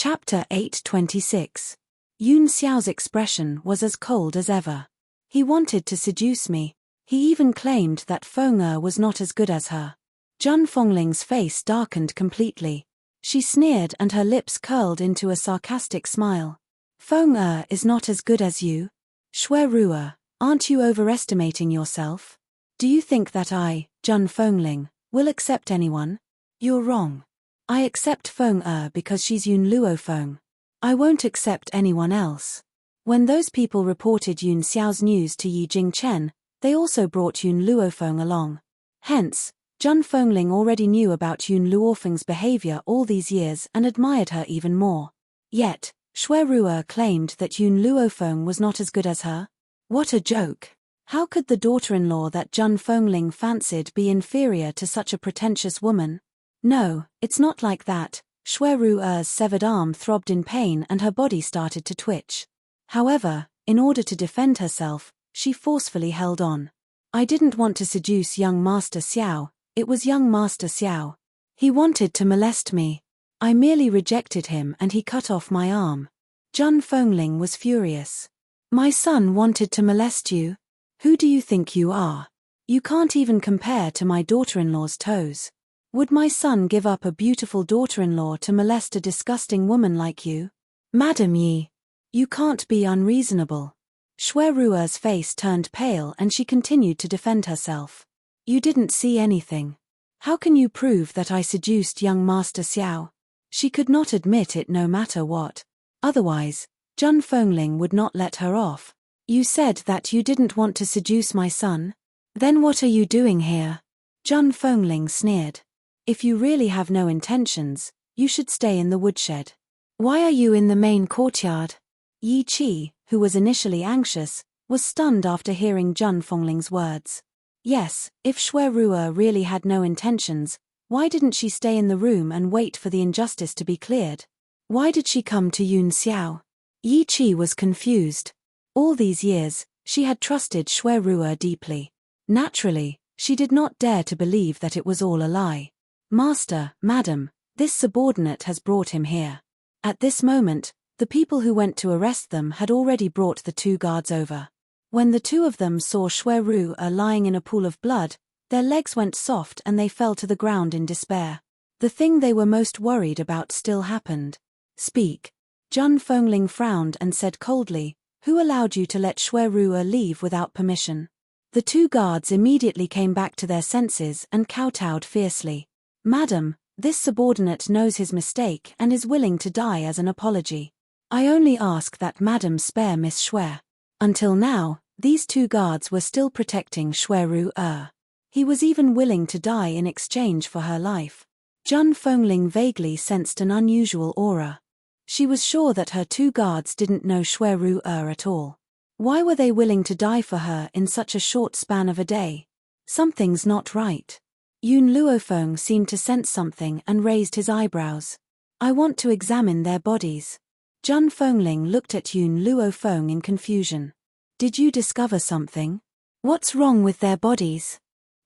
Chapter 8:26. Yun Xiao's expression was as cold as ever. He wanted to seduce me. He even claimed that Feng was not as good as her. Zhang Fengling's face darkened completely. She sneered and her lips curled into a sarcastic smile. Feng is not as good as you? Shui Ruo, aren't you overestimating yourself? Do you think that I, Zhang Fengling, will accept anyone? You're wrong. I accept Feng because she's Yun Luofeng. I won't accept anyone else. When those people reported Yun Xiao's news to Yi Jingchen, they also brought Yun Luofeng along. Hence, Zhang Fengling already knew about Yun Luofeng's behavior all these years and admired her even more. Yet, Shui Ruo claimed that Yun Luofeng was not as good as her? What a joke! How could the daughter-in-law that Zhang Fengling fancied be inferior to such a pretentious woman? No, it's not like that. Shui Ruo's severed arm throbbed in pain and her body started to twitch. However, in order to defend herself, she forcefully held on. I didn't want to seduce young Master Xiao, it was young Master Xiao. He wanted to molest me. I merely rejected him and he cut off my arm. Zhang Fengling was furious. My son wanted to molest you? Who do you think you are? You can't even compare to my daughter-in-law's toes. Would my son give up a beautiful daughter-in-law to molest a disgusting woman like you? Madam Yi, you can't be unreasonable. Shui Ruo's face turned pale and she continued to defend herself. You didn't see anything. How can you prove that I seduced young Master Xiao? She could not admit it no matter what. Otherwise, Zhang Fengling would not let her off. You said that you didn't want to seduce my son? Then what are you doing here? Zhang Fengling sneered. If you really have no intentions, you should stay in the woodshed. Why are you in the main courtyard? Yi Qi, who was initially anxious, was stunned after hearing Zhang Fengling's words. Yes, if Shui Ruo really had no intentions, why didn't she stay in the room and wait for the injustice to be cleared? Why did she come to Yun Xiao? Yi Qi was confused. All these years, she had trusted Shui Ruo deeply. Naturally, she did not dare to believe that it was all a lie. Master, madam, this subordinate has brought him here. At this moment, the people who went to arrest them had already brought the two guards over. When the two of them saw Shui Ruo lying in a pool of blood, their legs went soft and they fell to the ground in despair. The thing they were most worried about still happened. Speak. Zhang Fengling frowned and said coldly, who allowed you to let Shui Ruo leave without permission? The two guards immediately came back to their senses and kowtowed fiercely. Madam, this subordinate knows his mistake and is willing to die as an apology. I only ask that Madam spare Miss Shui. Until now, these two guards were still protecting Shui Ruo. He was even willing to die in exchange for her life. Zhang Fengling vaguely sensed an unusual aura. She was sure that her two guards didn't know Shui Ruo at all. Why were they willing to die for her in such a short span of a day? Something's not right. Yun Luofeng seemed to sense something and raised his eyebrows. I want to examine their bodies. Zhang Fengling looked at Yun Luofeng in confusion. Did you discover something? What's wrong with their bodies?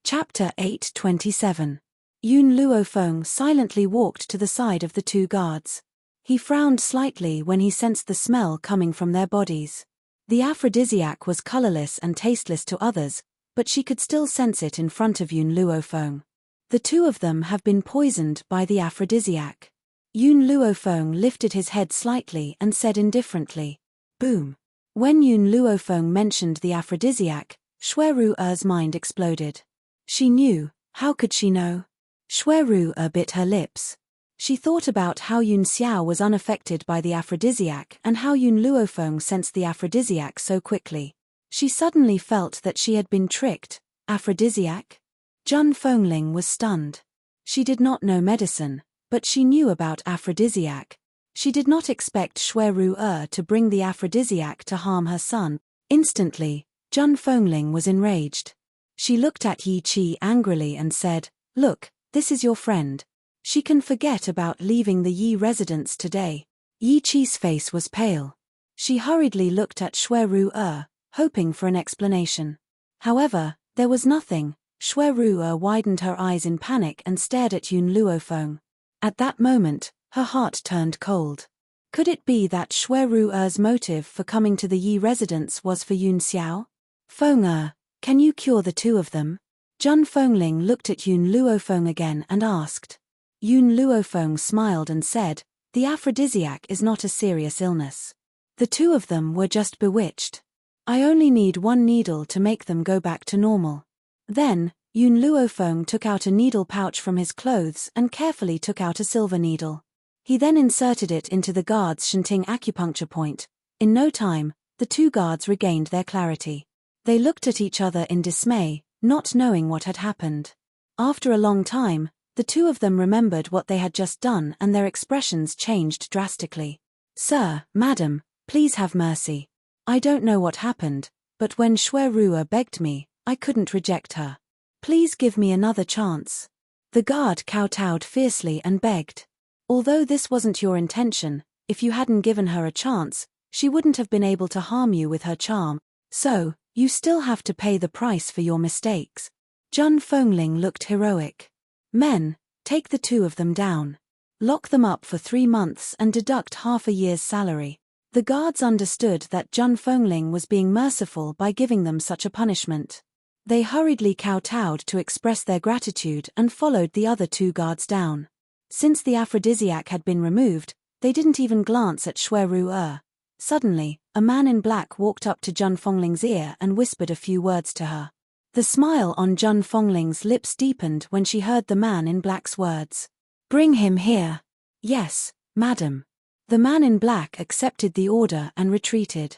Chapter 8:27. Yun Luofeng silently walked to the side of the two guards. He frowned slightly when he sensed the smell coming from their bodies. The aphrodisiac was colorless and tasteless to others, but she could still sense it in front of Yun Luofeng. The two of them have been poisoned by the aphrodisiac. Yun Luofeng lifted his head slightly and said indifferently, boom. When Yun Luofeng mentioned the aphrodisiac, Shui Ruo's mind exploded. She knew, how could she know? Shui Ruo bit her lips. She thought about how Yun Xiao was unaffected by the aphrodisiac and how Yun Luofeng sensed the aphrodisiac so quickly. She suddenly felt that she had been tricked. Aphrodisiac? Zhang Fengling was stunned. She did not know medicine, but she knew about aphrodisiac. She did not expect Shui Ruo to bring the aphrodisiac to harm her son. Instantly, Zhang Fengling was enraged. She looked at Yi Qi angrily and said, look, this is your friend. She can forget about leaving the Yi residence today. Yi Qi's face was pale. She hurriedly looked at Shui Ruo, hoping for an explanation. However, there was nothing. Shui Ruo widened her eyes in panic and stared at Yun Luofeng. At that moment, her heart turned cold. Could it be that Shui Ru'er's motive for coming to the Yi residence was for Yun Xiao? Feng can you cure the two of them? Zhang Fengling looked at Yun Luofeng again and asked. Yun Luofeng smiled and said, the aphrodisiac is not a serious illness. The two of them were just bewitched. I only need one needle to make them go back to normal. Then, Yun Luofeng took out a needle pouch from his clothes and carefully took out a silver needle. He then inserted it into the guard's Shenting acupuncture point. In no time, the two guards regained their clarity. They looked at each other in dismay, not knowing what had happened. After a long time, the two of them remembered what they had just done and their expressions changed drastically. Sir, madam, please have mercy. I don't know what happened, but when Shui Ru'er begged me, I couldn't reject her. Please give me another chance. The guard kowtowed fiercely and begged. Although this wasn't your intention, if you hadn't given her a chance, she wouldn't have been able to harm you with her charm. So, you still have to pay the price for your mistakes. Zhang Fengling looked heroic. Men, take the two of them down. Lock them up for 3 months and deduct half a year's salary. The guards understood that Zhang Fengling was being merciful by giving them such a punishment. They hurriedly kowtowed to express their gratitude and followed the other two guards down. Since the aphrodisiac had been removed, they didn't even glance at Shui Ru'er. Suddenly, a man in black walked up to Zhang Fengling's ear and whispered a few words to her. The smile on Zhang Fengling's lips deepened when she heard the man in black's words. Bring him here. Yes, madam. The man in black accepted the order and retreated.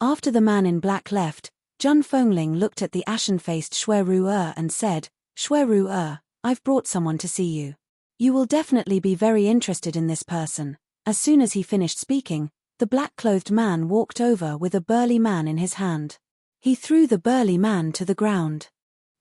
After the man in black left, Zhang Fengling looked at the ashen-faced Shui Ru'er and said, Shui Ru'er, I've brought someone to see you. You will definitely be very interested in this person. As soon as he finished speaking, the black-clothed man walked over with a burly man in his hand. He threw the burly man to the ground.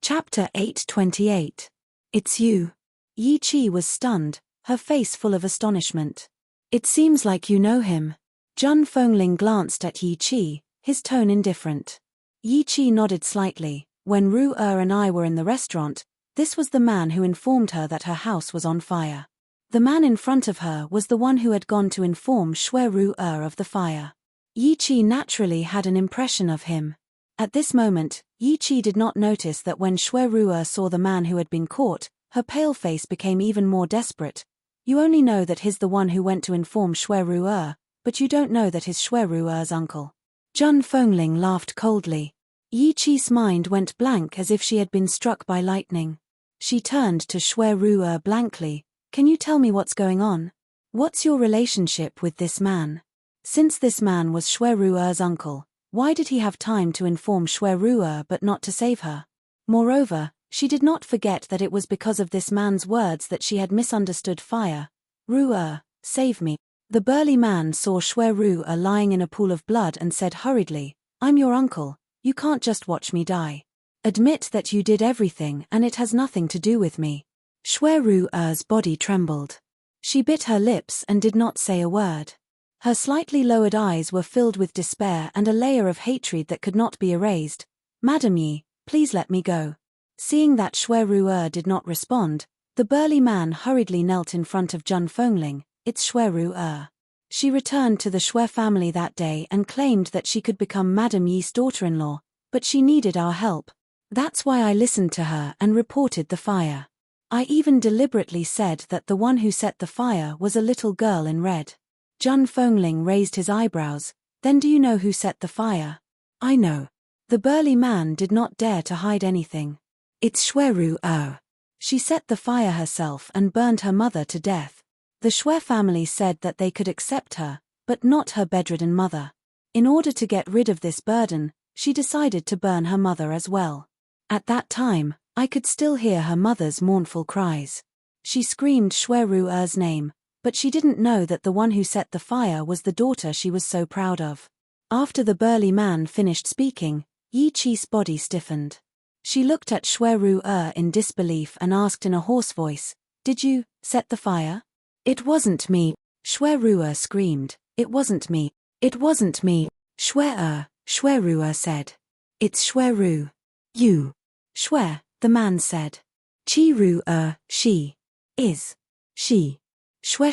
Chapter 828. It's you. Yi Qi was stunned, her face full of astonishment. It seems like you know him. Zhang Fengling glanced at Yi Qi, his tone indifferent. Yi Qi nodded slightly. When Ru'er and I were in the restaurant, this was the man who informed her that her house was on fire. The man in front of her was the one who had gone to inform Shui Ru'er of the fire. Yi Qi naturally had an impression of him. At this moment, Yi Qi did not notice that when Shui Ru'er saw the man who had been caught, her pale face became even more desperate. You only know that he's the one who went to inform Shui Ru'er, but you don't know that he's Shui Ru'er's uncle. Zhang Fengling laughed coldly. Yi Qi's mind went blank as if she had been struck by lightning. She turned to Shui Ru'er blankly. Can you tell me what's going on? What's your relationship with this man? Since this man was Shui Ru'er's uncle, why did he have time to inform Shui Ru'er but not to save her? Moreover, she did not forget that it was because of this man's words that she had misunderstood fire. Ru'er, save me. The burly man saw Shui Ru'er lying in a pool of blood and said hurriedly, I'm your uncle, you can't just watch me die. Admit that you did everything and it has nothing to do with me. Shui Ru'er's body trembled. She bit her lips and did not say a word. Her slightly lowered eyes were filled with despair and a layer of hatred that could not be erased. Madam Yi, please let me go. Seeing that Shui Ru'er did not respond, the burly man hurriedly knelt in front of Zhang Fengling. It's Shui Ru'er. She returned to the Shui family that day and claimed that she could become Madam Yi's daughter-in-law, but she needed our help. That's why I listened to her and reported the fire. I even deliberately said that the one who set the fire was a little girl in red. Zhang Fengling raised his eyebrows. Then do you know who set the fire? I know. The burly man did not dare to hide anything. It's Shui Ru'er. She set the fire herself and burned her mother to death. The Shui family said that they could accept her, but not her bedridden mother. In order to get rid of this burden, she decided to burn her mother as well. At that time, I could still hear her mother's mournful cries. She screamed Shui Ru'er's name, but she didn't know that the one who set the fire was the daughter she was so proud of. After the burly man finished speaking, Yi Qi's body stiffened. She looked at Shui Ru'er in disbelief and asked in a hoarse voice, Did you set the fire? It wasn't me, Shui Ru'er screamed. It wasn't me. It wasn't me. Shui Ru'er said. It's Shui Ru. You. Shui, the man said. Qi Ru'er, she. Is. She. Shui,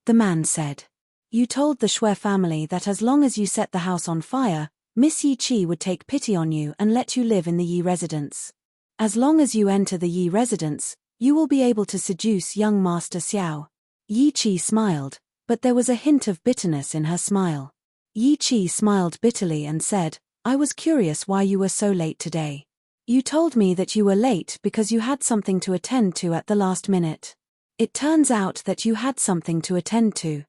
the man said. You told the Shui family that as long as you set the house on fire, Miss Yi Qi would take pity on you and let you live in the Yi residence. As long as you enter the Yi residence, you will be able to seduce young Master Xiao. Yi Qi smiled, but there was a hint of bitterness in her smile. Yi Qi smiled bitterly and said, I was curious why you were so late today. You told me that you were late because you had something to attend to at the last minute. It turns out that you had something to attend to.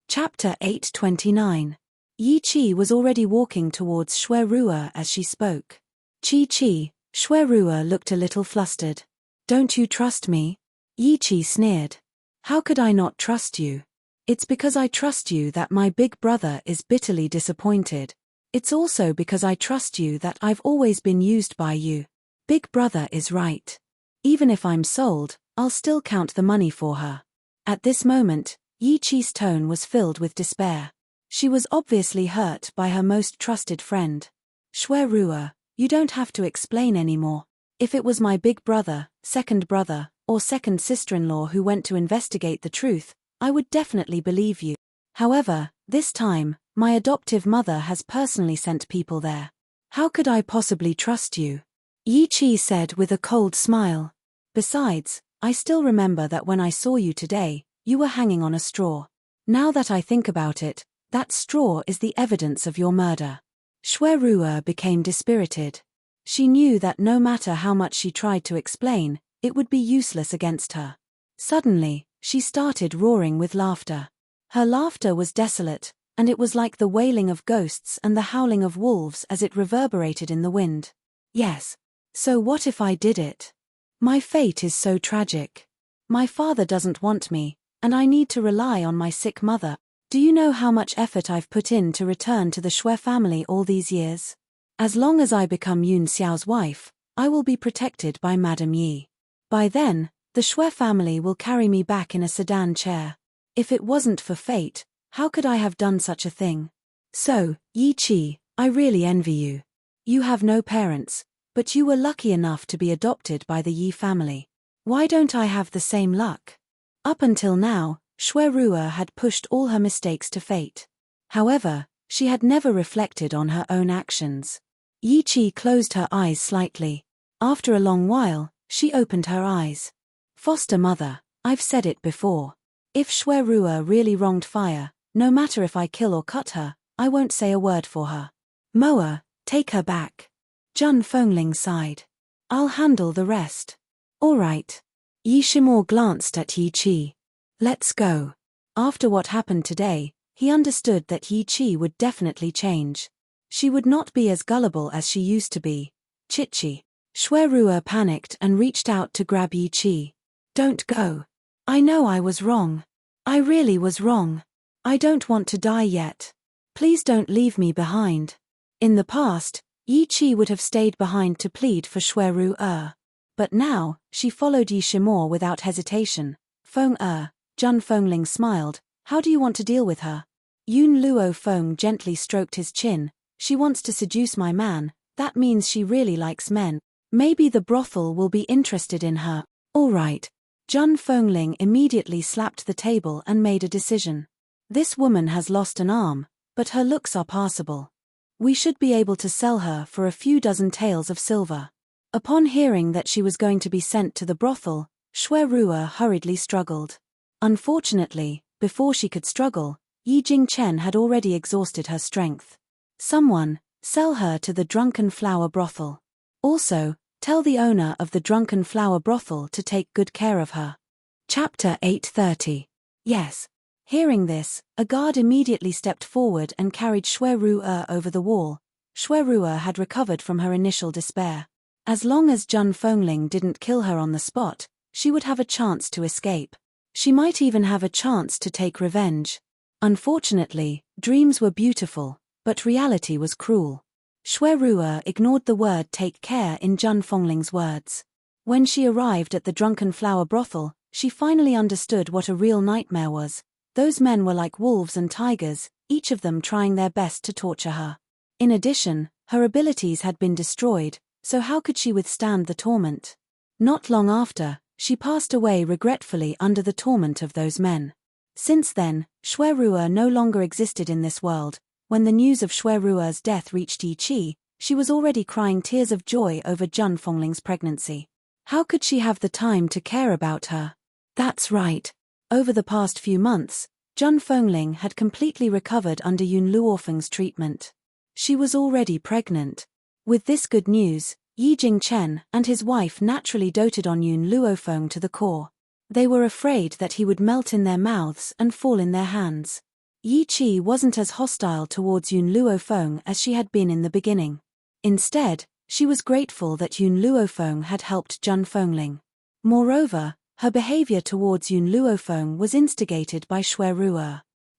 Chapter 829. Yi Qi was already walking towards Shui Ruo as she spoke. Qi, Shui Ruo looked a little flustered. Don't you trust me? Yi Qi sneered. How could I not trust you? It's because I trust you that my big brother is bitterly disappointed. It's also because I trust you that I've always been used by you. Big brother is right. Even if I'm sold, I'll still count the money for her. At this moment, Yi Qi's tone was filled with despair. She was obviously hurt by her most trusted friend. Shui Ruo, you don't have to explain anymore. If it was my big brother, or second sister-in-law who went to investigate the truth, I would definitely believe you. However, this time, my adoptive mother has personally sent people there. How could I possibly trust you? Yi Qi said with a cold smile. Besides, I still remember that when I saw you today, you were hanging on a straw. Now that I think about it, that straw is the evidence of your murder. Shui Ruo became dispirited. She knew that no matter how much she tried to explain, it would be useless against her. Suddenly, she started roaring with laughter. Her laughter was desolate, and it was like the wailing of ghosts and the howling of wolves as it reverberated in the wind. Yes. So what if I did it? My fate is so tragic. My father doesn't want me, and I need to rely on my sick mother. Do you know how much effort I've put in to return to the Shui family all these years? As long as I become Yun Xiao's wife, I will be protected by Madame Yi. By then, the Shui family will carry me back in a sedan chair. If it wasn't for fate, how could I have done such a thing? So, Yi Qi, I really envy you. You have no parents, but you were lucky enough to be adopted by the Yi family. Why don't I have the same luck? Up until now, Shui Ruo had pushed all her mistakes to fate. However, she had never reflected on her own actions. Yi Qi closed her eyes slightly. After a long while, she opened her eyes. Foster mother, I've said it before. If Shui Ruo really wronged fire, no matter if I kill or cut her, I won't say a word for her. Moa, take her back. Zhan Fengling sighed. I'll handle the rest. All right. Yi Shimor glanced at Yi Qi. Let's go. After what happened today, he understood that Yi Qi would definitely change. She would not be as gullible as she used to be. Chichi. Shui Ruo panicked and reached out to grab Yi Qi. Don't go. I know I was wrong. I really was wrong. I don't want to die yet. Please don't leave me behind. In the past, Yi Qi would have stayed behind to plead for Shui Ruo. But now, she followed Yi Shimor without hesitation. Feng Zhan Fengling smiled. How do you want to deal with her? Yun Luo Feng gently stroked his chin. She wants to seduce my man. That means she really likes men. Maybe the brothel will be interested in her. All right. Zhan Fengling immediately slapped the table and made a decision. This woman has lost an arm, but her looks are passable. We should be able to sell her for a few dozen taels of silver. Upon hearing that she was going to be sent to the brothel, Shui Ruo hurriedly struggled. Unfortunately, before she could struggle, Yi Jingchen had already exhausted her strength. Someone, sell her to the Drunken Flower brothel. Also, tell the owner of the Drunken Flower brothel to take good care of her. Chapter 830. Yes. Hearing this, a guard immediately stepped forward and carried Shui Ruo over the wall. Shui Ruo had recovered from her initial despair. As long as Zhan Fengling didn't kill her on the spot, she would have a chance to escape. She might even have a chance to take revenge. Unfortunately, dreams were beautiful, but reality was cruel. Shui Ruo ignored the word take care in Zhan Fengling's words. When she arrived at the Drunken Flower brothel, she finally understood what a real nightmare was. Those men were like wolves and tigers, each of them trying their best to torture her. In addition, her abilities had been destroyed, so how could she withstand the torment? Not long after, she passed away regretfully under the torment of those men. Since then, Shui no longer existed in this world. When the news of Shui death reached Yi Qi, she was already crying tears of joy over Jun Fongling's pregnancy. How could she have the time to care about her? That's right. Over the past few months, Jun Fongling had completely recovered under Yun Luofeng's treatment. She was already pregnant. With this good news, Yi Jingchen and his wife naturally doted on Yun Luofeng to the core. They were afraid that he would melt in their mouths and fall in their hands. Yi Qi wasn't as hostile towards Yun Luofeng as she had been in the beginning. Instead, she was grateful that Yun Luofeng had helped Jun Fongling. Moreover, her behavior towards Yun Luofeng was instigated by Shui.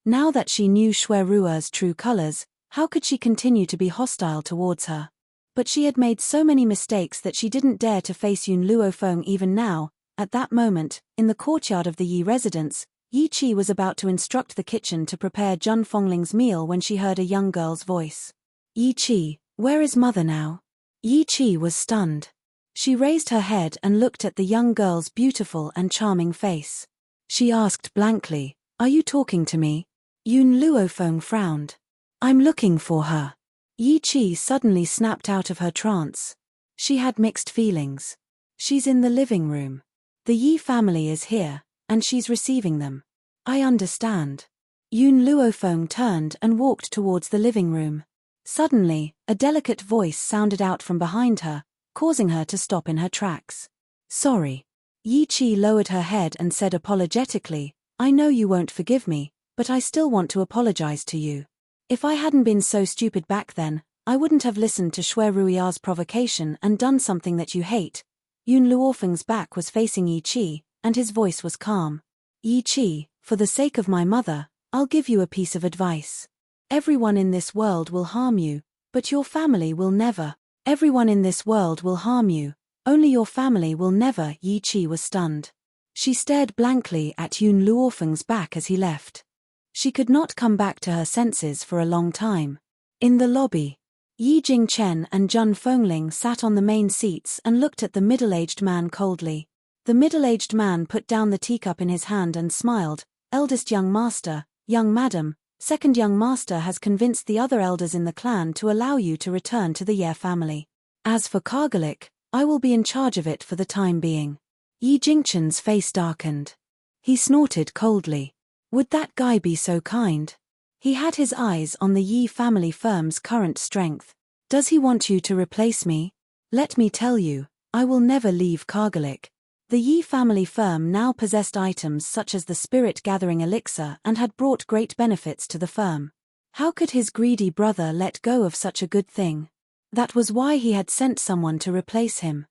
Now that she knew Shui's true colors, how could she continue to be hostile towards her? But she had made so many mistakes that she didn't dare to face Yun Luofeng even now. At that moment, in the courtyard of the Yi residence, Yi Qi was about to instruct the kitchen to prepare Jun Fongling's meal when she heard a young girl's voice. Yi Qi, where is mother now? Yi Qi was stunned. She raised her head and looked at the young girl's beautiful and charming face. She asked blankly, "Are you talking to me?" Yun Luofeng frowned. "I'm looking for her." Yi Qi suddenly snapped out of her trance. She had mixed feelings. She's in the living room. The Yi family is here, and she's receiving them. I understand. Yun Luofeng turned and walked towards the living room. Suddenly, a delicate voice sounded out from behind her, causing her to stop in her tracks. "Sorry." Yi Qi lowered her head and said apologetically, "I know you won't forgive me, but I still want to apologize to you. If I hadn't been so stupid back then, I wouldn't have listened to Shui's provocation and done something that you hate." Yun Luofeng's back was facing Yi Qi, and his voice was calm. "Yi Qi, for the sake of my mother, I'll give you a piece of advice. Everyone in this world will harm you, but your family will never. Everyone in this world will harm you, only your family will never." Yi Qi was stunned. She stared blankly at Yun Luofeng's back as he left. She could not come back to her senses for a long time. In the lobby, Yi Jingchen and Jun Fongling sat on the main seats and looked at the middle-aged man coldly. The middle-aged man put down the teacup in his hand and smiled. "Eldest young master, young madam, second young master has convinced the other elders in the clan to allow you to return to the Ye family. As for Kargalik, I will be in charge of it for the time being." Yi Jingchen's face darkened. He snorted coldly. Would that guy be so kind? He had his eyes on the Yi family firm's current strength. Does he want you to replace me? Let me tell you, I will never leave Kargalik. The Yi family firm now possessed items such as the spirit-gathering elixir and had brought great benefits to the firm. How could his greedy brother let go of such a good thing? That was why he had sent someone to replace him.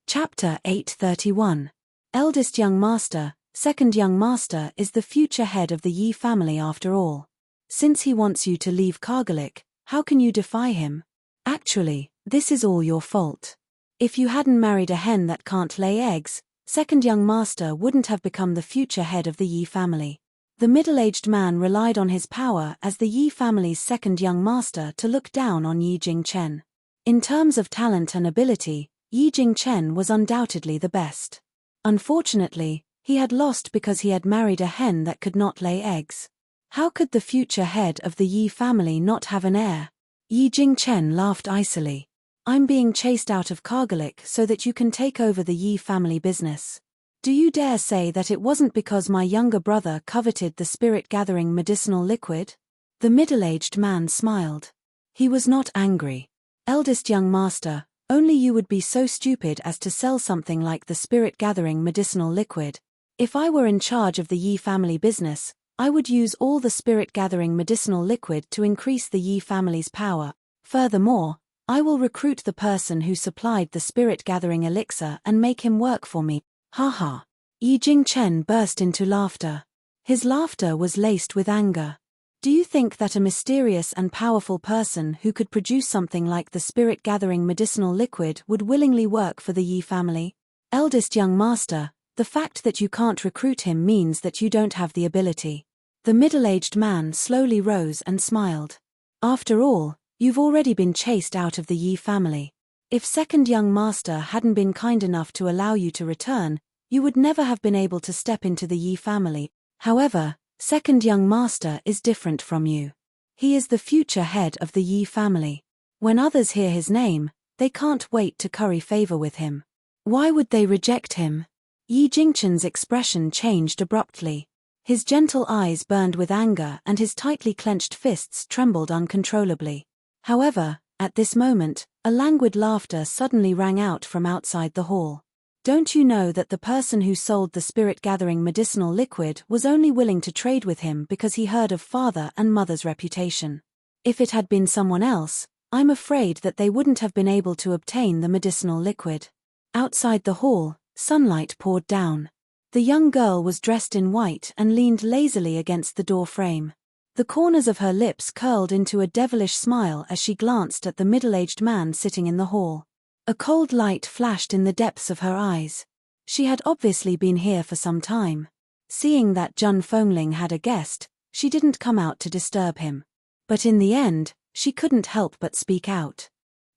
Chapter 831. Eldest young master, second young master is the future head of the Yi family after all. Since he wants you to leave Kargalik, how can you defy him? Actually, this is all your fault. If you hadn't married a hen that can't lay eggs, second young master wouldn't have become the future head of the Yi family. The middle-aged man relied on his power as the Yi family's second young master to look down on Yi Jingchen. In terms of talent and ability, Yi Jingchen was undoubtedly the best. Unfortunately, he had lost because he had married a hen that could not lay eggs. How could the future head of the Yi family not have an heir? Yi Jingchen laughed icily. I'm being chased out of Kargalik so that you can take over the Yi family business. Do you dare say that it wasn't because my younger brother coveted the spirit-gathering medicinal liquid? The middle-aged man smiled. He was not angry. Eldest young master, only you would be so stupid as to sell something like the spirit-gathering medicinal liquid. If I were in charge of the Yi family business, I would use all the spirit-gathering medicinal liquid to increase the Yi family's power. Furthermore, I will recruit the person who supplied the spirit-gathering elixir and make him work for me. Ha ha. Yi Jingchen burst into laughter. His laughter was laced with anger. Do you think that a mysterious and powerful person who could produce something like the spirit-gathering medicinal liquid would willingly work for the Yi family? Eldest young master, the fact that you can't recruit him means that you don't have the ability. The middle-aged man slowly rose and smiled. After all, you've already been chased out of the Yi family. If second young master hadn't been kind enough to allow you to return, you would never have been able to step into the Yi family. However, Second young master is different from you. He is the future head of the Yi family. When others hear his name, they can't wait to curry favor with him. Why would they reject him? Yi Jingchen's expression changed abruptly. His gentle eyes burned with anger and his tightly clenched fists trembled uncontrollably. However, at this moment, a languid laughter suddenly rang out from outside the hall. Don't you know that the person who sold the spirit-gathering medicinal liquid was only willing to trade with him because he heard of father and mother's reputation? If it had been someone else, I'm afraid that they wouldn't have been able to obtain the medicinal liquid. Outside the hall, sunlight poured down. The young girl was dressed in white and leaned lazily against the door frame. The corners of her lips curled into a devilish smile as she glanced at the middle-aged man sitting in the hall. A cold light flashed in the depths of her eyes. She had obviously been here for some time. Seeing that Jun Fengling had a guest, she didn't come out to disturb him. But in the end, she couldn't help but speak out.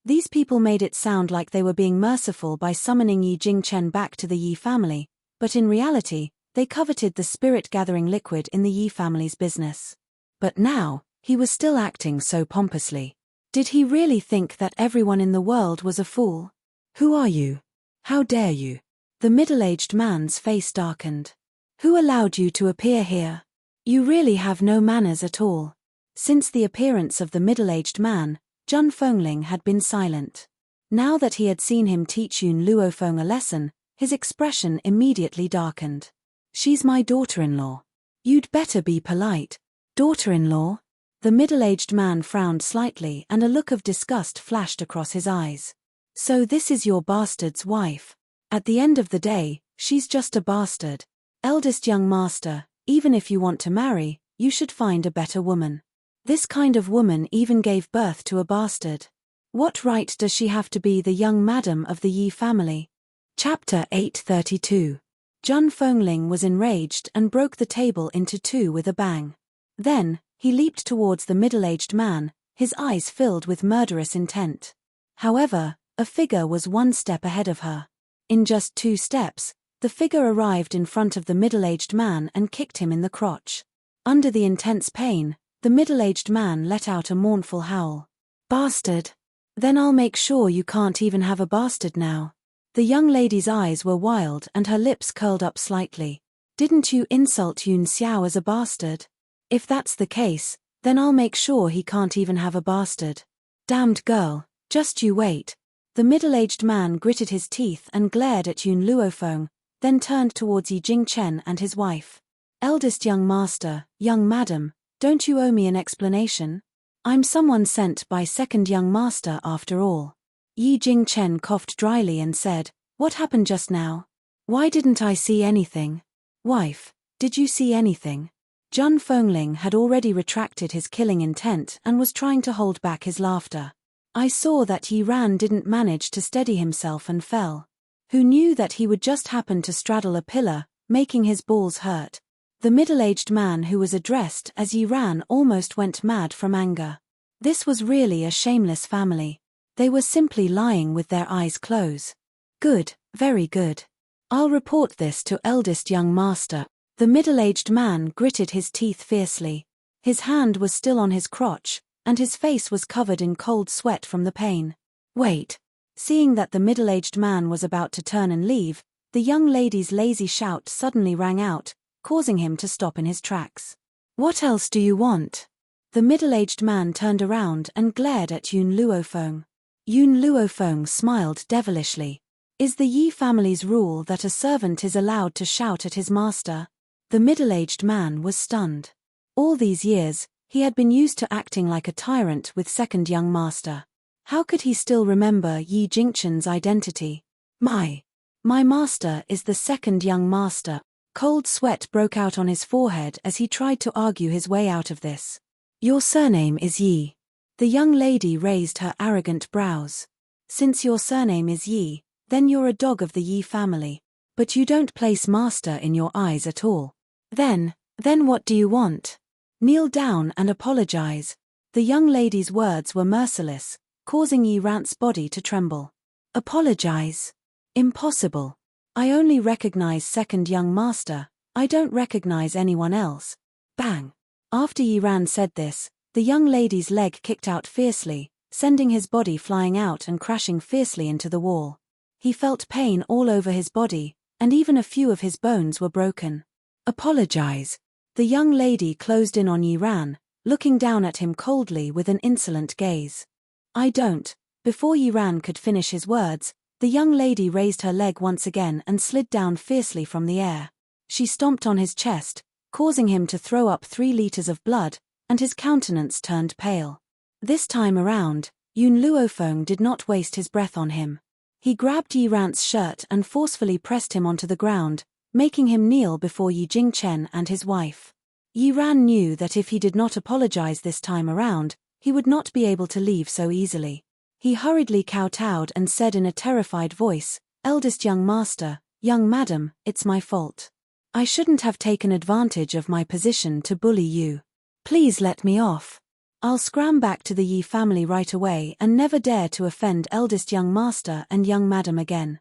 These people made it sound like they were being merciful by summoning Yi Jingchen back to the Yi family, but in reality, they coveted the spirit-gathering liquid in the Yi family's business. But now, he was still acting so pompously. Did he really think that everyone in the world was a fool? Who are you? How dare you? The middle-aged man's face darkened. Who allowed you to appear here? You really have no manners at all. Since the appearance of the middle-aged man, Jun Fengling had been silent. Now that he had seen him teach Yun Luofeng a lesson, his expression immediately darkened. She's my daughter-in-law. You'd better be polite. Daughter-in-law? The middle-aged man frowned slightly and a look of disgust flashed across his eyes. So this is your bastard's wife. At the end of the day, she's just a bastard. Eldest young master, even if you want to marry, you should find a better woman. This kind of woman even gave birth to a bastard. What right does she have to be the young madam of the Yi family? Chapter 832. Jun Fengling was enraged and broke the table into two with a bang. Then, he leaped towards the middle-aged man, his eyes filled with murderous intent. However, a figure was one step ahead of her. In just 2 steps, the figure arrived in front of the middle-aged man and kicked him in the crotch. Under the intense pain, the middle-aged man let out a mournful howl. Bastard! Then I'll make sure you can't even have a bastard now. The young lady's eyes were wild and her lips curled up slightly. Didn't you insult Yun Xiao as a bastard? If that's the case, then I'll make sure he can't even have a bastard. Damned girl, just you wait. The middle-aged man gritted his teeth and glared at Yun Luofeng, then turned towards Yi Jingchen and his wife. Eldest young master, young madam, don't you owe me an explanation? I'm someone sent by second young master after all. Yi Jingchen coughed dryly and said, What happened just now? Why didn't I see anything? Wife, did you see anything? Jun Fengling had already retracted his killing intent and was trying to hold back his laughter. I saw that Yi Ran didn't manage to steady himself and fell. Who knew that he would just happen to straddle a pillar, making his balls hurt? The middle-aged man who was addressed as Yi Ran almost went mad from anger. This was really a shameless family. They were simply lying with their eyes closed. Good, very good. I'll report this to eldest young master. The middle-aged man gritted his teeth fiercely. His hand was still on his crotch, and his face was covered in cold sweat from the pain. Wait. Seeing that the middle-aged man was about to turn and leave, the young lady's lazy shout suddenly rang out, causing him to stop in his tracks. What else do you want? The middle-aged man turned around and glared at Yun Luofeng. Yun Luofeng smiled devilishly. Is the Yi family's rule that a servant is allowed to shout at his master? The middle-aged man was stunned. All these years, he had been used to acting like a tyrant with second young master. How could he still remember Yi Jingchen's identity? My master is the second young master. Cold sweat broke out on his forehead as he tried to argue his way out of this. Your surname is Yi. The young lady raised her arrogant brows. Since your surname is Yi, then you're a dog of the Yi family. But you don't place master in your eyes at all. Then what do you want? Kneel down and apologize. The young lady's words were merciless, causing Yi Ran's body to tremble. Apologize? Impossible. I only recognize second young master, I don't recognize anyone else. Bang! After Yi Ran said this, the young lady's leg kicked out fiercely, sending his body flying out and crashing fiercely into the wall. He felt pain all over his body, and even a few of his bones were broken. Apologize. The young lady closed in on Yi Ran, looking down at him coldly with an insolent gaze. I don't. Before Yi Ran could finish his words, the young lady raised her leg once again and slid down fiercely from the air. She stomped on his chest, causing him to throw up 3 liters of blood, and his countenance turned pale. This time around, Yun Luofeng did not waste his breath on him. He grabbed Yi Ran's shirt and forcefully pressed him onto the ground, making him kneel before Yi Jingchen and his wife. Yi Ran knew that if he did not apologize this time around, he would not be able to leave so easily. He hurriedly kowtowed and said in a terrified voice, "Eldest young master, young madam, it's my fault. I shouldn't have taken advantage of my position to bully you. Please let me off. I'll scram back to the Yi family right away and never dare to offend eldest young master and young madam again."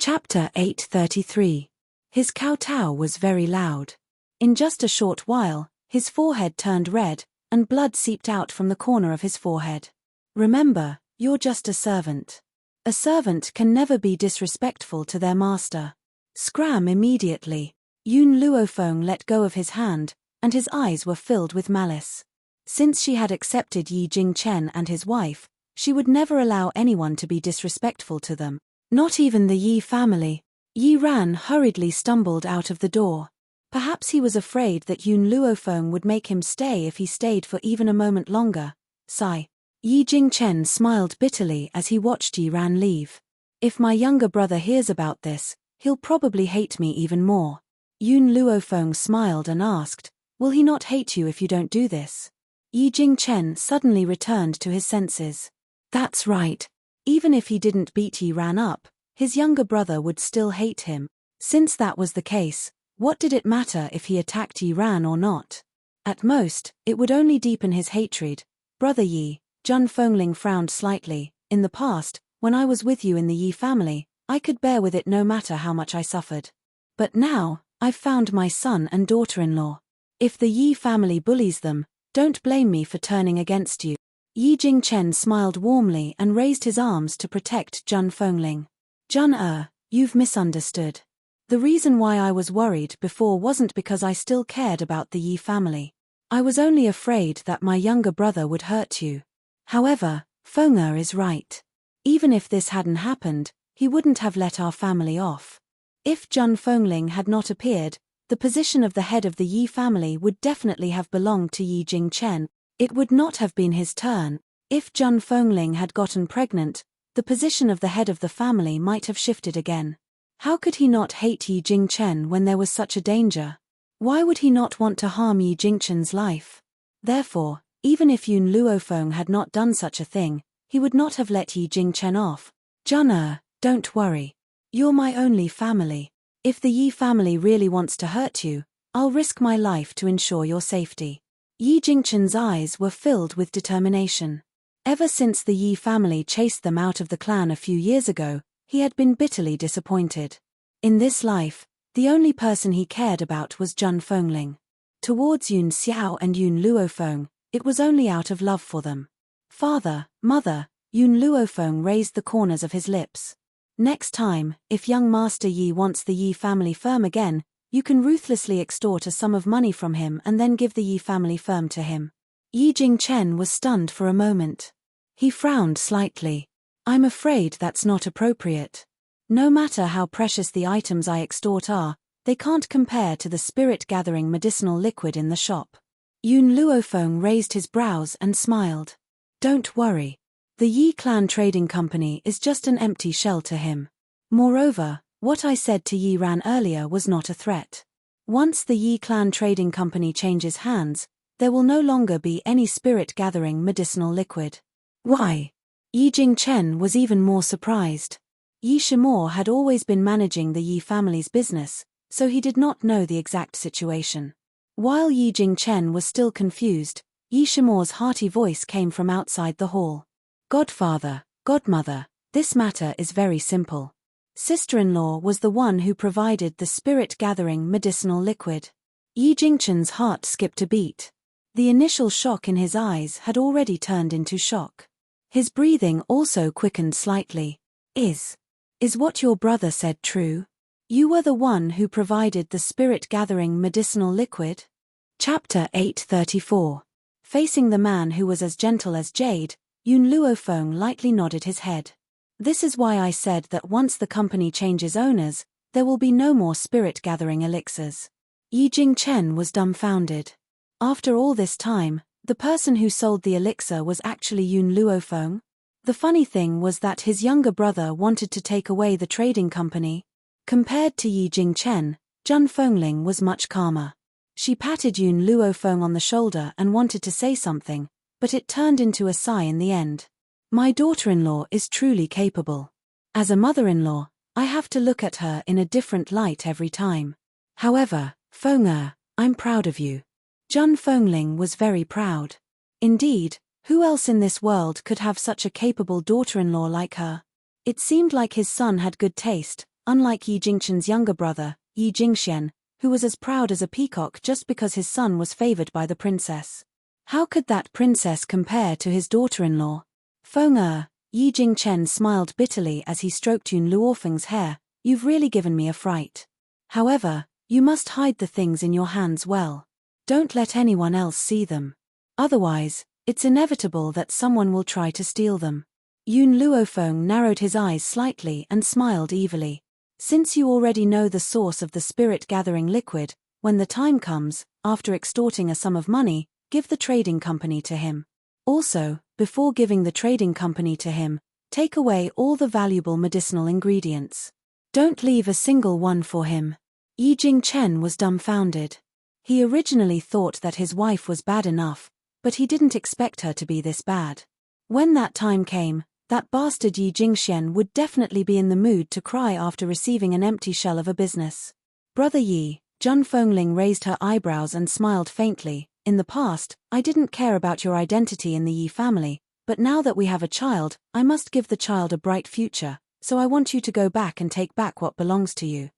Chapter 833. His kowtow was very loud. In just a short while, his forehead turned red, and blood seeped out from the corner of his forehead. Remember, you're just a servant. A servant can never be disrespectful to their master. Scram immediately. Yun Luofeng let go of his hand, and his eyes were filled with malice. Since she had accepted Yi Jingchen and his wife, she would never allow anyone to be disrespectful to them, not even the Yi family. Yi Ran hurriedly stumbled out of the door. Perhaps he was afraid that Yun Luofeng would make him stay if he stayed for even a moment longer. Sigh. Yi Jingchen smiled bitterly as he watched Yi Ran leave. If my younger brother hears about this, he'll probably hate me even more. Yun Luofeng smiled and asked, "Will he not hate you if you don't do this?" Yi Jingchen suddenly returned to his senses. That's right. Even if he didn't beat Yi Ran up, his younger brother would still hate him. Since that was the case, what did it matter if he attacked Yi Ran or not? At most, it would only deepen his hatred. Brother Yi, Zhun Fengling frowned slightly. In the past, when I was with you in the Yi family, I could bear with it no matter how much I suffered. But now, I've found my son and daughter-in-law. If the Yi family bullies them, don't blame me for turning against you. Yi Jingchen smiled warmly and raised his arms to protect Zhun Fengling. Zhun, you've misunderstood. The reason why I was worried before wasn't because I still cared about the Yi family. I was only afraid that my younger brother would hurt you. However, Feng'er is right. Even if this hadn't happened, he wouldn't have let our family off. If Zhun Fengling had not appeared, the position of the head of the Yi family would definitely have belonged to Yi Jingchen. It would not have been his turn. If Zhun Fengling had gotten pregnant, the position of the head of the family might have shifted again. How could he not hate Yi Jingchen when there was such a danger? Why would he not want to harm Yi Jingchen's life? Therefore, even if Yun Luofeng had not done such a thing, he would not have let Yi Jingchen off. Zhun, don't worry. You're my only family. If the Yi family really wants to hurt you, I'll risk my life to ensure your safety. Yi Jingchen's eyes were filled with determination. Ever since the Yi family chased them out of the clan a few years ago, he had been bitterly disappointed. In this life, the only person he cared about was Zhun Fengling. Towards Yun Xiao and Yun Luofeng, it was only out of love for them. Father, mother, Yun Luofeng raised the corners of his lips. Next time, if young Master Yi wants the Yi family firm again, you can ruthlessly extort a sum of money from him and then give the Yi family firm to him. Yi Jingchen was stunned for a moment. He frowned slightly. I'm afraid that's not appropriate. No matter how precious the items I extort are, they can't compare to the spirit-gathering medicinal liquid in the shop. Yun Luofeng raised his brows and smiled. Don't worry. The Yi Clan Trading Company is just an empty shell to him. Moreover, what I said to Yi Ran earlier was not a threat. Once the Yi Clan Trading Company changes hands, there will no longer be any spirit-gathering medicinal liquid. Why? Yi Jingchen was even more surprised. Yi Shimor had always been managing the Yi family's business, so he did not know the exact situation. While Yi Jingchen was still confused, Yi Shimor's hearty voice came from outside the hall. Godfather, godmother, this matter is very simple. Sister-in-law was the one who provided the spirit-gathering medicinal liquid. Yi Jingchen's heart skipped a beat. The initial shock in his eyes had already turned into shock. His breathing also quickened slightly. Is what your brother said true? You were the one who provided the spirit-gathering medicinal liquid? Chapter 834. Facing the man who was as gentle as jade, Yun Luofeng lightly nodded his head. This is why I said that once the company changes owners, there will be no more spirit-gathering elixirs. Yi Jingchen was dumbfounded. After all this time, the person who sold the elixir was actually Yun Luofeng? The funny thing was that his younger brother wanted to take away the trading company. Compared to Yi Jingchen, Zhan Fengling was much calmer. She patted Yun Luofeng on the shoulder and wanted to say something, but it turned into a sigh in the end. My daughter-in-law is truly capable. As a mother-in-law, I have to look at her in a different light every time. However, Feng'er, I'm proud of you. Zhan Fengling was very proud. Indeed, who else in this world could have such a capable daughter-in-law like her? It seemed like his son had good taste, unlike Yi Jingchen's younger brother, Yi Jingxian, who was as proud as a peacock just because his son was favored by the princess. How could that princess compare to his daughter-in-law? Feng'er, Yi Jingchen smiled bitterly as he stroked Yun Luofeng's hair. You've really given me a fright. However, you must hide the things in your hands well. Don't let anyone else see them. Otherwise, it's inevitable that someone will try to steal them. Yun Luofeng narrowed his eyes slightly and smiled evilly. Since you already know the source of the spirit-gathering liquid, when the time comes, after extorting a sum of money, give the trading company to him. Also, before giving the trading company to him, take away all the valuable medicinal ingredients. Don't leave a single one for him. Yi Jingchen was dumbfounded. He originally thought that his wife was bad enough, but he didn't expect her to be this bad. When that time came, that bastard Yi Jingxian would definitely be in the mood to cry after receiving an empty shell of a business. Brother Yi, Zhan Fengling raised her eyebrows and smiled faintly. In the past, I didn't care about your identity in the Yi family, but now that we have a child, I must give the child a bright future, so I want you to go back and take back what belongs to you.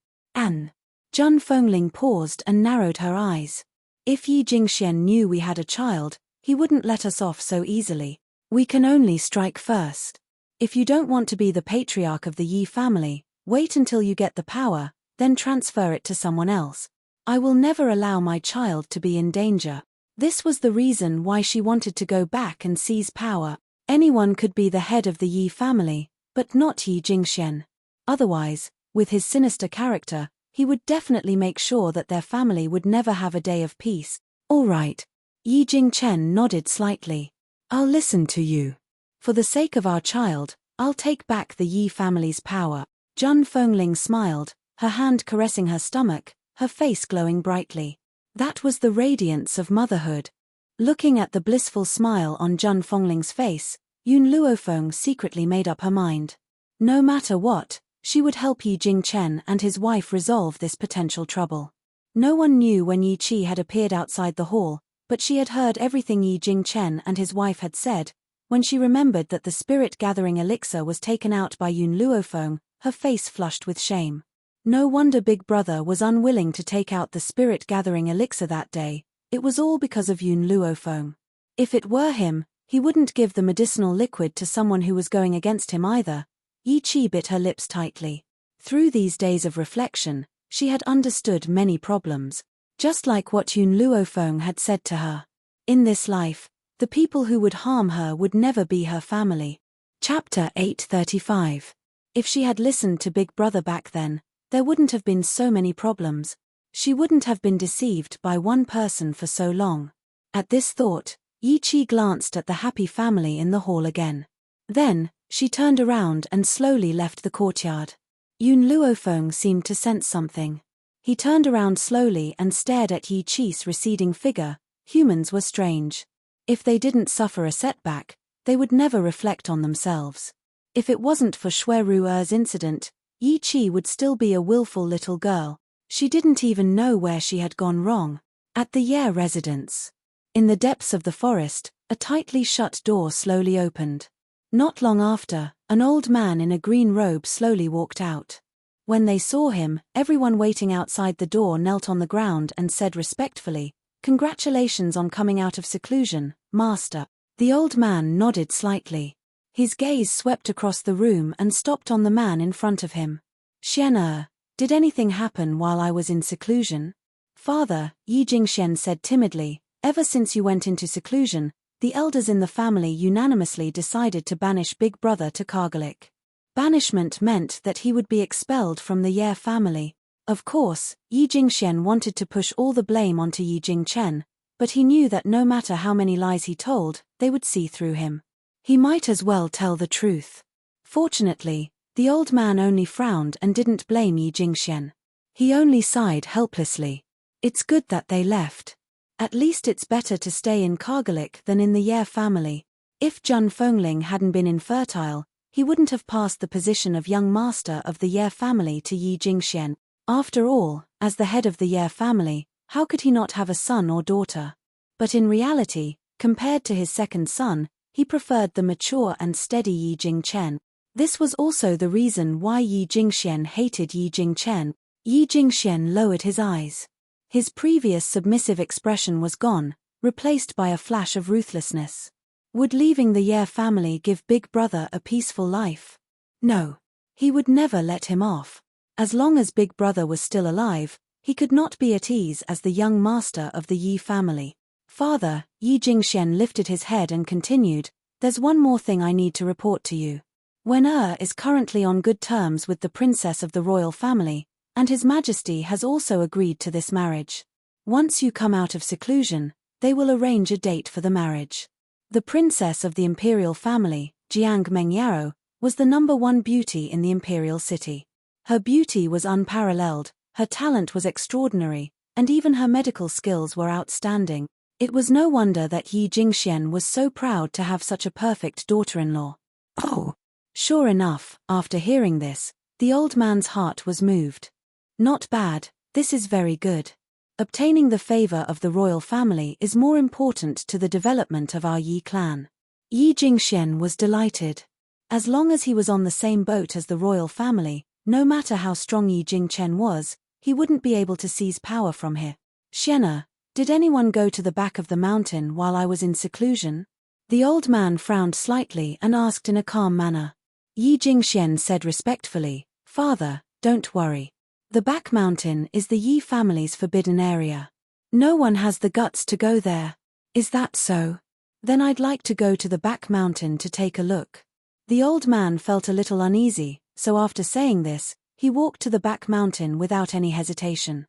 Zhan Fengling paused and narrowed her eyes. If Yi Jingxian knew we had a child, he wouldn't let us off so easily. We can only strike first. If you don't want to be the patriarch of the Yi family, wait until you get the power, then transfer it to someone else. I will never allow my child to be in danger. This was the reason why she wanted to go back and seize power. Anyone could be the head of the Yi family, but not Yi Jingxian. Otherwise, with his sinister character, he would definitely make sure that their family would never have a day of peace. All right. Yi Jingchen nodded slightly. I'll listen to you. For the sake of our child, I'll take back the Yi family's power. Zhan Fengling smiled, her hand caressing her stomach, her face glowing brightly. That was the radiance of motherhood. Looking at the blissful smile on Zhan Fengling's face, Yun Luofeng secretly made up her mind. No matter what, she would help Yi Jingchen and his wife resolve this potential trouble. No one knew when Yi Qi had appeared outside the hall, but she had heard everything Yi Jingchen and his wife had said. When she remembered that the spirit-gathering elixir was taken out by Yun Luofeng, her face flushed with shame. No wonder Big Brother was unwilling to take out the spirit-gathering elixir that day. It was all because of Yun Luofeng. If it were him, he wouldn't give the medicinal liquid to someone who was going against him either. Yi Qi bit her lips tightly. Through these days of reflection, she had understood many problems. Just like what Yun Luofeng had said to her. In this life, the people who would harm her would never be her family. Chapter 835. If she had listened to Big Brother back then, there wouldn't have been so many problems. She wouldn't have been deceived by one person for so long. At this thought, Yi Qi glanced at the happy family in the hall again. Then, she turned around and slowly left the courtyard. Yun Luofeng seemed to sense something. He turned around slowly and stared at Yi Qi's receding figure. Humans were strange. If they didn't suffer a setback, they would never reflect on themselves. If it wasn't for Shui Ruer's incident, Yi Qi would still be a willful little girl. She didn't even know where she had gone wrong. At the Ye residence. In the depths of the forest, a tightly shut door slowly opened. Not long after, an old man in a green robe slowly walked out. When they saw him, everyone waiting outside the door knelt on the ground and said respectfully, "Congratulations on coming out of seclusion, Master." The old man nodded slightly. His gaze swept across the room and stopped on the man in front of him. "Xian, did anything happen while I was in seclusion?" "Father," Yi Jingxian said timidly, "ever since you went into seclusion, the elders in the family unanimously decided to banish Big Brother to Kargalik. Banishment meant that he would be expelled from the Ye family." Of course, Yi Jingxian wanted to push all the blame onto Yi Jingchen, but he knew that no matter how many lies he told, they would see through him. He might as well tell the truth. Fortunately, the old man only frowned and didn't blame Yi Jingxian. He only sighed helplessly. "It's good that they left. At least it's better to stay in Kargalik than in the Ye family." If Jun Fengling hadn't been infertile, he wouldn't have passed the position of young master of the Ye family to Yi Jingxian. After all, as the head of the Ye family, how could he not have a son or daughter? But in reality, compared to his second son, he preferred the mature and steady Yi Jingchen. This was also the reason why Yi Jingxian hated Yi Jingchen. Yi Jingxian lowered his eyes. His previous submissive expression was gone, replaced by a flash of ruthlessness. Would leaving the Ye family give Big Brother a peaceful life? No. He would never let him off. As long as Big Brother was still alive, he could not be at ease as the young master of the Yi family. "Father," Yi Jingxian lifted his head and continued, "there's one more thing I need to report to you. Wen is currently on good terms with the princess of the royal family, and His Majesty has also agreed to this marriage. Once you come out of seclusion, they will arrange a date for the marriage." The princess of the imperial family, Jiang Mengyaro, was the #1 beauty in the imperial city. Her beauty was unparalleled, her talent was extraordinary, and even her medical skills were outstanding. It was no wonder that Yi Jingxian was so proud to have such a perfect daughter-in-law. Oh! Sure enough, after hearing this, the old man's heart was moved. "Not bad, this is very good. Obtaining the favor of the royal family is more important to the development of our Yi clan." Yi Jingxian was delighted. As long as he was on the same boat as the royal family, no matter how strong Yi Jingchen was, he wouldn't be able to seize power from here. "Xian, did anyone go to the back of the mountain while I was in seclusion?" The old man frowned slightly and asked in a calm manner. Yi Jingxian said respectfully, "Father, don't worry. The back mountain is the Yi family's forbidden area. No one has the guts to go there." "Is that so? Then I'd like to go to the back mountain to take a look." The old man felt a little uneasy, so after saying this, he walked to the back mountain without any hesitation.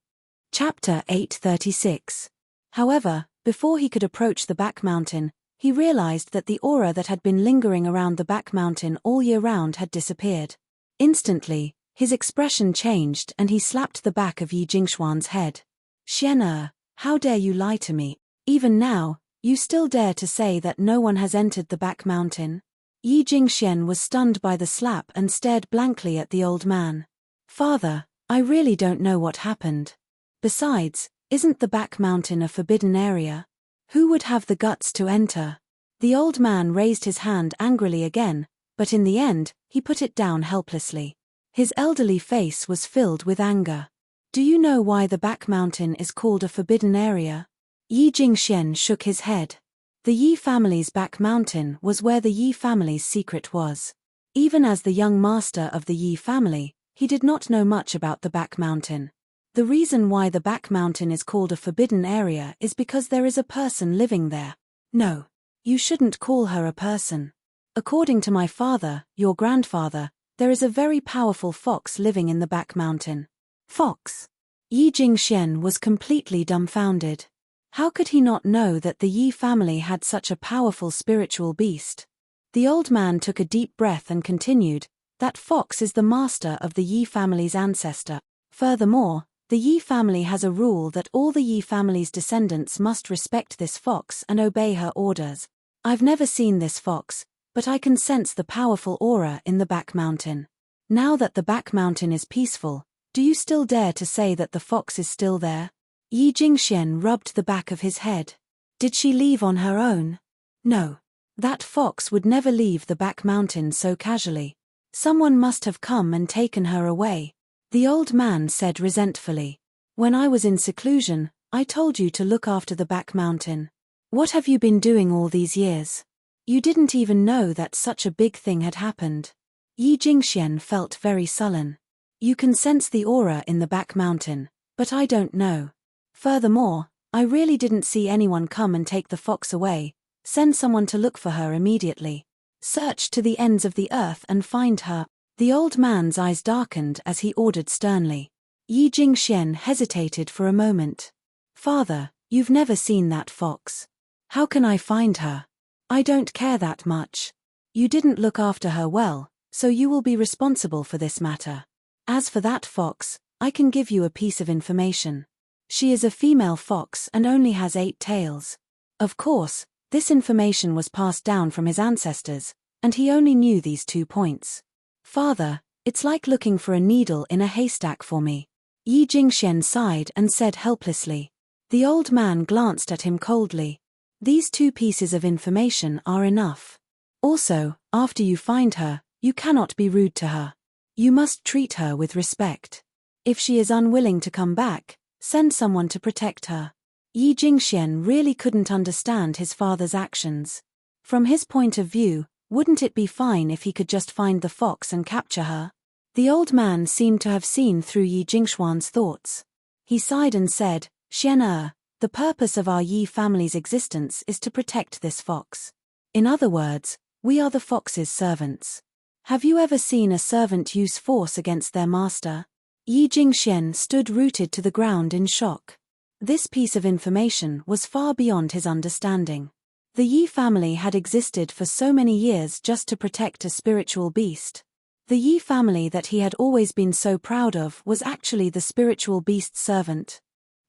Chapter 836. However, before he could approach the back mountain, he realized that the aura that had been lingering around the back mountain all year round had disappeared. Instantly, his expression changed and he slapped the back of Yi Jingxuan's head. "Xian, how dare you lie to me? Even now, you still dare to say that no one has entered the back mountain?" Yi Jingxian was stunned by the slap and stared blankly at the old man. "Father, I really don't know what happened. Besides, isn't the back mountain a forbidden area? Who would have the guts to enter?" The old man raised his hand angrily again, but in the end, he put it down helplessly. His elderly face was filled with anger. "Do you know why the back mountain is called a forbidden area?" Yi Jingxian shook his head. The Yi family's back mountain was where the Yi family's secret was. Even as the young master of the Yi family, he did not know much about the back mountain. The reason why the back mountain is called a forbidden area is because there is a person living there. No, you shouldn't call her a person. According to my father, your grandfather, there is a very powerful fox living in the back mountain. Fox? Yi Jingxian was completely dumbfounded. How could he not know that the Yi family had such a powerful spiritual beast? The old man took a deep breath and continued, "That fox is the master of the Yi family's ancestor. Furthermore, the Yi family has a rule that all the Yi family's descendants must respect this fox and obey her orders. I've never seen this fox, but I can sense the powerful aura in the back mountain. Now that the back mountain is peaceful, do you still dare to say that the fox is still there?" Yi Jingxian rubbed the back of his head. "Did she leave on her own?" "No. That fox would never leave the back mountain so casually. Someone must have come and taken her away." The old man said resentfully. When I was in seclusion, I told you to look after the back mountain. What have you been doing all these years? You didn't even know that such a big thing had happened. Yi Jingxian felt very sullen. You can sense the aura in the back mountain, but I don't know. Furthermore, I really didn't see anyone come and take the fox away. Send someone to look for her immediately. Search to the ends of the earth and find her. The old man's eyes darkened as he ordered sternly. Yi Jingxian hesitated for a moment. Father, you've never seen that fox. How can I find her? I don't care that much. You didn't look after her well, so you will be responsible for this matter. As for that fox, I can give you a piece of information. She is a female fox and only has 8 tails. Of course, this information was passed down from his ancestors, and he only knew these 2 points. Father, it's like looking for a needle in a haystack for me. Yi Jingxian sighed and said helplessly. The old man glanced at him coldly. These 2 pieces of information are enough. Also, after you find her, you cannot be rude to her. You must treat her with respect. If she is unwilling to come back, send someone to protect her. Yi Jingxian really couldn't understand his father's actions. From his point of view, wouldn't it be fine if he could just find the fox and capture her? The old man seemed to have seen through Yi Jingxuan's thoughts. He sighed and said, Xian the purpose of our Yi family's existence is to protect this fox. In other words, we are the fox's servants. Have you ever seen a servant use force against their master? Yi Jingxian stood rooted to the ground in shock. This piece of information was far beyond his understanding. The Yi family had existed for so many years just to protect a spiritual beast. The Yi family that he had always been so proud of was actually the spiritual beast's servant.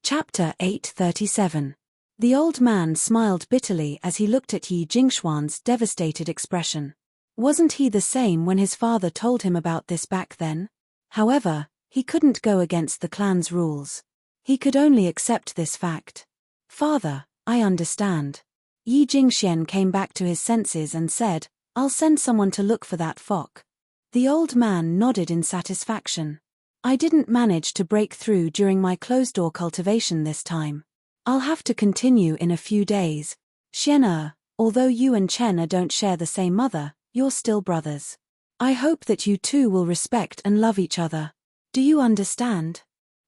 Chapter 837. The old man smiled bitterly as he looked at Yi Jingxuan's devastated expression. Wasn't he the same when his father told him about this back then? However, he couldn't go against the clan's rules. He could only accept this fact. Father, I understand. Yi Jingxian came back to his senses and said, I'll send someone to look for that fox. The old man nodded in satisfaction. I didn't manage to break through during my closed-door cultivation this time. I'll have to continue in a few days. Xian although you and Chen don't share the same mother, you're still brothers. I hope that you two will respect and love each other. Do you understand?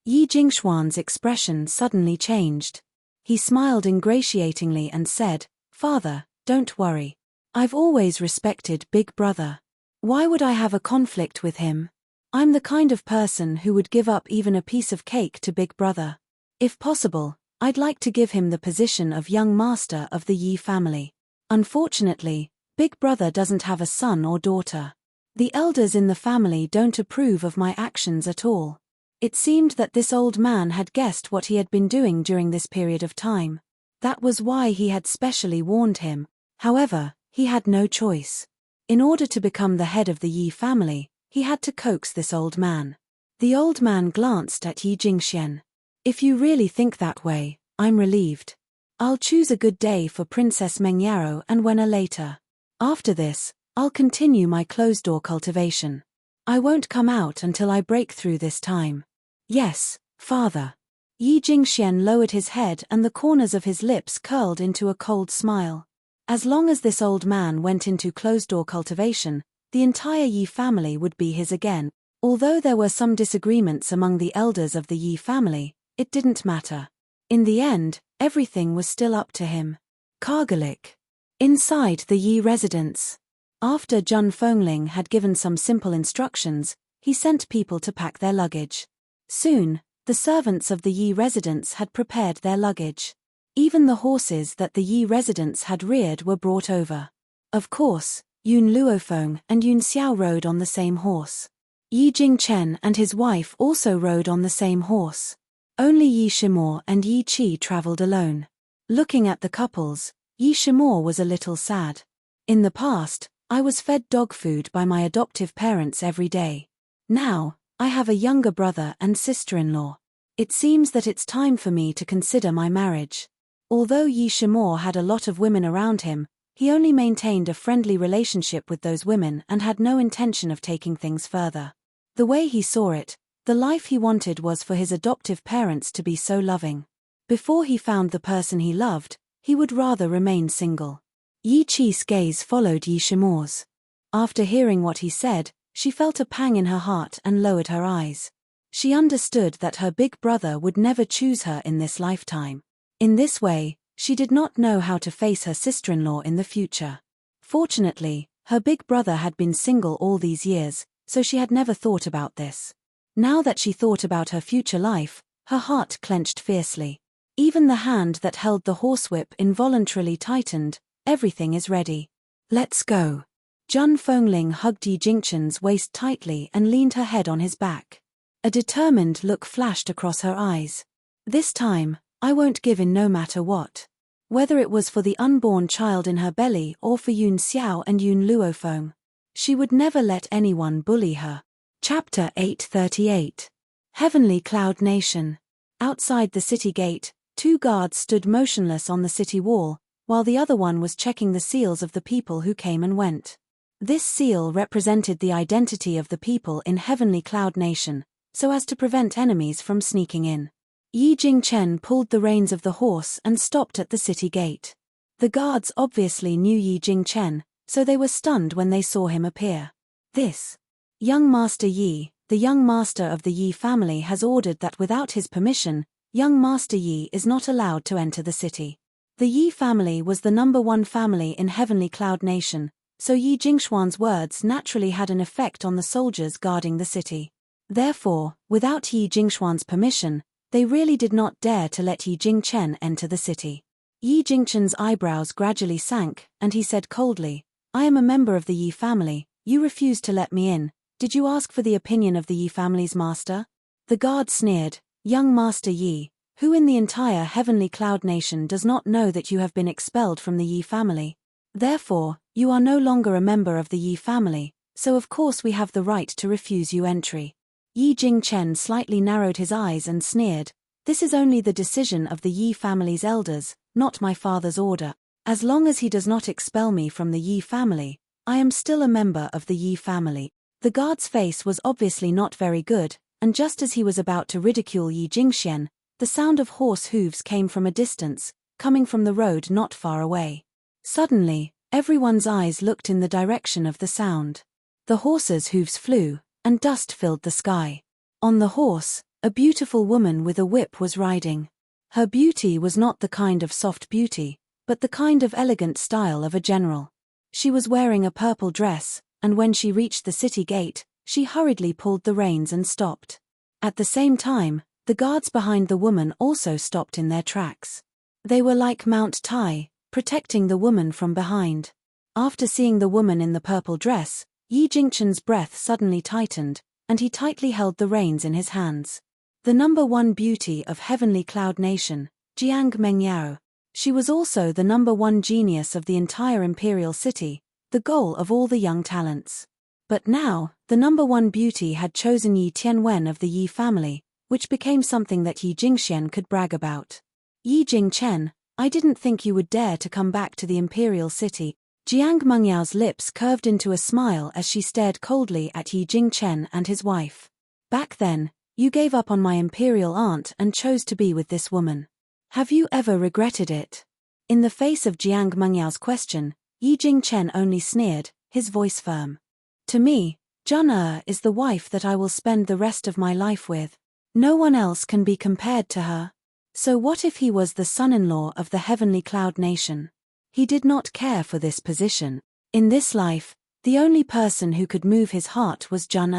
Yi Jingxuan's expression suddenly changed. He smiled ingratiatingly and said, Father, don't worry. I've always respected Big Brother. Why would I have a conflict with him? I'm the kind of person who would give up even a piece of cake to Big Brother. If possible, I'd like to give him the position of young master of the Yi family. Unfortunately, Big Brother doesn't have a son or daughter. The elders in the family don't approve of my actions at all. It seemed that this old man had guessed what he had been doing during this period of time. That was why he had specially warned him. However, he had no choice. In order to become the head of the Yi family, he had to coax this old man. The old man glanced at Yi Jingxian. If you really think that way, I'm relieved. I'll choose a good day for Princess Mengyaro and Wenna later. After this, I'll continue my closed-door cultivation. I won't come out until I break through this time. Yes, father. Yi Jingxian lowered his head and the corners of his lips curled into a cold smile. As long as this old man went into closed-door cultivation, the entire Yi family would be his again. Although there were some disagreements among the elders of the Yi family, it didn't matter. In the end, everything was still up to him. Kargalik. Inside the Yi residence. After Jun Fengling had given some simple instructions, he sent people to pack their luggage. Soon, the servants of the Yi residence had prepared their luggage. Even the horses that the Yi residence had reared were brought over. Of course, Yun Luofeng and Yun Xiao rode on the same horse. Yi Jingchen and his wife also rode on the same horse. Only Yi Shimo and Yi Qi traveled alone. Looking at the couples, Yi Shimo was a little sad. In the past, I was fed dog food by my adoptive parents every day. Now, I have a younger brother and sister-in-law. It seems that it's time for me to consider my marriage. Although Yi Shimo had a lot of women around him, he only maintained a friendly relationship with those women and had no intention of taking things further. The way he saw it, The life he wanted was for his adoptive parents to be so loving. Before he found the person he loved, he would rather remain single. Yi Qi's gaze followed Yi Shimo's. After hearing what he said, she felt a pang in her heart and lowered her eyes. She understood that her big brother would never choose her in this lifetime. In this way, she did not know how to face her sister-in-law in the future. Fortunately, her big brother had been single all these years, so she had never thought about this. Now that she thought about her future life, her heart clenched fiercely. Even the hand that held the horsewhip involuntarily tightened. Everything is ready. Let's go. Jun Fengling hugged Yi Jingchen's waist tightly and leaned her head on his back. A determined look flashed across her eyes. This time, I won't give in no matter what. Whether it was for the unborn child in her belly or for Yun Xiao and Yun Luofeng. She would never let anyone bully her. Chapter 838. Heavenly Cloud Nation. Outside the city gate, 2 guards stood motionless on the city wall, while the other one was checking the seals of the people who came and went. This seal represented the identity of the people in Heavenly Cloud Nation, so as to prevent enemies from sneaking in. Yi Jingchen pulled the reins of the horse and stopped at the city gate. The guards obviously knew Yi Jingchen, so they were stunned when they saw him appear. This young Master Yi, the young master of the Yi family, has ordered that without his permission, young Master Yi is not allowed to enter the city. The Yi family was the #1 family in Heavenly Cloud Nation, so Yi Jingxuan's words naturally had an effect on the soldiers guarding the city. Therefore, without Yi Jingxuan's permission, they really did not dare to let Yi Jingchen enter the city. Yi Jingchen's eyebrows gradually sank, and he said coldly, I am a member of the Yi family, you refused to let me in. Did you ask for the opinion of the Yi family's master? The guard sneered, young Master Yi, who in the entire Heavenly Cloud Nation does not know that you have been expelled from the Yi family? Therefore, you are no longer a member of the Yi family, so of course we have the right to refuse you entry. Yi Jingchen slightly narrowed his eyes and sneered, this is only the decision of the Yi family's elders, not my father's order. As long as he does not expel me from the Yi family, I am still a member of the Yi family. The guard's face was obviously not very good, and just as he was about to ridicule Yi Jingxian, the sound of horse hooves came from a distance, coming from the road not far away. Suddenly, everyone's eyes looked in the direction of the sound. The horse's hooves flew, and dust filled the sky. On the horse, a beautiful woman with a whip was riding. Her beauty was not the kind of soft beauty, but the kind of elegant style of a general. She was wearing a purple dress, and when she reached the city gate, she hurriedly pulled the reins and stopped. At the same time, the guards behind the woman also stopped in their tracks. They were like Mount Tai, protecting the woman from behind. After seeing the woman in the purple dress, Yi Jingchen's breath suddenly tightened, and he tightly held the reins in his hands. The #1 beauty of Heavenly Cloud Nation, Jiang Mengyao. She was also the #1 genius of the entire imperial city, the goal of all the young talents. But now, the #1 beauty had chosen Yi Tianwen of the Yi family, which became something that Yi Jingxian could brag about. Yi Jingchen, I didn't think you would dare to come back to the imperial city. Jiang Mengyao's lips curved into a smile as she stared coldly at Yi Jingchen and his wife. Back then, you gave up on my imperial aunt and chose to be with this woman. Have you ever regretted it? In the face of Jiang Mengyao's question, Yi Jingchen only sneered, his voice firm. To me, Jun is the wife that I will spend the rest of my life with. No one else can be compared to her. So what if he was the son-in-law of the Heavenly Cloud Nation? He did not care for this position. In this life, the only person who could move his heart was Jun.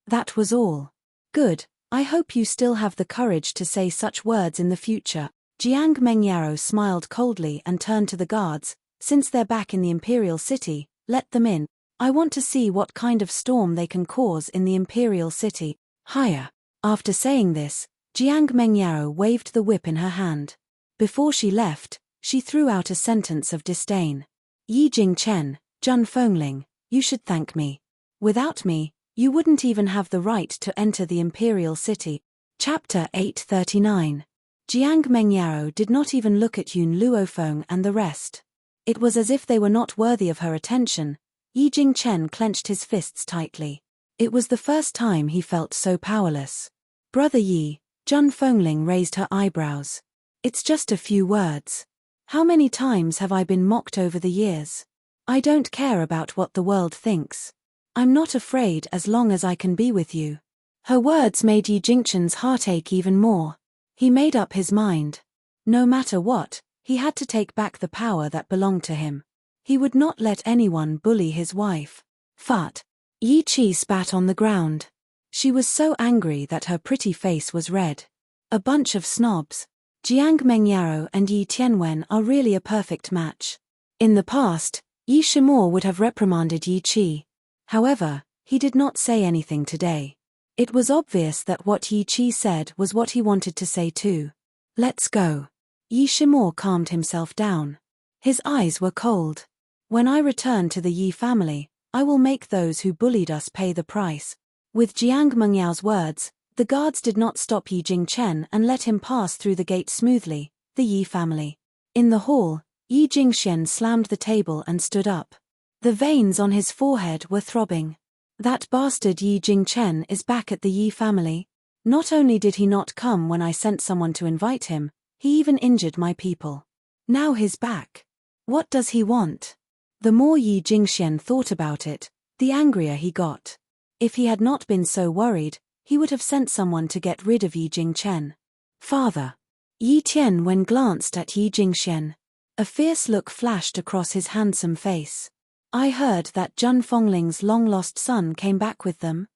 That was all. Good, I hope you still have the courage to say such words in the future. Jiang Mengyao smiled coldly and turned to the guards, since they're back in the imperial city, let them in. I want to see what kind of storm they can cause in the imperial city. Higher. After saying this, Jiang Mengyao waved the whip in her hand. Before she left, she threw out a sentence of disdain. Yi Jingchen, Jun Fengling, you should thank me. Without me, you wouldn't even have the right to enter the imperial city. Chapter 839. Jiang Mengyao did not even look at Yun Luofeng and the rest. It was as if they were not worthy of her attention. Yi Jingchen clenched his fists tightly. It was the first time he felt so powerless. Brother Yi, Jun Fengling raised her eyebrows. It's just a few words. How many times have I been mocked over the years? I don't care about what the world thinks. I'm not afraid as long as I can be with you. Her words made Yi Jingchen's heart ache even more. He made up his mind. No matter what, he had to take back the power that belonged to him. He would not let anyone bully his wife. Fart. Yi Qi spat on the ground. She was so angry that her pretty face was red. A bunch of snobs. Jiang Mengyaro and Yi Tianwen are really a perfect match. In the past, Yi Shimo would have reprimanded Yi Qi. However, he did not say anything today. It was obvious that what Yi Qi said was what he wanted to say too. Let's go. Yi Shimo calmed himself down. His eyes were cold. When I return to the Yi family, I will make those who bullied us pay the price. With Jiang Mengyao's words, the guards did not stop Yi Jingchen and let him pass through the gate smoothly. The Yi family. In the hall, Yi Jingxian slammed the table and stood up. The veins on his forehead were throbbing. That bastard Yi Jingchen is back at the Yi family. Not only did he not come when I sent someone to invite him, he even injured my people. Now he's back. What does he want? The more Yi Jingxian thought about it, the angrier he got. If he had not been so worried, he would have sent someone to get rid of Yi Jingchen. Father. Yi Tianwen glanced at Yi Jingxian. A fierce look flashed across his handsome face. I heard that Jun Fengling's long-lost son came back with them.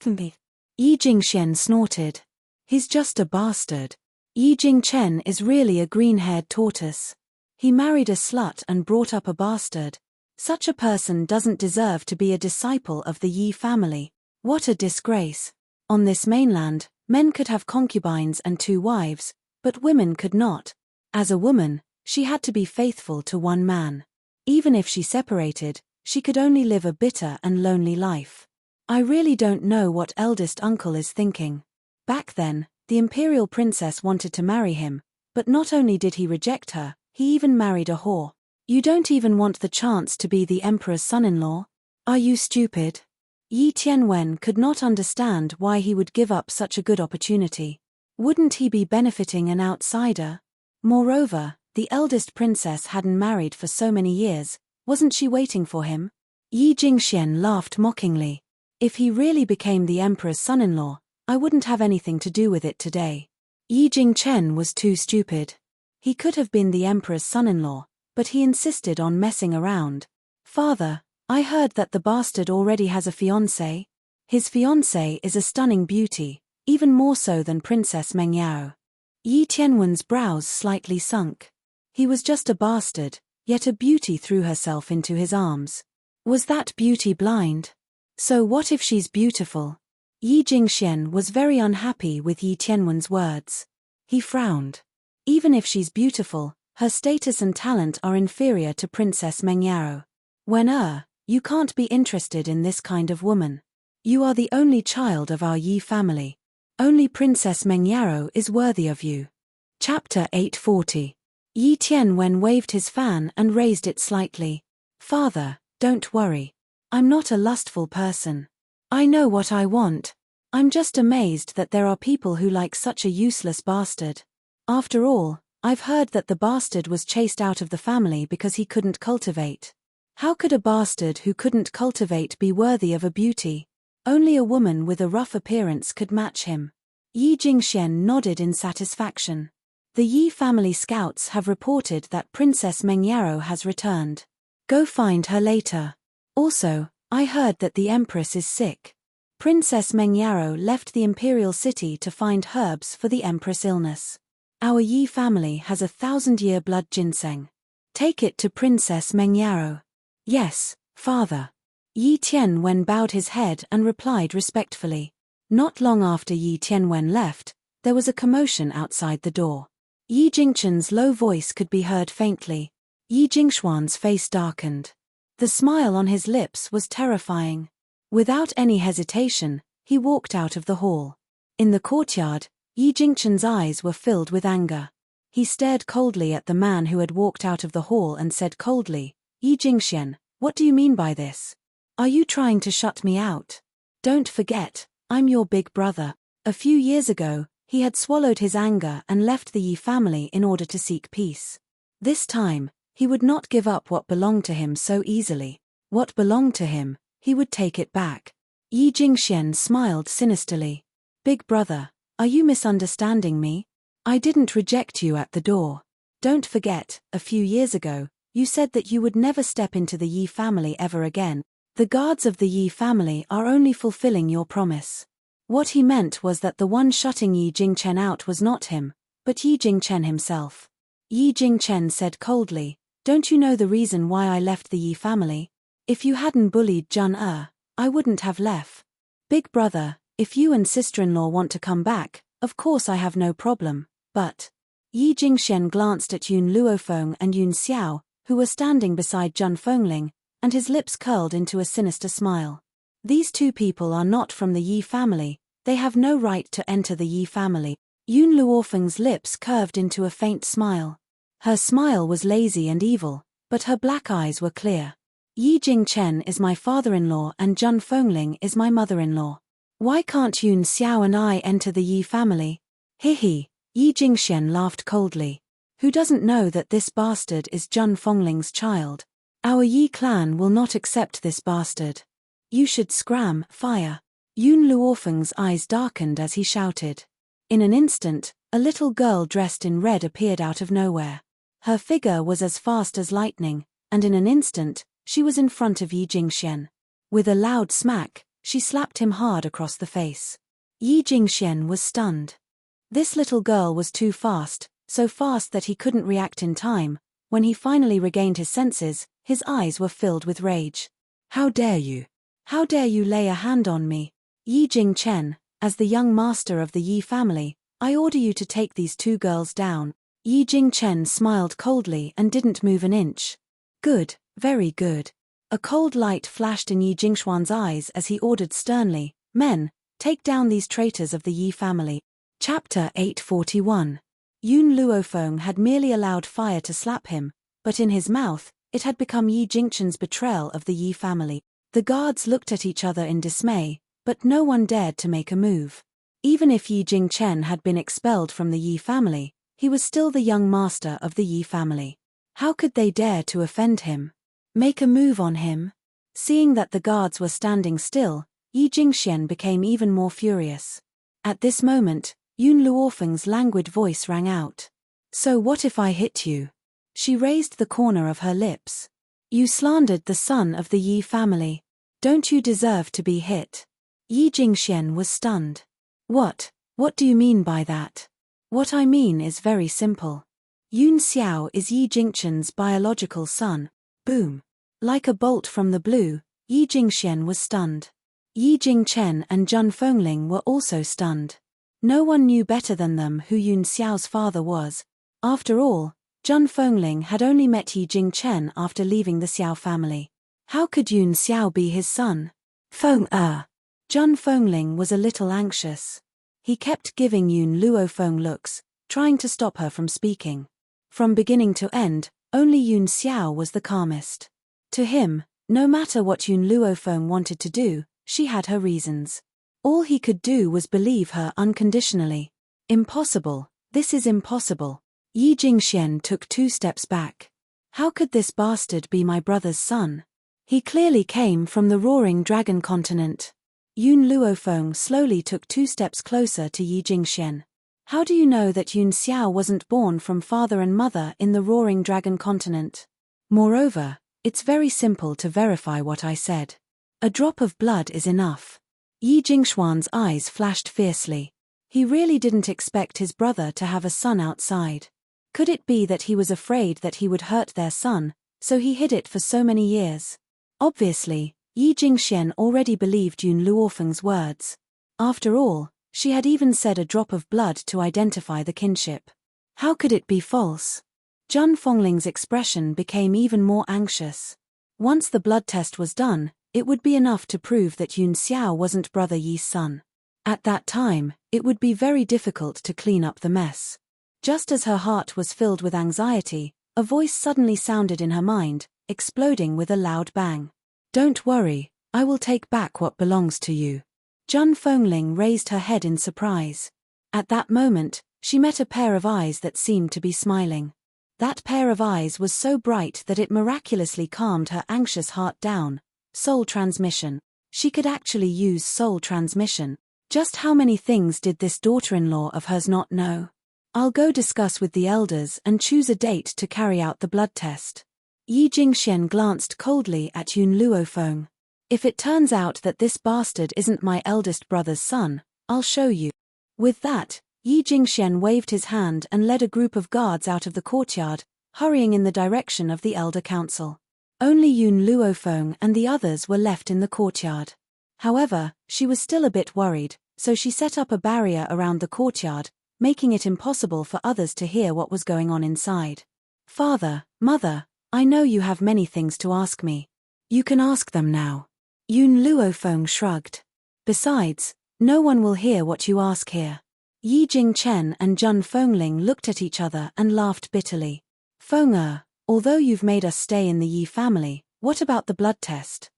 Yi Jingxian snorted. He's just a bastard. Yi Jingchen is really a green-haired tortoise. He married a slut and brought up a bastard. Such a person doesn't deserve to be a disciple of the Yi family. What a disgrace. On this mainland, men could have concubines and 2 wives, but women could not. As a woman, she had to be faithful to one man. Even if she separated, she could only live a bitter and lonely life. I really don't know what eldest uncle is thinking. Back then, the imperial princess wanted to marry him, but not only did he reject her, he even married a whore. You don't even want the chance to be the emperor's son-in-law? Are you stupid? Yi Tianwen could not understand why he would give up such a good opportunity. Wouldn't he be benefiting an outsider? Moreover, the eldest princess hadn't married for so many years, wasn't she waiting for him? Yi Jingxian laughed mockingly. If he really became the emperor's son-in-law, I wouldn't have anything to do with it today. Yi Jingchen was too stupid. He could have been the emperor's son-in-law, but he insisted on messing around. Father, I heard that the bastard already has a fiancée. His fiancée is a stunning beauty, even more so than Princess Mengyao. Yi Tianwen's brows slightly sunk. He was just a bastard, yet a beauty threw herself into his arms. Was that beauty blind? So what if she's beautiful? Yi Jingxian was very unhappy with Yi Tianwen's words. He frowned. Even if she's beautiful, her status and talent are inferior to Princess Mengyao. You can't be interested in this kind of woman. You are the only child of our Yi family. Only Princess Mengyao is worthy of you. Chapter 840. Yi Tianwen waved his fan and raised it slightly. Father, don't worry. I'm not a lustful person. I know what I want. I'm just amazed that there are people who like such a useless bastard. After all, I've heard that the bastard was chased out of the family because he couldn't cultivate. How could a bastard who couldn't cultivate be worthy of a beauty? Only a woman with a rough appearance could match him. Yi Jingxian nodded in satisfaction. The Yi family scouts have reported that Princess Mengyao has returned. Go find her later. Also, I heard that the Empress is sick. Princess Mengyao left the imperial city to find herbs for the Empress' illness. Our Yi family has 1,000-year blood ginseng. Take it to Princess Mengyao. Yes, father. Yi Tianwen bowed his head and replied respectfully. Not long after Yi Tianwen left, there was a commotion outside the door. Yi Jingchen's low voice could be heard faintly. Yi Jingshuan's face darkened. The smile on his lips was terrifying. Without any hesitation, he walked out of the hall. In the courtyard, Yi Jingchen's eyes were filled with anger. He stared coldly at the man who had walked out of the hall and said coldly, Yi Jingxian, what do you mean by this? Are you trying to shut me out? Don't forget, I'm your big brother. A few years ago, he had swallowed his anger and left the Yi family in order to seek peace. This time, he would not give up what belonged to him so easily. What belonged to him, he would take it back. Yi Jingxian smiled sinisterly. Big brother, are you misunderstanding me? I didn't reject you at the door. Don't forget, a few years ago, you said that you would never step into the Yi family ever again. The guards of the Yi family are only fulfilling your promise. What he meant was that the one shutting Yi Jingchen out was not him, but Yi Jingchen himself. Yi Jingchen said coldly, don't you know the reason why I left the Yi family? If you hadn't bullied Jun I wouldn't have left. Big brother, if you and sister-in-law want to come back, of course I have no problem, but... Yi Jingxian glanced at Yun Luofeng and Yun Xiao, who were standing beside Jun Fengling, and his lips curled into a sinister smile. These two people are not from the Yi family, they have no right to enter the Yi family. Yun Luofeng's lips curved into a faint smile. Her smile was lazy and evil, but her black eyes were clear. Yi Jingchen is my father-in-law and Jun Fengling is my mother-in-law. Why can't Yun Xiao and I enter the Yi family? He. Yi Jingxian laughed coldly. Who doesn't know that this bastard is Jun Fengling's child? Our Yi clan will not accept this bastard. You should scram, fire. Yun Luofeng's eyes darkened as he shouted. In an instant, a little girl dressed in red appeared out of nowhere. Her figure was as fast as lightning, and in an instant, she was in front of Yi Jingxian. With a loud smack, she slapped him hard across the face. Yi Jingxian was stunned. This little girl was too fast, so fast that he couldn't react in time. When he finally regained his senses, his eyes were filled with rage. How dare you? How dare you lay a hand on me? Yi Jingchen, as the young master of the Yi family, I order you to take these two girls down. Yi Jingchen smiled coldly and didn't move an inch. Good, very good. A cold light flashed in Yi Jingxuan's eyes as he ordered sternly, men, take down these traitors of the Yi family. Chapter 841. Yun Luofeng had merely allowed fire to slap him, but in his mouth, it had become Yi Jingchen's betrayal of the Yi family. The guards looked at each other in dismay, but no one dared to make a move. Even if Yi Jingchen had been expelled from the Yi family, he was still the young master of the Yi family. How could they dare to offend him? Make a move on him? Seeing that the guards were standing still, Yi Jingxian became even more furious. At this moment, Yun Luofeng's languid voice rang out. So what if I hit you? She raised the corner of her lips. You slandered the son of the Yi family. Don't you deserve to be hit? Yi Jingxian was stunned. What do you mean by that? What I mean is very simple. Yun Xiao is Yi Jingchen's biological son. Boom. Like a bolt from the blue, Yi Jingxian was stunned. Yi Jingchen and Jun Fengling were also stunned. No one knew better than them who Yun Xiao's father was. After all, Jun Fengling had only met Yi Jingchen after leaving the Xiao family. How could Yun Xiao be his son? Jun Fengling was a little anxious. He kept giving Yun Luofeng looks, trying to stop her from speaking. From beginning to end, only Yun Xiao was the calmest. To him, no matter what Yun Luofeng wanted to do, she had her reasons. All he could do was believe her unconditionally. Impossible, this is impossible. Yi Jingxian took 2 steps back. How could this bastard be my brother's son? He clearly came from the Roaring Dragon continent. Yun Luofeng slowly took 2 steps closer to Yi Jingxian. How do you know that Yun Xiao wasn't born from father and mother in the Roaring Dragon continent? Moreover, it's very simple to verify what I said. A drop of blood is enough. Yi Jingxuan's eyes flashed fiercely. He really didn't expect his brother to have a son outside. Could it be that he was afraid that he would hurt their son, so he hid it for so many years? Obviously, Yi Jingxian already believed Yun Luofeng's words. After all, she had even said a drop of blood to identify the kinship. How could it be false? Jun Fengling's expression became even more anxious. Once the blood test was done, it would be enough to prove that Yun Xiao wasn't brother Yi's son. At that time, it would be very difficult to clean up the mess. Just as her heart was filled with anxiety, a voice suddenly sounded in her mind, exploding with a loud bang. Don't worry, I will take back what belongs to you. Jun Fengling raised her head in surprise. At that moment, she met a pair of eyes that seemed to be smiling. That pair of eyes was so bright that it miraculously calmed her anxious heart down. Soul transmission. She could actually use soul transmission. Just how many things did this daughter-in-law of hers not know? I'll go discuss with the elders and choose a date to carry out the blood test. Yi Jingxian glanced coldly at Yun Luofeng. If it turns out that this bastard isn't my eldest brother's son, I'll show you. With that, Yi Jingxian waved his hand and led a group of guards out of the courtyard, hurrying in the direction of the elder council. Only Yun Luofeng and the others were left in the courtyard. However, she was still a bit worried, so she set up a barrier around the courtyard, making it impossible for others to hear what was going on inside. Father, Mother, I know you have many things to ask me. You can ask them now. Yun Luofeng shrugged. Besides, no one will hear what you ask here. Yi Jingchen and Jun Fengling looked at each other and laughed bitterly. Feng although you've made us stay in the Yi family, what about the blood test?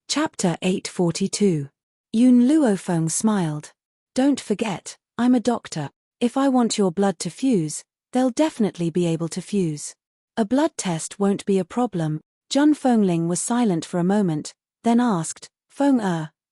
Chapter 842. Yun Luofeng smiled. Don't forget, I'm a doctor. If I want your blood to fuse, they'll definitely be able to fuse. A blood test won't be a problem. Jun Fengling was silent for a moment, then asked, Feng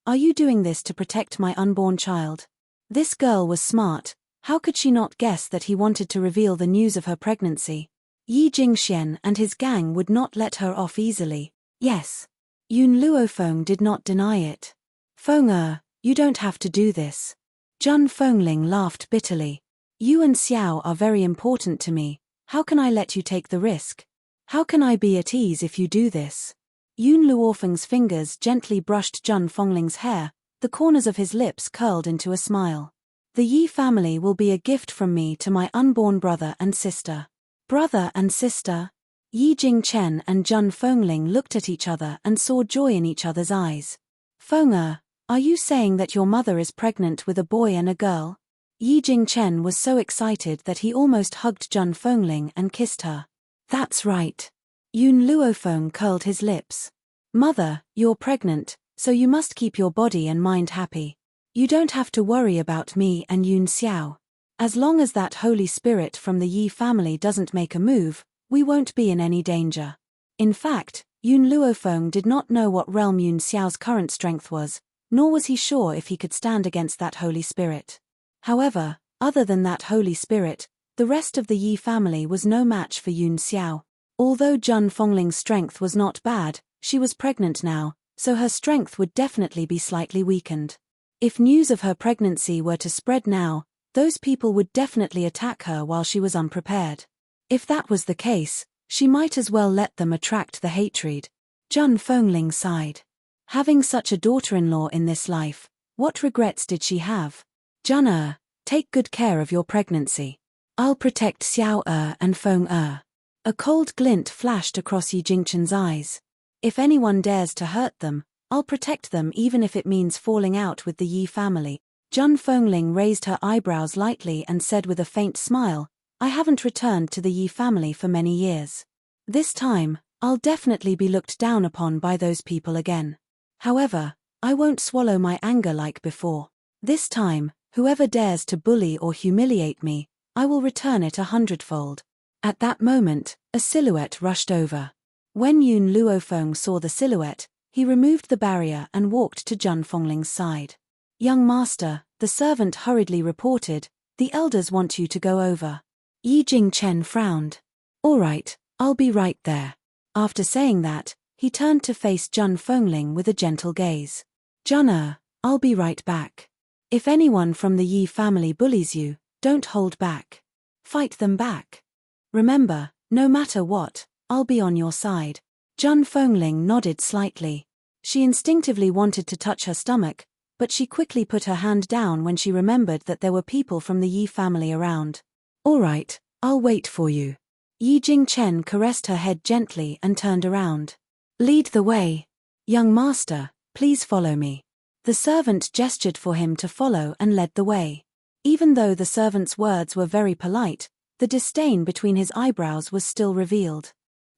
are you doing this to protect my unborn child? This girl was smart. How could she not guess that he wanted to reveal the news of her pregnancy? Yi Jingxian and his gang would not let her off easily. Yes. Yun Luofeng did not deny it. Feng you don't have to do this. Jun Fengling laughed bitterly. You and Xiao are very important to me. How can I let you take the risk? How can I be at ease if you do this? Yun Luofeng's fingers gently brushed Jun Fengling's hair, the corners of his lips curled into a smile. The Yi family will be a gift from me to my unborn brother and sister. Brother and sister? Yi Jingchen and Jun Fengling looked at each other and saw joy in each other's eyes. Feng are you saying that your mother is pregnant with a boy and a girl? Yi Jingchen was so excited that he almost hugged Jun Fengling and kissed her. That's right. Yun Luofeng curled his lips. Mother, you're pregnant, so you must keep your body and mind happy. You don't have to worry about me and Yun Xiao. As long as that Holy Spirit from the Yi family doesn't make a move, we won't be in any danger. In fact, Yun Luofeng did not know what realm Yun Xiao's current strength was, nor was he sure if he could stand against that Holy Spirit. However, other than that Holy Spirit, the rest of the Yi family was no match for Yun Xiao. Although Jun Fengling's strength was not bad, she was pregnant now, so her strength would definitely be slightly weakened. If news of her pregnancy were to spread now, those people would definitely attack her while she was unprepared. If that was the case, she might as well let them attract the hatred. Jun Fengling sighed. Having such a daughter-in-law in this life, what regrets did she have? Jun take good care of your pregnancy. I'll protect Xiao and Feng A cold glint flashed across Yi Jingchen's eyes. If anyone dares to hurt them, I'll protect them even if it means falling out with the Yi family. Jun Fengling raised her eyebrows lightly and said with a faint smile, I haven't returned to the Yi family for many years. This time, I'll definitely be looked down upon by those people again. However, I won't swallow my anger like before. This time, whoever dares to bully or humiliate me, I will return it 100-fold. At that moment, a silhouette rushed over. When Yun Luofeng saw the silhouette, he removed the barrier and walked to Jun Fengling's side. Young master, the servant hurriedly reported, the elders want you to go over. Yi Jingchen frowned. All right, I'll be right there. After saying that, he turned to face Jun Fengling with a gentle gaze. Jun I'll be right back. If anyone from the Yi family bullies you, don't hold back. Fight them back. Remember, no matter what, I'll be on your side. Jun Fengling nodded slightly. She instinctively wanted to touch her stomach, but she quickly put her hand down when she remembered that there were people from the Yi family around. All right, I'll wait for you. Yi Jingchen caressed her head gently and turned around. Lead the way. Young master, please follow me. The servant gestured for him to follow and led the way. Even though the servant's words were very polite, the disdain between his eyebrows was still revealed.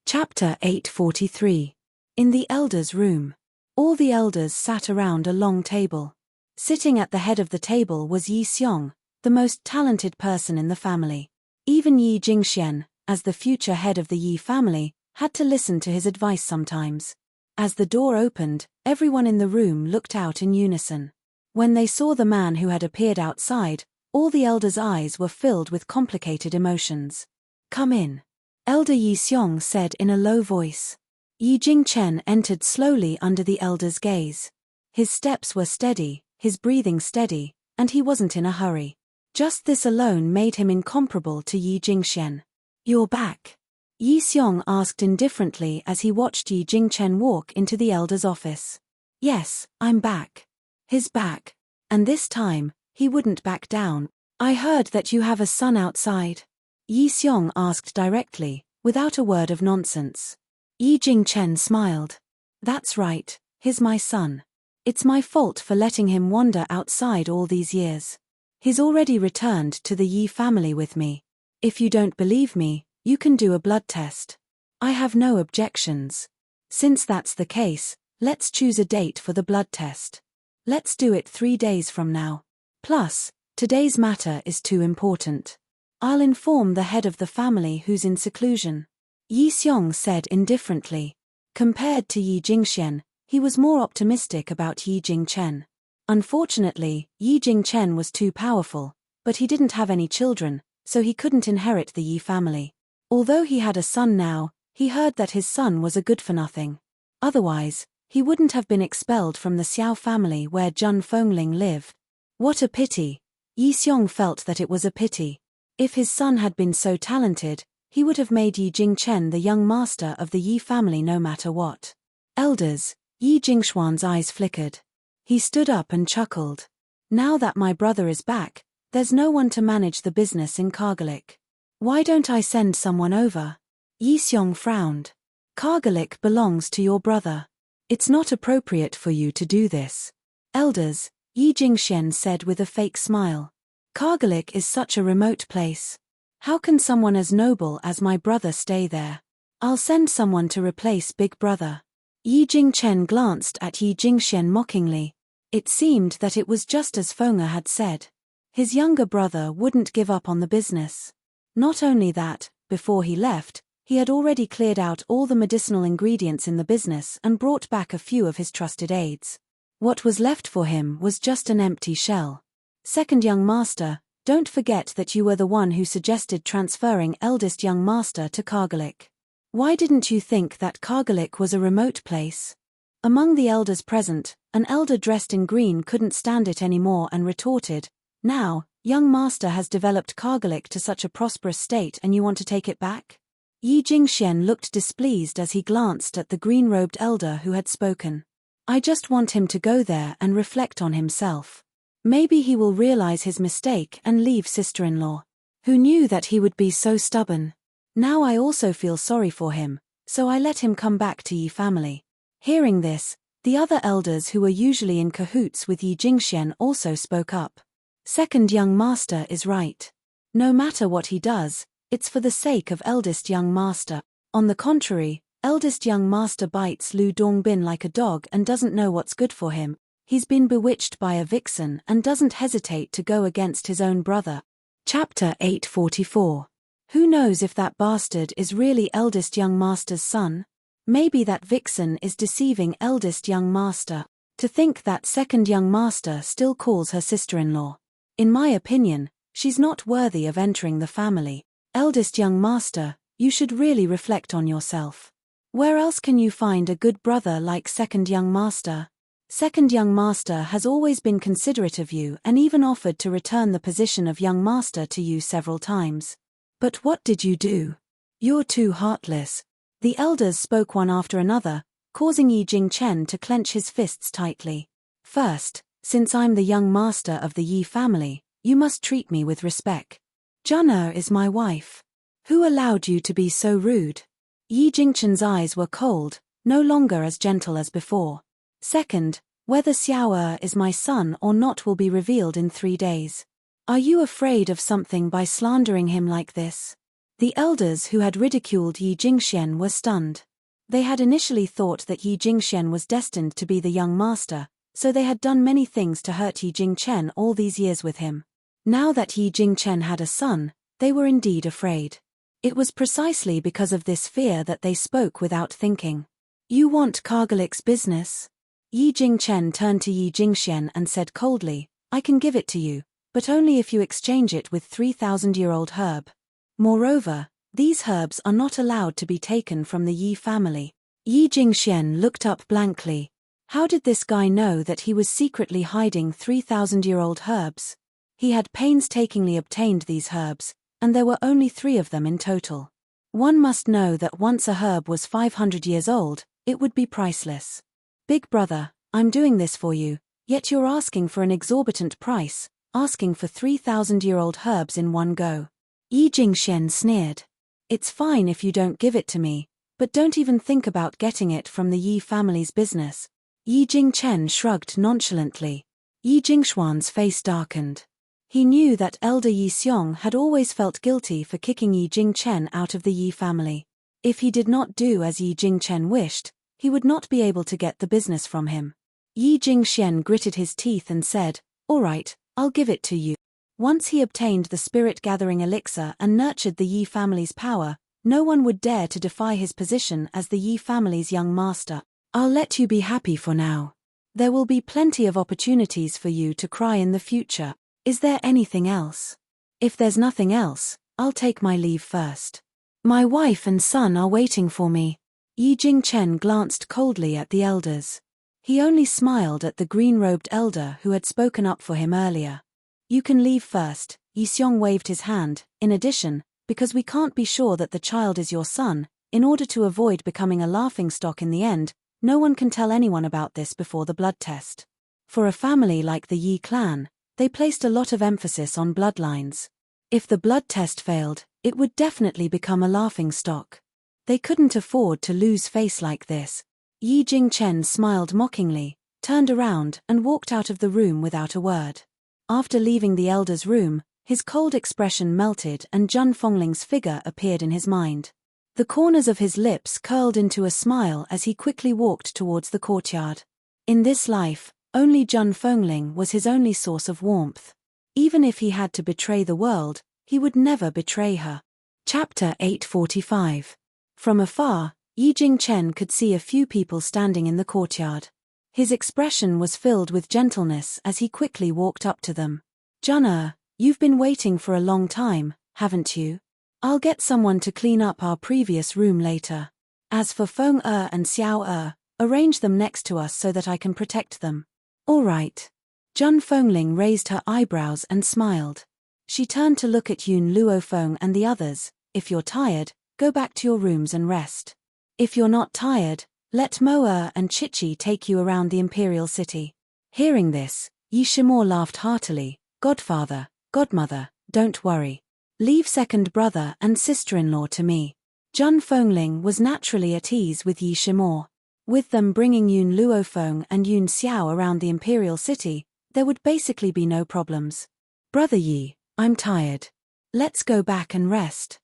Chapter 843. In the elders' room. All the elders sat around a long table. Sitting at the head of the table was Yi Xiong, the most talented person in the family. Even Yi Jingxian, as the future head of the Yi family, had to listen to his advice sometimes. As the door opened, everyone in the room looked out in unison. When they saw the man who had appeared outside, all the elders' eyes were filled with complicated emotions. "Come in," Elder Yi Xiong said in a low voice. Yi Jingchen entered slowly under the elder's gaze. His steps were steady, his breathing steady, and he wasn't in a hurry. Just this alone made him incomparable to Yi Jingxian. "You're back?" Yi Xiong asked indifferently as he watched Yi Jingchen walk into the elder's office. "Yes, I'm back." His back. And this time, he wouldn't back down. "I heard that you have a son outside?" Yi Xiong asked directly, without a word of nonsense. Yi Jingchen smiled. "That's right, he's my son. It's my fault for letting him wander outside all these years. He's already returned to the Yi family with me. If you don't believe me, you can do a blood test. I have no objections. Since that's the case, let's choose a date for the blood test. Let's do it 3 days from now. Plus, today's matter is too important. I'll inform the head of the family who's in seclusion." Yi Xiong said indifferently. Compared to Yi Jingxian, he was more optimistic about Yi Jingchen. Unfortunately, Yi Jingchen was too powerful, but he didn't have any children, so he couldn't inherit the Yi family. Although he had a son now, he heard that his son was a good-for-nothing. Otherwise, he wouldn't have been expelled from the Xiao family where Zhun Fengling lived. What a pity! Yi Xiong felt that it was a pity. If his son had been so talented, he would have made Yi Jingchen the young master of the Yi family no matter what. "Elders," Yi Jingshuan's eyes flickered. He stood up and chuckled. "Now that my brother is back, there's no one to manage the business in Kargalik. Why don't I send someone over?" Yi Xiong frowned. "Kargalik belongs to your brother. It's not appropriate for you to do this." "Elders," Yi Jingxian said with a fake smile. "Kargalik is such a remote place. How can someone as noble as my brother stay there? I'll send someone to replace Big Brother." Yi Jingchen glanced at Yi Jingxian mockingly. It seemed that it was just as Feng'er had said. His younger brother wouldn't give up on the business. Not only that, before he left, he had already cleared out all the medicinal ingredients in the business and brought back a few of his trusted aides. What was left for him was just an empty shell. "Second young master, don't forget that you were the one who suggested transferring eldest young master to Kargalik. Why didn't you think that Kargalik was a remote place?" Among the elders present, an elder dressed in green couldn't stand it anymore and retorted, "Now, young master has developed Kargalik to such a prosperous state and you want to take it back?" Yi Jingxian looked displeased as he glanced at the green-robed elder who had spoken. "I just want him to go there and reflect on himself. Maybe he will realize his mistake and leave sister-in-law. Who knew that he would be so stubborn? Now I also feel sorry for him, so I let him come back to Yi family." Hearing this, the other elders who were usually in cahoots with Yi Jingxian also spoke up. "Second young master is right. No matter what he does, it's for the sake of eldest young master. On the contrary, eldest young master bites Lu Dongbin like a dog and doesn't know what's good for him. He's been bewitched by a vixen and doesn't hesitate to go against his own brother." Chapter 844. Who knows if that bastard is really eldest young master's son? Maybe that vixen is deceiving eldest young master. To think that second young master still calls her sister-in-law. In my opinion, she's not worthy of entering the family. Eldest young master, you should really reflect on yourself. Where else can you find a good brother like second young master? Second young master has always been considerate of you and even offered to return the position of young master to you several times. But what did you do? You're too heartless. The elders spoke one after another, causing Yi Jingchen to clench his fists tightly. "First, since I'm the young master of the Yi family, you must treat me with respect. Zhun is my wife. Who allowed you to be so rude?" Yi Jingchen's eyes were cold, no longer as gentle as before. "Second, whether Xiao is my son or not will be revealed in 3 days. Are you afraid of something by slandering him like this?" The elders who had ridiculed Yi Jingxian were stunned. They had initially thought that Yi Jingxian was destined to be the young master, So they had done many things to hurt Yi Jingchen all these years with him. Now that Yi Jingchen had a son, they were indeed afraid. It was precisely because of this fear that they spoke without thinking. You want Kargalik's business? Yi Jingchen turned to Yi Jingxian and said coldly, I can give it to you, but only if you exchange it with 3,000-year-old herb. Moreover, these herbs are not allowed to be taken from the Yi family. Yi Jingxian looked up blankly. How did this guy know that he was secretly hiding 3,000-year-old herbs? He had painstakingly obtained these herbs, and there were only 3 of them in total. One must know that once a herb was 500 years old, it would be priceless. Big brother, I'm doing this for you, yet you're asking for an exorbitant price, asking for 3,000-year-old herbs in one go. Yi Jingxian sneered. It's fine if you don't give it to me, but don't even think about getting it from the Yi family's business. Yi Jingchen shrugged nonchalantly. Yi Jingshuan's face darkened. He knew that elder Yi Xiong had always felt guilty for kicking Yi Jingchen out of the Yi family. If he did not do as Yi Jingchen wished, he would not be able to get the business from him. Yi Jingxian gritted his teeth and said, All right, I'll give it to you. Once he obtained the spirit-gathering elixir and nurtured the Yi family's power, no one would dare to defy his position as the Yi family's young master. I'll let you be happy for now. There will be plenty of opportunities for you to cry in the future. Is there anything else? If there's nothing else, I'll take my leave first. My wife and son are waiting for me. Yi Jingchen glanced coldly at the elders. He only smiled at the green-robed elder who had spoken up for him earlier. You can leave first, Yi Xiong waved his hand. In addition, because we can't be sure that the child is your son, in order to avoid becoming a laughingstock in the end, no one can tell anyone about this before the blood test. For a family like the Yi clan, they placed a lot of emphasis on bloodlines. If the blood test failed, it would definitely become a laughingstock. They couldn't afford to lose face like this. Yi Jingchen smiled mockingly, turned around and walked out of the room without a word. After leaving the elder's room, his cold expression melted and Zhun Fongling's figure appeared in his mind. The corners of his lips curled into a smile as he quickly walked towards the courtyard. In this life, only Zhun Fongling was his only source of warmth. Even if he had to betray the world, he would never betray her. Chapter 845. From afar, Yi Jingchen could see a few people standing in the courtyard. His expression was filled with gentleness as he quickly walked up to them. Zhun, you've been waiting for a long time, haven't you? I'll get someone to clean up our previous room later. As for Feng and Xiao, arrange them next to us so that I can protect them. All right. Zhun Fongling raised her eyebrows and smiled. She turned to look at Yun Luofeng and the others. If you're tired, go back to your rooms and rest. If you're not tired, let Mo and Chichi take you around the imperial city. Hearing this, Yi Shimo laughed heartily. Godfather, godmother, don't worry. Leave second brother and sister-in-law to me. Zhun Fongling was naturally at ease with Yi Shimo. With them bringing Yun Luofeng and Yun Xiao around the imperial city, there would basically be no problems. Brother Yi, I'm tired. Let's go back and rest.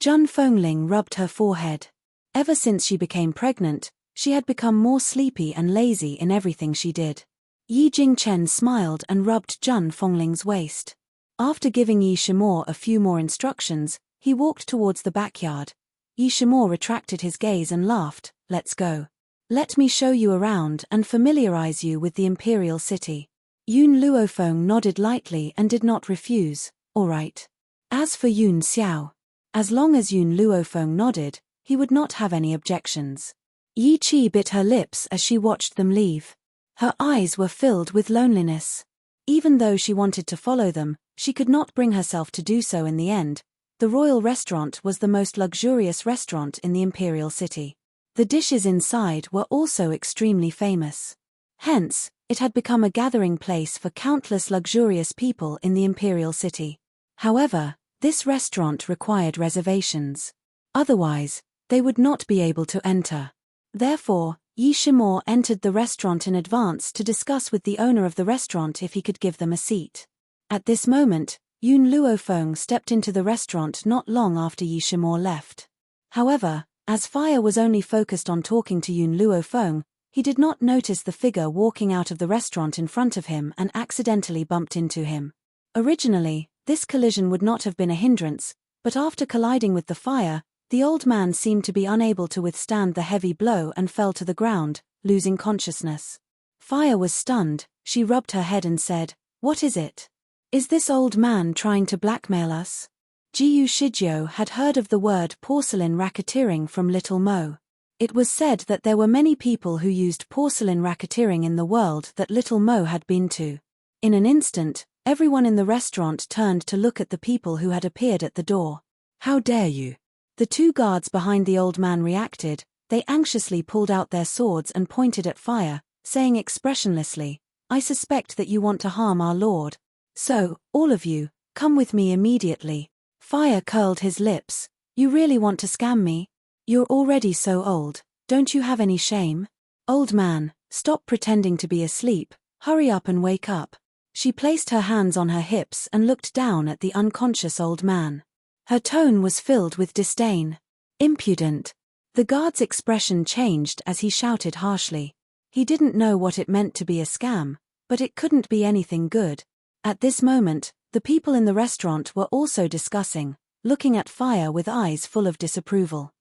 Zhun Fongling rubbed her forehead. Ever since she became pregnant, she had become more sleepy and lazy in everything she did. Yi Jingchen smiled and rubbed Zhun Fongling's waist. After giving Yi Shimo a few more instructions, he walked towards the backyard. Yi Shimo retracted his gaze and laughed. Let's go. Let me show you around and familiarize you with the imperial city. Yun Luofeng nodded lightly and did not refuse. All right. As for Yun Xiao, as long as Yun Luofeng nodded, he would not have any objections. Yi Qi bit her lips as she watched them leave. Her eyes were filled with loneliness. Even though she wanted to follow them, she could not bring herself to do so in the end. The royal restaurant was the most luxurious restaurant in the imperial city. The dishes inside were also extremely famous. Hence, it had become a gathering place for countless luxurious people in the imperial city. However, this restaurant required reservations. Otherwise, they would not be able to enter. Therefore, Yi Shimo entered the restaurant in advance to discuss with the owner of the restaurant if he could give them a seat. At this moment, Yun Luofeng stepped into the restaurant not long after Yi Shimo left. However, as Fire was only focused on talking to Yun Luofeng, He did not notice the figure walking out of the restaurant in front of him and accidentally bumped into him. Originally, this collision would not have been a hindrance, but after colliding with the fire, the old man seemed to be unable to withstand the heavy blow and fell to the ground, losing consciousness. Fire was stunned. She rubbed her head and said, "What is it? Is this old man trying to blackmail us?" Jiu Shijio had heard of the word porcelain racketeering from Little Mo. It was said that there were many people who used porcelain racketeering in the world that Little Mo had been to. In an instant, everyone in the restaurant turned to look at the people who had appeared at the door. "How dare you?" The two guards behind the old man reacted. They anxiously pulled out their swords and pointed at Fire, saying expressionlessly, "I suspect that you want to harm our lord. So, all of you, come with me immediately." Fire curled his lips. "You really want to scam me? You're already so old, don't you have any shame? Old man, stop pretending to be asleep, hurry up and wake up." She placed her hands on her hips and looked down at the unconscious old man. Her tone was filled with disdain. "Impudent." The guard's expression changed as he shouted harshly. He didn't know what it meant to be a scam, but it couldn't be anything good. At this moment, the people in the restaurant were also discussing, looking at Fire with eyes full of disapproval.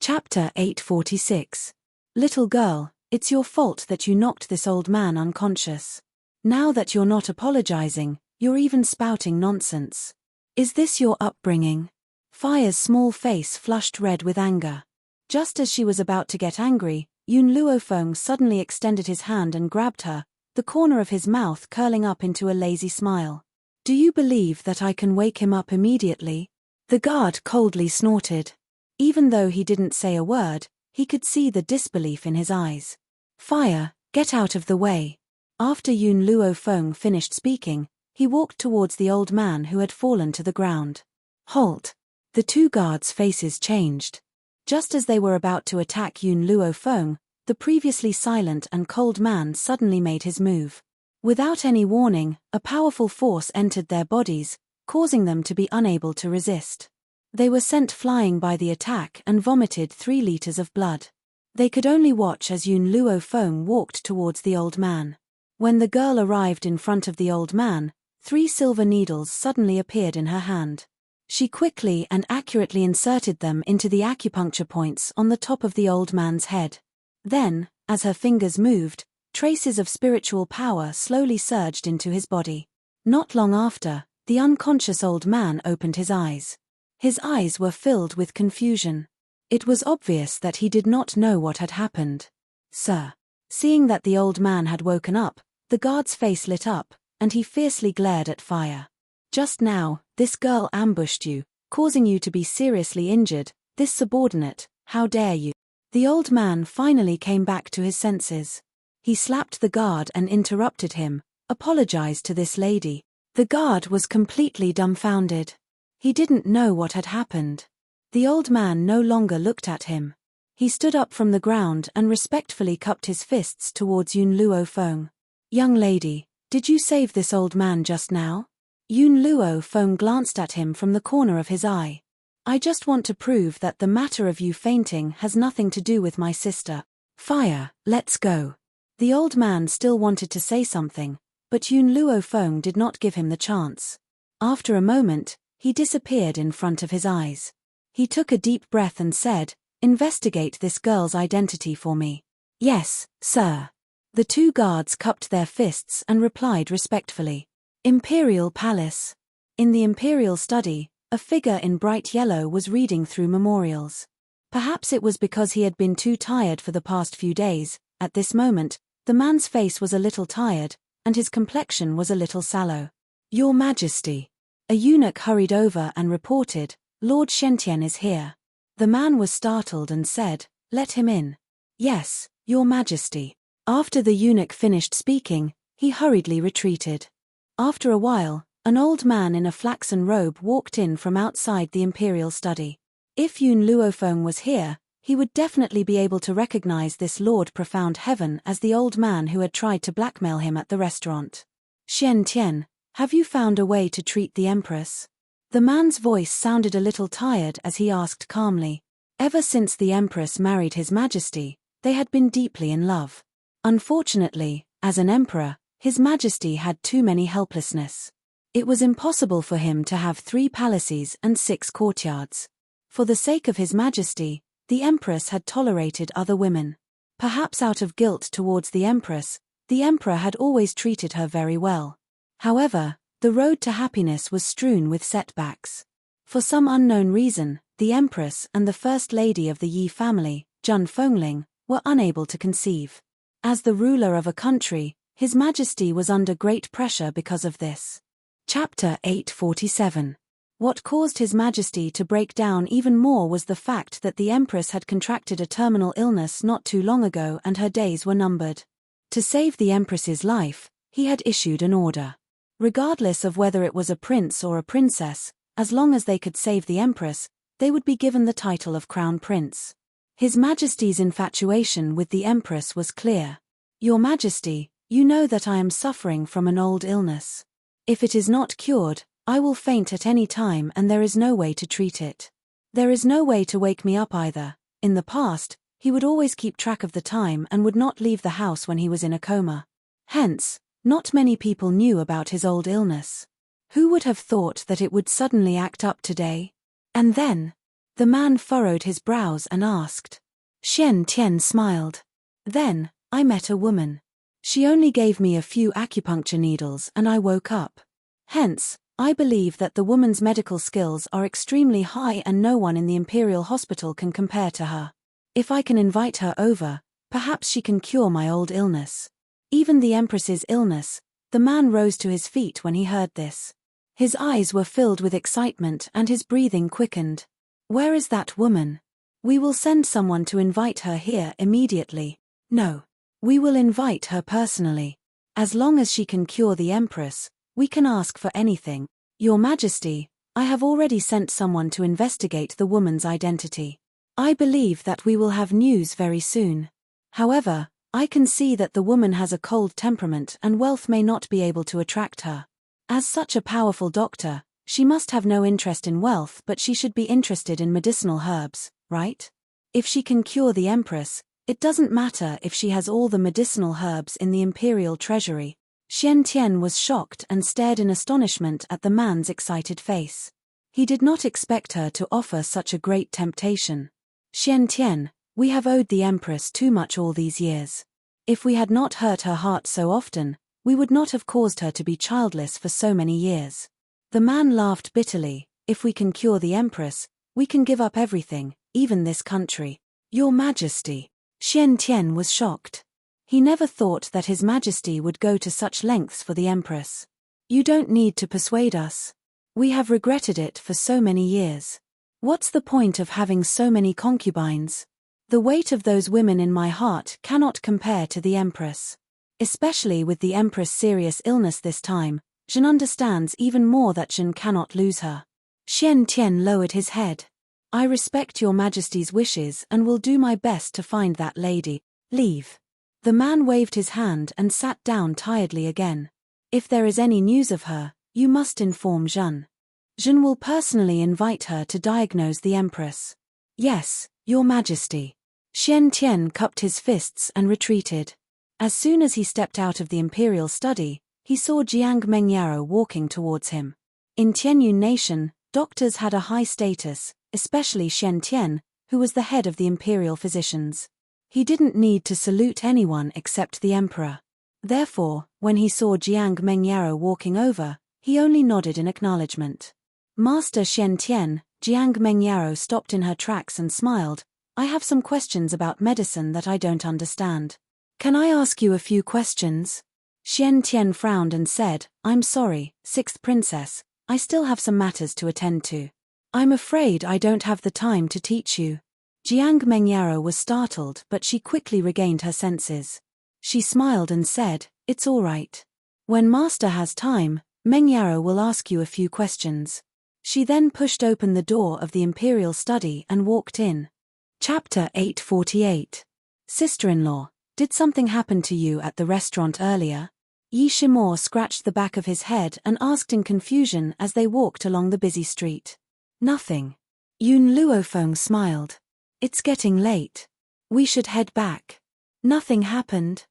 Chapter 846. Little girl, it's your fault that you knocked this old man unconscious. Now that you're not apologizing, you're even spouting nonsense. Is this your upbringing? Fire's small face flushed red with anger. Just as she was about to get angry, Yun Luofeng suddenly extended his hand and grabbed her, the corner of his mouth curling up into a lazy smile. "Do you believe that I can wake him up immediately?" The guard coldly snorted. Even though he didn't say a word, he could see the disbelief in his eyes. "Fire, get out of the way." After Yun Luofeng finished speaking, he walked towards the old man who had fallen to the ground. "Halt!" The two guards' faces changed. Just as they were about to attack Yun Luofeng, the previously silent and cold man suddenly made his move. Without any warning, a powerful force entered their bodies, causing them to be unable to resist. They were sent flying by the attack and vomited 3 liters of blood. They could only watch as Yun Luofeng walked towards the old man. When the girl arrived in front of the old man, 3 silver needles suddenly appeared in her hand. She quickly and accurately inserted them into the acupuncture points on the top of the old man's head. Then, as her fingers moved, traces of spiritual power slowly surged into his body. Not long after, the unconscious old man opened his eyes. His eyes were filled with confusion. It was obvious that he did not know what had happened. "Sir." Seeing that the old man had woken up, the guard's face lit up, and he fiercely glared at Fire. "Just now, this girl ambushed you, causing you to be seriously injured. This subordinate, how dare you?" The old man finally came back to his senses. He slapped the guard and interrupted him, "Apologize to this lady." The guard was completely dumbfounded. He didn't know what had happened. The old man no longer looked at him. He stood up from the ground and respectfully cupped his fists towards Yun Luofeng. "Young lady, did you save this old man just now?" Yun Luofeng glanced at him from the corner of his eye. "I just want to prove that the matter of you fainting has nothing to do with my sister. Fire, let's go." The old man still wanted to say something, but Yun Luofeng did not give him the chance. After a moment, he disappeared in front of his eyes. He took a deep breath and said, "Investigate this girl's identity for me." "Yes, sir." The 2 guards cupped their fists and replied respectfully. Imperial Palace. In the Imperial study, a figure in bright yellow was reading through memorials. Perhaps it was because he had been too tired for the past few days. At this moment, the man's face was a little tired, and his complexion was a little sallow. "Your Majesty." A eunuch hurried over and reported, "Lord Shentian is here." The man was startled and said, "Let him in." "Yes, Your Majesty." After the eunuch finished speaking, he hurriedly retreated. After a while, an old man in a flaxen robe walked in from outside the imperial study. If Yun Luofeng was here, he would definitely be able to recognize this Lord Profound Heaven as the old man who had tried to blackmail him at the restaurant. "Xian Tian, have you found a way to treat the Empress?" The man's voice sounded a little tired as he asked calmly. Ever since the Empress married His Majesty, they had been deeply in love. Unfortunately, as an emperor, His Majesty had too many helplessness. It was impossible for him to have 3 palaces and 6 courtyards. For the sake of His Majesty, the Empress had tolerated other women. Perhaps out of guilt towards the Empress, the Emperor had always treated her very well. However, the road to happiness was strewn with setbacks. For some unknown reason, the Empress and the First Lady of the Yi family, Jun Fengling, were unable to conceive. As the ruler of a country, His Majesty was under great pressure because of this. Chapter 847. What caused His Majesty to break down even more was the fact that the Empress had contracted a terminal illness not too long ago and her days were numbered. To save the Empress's life, he had issued an order. Regardless of whether it was a prince or a princess, as long as they could save the Empress, they would be given the title of Crown Prince. His Majesty's infatuation with the Empress was clear. Your Majesty, you know that I am suffering from an old illness. If it is not cured, I will faint at any time and there is no way to treat it. There is no way to wake me up either. In the past, he would always keep track of the time and would not leave the house when he was in a coma. Hence, not many people knew about his old illness. Who would have thought that it would suddenly act up today? And then, the man furrowed his brows and asked. Xian Tian smiled. Then, I met a woman. She only gave me a few acupuncture needles and I woke up. Hence, I believe that the woman's medical skills are extremely high and no one in the Imperial Hospital can compare to her. If I can invite her over, perhaps she can cure my old illness. Even the Empress's illness. The man rose to his feet when he heard this. His eyes were filled with excitement and his breathing quickened. Where is that woman? We will send someone to invite her here immediately. No. We will invite her personally. As long as she can cure the Empress, we can ask for anything. Your Majesty, I have already sent someone to investigate the woman's identity. I believe that we will have news very soon. However, I can see that the woman has a cold temperament and wealth may not be able to attract her. As such a powerful doctor, she must have no interest in wealth but she should be interested in medicinal herbs, right? If she can cure the Empress, it doesn't matter if she has all the medicinal herbs in the imperial treasury. Xian Tian was shocked and stared in astonishment at the man's excited face. He did not expect her to offer such a great temptation. Xian Tian, we have owed the Empress too much all these years. If we had not hurt her heart so often, we would not have caused her to be childless for so many years. The man laughed bitterly. If we can cure the Empress, we can give up everything, even this country. Your Majesty. Xian Tian was shocked. He never thought that His Majesty would go to such lengths for the Empress. You don't need to persuade us. We have regretted it for so many years. What's the point of having so many concubines? The weight of those women in my heart cannot compare to the Empress. Especially with the Empress' serious illness this time, Zhen understands even more that Zhen cannot lose her. Xian Tian lowered his head. I respect your Majesty's wishes and will do my best to find that lady. Leave. The man waved his hand and sat down tiredly again. If there is any news of her, you must inform Zhen. Zhen will personally invite her to diagnose the Empress. Yes, Your Majesty. Xian Tian cupped his fists and retreated. As soon as he stepped out of the imperial study, he saw Jiang Mengyaro walking towards him. In Tianyun Nation, doctors had a high status, especially Xian Tian, who was the head of the imperial physicians. He didn't need to salute anyone except the emperor. Therefore, when he saw Jiang Mengyaro walking over, he only nodded in acknowledgement. Master Xian Tian, Jiang Mengyaro stopped in her tracks and smiled. I have some questions about medicine that I don't understand. Can I ask you a few questions? Xian Tian frowned and said, I'm sorry, sixth princess, I still have some matters to attend to. I'm afraid I don't have the time to teach you. Jiang Mengyaro was startled but she quickly regained her senses. She smiled and said, it's all right. When Master has time, Mengyaro will ask you a few questions. She then pushed open the door of the imperial study and walked in. Chapter 848. Sister-in-law, did something happen to you at the restaurant earlier? Yi Shimor scratched the back of his head and asked in confusion as they walked along the busy street. Nothing. Yun Luofeng smiled. It's getting late. We should head back. Nothing happened.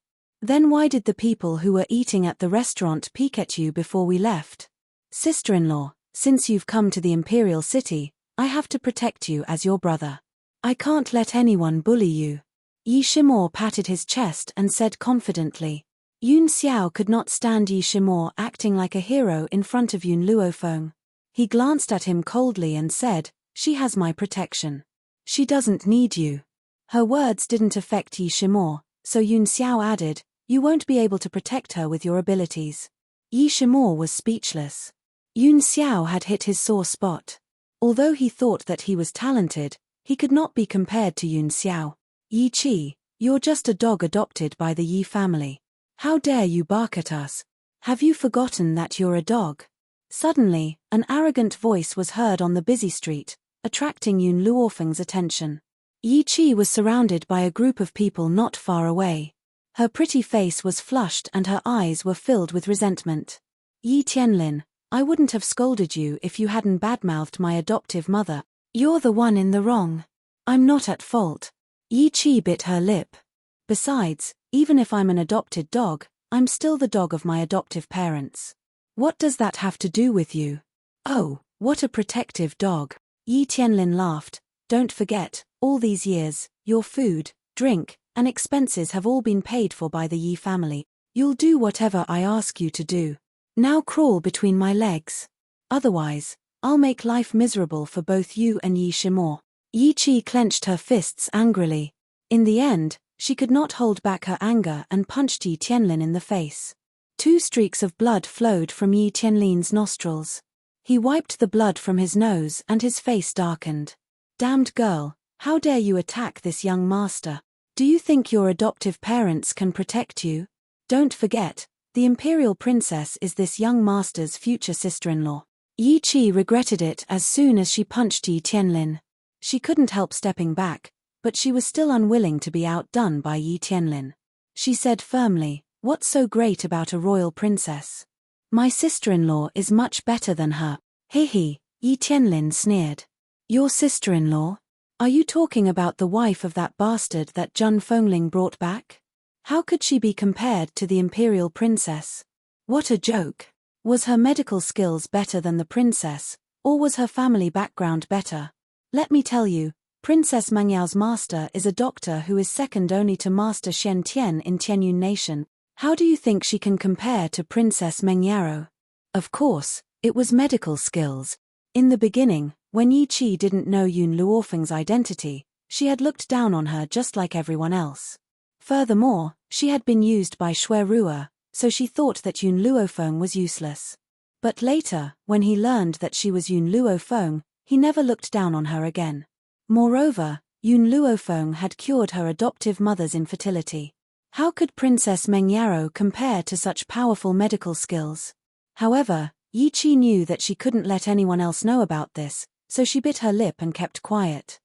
Then why did the people who were eating at the restaurant peek at you before we left? Sister-in-law, since you've come to the imperial city, I have to protect you as your brother. I can't let anyone bully you. Yi Shimo patted his chest and said confidently. Yun Xiao could not stand Yi Shimo acting like a hero in front of Yun Luofeng. He glanced at him coldly and said, "She has my protection. She doesn't need you." Her words didn't affect Yi Shimo, so Yun Xiao added, "You won't be able to protect her with your abilities." Yi Shimo was speechless. Yun Xiao had hit his sore spot. Although he thought that he was talented, he could not be compared to Yun Xiao. "Yi Qi, you're just a dog adopted by the Yi family. How dare you bark at us? Have you forgotten that you're a dog?" Suddenly, an arrogant voice was heard on the busy street, attracting Yun Luofeng's attention. Yi Qi was surrounded by a group of people not far away. Her pretty face was flushed and her eyes were filled with resentment. "Yi Tianlin, I wouldn't have scolded you if you hadn't badmouthed my adoptive mother. You're the one in the wrong. I'm not at fault." Yi Qi bit her lip. "Besides, even if I'm an adopted dog, I'm still the dog of my adoptive parents. What does that have to do with you?" "Oh, what a protective dog." Yi Tianlin laughed. "Don't forget, all these years, your food, drink, and expenses have all been paid for by the Yi family. You'll do whatever I ask you to do. Now crawl between my legs. Otherwise, I'll make life miserable for both you and Yi Shimo." Yi Qi clenched her fists angrily. In the end, she could not hold back her anger and punched Yi Tianlin in the face. 2 streaks of blood flowed from Yi Tianlin's nostrils. He wiped the blood from his nose and his face darkened. "Damned girl, how dare you attack this young master? Do you think your adoptive parents can protect you? Don't forget, the imperial princess is this young master's future sister-in-law." Yi Qi regretted it as soon as she punched Yi Tianlin. She couldn't help stepping back, but she was still unwilling to be outdone by Yi Tianlin. She said firmly, "What's so great about a royal princess? My sister-in-law is much better than her." "He," Yi Tianlin sneered. "Your sister-in-law? Are you talking about the wife of that bastard that Zhun Fengling brought back? How could she be compared to the imperial princess? What a joke. Was her medical skills better than the princess, or was her family background better? Let me tell you, Princess Mengyao's master is a doctor who is second only to Master Shen Tian in Tianyun Nation. How do you think she can compare to Princess Mengyaro?" Of course, it was medical skills. In the beginning, when Yi Qi didn't know Yun Luofeng's identity, she had looked down on her just like everyone else. Furthermore, she had been used by Shui Rua, so she thought that Yun Luofeng was useless. But later, when he learned that she was Yun Luofeng, he never looked down on her again. Moreover, Yun Luofeng had cured her adoptive mother's infertility. How could Princess Mengyaro compare to such powerful medical skills? However, Yi Qi knew that she couldn't let anyone else know about this, so she bit her lip and kept quiet.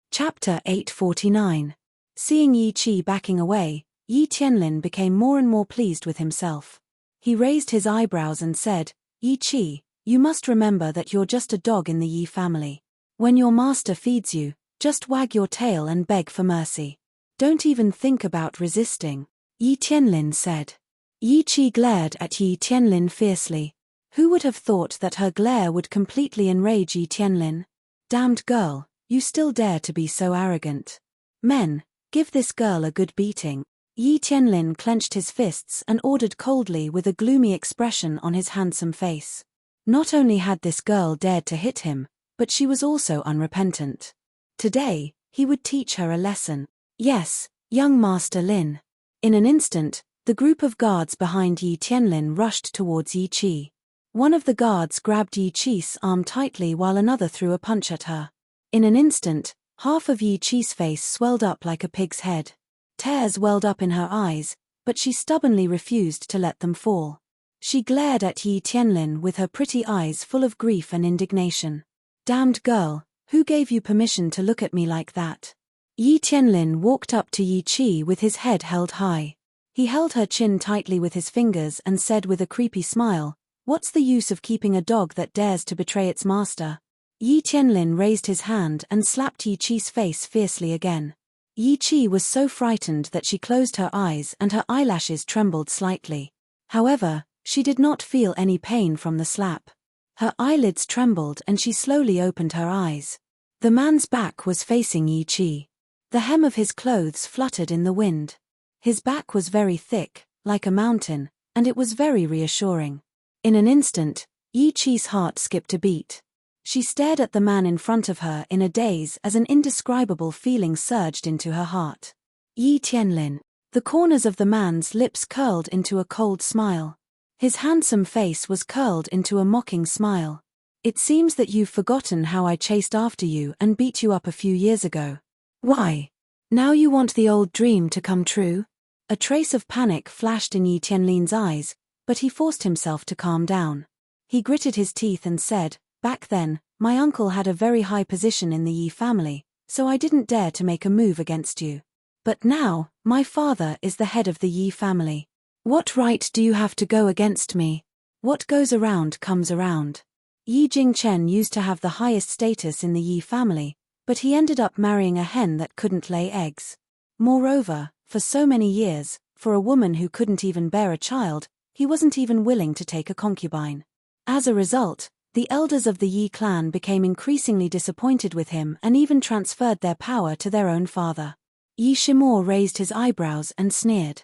Chapter 849. Seeing Yi Qi backing away, Yi Tianlin became more and more pleased with himself. He raised his eyebrows and said, "Yi Qi, you must remember that you're just a dog in the Yi family. When your master feeds you, just wag your tail and beg for mercy. Don't even think about resisting," Yi Tianlin said. Yi Qi glared at Yi Tianlin fiercely. Who would have thought that her glare would completely enrage Yi Tianlin? "Damned girl, you still dare to be so arrogant. Men, give this girl a good beating." Yi Tianlin clenched his fists and ordered coldly with a gloomy expression on his handsome face. Not only had this girl dared to hit him, but she was also unrepentant. Today, he would teach her a lesson. "Yes, young Master Lin." In an instant, the group of guards behind Yi Tianlin rushed towards Yi Qi. One of the guards grabbed Yi Qi's arm tightly while another threw a punch at her. In an instant, half of Yi Qi's face swelled up like a pig's head. Tears welled up in her eyes, but she stubbornly refused to let them fall. She glared at Yi Tianlin with her pretty eyes full of grief and indignation. "Damned girl, who gave you permission to look at me like that?" Yi Tianlin walked up to Yi Qi with his head held high. He held her chin tightly with his fingers and said with a creepy smile, "What's the use of keeping a dog that dares to betray its master?" Yi Tianlin raised his hand and slapped Yi Qi's face fiercely again. Yi Qi was so frightened that she closed her eyes and her eyelashes trembled slightly. However, she did not feel any pain from the slap. Her eyelids trembled and she slowly opened her eyes. The man's back was facing Yi Qi. The hem of his clothes fluttered in the wind. His back was very thick, like a mountain, and it was very reassuring. In an instant, Yi Qi's heart skipped a beat. She stared at the man in front of her in a daze as an indescribable feeling surged into her heart. Yi Tianlin. The corners of the man's lips curled into a cold smile. His handsome face was curled into a mocking smile. It seems that you've forgotten how I chased after you and beat you up a few years ago. Why? Now you want the old dream to come true? A trace of panic flashed in Yi Tianlin's eyes, but he forced himself to calm down. He gritted his teeth and said, "Back then, my uncle had a very high position in the Yi family, so I didn't dare to make a move against you. But now, my father is the head of the Yi family. What right do you have to go against me? What goes around comes around." Yi Jingchen used to have the highest status in the Yi family, but he ended up marrying a hen that couldn't lay eggs. Moreover, for so many years, for a woman who couldn't even bear a child, he wasn't even willing to take a concubine. As a result, the elders of the Yi clan became increasingly disappointed with him and even transferred their power to their own father. Yi Shimo raised his eyebrows and sneered.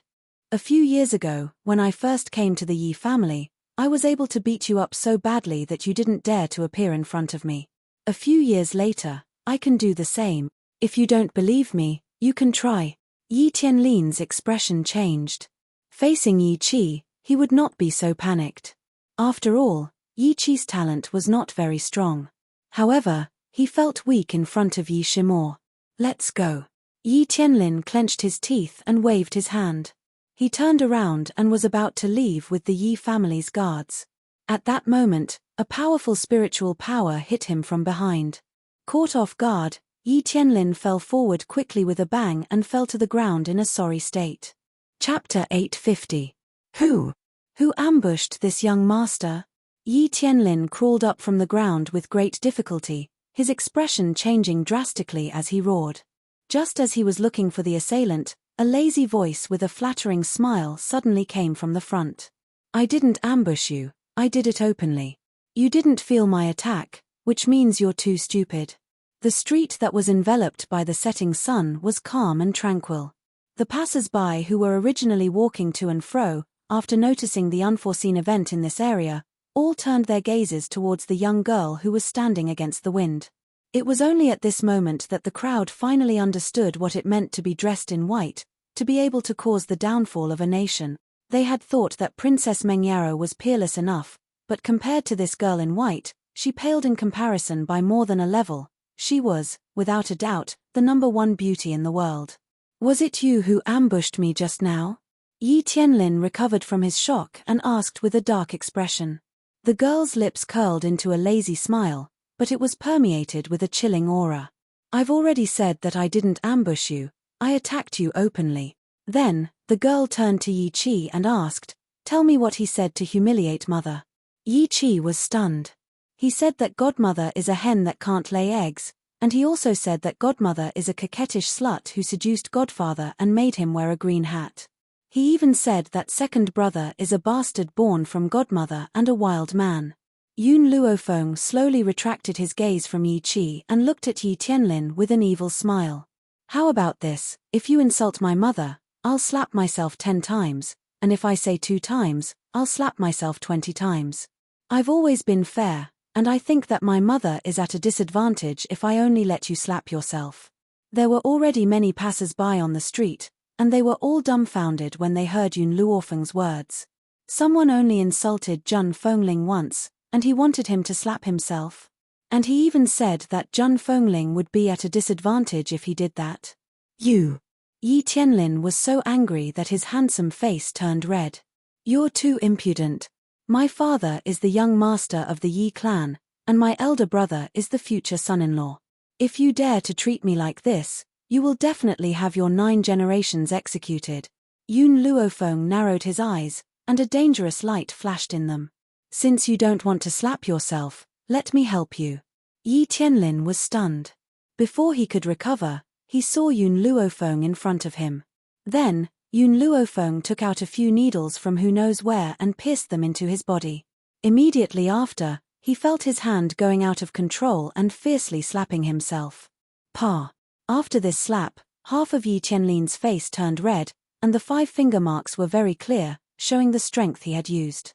"A few years ago, when I first came to the Yi family, I was able to beat you up so badly that you didn't dare to appear in front of me. A few years later, I can do the same. If you don't believe me, you can try." Yi Tianlin's expression changed. Facing Yi Qi, he would not be so panicked. After all, Yi Qi's talent was not very strong. However, he felt weak in front of Yi Shimo. "Let's go." Yi Tianlin clenched his teeth and waved his hand. He turned around and was about to leave with the Yi family's guards. At that moment, a powerful spiritual power hit him from behind. Caught off guard, Yi Tianlin fell forward quickly with a bang and fell to the ground in a sorry state. Chapter 850. Who ambushed this young master? Yi Tianlin crawled up from the ground with great difficulty, his expression changing drastically as he roared. Just as he was looking for the assailant, a lazy voice with a flattering smile suddenly came from the front. "I didn't ambush you, I did it openly. You didn't feel my attack, which means you're too stupid." The street that was enveloped by the setting sun was calm and tranquil. The passers-by who were originally walking to and fro, after noticing the unforeseen event in this area, all turned their gazes towards the young girl who was standing against the wind. It was only at this moment that the crowd finally understood what it meant to be dressed in white, to be able to cause the downfall of a nation. They had thought that Princess Mengyaro was peerless enough, but compared to this girl in white, she paled in comparison by more than a level. She was, without a doubt, the #1 beauty in the world. "Was it you who ambushed me just now?" Yi Tianlin recovered from his shock and asked with a dark expression. The girl's lips curled into a lazy smile, but it was permeated with a chilling aura. "I've already said that I didn't ambush you, I attacked you openly." Then, the girl turned to Yi Qi and asked, "Tell me what he said to humiliate mother." Yi Qi was stunned. He said that godmother is a hen that can't lay eggs, and he also said that godmother is a coquettish slut who seduced godfather and made him wear a green hat. He even said that second brother is a bastard born from godmother and a wild man. Yun Luofeng slowly retracted his gaze from Yi Qi and looked at Yi Tianlin with an evil smile. "How about this? If you insult my mother, I'll slap myself 10 times, and if I say 2 times, I'll slap myself 20 times. I've always been fair, and I think that my mother is at a disadvantage if I only let you slap yourself." There were already many passers-by on the street, and they were all dumbfounded when they heard Yun Luofeng's words. Someone only insulted Zhun Fengling once, and he wanted him to slap himself. And he even said that Zhun Fengling would be at a disadvantage if he did that. "You!" Yi Tianlin was so angry that his handsome face turned red. "You're too impudent. My father is the young master of the Yi clan, and my elder brother is the future son-in-law. If you dare to treat me like this, you will definitely have your 9 generations executed." Yun Luofeng narrowed his eyes, and a dangerous light flashed in them. "Since you don't want to slap yourself, let me help you." Yi Tianlin was stunned. Before he could recover, he saw Yun Luofeng in front of him. Then, Yun Luofeng took out a few needles from who knows where and pierced them into his body. Immediately after, he felt his hand going out of control and fiercely slapping himself. Pa! After this slap, half of Yi Tianlin's face turned red, and the 5 finger marks were very clear, showing the strength he had used.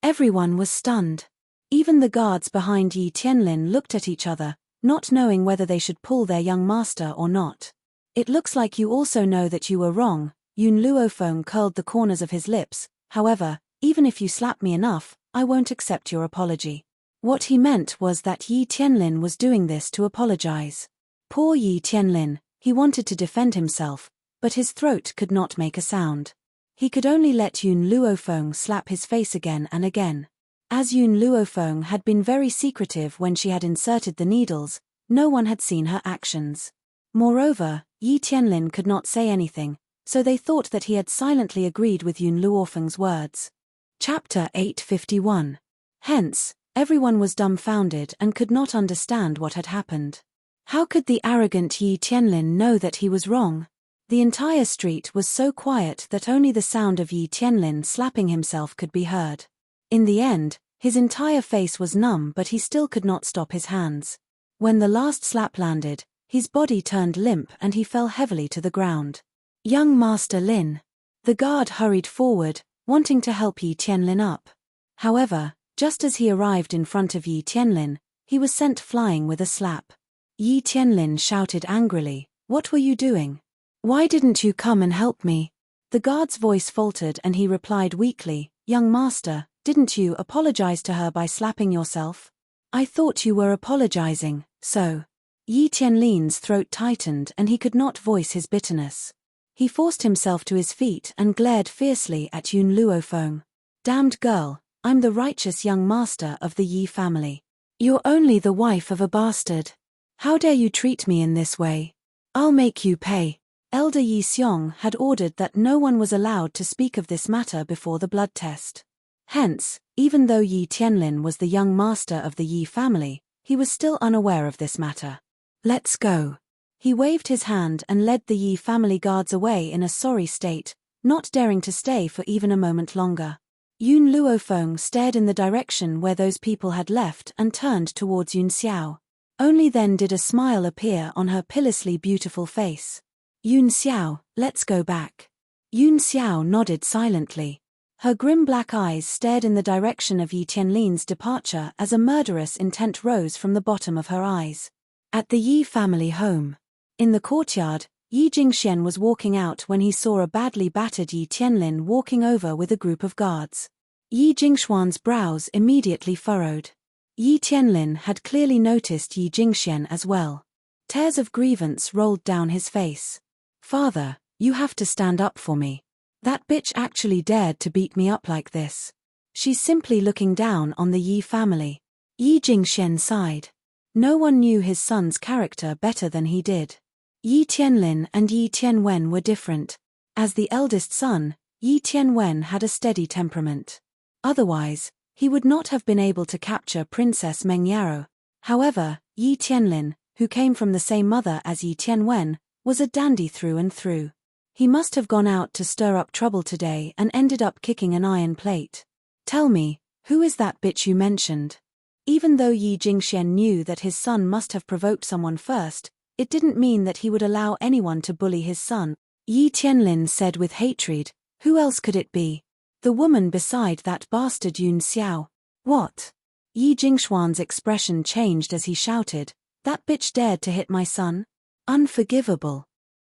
Everyone was stunned. Even the guards behind Yi Tianlin looked at each other, not knowing whether they should pull their young master or not. It looks like you also know that you were wrong. Yun Luofeng curled the corners of his lips. However, even if you slap me enough, I won't accept your apology. What he meant was that Yi Tianlin was doing this to apologize. Poor Yi Tianlin, he wanted to defend himself, but his throat could not make a sound. He could only let Yun Luofeng slap his face again and again. As Yun Luofeng had been very secretive when she had inserted the needles, no one had seen her actions. Moreover, Yi Tianlin could not say anything, so they thought that he had silently agreed with Yun Luofeng's words. Chapter 851. Hence, everyone was dumbfounded and could not understand what had happened. How could the arrogant Yi Tianlin know that he was wrong? The entire street was so quiet that only the sound of Yi Tianlin slapping himself could be heard. In the end, his entire face was numb, but he still could not stop his hands. When the last slap landed, his body turned limp and he fell heavily to the ground. Young Master Lin. The guard hurried forward, wanting to help Yi Tianlin up. However, just as he arrived in front of Yi Tianlin, he was sent flying with a slap. Yi Tianlin shouted angrily, "What were you doing? Why didn't you come and help me?" The guard's voice faltered and he replied weakly, "Young master, didn't you apologize to her by slapping yourself? I thought you were apologizing, so." Yi Tianlin's throat tightened and he could not voice his bitterness. He forced himself to his feet and glared fiercely at Yun Luofeng. "Damned girl, I'm the righteous young master of the Yi family. You're only the wife of a bastard. How dare you treat me in this way? I'll make you pay." Elder Yi Xiong had ordered that no one was allowed to speak of this matter before the blood test. Hence, even though Yi Tianlin was the young master of the Yi family, he was still unaware of this matter. "Let's go." He waved his hand and led the Yi family guards away in a sorry state, not daring to stay for even a moment longer. Yun Luofeng stared in the direction where those people had left and turned towards Yun Xiao. Only then did a smile appear on her pitilessly beautiful face. "Yun Xiao, let's go back." Yun Xiao nodded silently. Her grim black eyes stared in the direction of Yi Tianlin's departure as a murderous intent rose from the bottom of her eyes. At the Yi family home. In the courtyard, Yi Jingxian was walking out when he saw a badly battered Yi Tianlin walking over with a group of guards. Yi Jingxuan's brows immediately furrowed. Yi Tianlin had clearly noticed Yi Jingxian as well. Tears of grievance rolled down his face. "Father, you have to stand up for me. That bitch actually dared to beat me up like this. She's simply looking down on the Yi family." Yi Jingxian sighed. No one knew his son's character better than he did. Yi Tianlin and Yi Tianwen were different. As the eldest son, Yi Tianwen had a steady temperament. Otherwise, he would not have been able to capture Princess Meng Yaro. However, Yi Tianlin, who came from the same mother as Yi Tianwen, was a dandy through and through. He must have gone out to stir up trouble today and ended up kicking an iron plate. "Tell me, who is that bitch you mentioned?" Even though Yi Jingxian knew that his son must have provoked someone first, it didn't mean that he would allow anyone to bully his son. Yi Tianlin said with hatred, "Who else could it be? The woman beside that bastard Yun Xiao." "What?" Yi Jingxuan's expression changed as he shouted, "That bitch dared to hit my son? Unforgivable.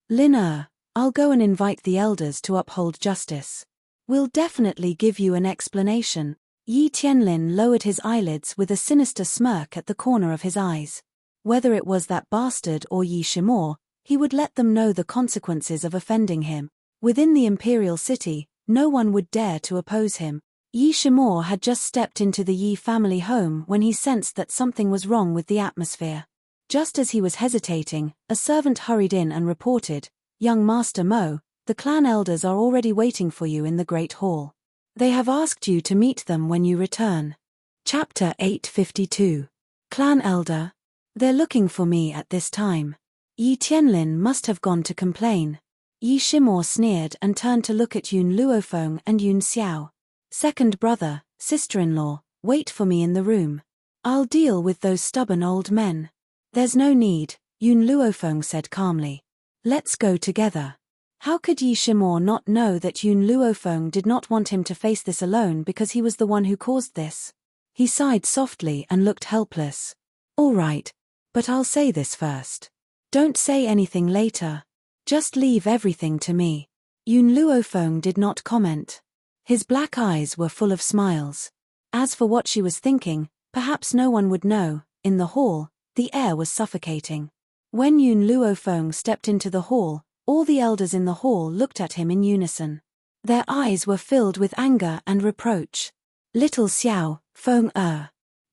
Lin I'll go and invite the elders to uphold justice. We'll definitely give you an explanation." Yi Tianlin lowered his eyelids with a sinister smirk at the corner of his eyes. Whether it was that bastard or Yi Shimo, he would let them know the consequences of offending him. Within the imperial city, no one would dare to oppose him. Yi Shimo had just stepped into the Yi family home when he sensed that something was wrong with the atmosphere. Just as he was hesitating, a servant hurried in and reported, "Young Master Mo, the clan elders are already waiting for you in the Great Hall. They have asked you to meet them when you return." Chapter 852. Clan Elder. "They're looking for me at this time." Yi Tianlin must have gone to complain. Yi Shimor sneered and turned to look at Yun Luofeng and Yun Xiao. Second brother, sister-in-law, wait for me in the room. I'll deal with those stubborn old men. There's no need, Yun Luofeng said calmly. Let's go together. How could Yi Shimor not know that Yun Luofeng did not want him to face this alone because he was the one who caused this? He sighed softly and looked helpless. All right, but I'll say this first. Don't say anything later. Just leave everything to me. Yun Luofeng did not comment. His black eyes were full of smiles. As for what she was thinking, perhaps no one would know. In the hall, the air was suffocating. When Yun Luofeng stepped into the hall, all the elders in the hall looked at him in unison. Their eyes were filled with anger and reproach. Little Xiao, Feng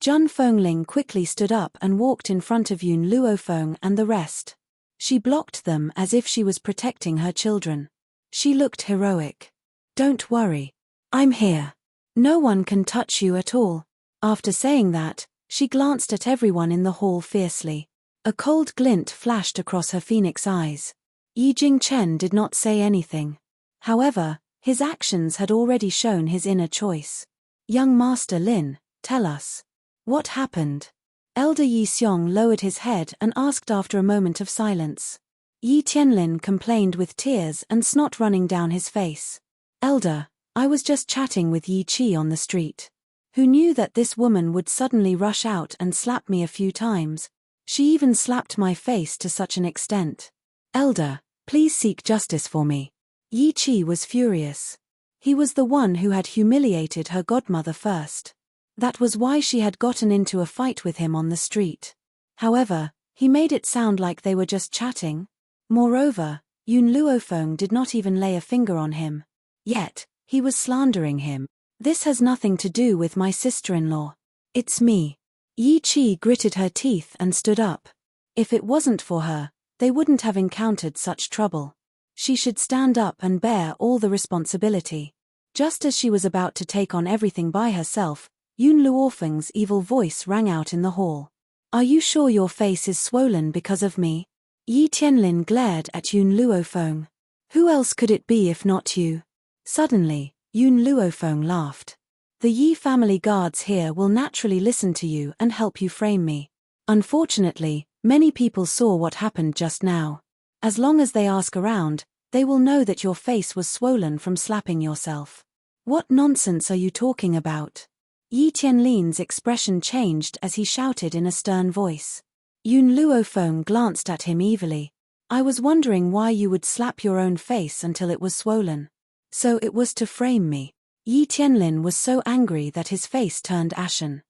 Zhun Fengling quickly stood up and walked in front of Yun Luofeng and the rest. She blocked them as if she was protecting her children. She looked heroic. Don't worry. I'm here. No one can touch you at all. After saying that, she glanced at everyone in the hall fiercely. A cold glint flashed across her phoenix eyes. Yi Jingchen did not say anything. However, his actions had already shown his inner choice. Young Master Lin, tell us. What happened? Elder Yi Xiong lowered his head and asked after a moment of silence. Yi Tianlin complained with tears and snot running down his face. Elder, I was just chatting with Yi Qi on the street. Who knew that this woman would suddenly rush out and slap me a few times? She even slapped my face to such an extent. Elder, please seek justice for me. Yi Qi was furious. He was the one who had humiliated her godmother first. That was why she had gotten into a fight with him on the street. However, he made it sound like they were just chatting. Moreover, Yun Luofeng did not even lay a finger on him. Yet, he was slandering him. This has nothing to do with my sister-in-law. It's me. Yi Qi gritted her teeth and stood up. If it wasn't for her, they wouldn't have encountered such trouble. She should stand up and bear all the responsibility. Just as she was about to take on everything by herself, Yun Luofeng's evil voice rang out in the hall. Are you sure your face is swollen because of me? Yi Tianlin glared at Yun Luofeng. Who else could it be if not you? Suddenly, Yun Luofeng laughed. The Yi family guards here will naturally listen to you and help you frame me. Unfortunately, many people saw what happened just now. As long as they ask around, they will know that your face was swollen from slapping yourself. What nonsense are you talking about? Yi Tianlin's expression changed as he shouted in a stern voice. Yun Luofeng glanced at him evilly. I was wondering why you would slap your own face until it was swollen. So it was to frame me. Yi Tianlin was so angry that his face turned ashen.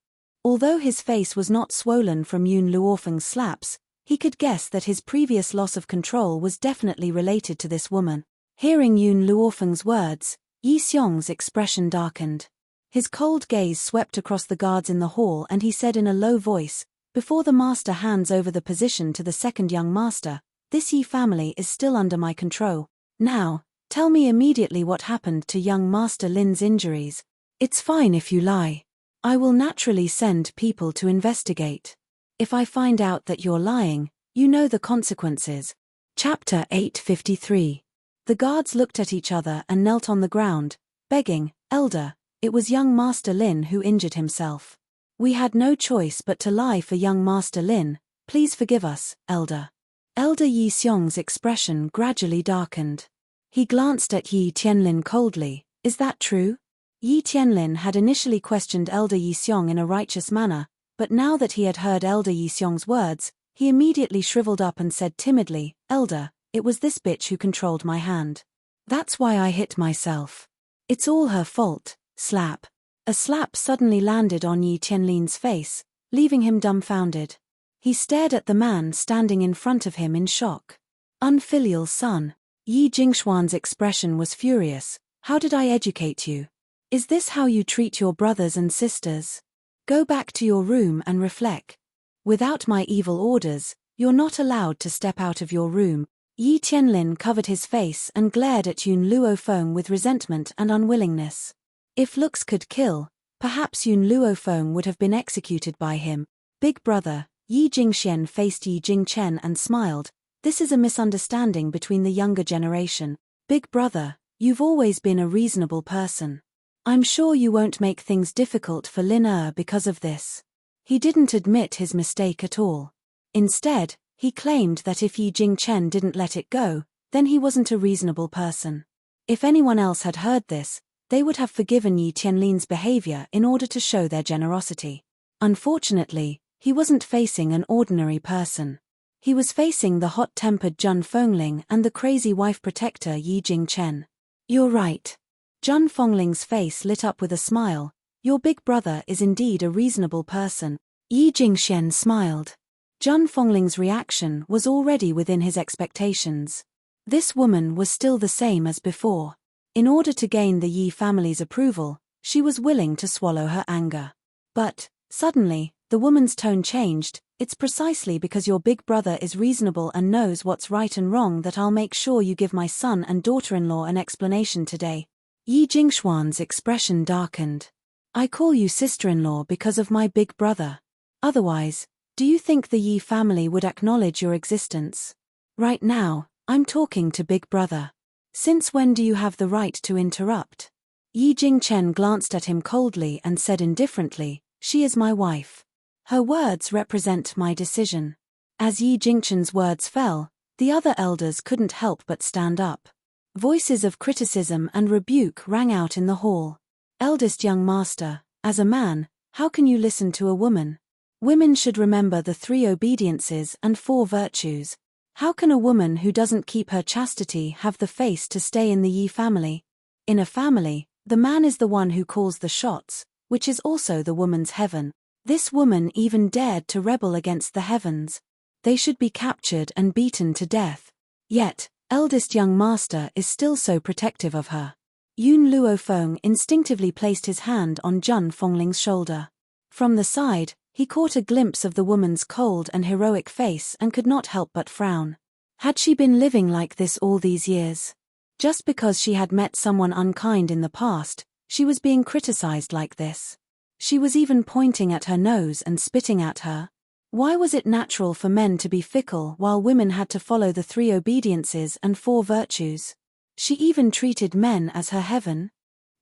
Although his face was not swollen from Yun Luofeng's slaps, he could guess that his previous loss of control was definitely related to this woman. Hearing Yun Luofeng's words, Yi Xiong's expression darkened. His cold gaze swept across the guards in the hall and he said in a low voice, before the master hands over the position to the second young master, this Yi family is still under my control. Now, tell me immediately what happened to young Master Lin's injuries. It's fine if you lie. I will naturally send people to investigate. If I find out that you're lying, you know the consequences. Chapter 853. The guards looked at each other and knelt on the ground, begging, Elder, it was young Master Lin who injured himself. We had no choice but to lie for young Master Lin. Please forgive us, Elder. Elder Yi Xiong's expression gradually darkened. He glanced at Yi Tianlin coldly. Is that true? Yi Tianlin had initially questioned Elder Yi Xiong in a righteous manner, but now that he had heard Elder Yi Xiong's words, he immediately shriveled up and said timidly, Elder, it was this bitch who controlled my hand. That's why I hit myself. It's all her fault. Slap. A slap suddenly landed on Yi Tianlin's face, leaving him dumbfounded. He stared at the man standing in front of him in shock. Unfilial son. Yi Jingshuan's expression was furious. How did I educate you? Is this how you treat your brothers and sisters? Go back to your room and reflect. Without my evil orders, you're not allowed to step out of your room. Yi Tianlin covered his face and glared at Yun Luofeng with resentment and unwillingness. If looks could kill, perhaps Yun Luofeng would have been executed by him. Big brother, Yi Jingxian faced Yi Jingchen and smiled, This is a misunderstanding between the younger generation. Big brother, you've always been a reasonable person. I'm sure you won't make things difficult for Lin because of this. He didn't admit his mistake at all. Instead, he claimed that if Yi Jingchen didn't let it go, then he wasn't a reasonable person. If anyone else had heard this, they would have forgiven Yi Tianlin's behavior in order to show their generosity. Unfortunately, he wasn't facing an ordinary person. He was facing the hot-tempered Zhun Fengling and the crazy wife protector Yi Jingchen. You're right. Zhun Fengling's face lit up with a smile. Your big brother is indeed a reasonable person. Yi Jingchen smiled. Zhun Fengling's reaction was already within his expectations. This woman was still the same as before. In order to gain the Yi family's approval, she was willing to swallow her anger. But, suddenly, the woman's tone changed. It's precisely because your big brother is reasonable and knows what's right and wrong that I'll make sure you give my son and daughter-in-law an explanation today. Yi Jingshuan's expression darkened. I call you sister-in-law because of my big brother. Otherwise, do you think the Yi family would acknowledge your existence? Right now, I'm talking to big brother. Since when do you have the right to interrupt? Yi Jingchen glanced at him coldly and said indifferently, she is my wife. Her words represent my decision. As Yi Jingchen's words fell, the other elders couldn't help but stand up. Voices of criticism and rebuke rang out in the hall. Eldest young master, as a man, how can you listen to a woman? Women should remember the 3 obediences and 4 virtues. How can a woman who doesn't keep her chastity have the face to stay in the Yi family? In a family, the man is the one who calls the shots, which is also the woman's heaven. This woman even dared to rebel against the heavens. They should be captured and beaten to death. Yet, eldest young master is still so protective of her. Yun Luofeng instinctively placed his hand on Zhun Fengling's shoulder. From the side, he caught a glimpse of the woman's cold and heroic face and could not help but frown. Had she been living like this all these years? Just because she had met someone unkind in the past, she was being criticized like this. She was even pointing at her nose and spitting at her. Why was it natural for men to be fickle while women had to follow the 3 obediences and 4 virtues? She even treated men as her heaven.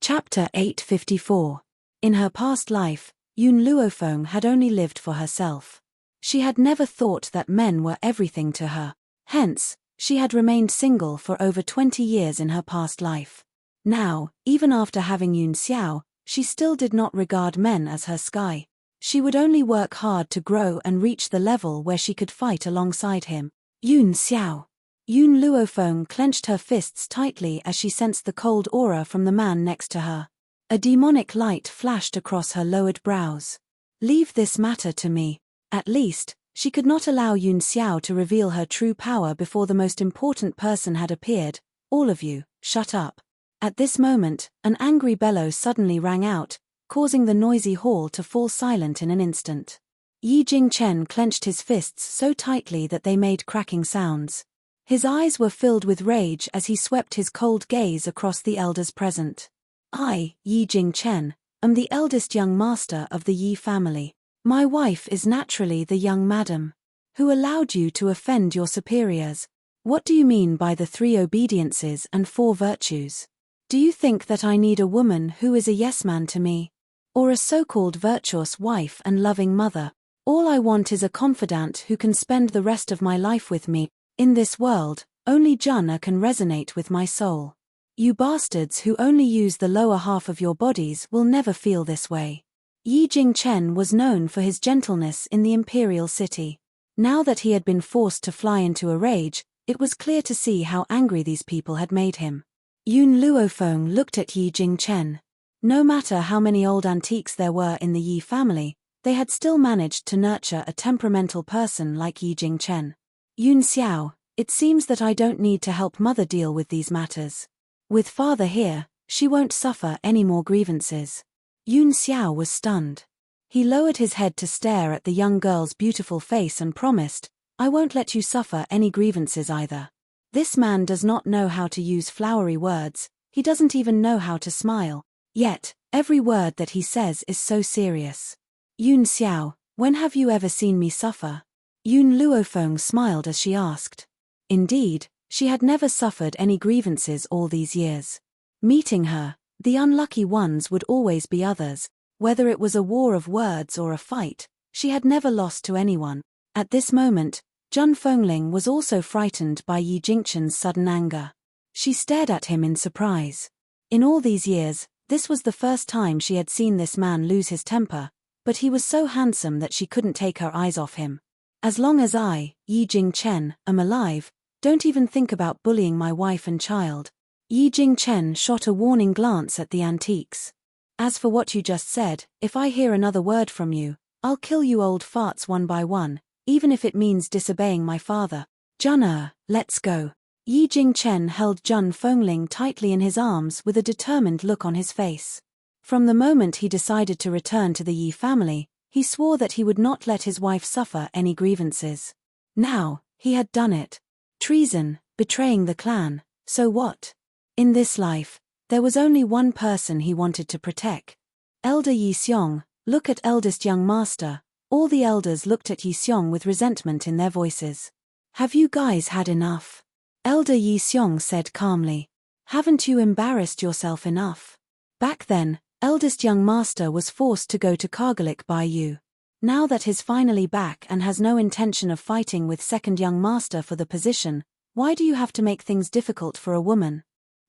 Chapter 854. In her past life, Yun Luofeng had only lived for herself. She had never thought that men were everything to her. Hence, she had remained single for over 20 years in her past life. Now, even after having Yun Xiao, she still did not regard men as her sky. She would only work hard to grow and reach the level where she could fight alongside him. Yun Xiao. Yun Luofeng clenched her fists tightly as she sensed the cold aura from the man next to her. A demonic light flashed across her lowered brows. Leave this matter to me. At least, she could not allow Yun Xiao to reveal her true power before the most important person had appeared. All of you, shut up. At this moment, an angry bellow suddenly rang out, causing the noisy hall to fall silent in an instant. Yi Jingchen clenched his fists so tightly that they made cracking sounds. His eyes were filled with rage as he swept his cold gaze across the elders present. I, Yi Jingchen, am the eldest young master of the Yi family. My wife is naturally the young madam. Who allowed you to offend your superiors? What do you mean by the 3 obediences and 4 virtues? Do you think that I need a woman who is a yes-man to me? Or a so-called virtuous wife and loving mother? All I want is a confidant who can spend the rest of my life with me. In this world, only Zhun can resonate with my soul. You bastards who only use the lower half of your bodies will never feel this way. Yi Jingchen was known for his gentleness in the imperial city. Now that he had been forced to fly into a rage, it was clear to see how angry these people had made him. Yun Luofeng looked at Yi Jingchen. No matter how many old antiques there were in the Yi family, they had still managed to nurture a temperamental person like Yi Jingchen. Yun Xiao, it seems that I don't need to help mother deal with these matters. With father here, she won't suffer any more grievances. Yun Xiao was stunned. He lowered his head to stare at the young girl's beautiful face and promised, I won't let you suffer any grievances either. This man does not know how to use flowery words, he doesn't even know how to smile. Yet, every word that he says is so serious. Yun Xiao, when have you ever seen me suffer? Yun Luofeng smiled as she asked. Indeed, she had never suffered any grievances all these years. Meeting her, the unlucky ones would always be others, whether it was a war of words or a fight. She had never lost to anyone. At this moment, Jun Fengling was also frightened by Yi Jingchen's sudden anger. She stared at him in surprise. In all these years, this was the first time she had seen this man lose his temper, but he was so handsome that she couldn't take her eyes off him. As long as I, Yi Jingchen, am alive, don't even think about bullying my wife and child. Yi Jingchen shot a warning glance at the antiques. As for what you just said, if I hear another word from you, I'll kill you old farts one by one, even if it means disobeying my father. Jun, let's go. Yi Jingchen held Jun Fengling tightly in his arms with a determined look on his face. From the moment he decided to return to the Yi family, he swore that he would not let his wife suffer any grievances. Now, he had done it. Treason, betraying the clan, so what? In this life, there was only one person he wanted to protect. Elder Yi Xiong, look at eldest young master. All the elders looked at Yi Xiong with resentment in their voices. Have you guys had enough? Elder Yi Xiong said calmly. Haven't you embarrassed yourself enough? Back then, eldest young master was forced to go to Kargalik by you. Now that he's finally back and has no intention of fighting with second young master for the position, why do you have to make things difficult for a woman?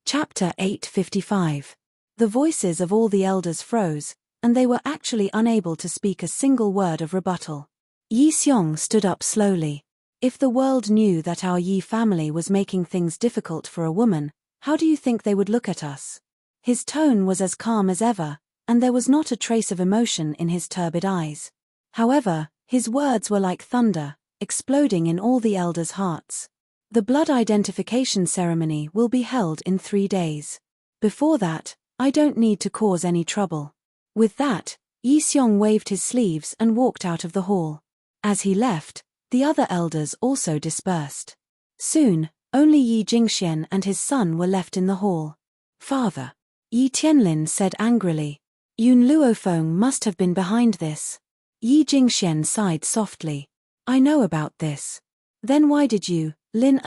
Chapter 855. The voices of all the elders froze, and they were actually unable to speak a single word of rebuttal. Yi Xiong stood up slowly. If the world knew that our Yi family was making things difficult for a woman, how do you think they would look at us? His tone was as calm as ever, and there was not a trace of emotion in his turbid eyes. However, his words were like thunder, exploding in all the elders' hearts. The blood identification ceremony will be held in 3 days. Before that, I don't need to cause any trouble. With that, Yi Xiong waved his sleeves and walked out of the hall. As he left, the other elders also dispersed. Soon, only Yi Jingxian and his son were left in the hall. Father, Yi Tianlin said angrily. Yun Luofeng must have been behind this. Yi Jingxian sighed softly. I know about this. Then why did you, Lin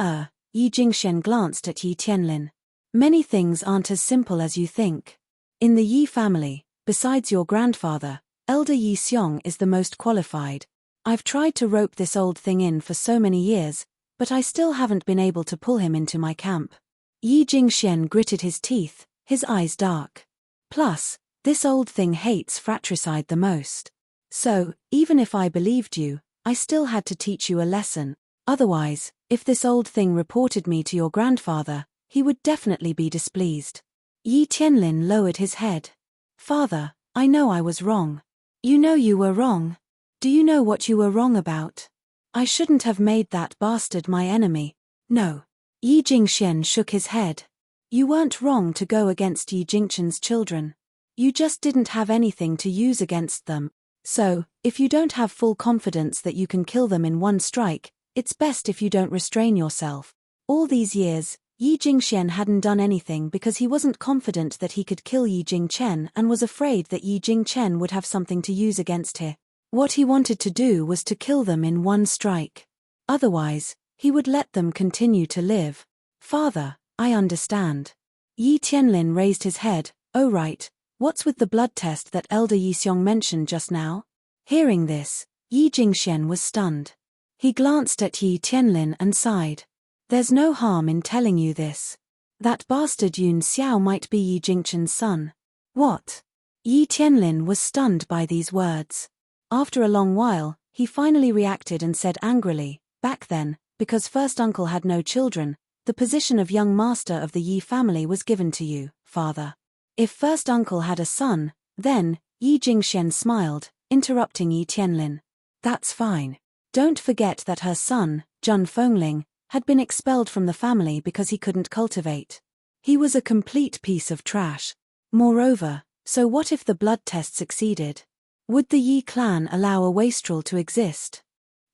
Yi Jingxian glanced at Yi Tianlin. Many things aren't as simple as you think. In the Yi family, besides your grandfather, Elder Yi Xiong is the most qualified. I've tried to rope this old thing in for so many years, but I still haven't been able to pull him into my camp. Yi Jingxian gritted his teeth, his eyes dark. Plus, this old thing hates fratricide the most. So, even if I believed you, I still had to teach you a lesson. Otherwise, if this old thing reported me to your grandfather, he would definitely be displeased. Yi Tianlin lowered his head. Father, I know I was wrong. You know you were wrong. Do you know what you were wrong about? I shouldn't have made that bastard my enemy. No. Yi Jingxian shook his head. You weren't wrong to go against Yi Jingchen's children. You just didn't have anything to use against them. So, if you don't have full confidence that you can kill them in one strike, it's best if you don't restrain yourself. All these years, Yi Jingxian hadn't done anything because he wasn't confident that he could kill Yi Jingchen and was afraid that Yi Jingchen would have something to use against him. What he wanted to do was to kill them in one strike. Otherwise, he would let them continue to live. Father, I understand. Yi Tianlin raised his head. Oh right, what's with the blood test that Elder Yi Xiong mentioned just now? Hearing this, Yi Jingxian was stunned. He glanced at Yi Tianlin and sighed. There's no harm in telling you this. That bastard Yun Xiao might be Yi Jingchen's son. What? Yi Tianlin was stunned by these words. After a long while, he finally reacted and said angrily, back then, because first uncle had no children, the position of young master of the Yi family was given to you, father. If first uncle had a son, then, Yi Jingxian smiled, interrupting Yi Tianlin. That's fine. Don't forget that her son, Jun Fengling, had been expelled from the family because he couldn't cultivate. He was a complete piece of trash. Moreover, so what if the blood test succeeded? Would the Yi clan allow a wastrel to exist?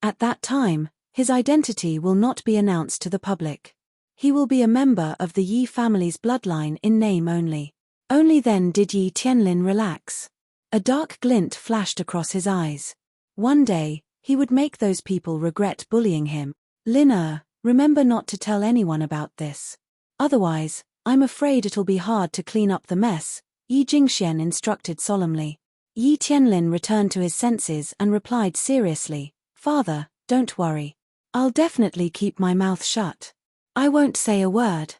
At that time, his identity will not be announced to the public. He will be a member of the Yi family's bloodline in name only. Only then did Yi Tianlin relax. A dark glint flashed across his eyes. One day, he would make those people regret bullying him. Lin Remember not to tell anyone about this. Otherwise, I'm afraid it'll be hard to clean up the mess, Yi Jingxian instructed solemnly. Yi Tianlin returned to his senses and replied seriously, Father, don't worry. I'll definitely keep my mouth shut. I won't say a word.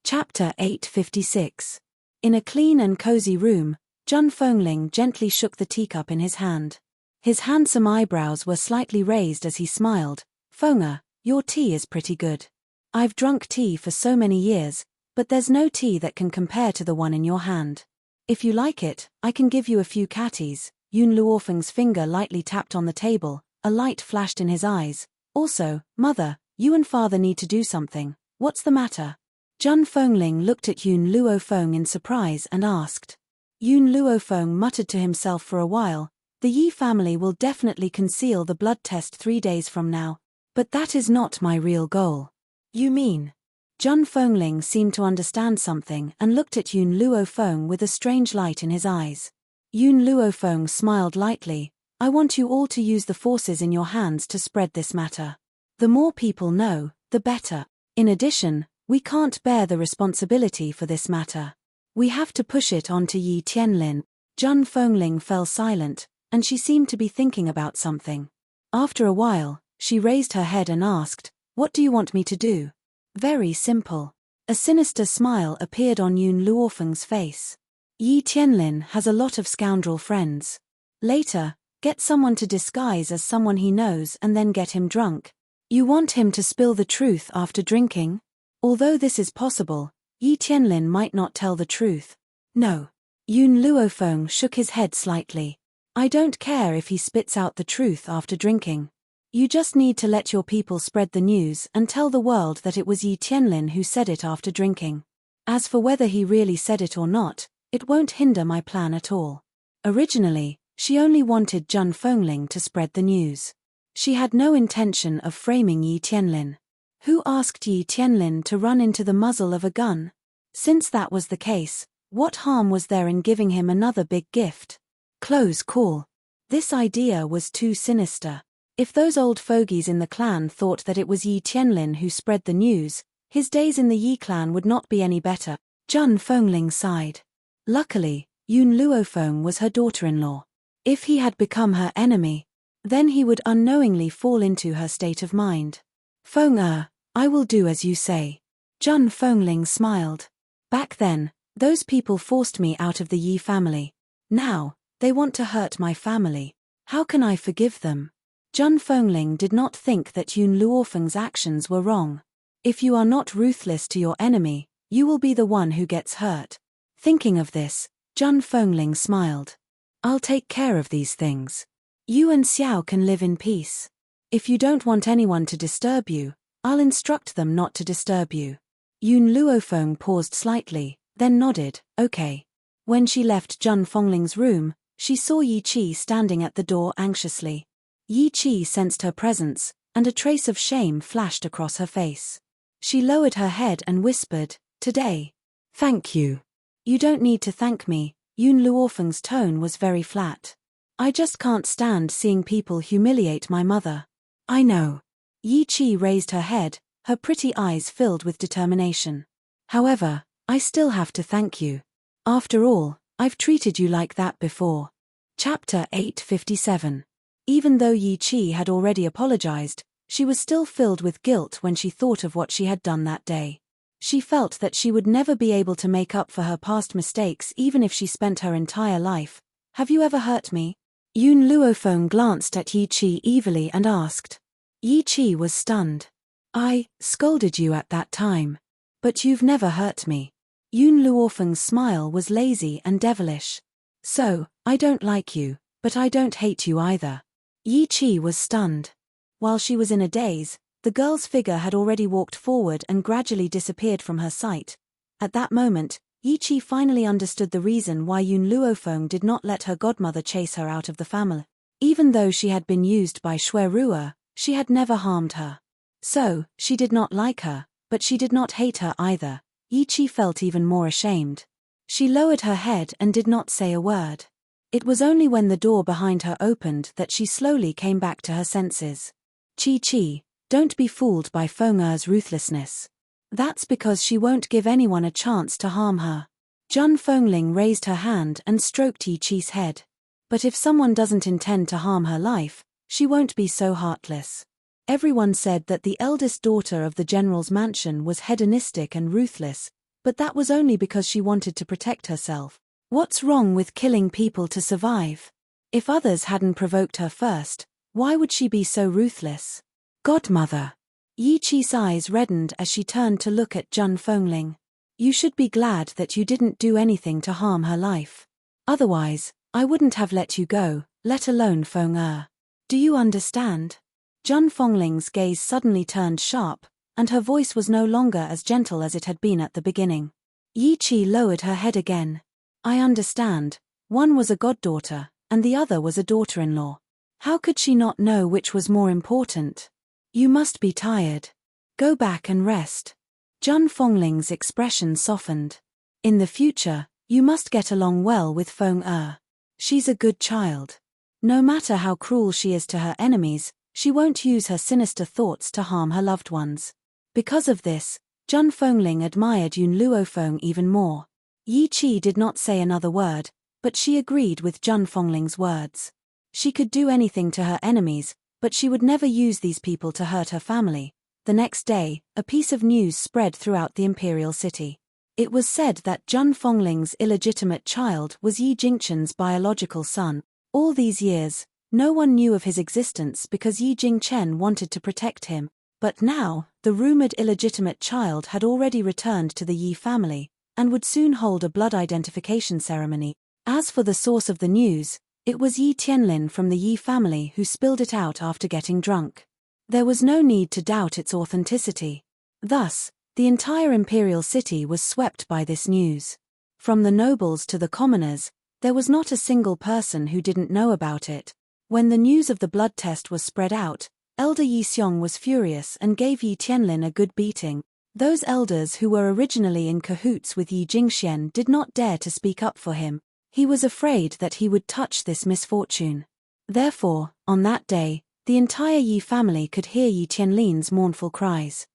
Chapter 856. In a clean and cozy room, Zhang Fengling gently shook the teacup in his hand. His handsome eyebrows were slightly raised as he smiled. Feng'er, your tea is pretty good. I've drunk tea for so many years, but there's no tea that can compare to the one in your hand. If you like it, I can give you a few catties. Yun Luofeng's finger lightly tapped on the table, a light flashed in his eyes. Also, Mother, you and Father need to do something. What's the matter? Zhang Fengling looked at Yun Luofeng in surprise and asked. Yun Luofeng muttered to himself for a while, the Yi family will definitely conceal the blood test 3 days from now. But that is not my real goal. You mean? Zhang Fengling seemed to understand something and looked at Yun Luofeng with a strange light in his eyes. Yun Luofeng smiled lightly. I want you all to use the forces in your hands to spread this matter. The more people know, the better. In addition, we can't bear the responsibility for this matter. We have to push it on to Yi Tianlin. Zhang Fengling fell silent, and she seemed to be thinking about something. After a while, she raised her head and asked, What do you want me to do? Very simple. A sinister smile appeared on Yun Luofeng's face. Yi Tianlin has a lot of scoundrel friends. Later, get someone to disguise as someone he knows and then get him drunk. You want him to spill the truth after drinking? Although this is possible, Yi Tianlin might not tell the truth. No. Yun Luofeng shook his head slightly. I don't care if he spits out the truth after drinking. You just need to let your people spread the news and tell the world that it was Yi Tianlin who said it after drinking. As for whether he really said it or not, it won't hinder my plan at all. Originally, she only wanted Zhang Fengling to spread the news. She had no intention of framing Yi Tianlin. Who asked Yi Tianlin to run into the muzzle of a gun? Since that was the case, what harm was there in giving him another big gift? Close call. This idea was too sinister. If those old fogies in the clan thought that it was Yi Tianlin who spread the news, his days in the Yi clan would not be any better. Zhang Fengling sighed. Luckily, Yun Luofeng was her daughter-in-law. If he had become her enemy, then he would unknowingly fall into her state of mind. Feng'er, I will do as you say. Zhang Fengling smiled. Back then, those people forced me out of the Yi family. Now, they want to hurt my family. How can I forgive them? Zhang Fengling did not think that Yun Luofeng's actions were wrong. If you are not ruthless to your enemy, you will be the one who gets hurt. Thinking of this, Zhang Fengling smiled. I'll take care of these things. You and Xiao can live in peace. If you don't want anyone to disturb you, I'll instruct them not to disturb you. Yun Luofeng paused slightly, then nodded, okay. When she left Zhang Fengling's room, she saw Yi Qi standing at the door anxiously. Yi Qi sensed her presence, and a trace of shame flashed across her face. She lowered her head and whispered, Today. Thank you. You don't need to thank me. Yun Luofeng's tone was very flat. I just can't stand seeing people humiliate my mother. I know. Yi Qi raised her head, her pretty eyes filled with determination. However, I still have to thank you. After all, I've treated you like that before. Chapter 857. Even though Yi Qi had already apologized, she was still filled with guilt when she thought of what she had done that day. She felt that she would never be able to make up for her past mistakes even if she spent her entire life. Have you ever hurt me? Yun Luofeng glanced at Yi Qi evilly and asked. Yi Qi was stunned. I scolded you at that time. But you've never hurt me. Yun Luofeng's smile was lazy and devilish. So, I don't like you, but I don't hate you either. Yi Qi was stunned. While she was in a daze, the girl's figure had already walked forward and gradually disappeared from her sight. At that moment, Yi Qi finally understood the reason why Yun Luofeng did not let her godmother chase her out of the family. Even though she had been used by Shui Ruo, she had never harmed her. So, she did not like her, but she did not hate her either. Yi Qi felt even more ashamed. She lowered her head and did not say a word. It was only when the door behind her opened that she slowly came back to her senses. Qi Qi, Don't be fooled by Feng'er's ruthlessness. That's because she won't give anyone a chance to harm her. Zhen Fengling raised her hand and stroked Yi Qi's head. But if someone doesn't intend to harm her life, she won't be so heartless. Everyone said that the eldest daughter of the general's mansion was hedonistic and ruthless, but that was only because she wanted to protect herself. What's wrong with killing people to survive? If others hadn't provoked her first, why would she be so ruthless? Godmother. Yi Qi's eyes reddened as she turned to look at Zhen Fengling. You should be glad that you didn't do anything to harm her life. Otherwise, I wouldn't have let you go, let alone Feng'er. Do you understand? Zhen Fengling's gaze suddenly turned sharp, and her voice was no longer as gentle as it had been at the beginning. Yi Qi lowered her head again. I understand. One was a goddaughter, and the other was a daughter-in-law. How could she not know which was more important? You must be tired. Go back and rest. Zhen Fengling's expression softened. In the future, you must get along well with Feng'er. She's a good child. No matter how cruel she is to her enemies, she won't use her sinister thoughts to harm her loved ones. Because of this, Zhen Fengling admired Yun Luofeng even more. Yi Qi did not say another word, but she agreed with Zhen Fengling's words. She could do anything to her enemies, but she would never use these people to hurt her family. The next day, a piece of news spread throughout the imperial city. It was said that Zhen Fengling's illegitimate child was Yi Jingchen's biological son. All these years, no one knew of his existence because Yi Jingchen wanted to protect him, but now, the rumored illegitimate child had already returned to the Yi family, and would soon hold a blood identification ceremony. As for the source of the news, it was Yi Tianlin from the Yi family who spilled it out after getting drunk. There was no need to doubt its authenticity. Thus, the entire imperial city was swept by this news. From the nobles to the commoners, there was not a single person who didn't know about it. When the news of the blood test was spread out, Elder Yi Xiong was furious and gave Yi Tianlin a good beating. Those elders who were originally in cahoots with Yi Jingxian did not dare to speak up for him. He was afraid that he would touch this misfortune. Therefore, on that day, the entire Yi family could hear Yi Tianlin's mournful cries.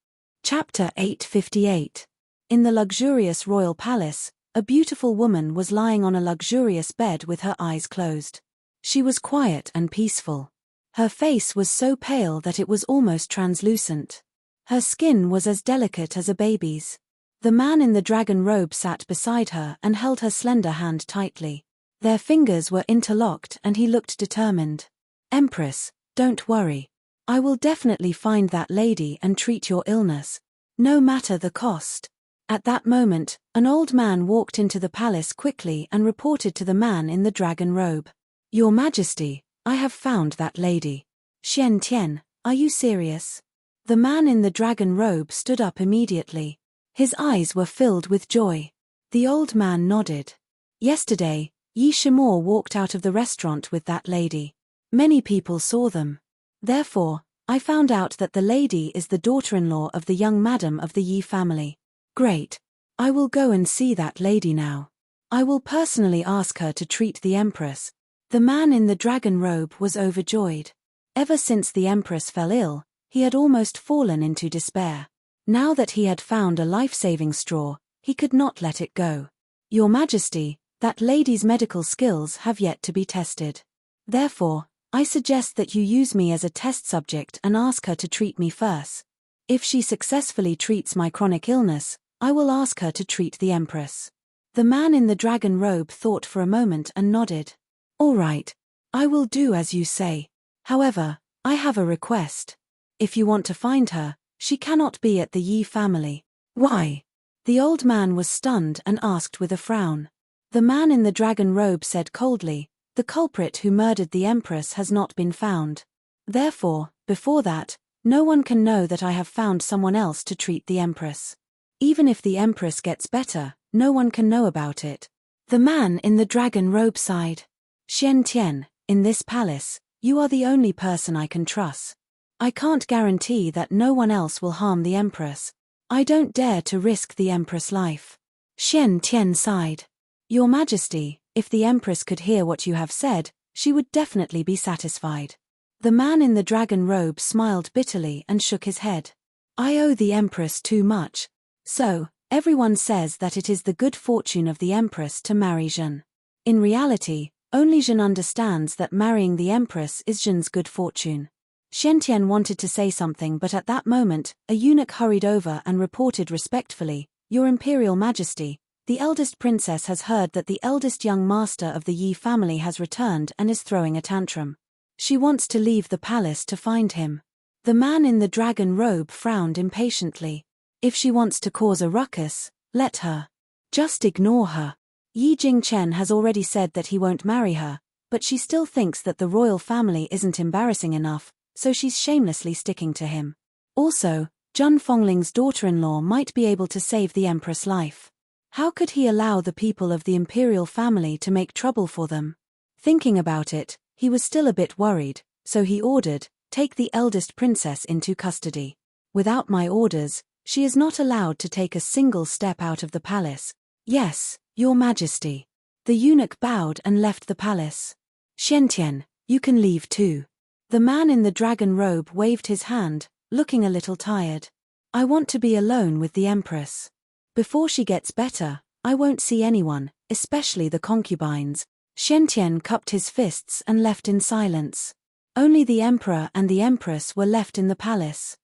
Chapter 858. In the luxurious royal palace, a beautiful woman was lying on a luxurious bed with her eyes closed. She was quiet and peaceful. Her face was so pale that it was almost translucent. Her skin was as delicate as a baby's. The man in the dragon robe sat beside her and held her slender hand tightly. Their fingers were interlocked and he looked determined. Empress, don't worry. I will definitely find that lady and treat your illness, no matter the cost. At that moment, an old man walked into the palace quickly and reported to the man in the dragon robe. Your Majesty, I have found that lady. Xian Tian, are you serious? The man in the dragon robe stood up immediately. His eyes were filled with joy. The old man nodded. Yesterday, Yi Shimo walked out of the restaurant with that lady. Many people saw them. Therefore, I found out that the lady is the daughter-in-law of the young madam of the Yi family. Great. I will go and see that lady now. I will personally ask her to treat the Empress. The man in the dragon robe was overjoyed. Ever since the Empress fell ill, he had almost fallen into despair. Now that he had found a life-saving straw, he could not let it go. Your Majesty, that lady's medical skills have yet to be tested. Therefore, I suggest that you use me as a test subject and ask her to treat me first. If she successfully treats my chronic illness, I will ask her to treat the Empress. The man in the dragon robe thought for a moment and nodded. All right. I will do as you say. However, I have a request. If you want to find her, she cannot be at the Yi family. Why? The old man was stunned and asked with a frown. The man in the dragon robe said coldly, the culprit who murdered the Empress has not been found. Therefore, before that, no one can know that I have found someone else to treat the Empress. Even if the Empress gets better, no one can know about it. The man in the dragon robe sighed. Xian Tian, in this palace, you are the only person I can trust. I can't guarantee that no one else will harm the Empress. I don't dare to risk the Empress' life. Xian Tian sighed. Your Majesty, if the Empress could hear what you have said, she would definitely be satisfied. The man in the dragon robe smiled bitterly and shook his head. I owe the Empress too much. So, everyone says that it is the good fortune of the Empress to marry Jeanne. In reality, only Jeanne understands that marrying the Empress is Jeanne's good fortune. Xiantian wanted to say something, but at that moment, a eunuch hurried over and reported respectfully, Your Imperial Majesty, the eldest princess has heard that the eldest young master of the Yi family has returned and is throwing a tantrum. She wants to leave the palace to find him. The man in the dragon robe frowned impatiently. If she wants to cause a ruckus, let her. Just ignore her. Yi Jingchen has already said that he won't marry her, but she still thinks that the royal family isn't embarrassing enough, so she's shamelessly sticking to him. Also, Zhun Fongling's daughter-in-law might be able to save the Empress' life. How could he allow the people of the imperial family to make trouble for them? Thinking about it, he was still a bit worried, so he ordered, Take the eldest princess into custody. Without my orders, she is not allowed to take a single step out of the palace. Yes, Your Majesty. The eunuch bowed and left the palace. Xiantian, you can leave too. The man in the dragon robe waved his hand, looking a little tired. I want to be alone with the Empress. Before she gets better, I won't see anyone, especially the concubines. Xiantian cupped his fists and left in silence. Only the Emperor and the Empress were left in the palace.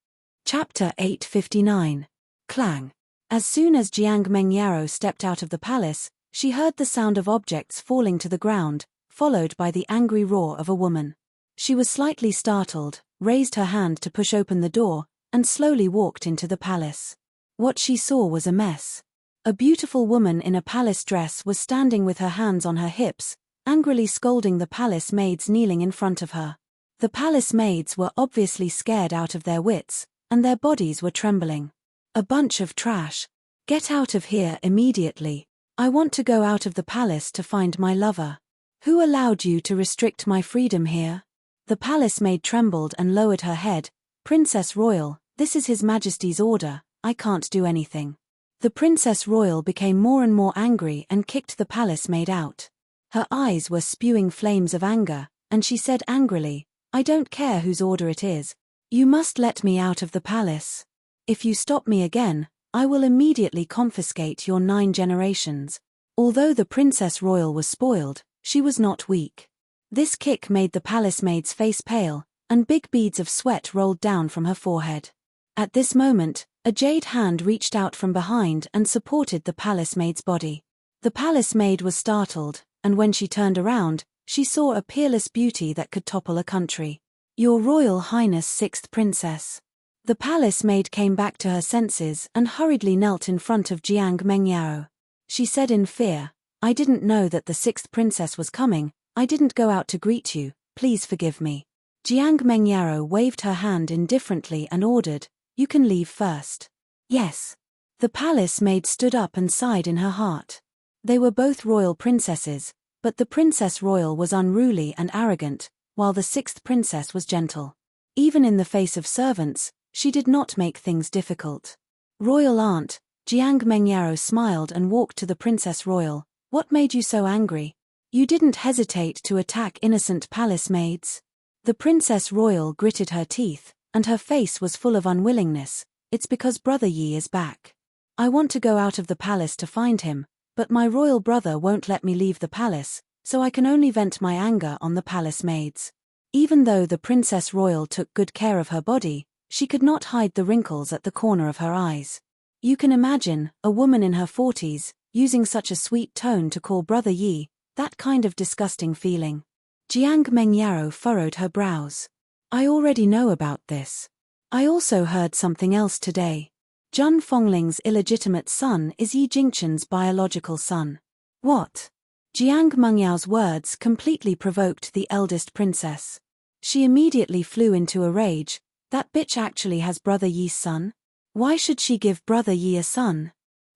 Chapter 859. Clang. As soon as Jiang Mengyaro stepped out of the palace, she heard the sound of objects falling to the ground, followed by the angry roar of a woman. She was slightly startled, raised her hand to push open the door, and slowly walked into the palace. What she saw was a mess. A beautiful woman in a palace dress was standing with her hands on her hips, angrily scolding the palace maids kneeling in front of her. The palace maids were obviously scared out of their wits, and their bodies were trembling. A bunch of trash. Get out of here immediately. I want to go out of the palace to find my lover. Who allowed you to restrict my freedom here? The palace maid trembled and lowered her head. Princess Royal, this is His Majesty's order, I can't do anything. The Princess Royal became more and more angry and kicked the palace maid out. Her eyes were spewing flames of anger, and she said angrily, I don't care whose order it is. You must let me out of the palace. If you stop me again, I will immediately confiscate your 9 generations. Although the Princess Royal was spoiled, she was not weak. This kick made the palace maid's face pale, and big beads of sweat rolled down from her forehead. At this moment, a jade hand reached out from behind and supported the palace maid's body. The palace maid was startled, and when she turned around, she saw a peerless beauty that could topple a country. Your Royal Highness 6th Princess. The palace maid came back to her senses and hurriedly knelt in front of Jiang Mengyao. She said in fear, I didn't know that the 6th princess was coming, I didn't go out to greet you, please forgive me. Jiang Mengyao waved her hand indifferently and ordered, You can leave first. Yes. The palace maid stood up and sighed in her heart. They were both royal princesses, but the Princess Royal was unruly and arrogant, while the 6th princess was gentle. Even in the face of servants, she did not make things difficult. Royal aunt, Jiang Mengyao smiled and walked to the Princess Royal. What made you so angry? You didn't hesitate to attack innocent palace maids. The Princess Royal gritted her teeth, and her face was full of unwillingness. It's because Brother Yi is back. I want to go out of the palace to find him, but my royal brother won't let me leave the palace, so I can only vent my anger on the palace maids. Even though the Princess Royal took good care of her body, she could not hide the wrinkles at the corner of her eyes. You can imagine, a woman in her 40s, using such a sweet tone to call Brother Yi, that kind of disgusting feeling. Jiang Mengyao furrowed her brows. I already know about this. I also heard something else today. Zhun Fongling's illegitimate son is Yi Jingchen's biological son. What? Jiang Mengyao's words completely provoked the eldest princess. She immediately flew into a rage. That bitch actually has Brother Yi's son? Why should she give Brother Yi a son?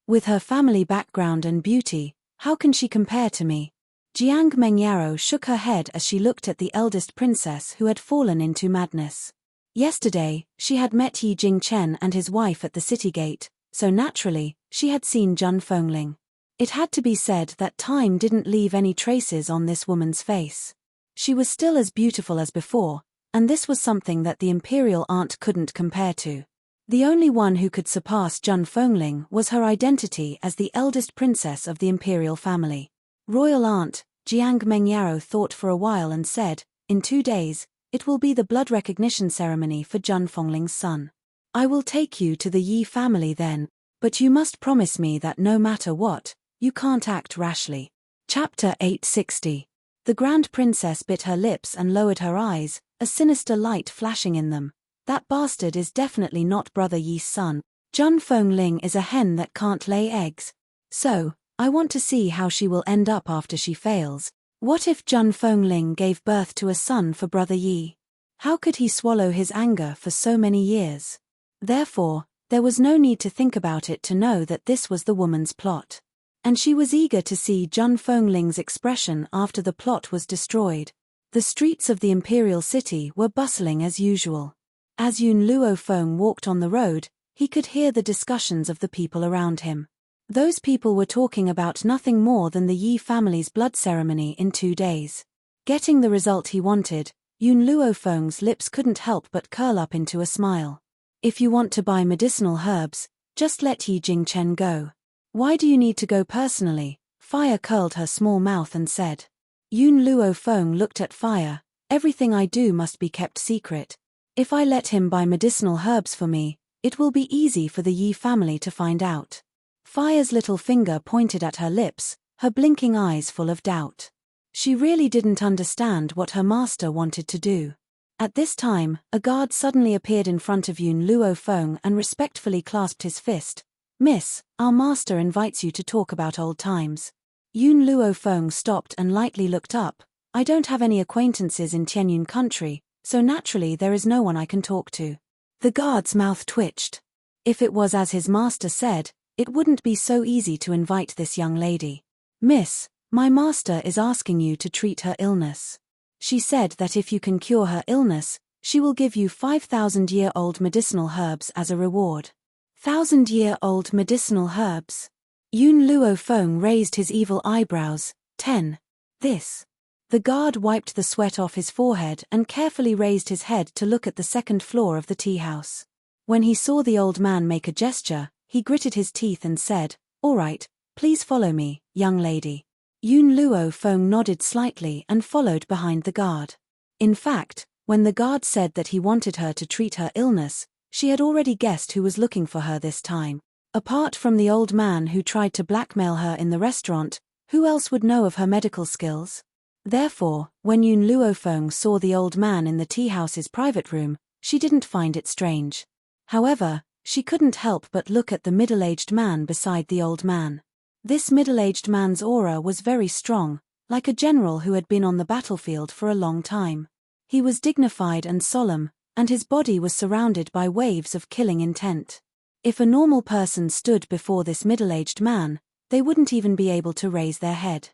With her family background and beauty, how can she compare to me? Jiang Mengyao shook her head as she looked at the eldest princess who had fallen into madness. Yesterday, she had met Yi Jingchen and his wife at the city gate, so naturally, she had seen Zhun Fongling. It had to be said that time didn't leave any traces on this woman's face. She was still as beautiful as before, And this was something that the imperial aunt couldn't compare to. The only one who could surpass Jun Fengling was her identity as the eldest princess of the imperial family. Royal aunt, Jiang Mengyaro thought for a while and said, "In 2 days, it will be the blood recognition ceremony for Jun Fengling's son. I will take you to the Yi family then, but you must promise me that no matter what, you can't act rashly." Chapter 860. The Grand Princess bit her lips and lowered her eyes, a sinister light flashing in them. "That bastard is definitely not Brother Yi's son. Jun Fengling is a hen that can't lay eggs. So, I want to see how she will end up after she fails. What if Jun Fengling gave birth to a son for Brother Yi? How could he swallow his anger for so many years?" Therefore, there was no need to think about it to know that this was the woman's plot. And she was eager to see Jun Fengling's expression after the plot was destroyed. The streets of the imperial city were bustling as usual. As Yun Luofeng walked on the road, he could hear the discussions of the people around him. Those people were talking about nothing more than the Yi family's blood ceremony in 2 days. Getting the result he wanted, Yun Luofeng's lips couldn't help but curl up into a smile. "If you want to buy medicinal herbs, just let Yi Jingchen go. Why do you need to go personally?" Fire curled her small mouth and said. Yun Luofeng looked at Fire. "Everything I do must be kept secret. If I let him buy medicinal herbs for me, it will be easy for the Yi family to find out." Fire's little finger pointed at her lips, her blinking eyes full of doubt. She really didn't understand what her master wanted to do. At this time, a guard suddenly appeared in front of Yun Luofeng and respectfully clasped his fist. "Miss, our master invites you to talk about old times." Yun Luofeng stopped and lightly looked up. "I don't have any acquaintances in Tianyun country, so naturally there is no one I can talk to." The guard's mouth twitched. If it was as his master said, it wouldn't be so easy to invite this young lady. "Miss, my master is asking you to treat her illness. She said that if you can cure her illness, she will give you 5,000-year-old medicinal herbs as a reward." 1,000-year-old medicinal herbs? Yun Luofeng raised his evil eyebrows. 10. This. The guard wiped the sweat off his forehead and carefully raised his head to look at the second floor of the tea house. When he saw the old man make a gesture, he gritted his teeth and said, "All right, please follow me, young lady." Yun Luofeng nodded slightly and followed behind the guard. In fact, when the guard said that he wanted her to treat her illness, she had already guessed who was looking for her this time. Apart from the old man who tried to blackmail her in the restaurant, who else would know of her medical skills? Therefore, when Yun Luofeng saw the old man in the tea house's private room, she didn't find it strange. However, she couldn't help but look at the middle-aged man beside the old man. This middle-aged man's aura was very strong, like a general who had been on the battlefield for a long time. He was dignified and solemn, and his body was surrounded by waves of killing intent. If a normal person stood before this middle-aged man, they wouldn't even be able to raise their head.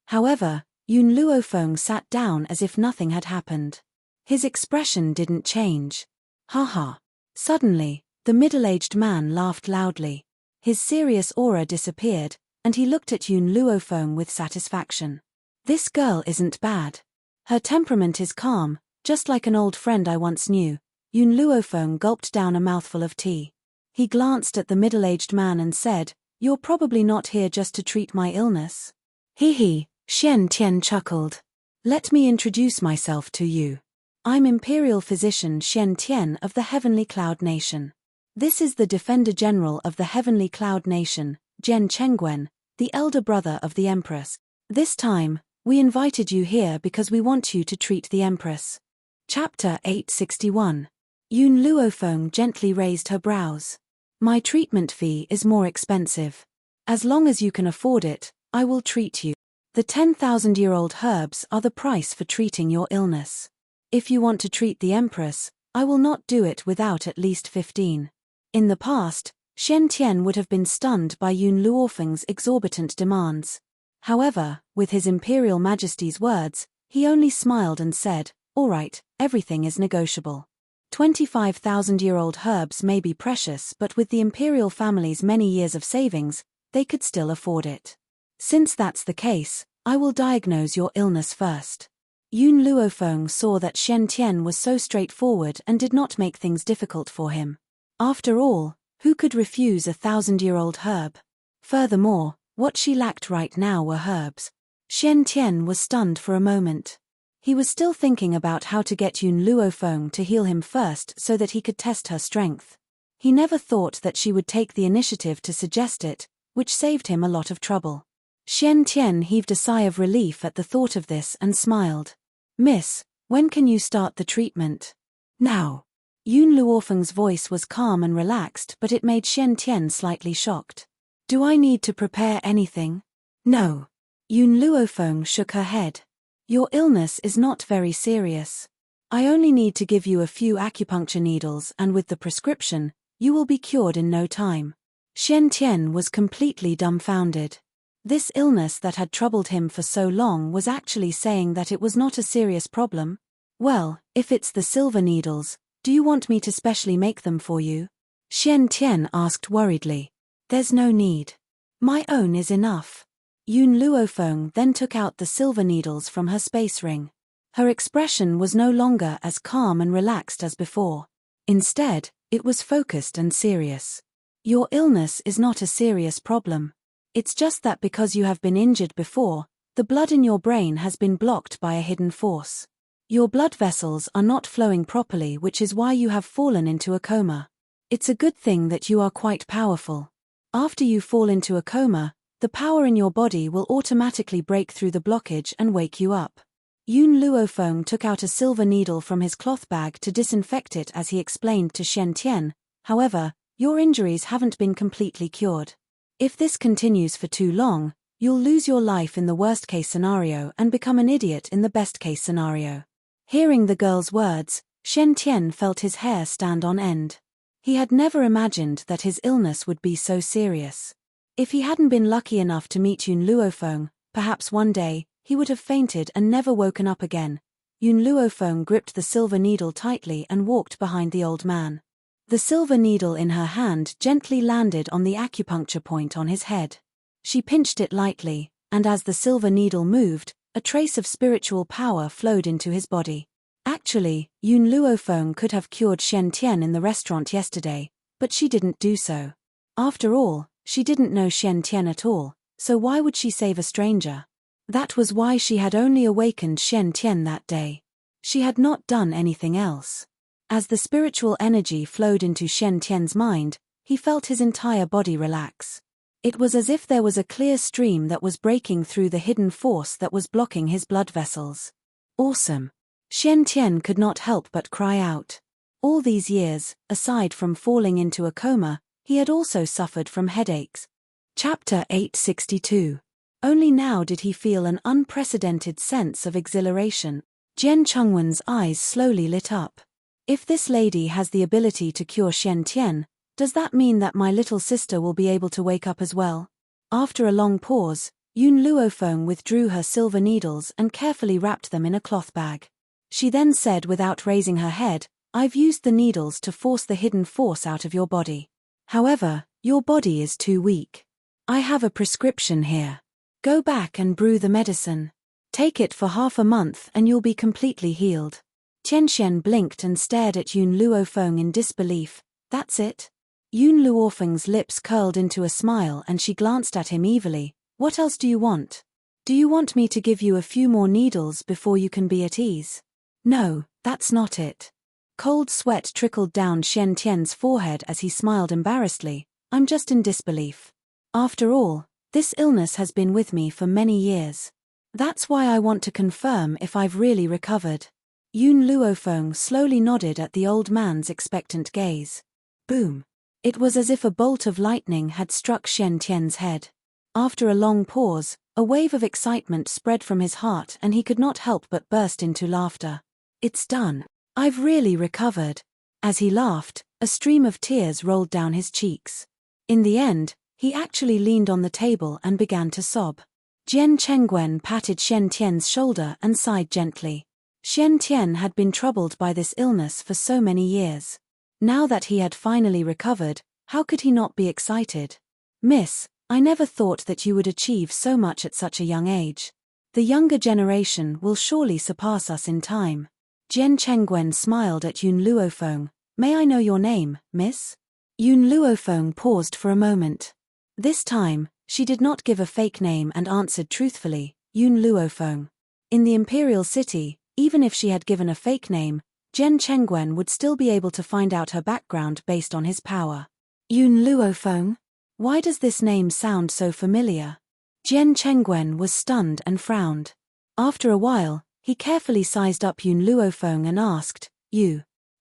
However, Yun Luofeng sat down as if nothing had happened. His expression didn't change. "Ha ha." Suddenly, the middle-aged man laughed loudly. His serious aura disappeared, and he looked at Yun Luofeng with satisfaction. "This girl isn't bad. Her temperament is calm, just like an old friend I once knew." Yun Luofeng gulped down a mouthful of tea. He glanced at the middle-aged man and said, "You're probably not here just to treat my illness." "Hee hee," Xian Tian chuckled. "Let me introduce myself to you. I'm Imperial Physician Xian Tian of the Heavenly Cloud Nation. This is the Defender General of the Heavenly Cloud Nation, Jian Chengguan, the elder brother of the Empress. This time, we invited you here because we want you to treat the Empress." Chapter 861. Yun Luofeng gently raised her brows. "My treatment fee is more expensive. As long as you can afford it, I will treat you. The 10,000-year-old herbs are the price for treating your illness. If you want to treat the Empress, I will not do it without at least 15. In the past, Xian Tian would have been stunned by Yun Luofeng's exorbitant demands. However, with His Imperial Majesty's words, he only smiled and said, "All right, everything is negotiable. 25,000-year-old herbs may be precious, but with the imperial family's many years of savings, they could still afford it. Since that's the case, I will diagnose your illness first." Yun Luofeng saw that Shen Tian was so straightforward and did not make things difficult for him. After all, who could refuse a 1,000-year-old herb? Furthermore, what she lacked right now were herbs. Shen Tian was stunned for a moment. He was still thinking about how to get Yun Luofeng to heal him first so that he could test her strength. He never thought that she would take the initiative to suggest it, which saved him a lot of trouble. Shen Tian heaved a sigh of relief at the thought of this and smiled. "Miss, when can you start the treatment?" "Now." Yun Luofeng's voice was calm and relaxed, but it made Shen Tian slightly shocked. "Do I need to prepare anything?" "No." Yun Luofeng shook her head. "Your illness is not very serious. I only need to give you a few acupuncture needles, and with the prescription, you will be cured in no time." Shen Tian was completely dumbfounded. This illness that had troubled him for so long was actually saying that it was not a serious problem. "Well, if it's the silver needles, do you want me to specially make them for you?" Shen Tian asked worriedly. "There's no need. My own is enough." Yun Luofeng then took out the silver needles from her space ring. Her expression was no longer as calm and relaxed as before. Instead, it was focused and serious. "Your illness is not a serious problem. It's just that because you have been injured before, the blood in your brain has been blocked by a hidden force. Your blood vessels are not flowing properly, which is why you have fallen into a coma. It's a good thing that you are quite powerful. After you fall into a coma, the power in your body will automatically break through the blockage and wake you up." Yun Luofeng took out a silver needle from his cloth bag to disinfect it as he explained to Shen Tian. "However, your injuries haven't been completely cured. If this continues for too long, you'll lose your life in the worst-case scenario and become an idiot in the best-case scenario." Hearing the girl's words, Shen Tian felt his hair stand on end. He had never imagined that his illness would be so serious. If he hadn't been lucky enough to meet Yun Luofeng, perhaps one day, he would have fainted and never woken up again. Yun Luofeng gripped the silver needle tightly and walked behind the old man. The silver needle in her hand gently landed on the acupuncture point on his head. She pinched it lightly, and as the silver needle moved, a trace of spiritual power flowed into his body. Actually, Yun Luofeng could have cured Shen Tian in the restaurant yesterday, but she didn't do so. After all, she didn't know Shen Tian at all, so why would she save a stranger? That was why she had only awakened Shen Tian that day. She had not done anything else. As the spiritual energy flowed into Shen Tian's mind, he felt his entire body relax. It was as if there was a clear stream that was breaking through the hidden force that was blocking his blood vessels. Awesome! Shen Tian could not help but cry out. All these years, aside from falling into a coma, he had also suffered from headaches. Chapter 862. Only now did he feel an unprecedented sense of exhilaration. Jian Chengwen's eyes slowly lit up. If this lady has the ability to cure Shen Tian, does that mean that my little sister will be able to wake up as well? After a long pause, Yun Luofeng withdrew her silver needles and carefully wrapped them in a cloth bag. She then said without raising her head, "I've used the needles to force the hidden force out of your body. However, your body is too weak. I have a prescription here. Go back and brew the medicine. Take it for half a month and you'll be completely healed." Tianxian blinked and stared at Yun Luofeng in disbelief. "That's it?" Yun Luofeng's lips curled into a smile and she glanced at him evilly. "What else do you want? Do you want me to give you a few more needles before you can be at ease?" "No, that's not it." Cold sweat trickled down Shen Tian's forehead as he smiled embarrassedly. "I'm just in disbelief. After all, this illness has been with me for many years. That's why I want to confirm if I've really recovered." Yun Luofeng slowly nodded at the old man's expectant gaze. Boom! It was as if a bolt of lightning had struck Shen Tian's head. After a long pause, a wave of excitement spread from his heart and he could not help but burst into laughter. "It's done. I've really recovered." As he laughed, a stream of tears rolled down his cheeks. In the end, he actually leaned on the table and began to sob. Jian Chengwen patted Shen Tian's shoulder and sighed gently. Shen Tian had been troubled by this illness for so many years. Now that he had finally recovered, how could he not be excited? "Miss, I never thought that you would achieve so much at such a young age." The younger generation will surely surpass us in time. Jian Chengwen smiled at Yun Luofeng. May I know your name, miss? Yun Luofeng paused for a moment. This time, she did not give a fake name and answered truthfully, Yun Luofeng. In the imperial city, even if she had given a fake name, Jian Chengwen would still be able to find out her background based on his power. Yun Luofeng? Why does this name sound so familiar? Jian Chengwen was stunned and frowned. After a while, he carefully sized up Yun Luofeng and asked,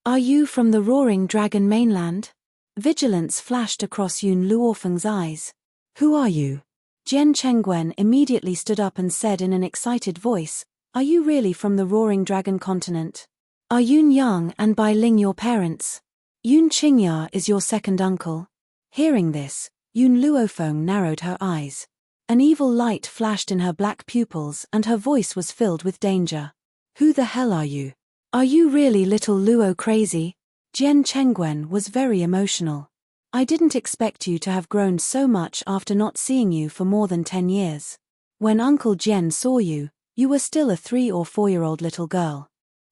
Are you from the Roaring Dragon mainland? Vigilance flashed across Yun Luofeng's eyes. Who are you? Jian Chengwen immediately stood up and said in an excited voice, Are you really from the Roaring Dragon continent? Are Yun Yang and Bai Ling your parents? Yun Qingya is your second uncle? Hearing this, Yun Luofeng narrowed her eyes. An evil light flashed in her black pupils and her voice was filled with danger. Who the hell are you? Are you really little Luo crazy? Jian Chengwen was very emotional. I didn't expect you to have grown so much after not seeing you for more than 10 years. When Uncle Jian saw you, you were still a 3 or 4-year-old little girl.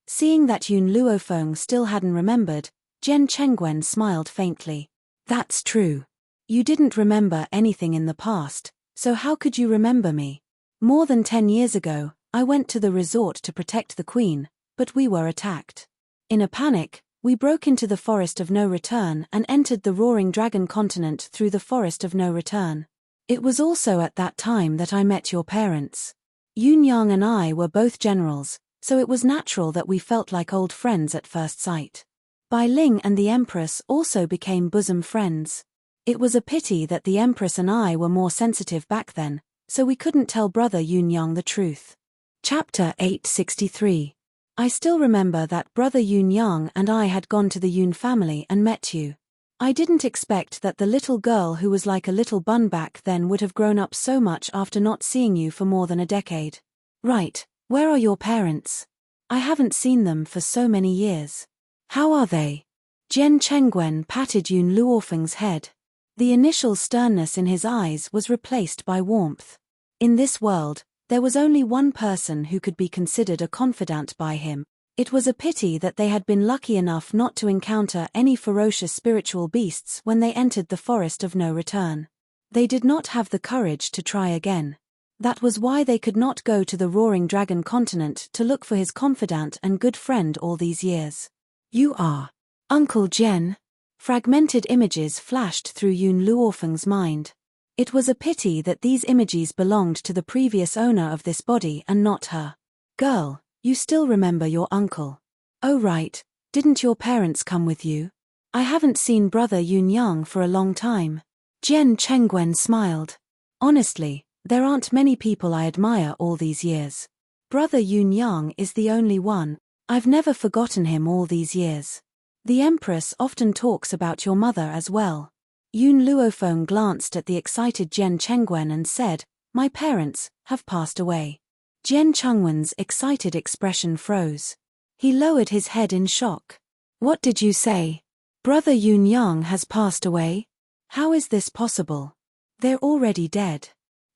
Seeing that Yun Luofeng still hadn't remembered, Jian Chengwen smiled faintly. That's true. You didn't remember anything in the past, so how could you remember me? More than 10 years ago, I went to the resort to protect the queen, but we were attacked. In a panic, we broke into the Forest of No Return and entered the Roaring Dragon continent through the Forest of No Return. It was also at that time that I met your parents. Yun Yang and I were both generals, so it was natural that we felt like old friends at first sight. Bai Ling and the Empress also became bosom friends. It was a pity that the Empress and I were more sensitive back then, so we couldn't tell brother Yun Yang the truth. Chapter 863. I still remember that brother Yun Yang and I had gone to the Yun family and met you. I didn't expect that the little girl who was like a little bun back then would have grown up so much after not seeing you for more than a decade. Right, where are your parents? I haven't seen them for so many years. How are they? Jian Chengwen patted Yun Luofeng's head. The initial sternness in his eyes was replaced by warmth. In this world, there was only one person who could be considered a confidant by him. It was a pity that they had been lucky enough not to encounter any ferocious spiritual beasts when they entered the Forest of No Return. They did not have the courage to try again. That was why they could not go to the Roaring Dragon continent to look for his confidant and good friend all these years. You are Uncle Jian. Fragmented images flashed through Yun Luofeng's mind. It was a pity that these images belonged to the previous owner of this body and not her. Girl, you still remember your uncle. Oh right, didn't your parents come with you? I haven't seen brother Yun Yang for a long time. Jian Chengwen smiled. Honestly, there aren't many people I admire all these years. Brother Yun Yang is the only one. I've never forgotten him all these years. The Empress often talks about your mother as well. Yun Luofeng glanced at the excited Jian Chengwen and said, My parents have passed away. Jian Chengwen's excited expression froze. He lowered his head in shock. What did you say? Brother Yun Yang has passed away? How is this possible? They're already dead.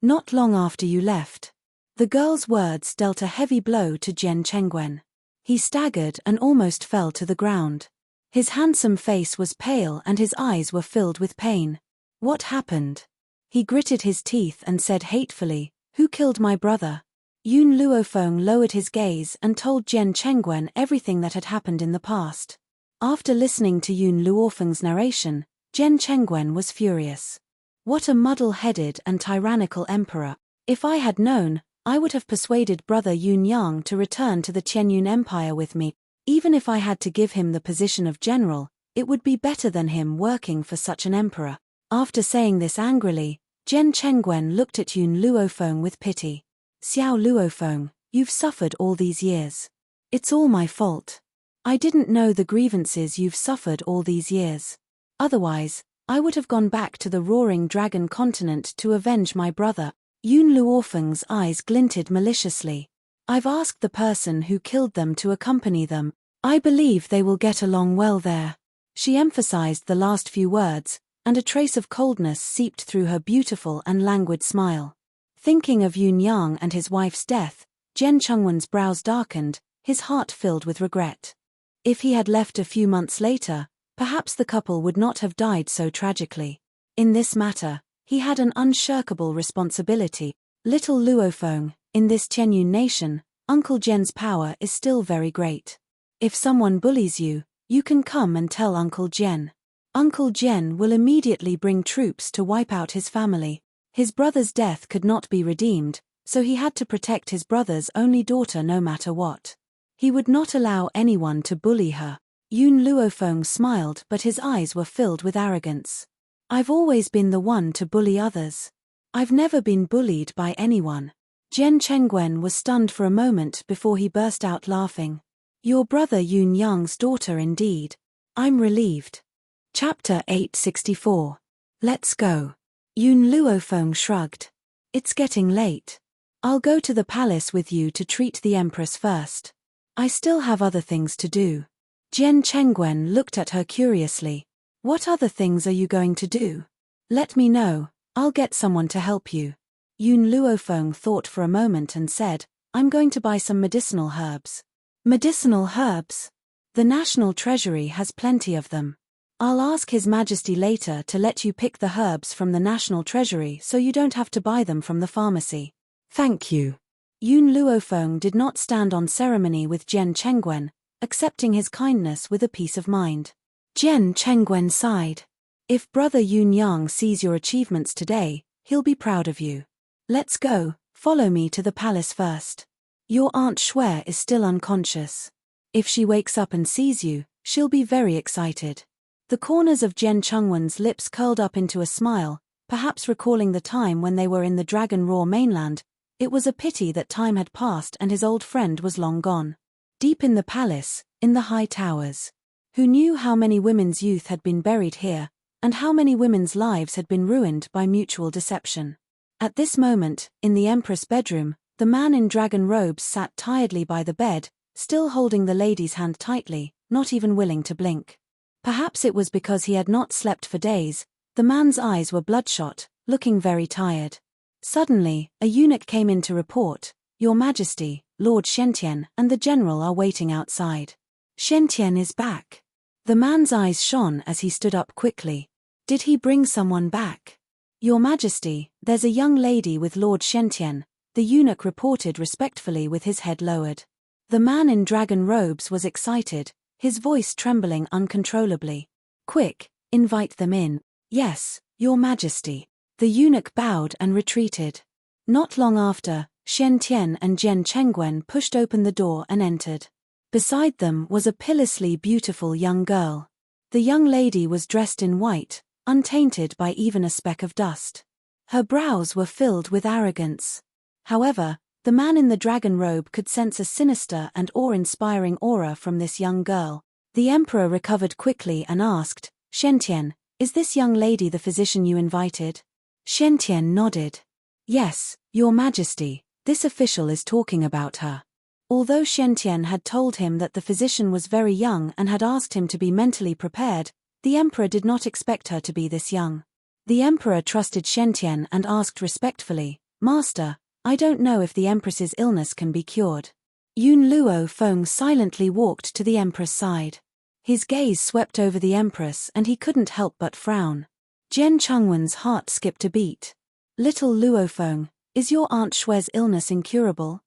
Not long after you left. The girl's words dealt a heavy blow to Jian Chengwen. He staggered and almost fell to the ground. His handsome face was pale and his eyes were filled with pain. What happened? He gritted his teeth and said hatefully, Who killed my brother? Yun Luofeng lowered his gaze and told Jian Chengwen everything that had happened in the past. After listening to Yun Luofeng's narration, Jian Chengwen was furious. What a muddle-headed and tyrannical emperor. If I had known, I would have persuaded brother Yun Yang to return to the Qianyun Empire with me. Even if I had to give him the position of general, it would be better than him working for such an emperor. After saying this angrily, Jian Chengwen looked at Yun Luofeng with pity. Xiao Luofeng, you've suffered all these years. It's all my fault. I didn't know the grievances you've suffered all these years. Otherwise, I would have gone back to the Roaring Dragon continent to avenge my brother. Yun Luofeng's eyes glinted maliciously. I've asked the person who killed them to accompany them. I believe they will get along well there. She emphasized the last few words, and a trace of coldness seeped through her beautiful and languid smile. Thinking of Yun Yang and his wife's death, Jen Chungwon's brows darkened, his heart filled with regret. If he had left a few months later, perhaps the couple would not have died so tragically. In this matter, he had an unshirkable responsibility. Little Luofeng, in this Qianyun nation, Uncle Jen's power is still very great. If someone bullies you, you can come and tell Uncle Jen. Uncle Jen will immediately bring troops to wipe out his family. His brother's death could not be redeemed, so he had to protect his brother's only daughter no matter what. He would not allow anyone to bully her. Yun Luofeng smiled, but his eyes were filled with arrogance. I've always been the one to bully others. I've never been bullied by anyone. Jen Chengwen was stunned for a moment before he burst out laughing. Your brother Yun Yang's daughter indeed. I'm relieved. Chapter 864. Let's go. Yun Luofeng shrugged. It's getting late. I'll go to the palace with you to treat the Empress first. I still have other things to do. Jen Chengwen looked at her curiously. What other things are you going to do? Let me know, I'll get someone to help you. Yun Luofeng thought for a moment and said, I'm going to buy some medicinal herbs. Medicinal herbs? The National Treasury has plenty of them. I'll ask His Majesty later to let you pick the herbs from the National Treasury so you don't have to buy them from the pharmacy. Thank you. Yun Luofeng did not stand on ceremony with Jen Chengwen, accepting his kindness with a peace of mind. Jen Chengwen sighed. If brother Yun Yang sees your achievements today, he'll be proud of you. Let's go, follow me to the palace first. Your Aunt Shui is still unconscious. If she wakes up and sees you, she'll be very excited. The corners of Jen Chungwon's lips curled up into a smile, perhaps recalling the time when they were in the Dragon Roar mainland. It was a pity that time had passed and his old friend was long gone. Deep in the palace, in the high towers. Who knew how many women's youth had been buried here, and how many women's lives had been ruined by mutual deception? At this moment, in the Empress' bedroom, the man in dragon robes sat tiredly by the bed, still holding the lady's hand tightly, not even willing to blink. Perhaps it was because he had not slept for days. The man's eyes were bloodshot, looking very tired. Suddenly, a eunuch came in to report, Your Majesty, Lord Shentian and the general are waiting outside. Shentian is back. The man's eyes shone as he stood up quickly. Did he bring someone back? Your Majesty, there's a young lady with Lord Shentian, the eunuch reported respectfully with his head lowered. The man in dragon robes was excited, his voice trembling uncontrollably. Quick, invite them in. Yes, Your Majesty. The eunuch bowed and retreated. Not long after, Shen Tian and Jen Chengwen pushed open the door and entered. Beside them was a pitilessly beautiful young girl. The young lady was dressed in white, untainted by even a speck of dust. Her brows were filled with arrogance. However, the man in the dragon robe could sense a sinister and awe-inspiring aura from this young girl. The emperor recovered quickly and asked, Shentian, is this young lady the physician you invited? Shentian nodded. Yes, Your Majesty, this official is talking about her. Although Shentian had told him that the physician was very young and had asked him to be mentally prepared, the emperor did not expect her to be this young. The emperor trusted Shentian and asked respectfully, Master, I don't know if the empress's illness can be cured. Yun Luofeng silently walked to the empress' side. His gaze swept over the empress and he couldn't help but frown. Jen Chungwen's heart skipped a beat. Little Luofeng, is your Aunt Shui's illness incurable?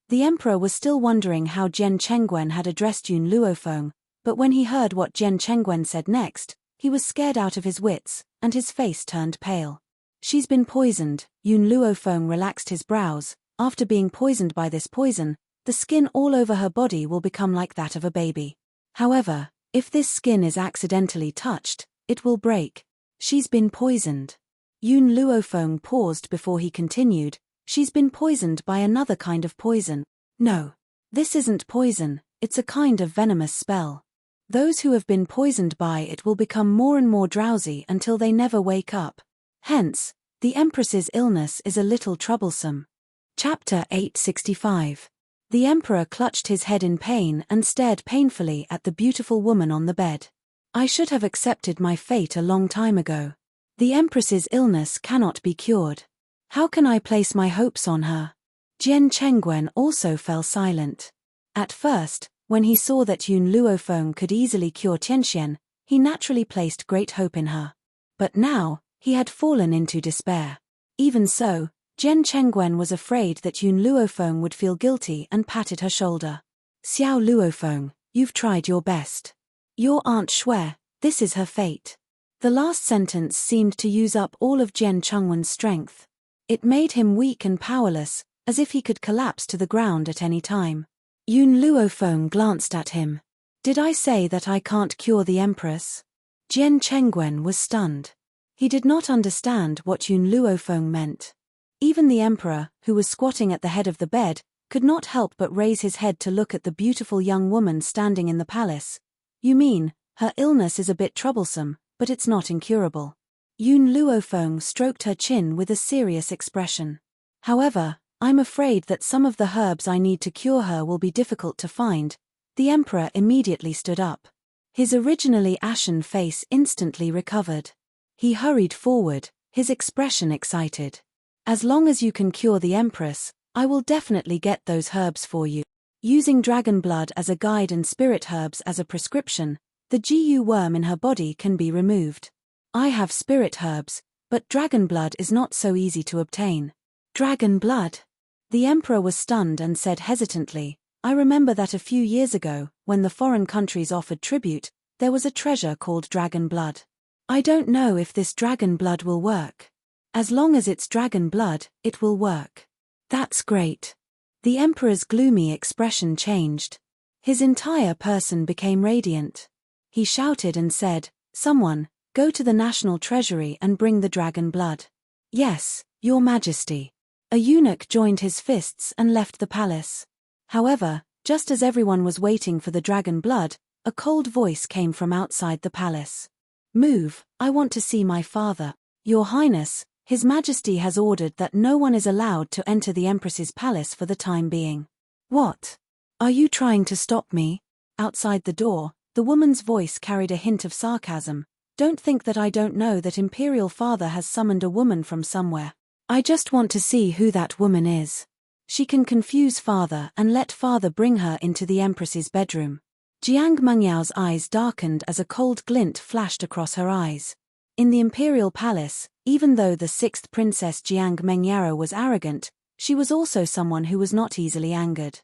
The emperor was still wondering how Jen Chengwen had addressed Yun Luofeng, but when he heard what Jen Chengwen said next, he was scared out of his wits, and his face turned pale. She's been poisoned. Yun Luofeng relaxed his brows. After being poisoned by this poison, the skin all over her body will become like that of a baby. However, if this skin is accidentally touched, it will break. She's been poisoned. Yun Luofeng paused before he continued, she's been poisoned by another kind of poison. No. This isn't poison, it's a kind of venomous spell. Those who have been poisoned by it will become more and more drowsy until they never wake up. Hence, the Empress's illness is a little troublesome. Chapter 865. The Emperor clutched his head in pain and stared painfully at the beautiful woman on the bed. I should have accepted my fate a long time ago. The Empress's illness cannot be cured. How can I place my hopes on her? Jian Chengwen also fell silent. At first, when he saw that Yun Luofeng could easily cure Tianxian, he naturally placed great hope in her. But now, he had fallen into despair. Even so, Jian Chengwen was afraid that Yun Luofeng would feel guilty and patted her shoulder. Xiao Luofeng, you've tried your best. Your Aunt Shui, this is her fate. The last sentence seemed to use up all of Jian Chengwen's strength. It made him weak and powerless, as if he could collapse to the ground at any time. Yun Luofeng glanced at him. Did I say that I can't cure the Empress? Jian Chengwen was stunned. He did not understand what Yun Luofeng meant. Even the Emperor, who was squatting at the head of the bed, could not help but raise his head to look at the beautiful young woman standing in the palace. You mean, her illness is a bit troublesome, but it's not incurable. Yun Luofeng stroked her chin with a serious expression. However, I'm afraid that some of the herbs I need to cure her will be difficult to find. The Emperor immediately stood up. His originally ashen face instantly recovered. He hurried forward, his expression excited. As long as you can cure the Empress, I will definitely get those herbs for you. Using dragon blood as a guide and spirit herbs as a prescription, the GU worm in her body can be removed. I have spirit herbs, but dragon blood is not so easy to obtain. Dragon blood? The Emperor was stunned and said hesitantly, I remember that a few years ago, when the foreign countries offered tribute, there was a treasure called dragon blood. I don't know if this dragon blood will work. As long as it's dragon blood, it will work. That's great. The Emperor's gloomy expression changed. His entire person became radiant. He shouted and said, Someone, go to the National Treasury and bring the dragon blood. Yes, Your Majesty. A eunuch joined his fists and left the palace. However, just as everyone was waiting for the dragon blood, a cold voice came from outside the palace. Move, I want to see my father. Your Highness, His Majesty has ordered that no one is allowed to enter the Empress's palace for the time being. What? Are you trying to stop me? Outside the door, the woman's voice carried a hint of sarcasm. Don't think that I don't know that Imperial Father has summoned a woman from somewhere. I just want to see who that woman is. She can confuse Father and let Father bring her into the Empress's bedroom. Jiang Mengyao's eyes darkened as a cold glint flashed across her eyes. In the Imperial Palace, even though the sixth Princess Jiang Mengyao was arrogant, she was also someone who was not easily angered.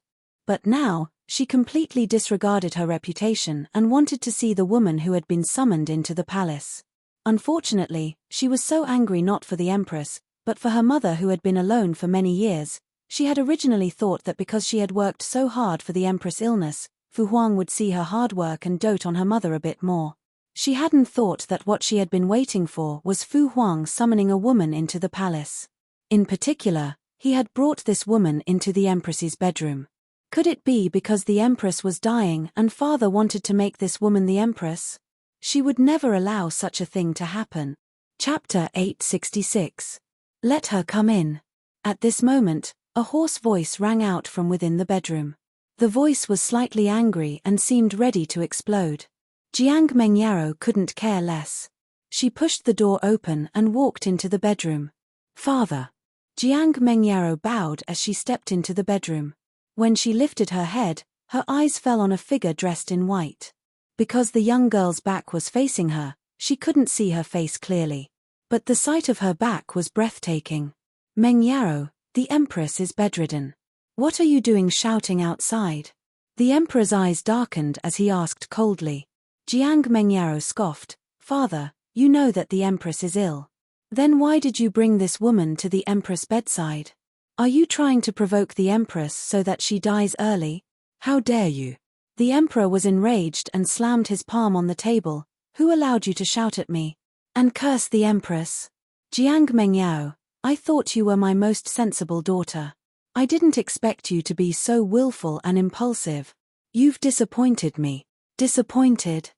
But now, she completely disregarded her reputation and wanted to see the woman who had been summoned into the palace. Unfortunately, she was so angry not for the Empress, but for her mother who had been alone for many years. She had originally thought that because she had worked so hard for the Empress' illness, Fu Huang would see her hard work and dote on her mother a bit more. She hadn't thought that what she had been waiting for was Fu Huang summoning a woman into the palace. In particular, he had brought this woman into the Empress's bedroom. Could it be because the Empress was dying and Father wanted to make this woman the Empress? She would never allow such a thing to happen. Chapter 866. Let her come in. At this moment, a hoarse voice rang out from within the bedroom. The voice was slightly angry and seemed ready to explode. Jiang Mengyao couldn't care less. She pushed the door open and walked into the bedroom. Father. Jiang Mengyao bowed as she stepped into the bedroom. When she lifted her head, her eyes fell on a figure dressed in white. Because the young girl's back was facing her, she couldn't see her face clearly. But the sight of her back was breathtaking. Mengyao, the Empress is bedridden. What are you doing shouting outside? The Emperor's eyes darkened as he asked coldly. Jiang Mengyao scoffed, Father, you know that the Empress is ill. Then why did you bring this woman to the Empress' bedside? Are you trying to provoke the Empress so that she dies early? How dare you? The Emperor was enraged and slammed his palm on the table. Who allowed you to shout at me? And curse the Empress? Jiang Mengyao, I thought you were my most sensible daughter. I didn't expect you to be so willful and impulsive. You've disappointed me. Disappointed?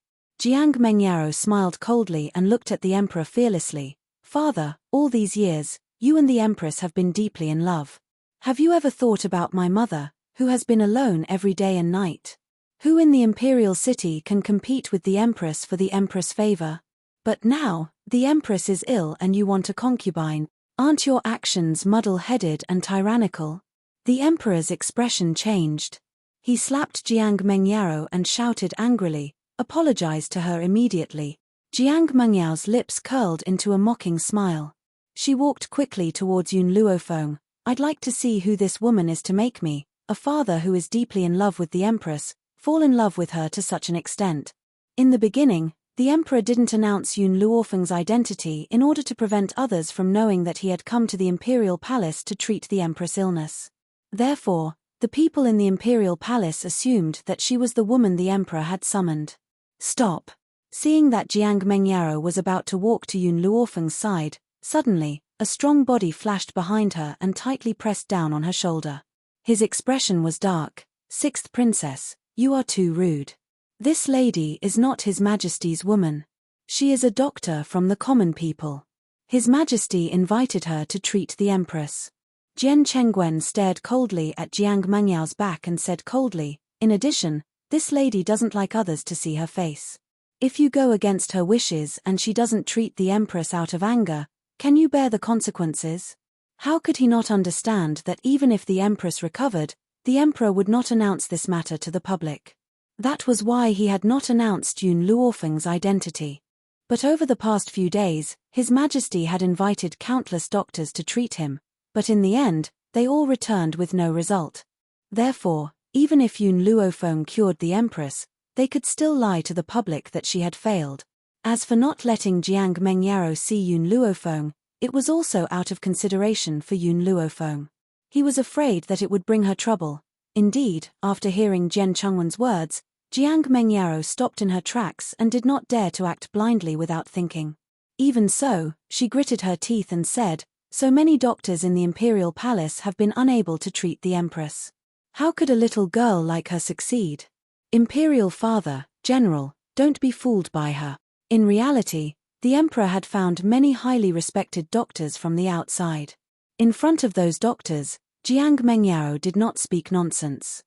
Jiang Mengyao smiled coldly and looked at the Emperor fearlessly. Father, all these years, you and the Empress have been deeply in love. Have you ever thought about my mother, who has been alone every day and night? Who in the imperial city can compete with the Empress for the Empress' favor? But now, the Empress is ill and you want a concubine. Aren't your actions muddle-headed and tyrannical? The emperor's expression changed. He slapped Jiang Mengyao and shouted angrily, "Apologize to her immediately." Jiang Mengyao's lips curled into a mocking smile. She walked quickly towards Yun Luofeng. "I'd like to see who this woman is to make me, a father who is deeply in love with the empress, fall in love with her to such an extent." In the beginning, the emperor didn't announce Yun Luofeng's identity in order to prevent others from knowing that he had come to the imperial palace to treat the empress' illness. Therefore, the people in the imperial palace assumed that she was the woman the emperor had summoned. "Stop!" Seeing that Jiang Mengyao was about to walk to Yun Luofeng's side, suddenly, a strong body flashed behind her and tightly pressed down on her shoulder. His expression was dark. "Sixth princess, you are too rude. This lady is not His Majesty's woman. She is a doctor from the common people. His Majesty invited her to treat the empress." Jian Chengwen stared coldly at Jiang Mengyao's back and said coldly, "In addition, this lady doesn't like others to see her face. If you go against her wishes and she doesn't treat the empress out of anger, can you bear the consequences?" How could he not understand that even if the empress recovered, the emperor would not announce this matter to the public? That was why he had not announced Yun Luofeng's identity. But over the past few days, His Majesty had invited countless doctors to treat him, but in the end, they all returned with no result. Therefore, even if Yun Luofeng cured the empress, they could still lie to the public that she had failed. As for not letting Jiang Mengyao see Yun Luofeng, it was also out of consideration for Yun Luofeng. He was afraid that it would bring her trouble. Indeed, after hearing Jian Chengwen's words, Jiang Mengyao stopped in her tracks and did not dare to act blindly without thinking. Even so, she gritted her teeth and said, "So many doctors in the imperial palace have been unable to treat the empress. How could a little girl like her succeed? Imperial father, general, don't be fooled by her." In reality, the emperor had found many highly respected doctors from the outside. In front of those doctors, Jiang Mengyao did not speak nonsense.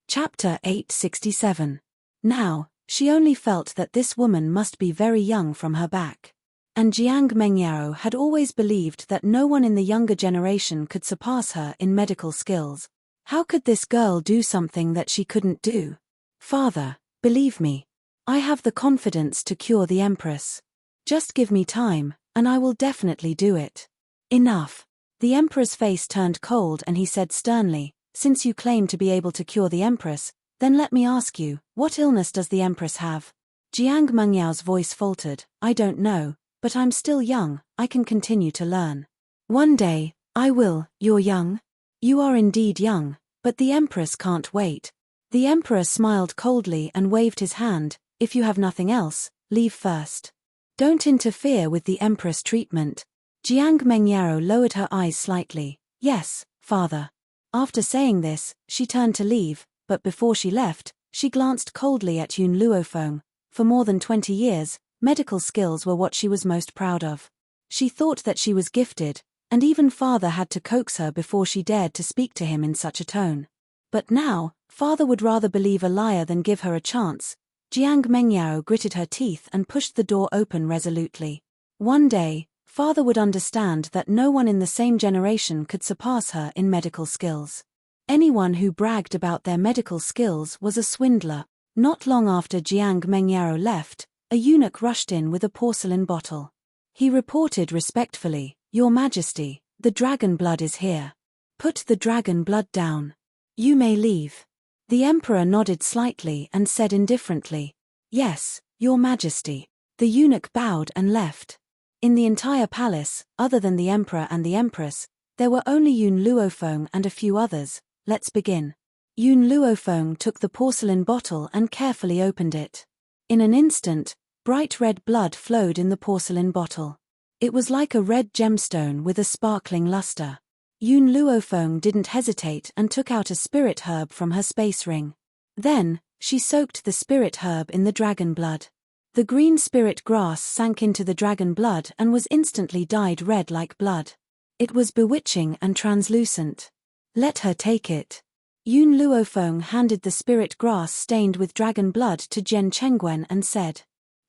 Chapter 867. Now, she only felt that this woman must be very young from her back. And Jiang Mengyao had always believed that no one in the younger generation could surpass her in medical skills. How could this girl do something that she couldn't do? "Father, believe me. I have the confidence to cure the empress. Just give me time, and I will definitely do it." "Enough." The emperor's face turned cold and he said sternly, "Since you claim to be able to cure the empress, then let me ask you, what illness does the empress have?" Jiang Mengyao's voice faltered, "I don't know, but I'm still young, I can continue to learn. One day, I will." "You're young? You are indeed young, but the empress can't wait." The emperor smiled coldly and waved his hand, "If you have nothing else, leave first. Don't interfere with the empress treatment." Jiang Mengyao lowered her eyes slightly. "Yes, father." After saying this, she turned to leave, but before she left, she glanced coldly at Yun Luofeng. For more than 20 years, medical skills were what she was most proud of. She thought that she was gifted, and even father had to coax her before she dared to speak to him in such a tone. But now, father would rather believe a liar than give her a chance. Jiang Mengyao gritted her teeth and pushed the door open resolutely. One day, father would understand that no one in the same generation could surpass her in medical skills. Anyone who bragged about their medical skills was a swindler. Not long after Jiang Mengyao left, a eunuch rushed in with a porcelain bottle. He reported respectfully, "Your Majesty, the dragon blood is here. Put the dragon blood down. You may leave." The emperor nodded slightly and said indifferently, "Yes, Your Majesty." The eunuch bowed and left. In the entire palace, other than the emperor and the empress, there were only Yun Luofeng and a few others. Let's begin. Yun Luofeng took the porcelain bottle and carefully opened it. In an instant, bright red blood flowed in the porcelain bottle. It was like a red gemstone with a sparkling luster. Yun Luofeng didn't hesitate and took out a spirit herb from her space ring. Then, she soaked the spirit herb in the dragon blood. The green spirit grass sank into the dragon blood and was instantly dyed red like blood. It was bewitching and translucent. "Let her take it." Yun Luofeng handed the spirit grass stained with dragon blood to Jian Chengwen and said.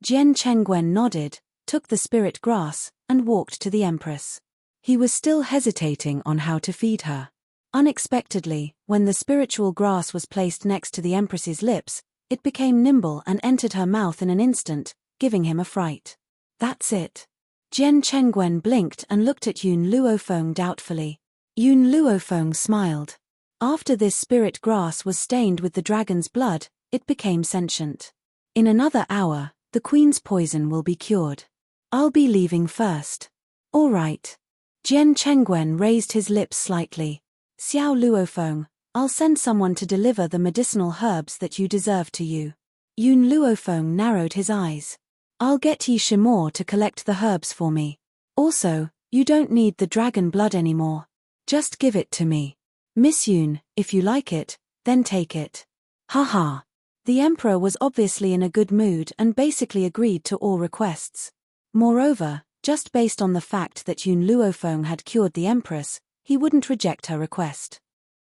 Jian Chengwen nodded, took the spirit grass, and walked to the empress. He was still hesitating on how to feed her. Unexpectedly, when the spiritual grass was placed next to the Empress's lips, it became nimble and entered her mouth in an instant, giving him a fright. That's it. Jian Chengwen blinked and looked at Yun Luofeng doubtfully. Yun Luofeng smiled. After this spirit grass was stained with the dragon's blood, it became sentient. In another hour, the queen's poison will be cured. I'll be leaving first. All right. Jian Chengwen raised his lips slightly. Xiao Luofeng, I'll send someone to deliver the medicinal herbs that you deserve to you. Yun Luofeng narrowed his eyes. I'll get Yi Shimor to collect the herbs for me. Also, you don't need the dragon blood anymore. Just give it to me. Miss Yun, if you like it, then take it. Haha. The emperor was obviously in a good mood and basically agreed to all requests. Moreover, just based on the fact that Yun Luofeng had cured the empress, he wouldn't reject her request.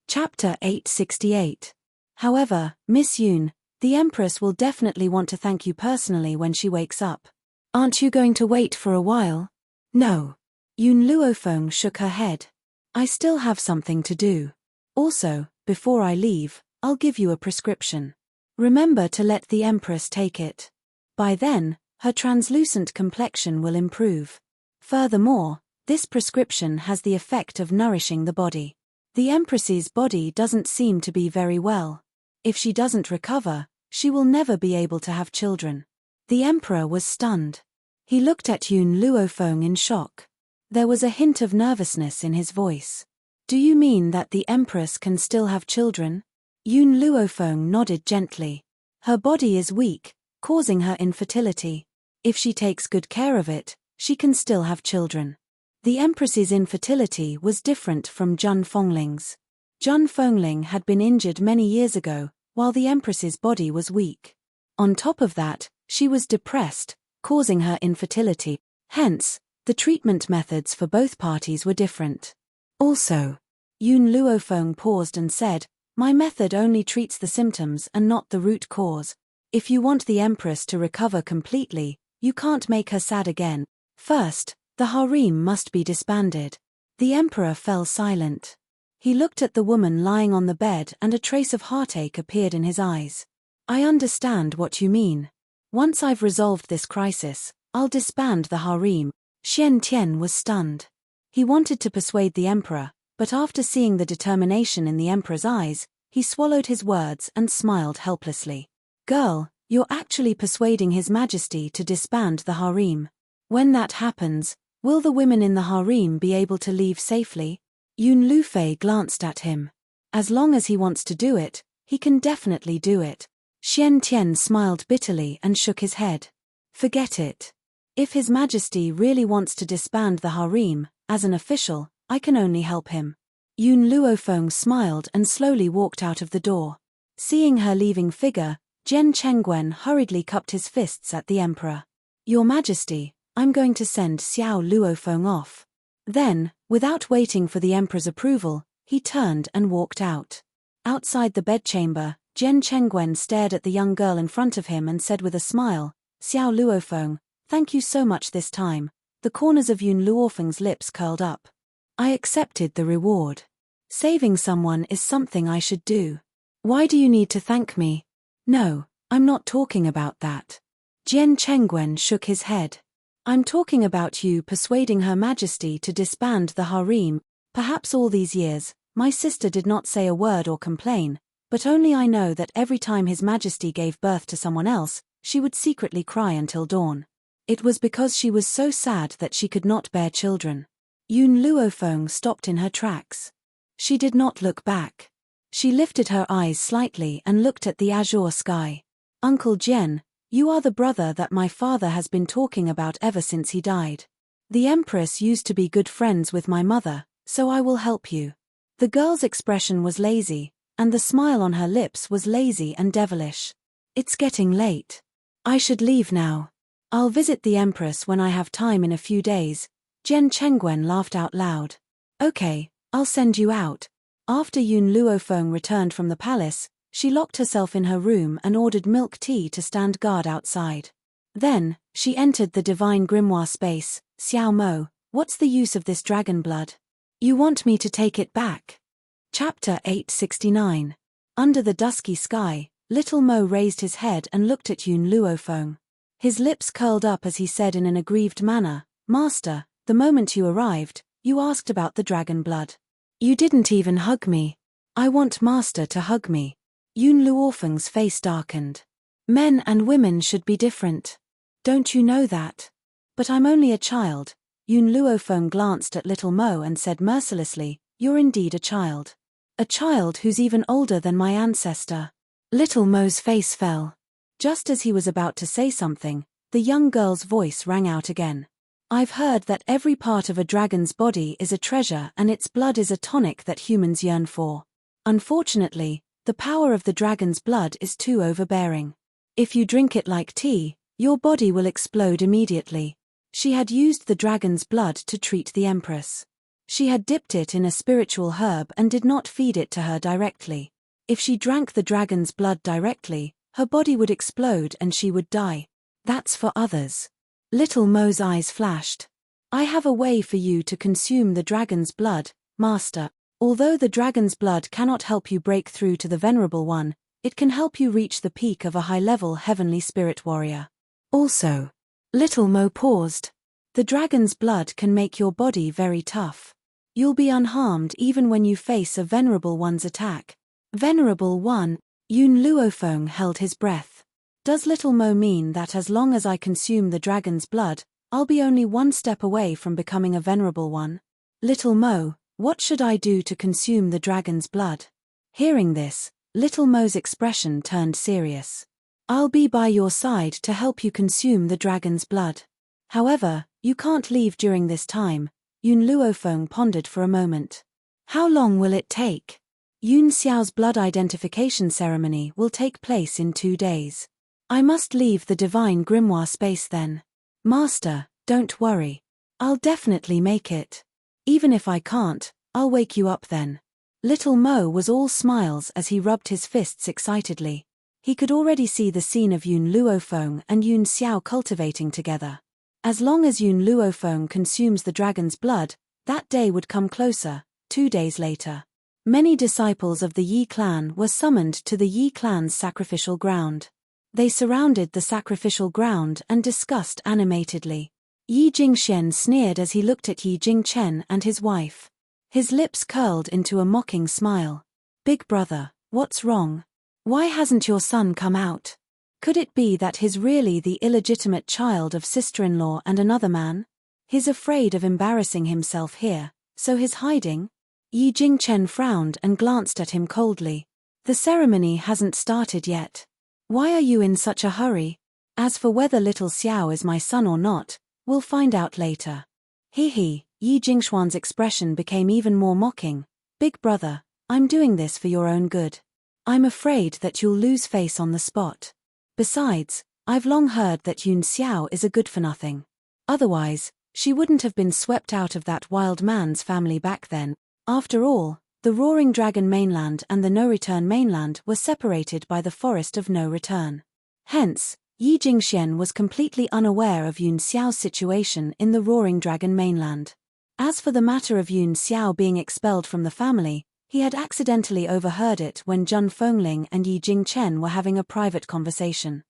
Chapter 868. However, Miss Yun, the empress will definitely want to thank you personally when she wakes up. Aren't you going to wait for a while? No. Yun Luofeng shook her head. I still have something to do. Also, before I leave, I'll give you a prescription. Remember to let the empress take it. By then, her translucent complexion will improve. Furthermore, this prescription has the effect of nourishing the body. The empress's body doesn't seem to be very well. If she doesn't recover, she will never be able to have children. The emperor was stunned. He looked at Yun Luofeng in shock. There was a hint of nervousness in his voice. Do you mean that the empress can still have children? Yun Luofeng nodded gently. Her body is weak, causing her infertility. If she takes good care of it, she can still have children. The empress's infertility was different from Zhun Fengling's. Zhun Fengling had been injured many years ago, while the empress's body was weak. On top of that, she was depressed, causing her infertility. Hence, the treatment methods for both parties were different. Also, Yun Luofeng paused and said, my method only treats the symptoms and not the root cause. If you want the empress to recover completely, you can't make her sad again. First, the harem must be disbanded. The emperor fell silent. He looked at the woman lying on the bed and a trace of heartache appeared in his eyes. I understand what you mean. Once I've resolved this crisis, I'll disband the harem. Xian Tian was stunned. He wanted to persuade the emperor, but after seeing the determination in the emperor's eyes, he swallowed his words and smiled helplessly. Girl, you're actually persuading His Majesty to disband the harem. When that happens, will the women in the harem be able to leave safely? Yun Lufei glanced at him. As long as he wants to do it, he can definitely do it. Xian Tian smiled bitterly and shook his head. Forget it. If His Majesty really wants to disband the harem, as an official, I can only help him. Yun Luofeng smiled and slowly walked out of the door. Seeing her leaving figure, Jian Chengwen hurriedly cupped his fists at the emperor. Your Majesty, I'm going to send Xiao Luofeng off. Then, without waiting for the emperor's approval, he turned and walked out. Outside the bedchamber, Jian Chengwen stared at the young girl in front of him and said with a smile, Xiao Luofeng, thank you so much this time. The corners of Yun Luofeng's lips curled up. I accepted the reward. Saving someone is something I should do. Why do you need to thank me? No, I'm not talking about that. Jian Chengwen shook his head. I'm talking about you persuading Her Majesty to disband the harem. Perhaps all these years, my sister did not say a word or complain, but only I know that every time His Majesty gave birth to someone else, she would secretly cry until dawn. It was because she was so sad that she could not bear children. Yun Luofeng stopped in her tracks. She did not look back. She lifted her eyes slightly and looked at the azure sky. Uncle Jian, you are the brother that my father has been talking about ever since he died. The Empress used to be good friends with my mother, so I will help you. The girl's expression was lazy, and the smile on her lips was lazy and devilish. It's getting late. I should leave now. I'll visit the Empress when I have time in a few days. Jian Chengwen laughed out loud. Okay, I'll send you out. After Yun Luofeng returned from the palace, she locked herself in her room and ordered milk tea to stand guard outside. Then, she entered the divine grimoire space. Xiao Mo, What's the use of this dragon blood? You want me to take it back? Chapter 869. Under the dusky sky, little Mo raised his head and looked at Yun Luofeng. His lips curled up as he said in an aggrieved manner, Master, the moment you arrived, you asked about the dragon blood. You didn't even hug me. I want Master to hug me. Yun Luofeng's face darkened. Men and women should be different. Don't you know that? But I'm only a child. Yun Luofeng glanced at little Mo and said mercilessly, You're indeed a child. A child who's even older than my ancestor. Little Mo's face fell. Just as he was about to say something, the young girl's voice rang out again. I've heard that every part of a dragon's body is a treasure and its blood is a tonic that humans yearn for. Unfortunately, the power of the dragon's blood is too overbearing. If you drink it like tea, your body will explode immediately. She had used the dragon's blood to treat the Empress. She had dipped it in a spiritual herb and did not feed it to her directly. If she drank the dragon's blood directly, her body would explode and she would die. That's for others. Little Mo's eyes flashed. I have a way for you to consume the dragon's blood, Master. Although the dragon's blood cannot help you break through to the Venerable One, it can help you reach the peak of a high-level heavenly spirit warrior. Also, little Mo paused. The dragon's blood can make your body very tough. You'll be unharmed even when you face a Venerable One's attack. Venerable One, Yun Luofeng held his breath. Does little Mo mean that as long as I consume the dragon's blood, I'll be only one step away from becoming a Venerable One? Little Mo, what should I do to consume the dragon's blood? Hearing this, little Mo's expression turned serious. I'll be by your side to help you consume the dragon's blood. However, you can't leave during this time. Yun Luofeng pondered for a moment. How long will it take? Yun Xiao's blood identification ceremony will take place in 2 days. I must leave the divine grimoire space then. Master, don't worry. I'll definitely make it. Even if I can't, I'll wake you up then. Little Mo was all smiles as he rubbed his fists excitedly. He could already see the scene of Yun Luofeng and Yun Xiao cultivating together. As long as Yun Luofeng consumes the dragon's blood, that day would come closer. 2 days later, many disciples of the Yi clan were summoned to the Yi clan's sacrificial ground. They surrounded the sacrificial ground and discussed animatedly. Yi Jingxian sneered as he looked at Yi Jingchen and his wife. His lips curled into a mocking smile. Big brother, what's wrong? Why hasn't your son come out? Could it be that he's really the illegitimate child of sister-in-law and another man? He's afraid of embarrassing himself here, so he's hiding? Yi Jingchen frowned and glanced at him coldly. The ceremony hasn't started yet. Why are you in such a hurry? As for whether little Xiao is my son or not, we'll find out later. He. Yi Jingxuan's expression became even more mocking. Big brother, I'm doing this for your own good. I'm afraid that you'll lose face on the spot. Besides, I've long heard that Yun Xiao is a good-for-nothing. Otherwise, she wouldn't have been swept out of that wild man's family back then. After all, the Roaring Dragon mainland and the No Return mainland were separated by the Forest of No Return. Hence, Yi Jingxian was completely unaware of Yun Xiao's situation in the Roaring Dragon mainland. As for the matter of Yun Xiao being expelled from the family, he had accidentally overheard it when Zhun Fengling and Yi Jingchen were having a private conversation.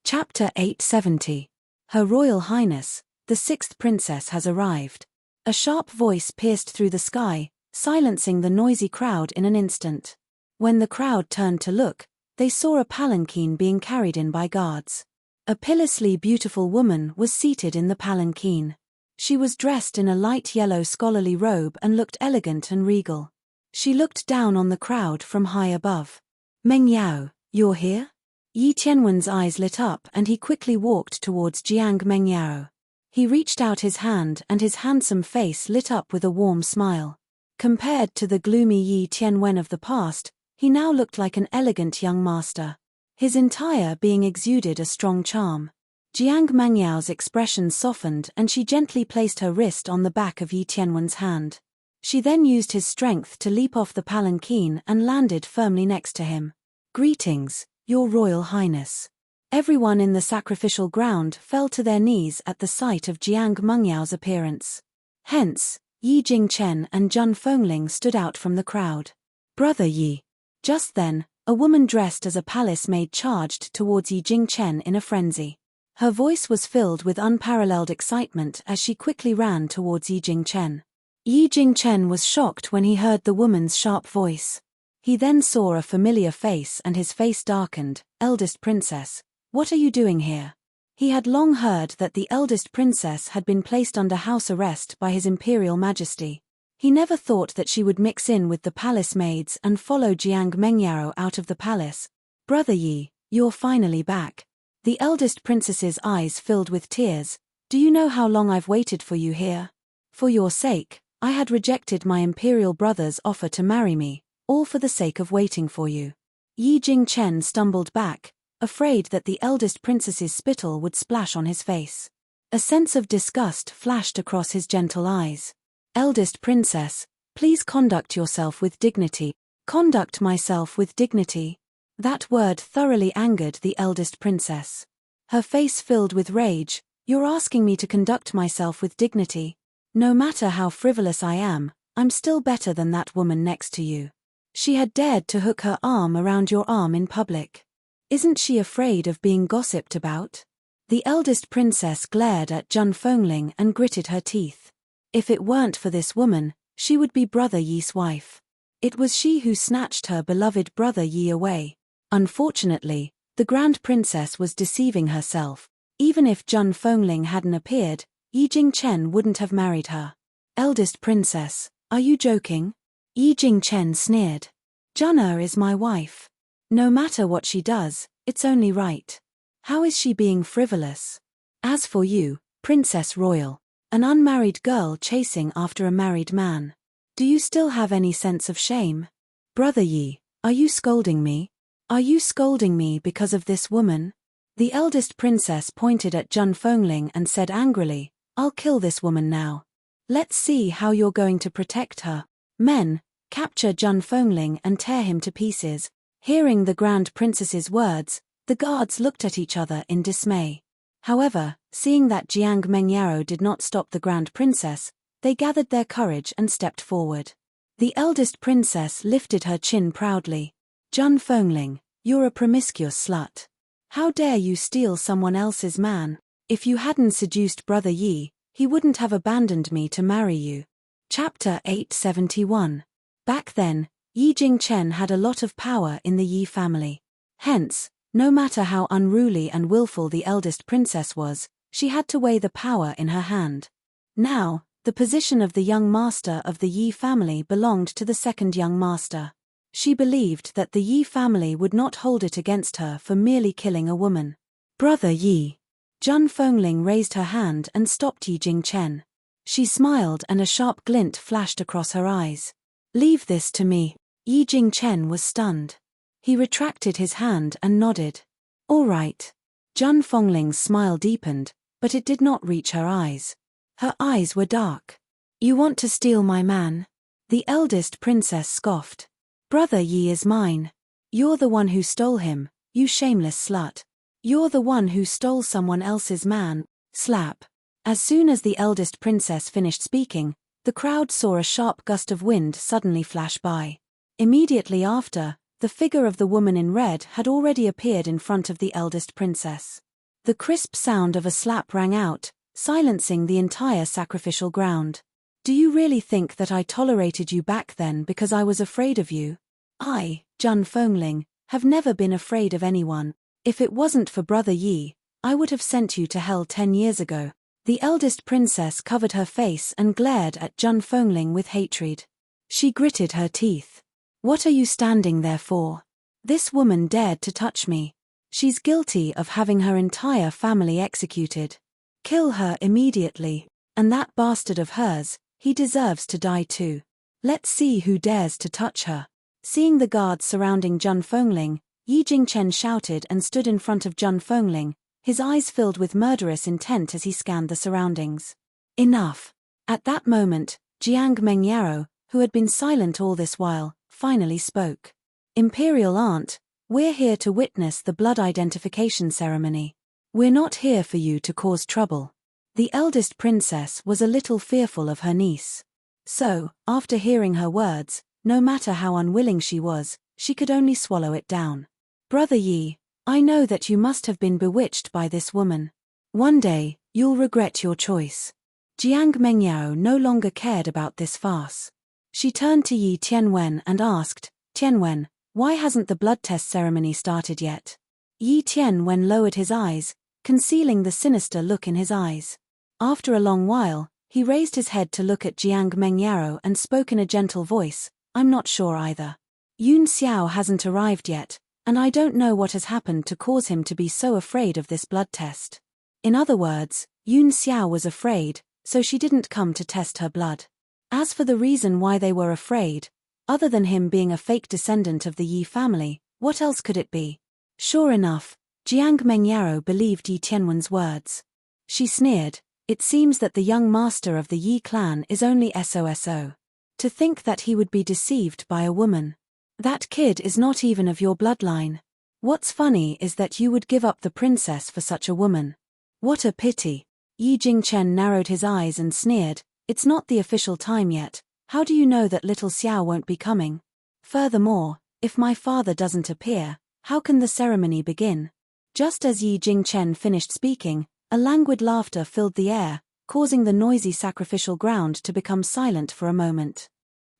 Chapter 870. Her Royal Highness, the 6th Princess has arrived. A sharp voice pierced through the sky, silencing the noisy crowd in an instant. When the crowd turned to look, they saw a palanquin being carried in by guards. A pitilessly beautiful woman was seated in the palanquin. She was dressed in a light yellow scholarly robe and looked elegant and regal. She looked down on the crowd from high above. Meng Yao, you're here? Yi Tianwen's eyes lit up and he quickly walked towards Jiang Meng Yao. He reached out his hand and his handsome face lit up with a warm smile. Compared to the gloomy Yi Tianwen of the past, he now looked like an elegant young master. His entire being exuded a strong charm. Jiang Mengyao's expression softened and she gently placed her wrist on the back of Yi Tianwen's hand. She then used his strength to leap off the palanquin and landed firmly next to him. Greetings, Your Royal Highness. Everyone in the sacrificial ground fell to their knees at the sight of Jiang Mengyao's appearance. Hence, Yi Jingchen and Jun Fengling stood out from the crowd. Brother Yi. Just then, a woman dressed as a palace maid charged towards Yi Jingchen in a frenzy. Her voice was filled with unparalleled excitement as she quickly ran towards Yi Jingchen. Yi Jingchen was shocked when he heard the woman's sharp voice. He then saw a familiar face and his face darkened. Eldest princess, what are you doing here? He had long heard that the eldest princess had been placed under house arrest by His Imperial Majesty. He never thought that she would mix in with the palace maids and follow Jiang Mengyaro out of the palace. Brother Yi, you're finally back. The eldest princess's eyes filled with tears. Do you know how long I've waited for you here? For your sake, I had rejected my imperial brother's offer to marry me, all for the sake of waiting for you. Yi Jingchen stumbled back, afraid that the eldest princess's spittle would splash on his face. A sense of disgust flashed across his gentle eyes. Eldest princess, please conduct yourself with dignity. Conduct myself with dignity. That word thoroughly angered the eldest princess. Her face filled with rage. You're asking me to conduct myself with dignity. No matter how frivolous I am, I'm still better than that woman next to you. She had dared to hook her arm around your arm in public. Isn't she afraid of being gossiped about? The eldest princess glared at Jun Fengling and gritted her teeth. If it weren't for this woman, she would be Brother Yi's wife. It was she who snatched her beloved Brother Yi away. Unfortunately, the Grand Princess was deceiving herself. Even if Jun Fengling hadn't appeared, Yi Jingchen wouldn't have married her. Eldest princess, are you joking? Yi Jingchen sneered. Junna is my wife. No matter what she does, it's only right. How is she being frivolous? As for you, Princess Royal, an unmarried girl chasing after a married man. Do you still have any sense of shame? Brother Yi, are you scolding me? Are you scolding me because of this woman? The eldest princess pointed at Jun Fengling and said angrily, I'll kill this woman now. Let's see how you're going to protect her. Men, capture Jun Fengling and tear him to pieces. Hearing the Grand Princess's words, the guards looked at each other in dismay. However, seeing that Jiang Mengyaro did not stop the Grand Princess, they gathered their courage and stepped forward. The eldest princess lifted her chin proudly. Jun Fengling, you're a promiscuous slut. How dare you steal someone else's man? If you hadn't seduced Brother Yi, he wouldn't have abandoned me to marry you. Chapter 871. Back then, Yi Jingchen had a lot of power in the Yi family. Hence, no matter how unruly and willful the eldest princess was, she had to weigh the power in her hand. Now, the position of the young master of the Yi family belonged to the second young master. She believed that the Yi family would not hold it against her for merely killing a woman. Brother Yi. Jun Fengling raised her hand and stopped Yi Jingchen. She smiled and a sharp glint flashed across her eyes. Leave this to me. Yi Jingchen was stunned. He retracted his hand and nodded. All right. Jun Fengling's smile deepened, but it did not reach her eyes. Her eyes were dark. You want to steal my man? The eldest princess scoffed. Brother Yi is mine. You're the one who stole him, you shameless slut. You're the one who stole someone else's man. Slap. As soon as the eldest princess finished speaking, the crowd saw a sharp gust of wind suddenly flash by. Immediately after, the figure of the woman in red had already appeared in front of the eldest princess. The crisp sound of a slap rang out, silencing the entire sacrificial ground. Do you really think that I tolerated you back then because I was afraid of you? I, Jun Fengling, have never been afraid of anyone. If it wasn't for Brother Yi, I would have sent you to hell 10 years ago. The eldest princess covered her face and glared at Jun Fengling with hatred. She gritted her teeth. What are you standing there for? This woman dared to touch me. She's guilty of having her entire family executed. Kill her immediately. And that bastard of hers, he deserves to die too. Let's see who dares to touch her. Seeing the guards surrounding Jun Fengling, Yi Jingchen shouted and stood in front of Jun Fengling, his eyes filled with murderous intent as he scanned the surroundings. Enough. At that moment, Jiang Mengyaro, who had been silent all this while, finally spoke. Imperial Aunt, we're here to witness the blood identification ceremony. We're not here for you to cause trouble. The eldest princess was a little fearful of her niece. So, after hearing her words, no matter how unwilling she was, she could only swallow it down. Brother Yi, I know that you must have been bewitched by this woman. One day, you'll regret your choice. Jiang Mengyao no longer cared about this farce. She turned to Yi Tianwen and asked, Tianwen, why hasn't the blood test ceremony started yet? Yi Tianwen lowered his eyes, concealing the sinister look in his eyes. After a long while, he raised his head to look at Jiang Mengyao and spoke in a gentle voice, I'm not sure either. Yun Xiao hasn't arrived yet, and I don't know what has happened to cause him to be so afraid of this blood test. In other words, Yun Xiao was afraid, so she didn't come to test her blood. As for the reason why they were afraid, other than him being a fake descendant of the Yi family, what else could it be? Sure enough, Jiang Mengyao believed Yi Tianwen's words. She sneered, it seems that the young master of the Yi clan is only SOSO. To think that he would be deceived by a woman. That kid is not even of your bloodline. What's funny is that you would give up the princess for such a woman. What a pity. Yi Jingchen narrowed his eyes and sneered, it's not the official time yet, how do you know that little Xiao won't be coming? Furthermore, if my father doesn't appear, how can the ceremony begin? Just as Yi Jingchen finished speaking, a languid laughter filled the air, causing the noisy sacrificial ground to become silent for a moment.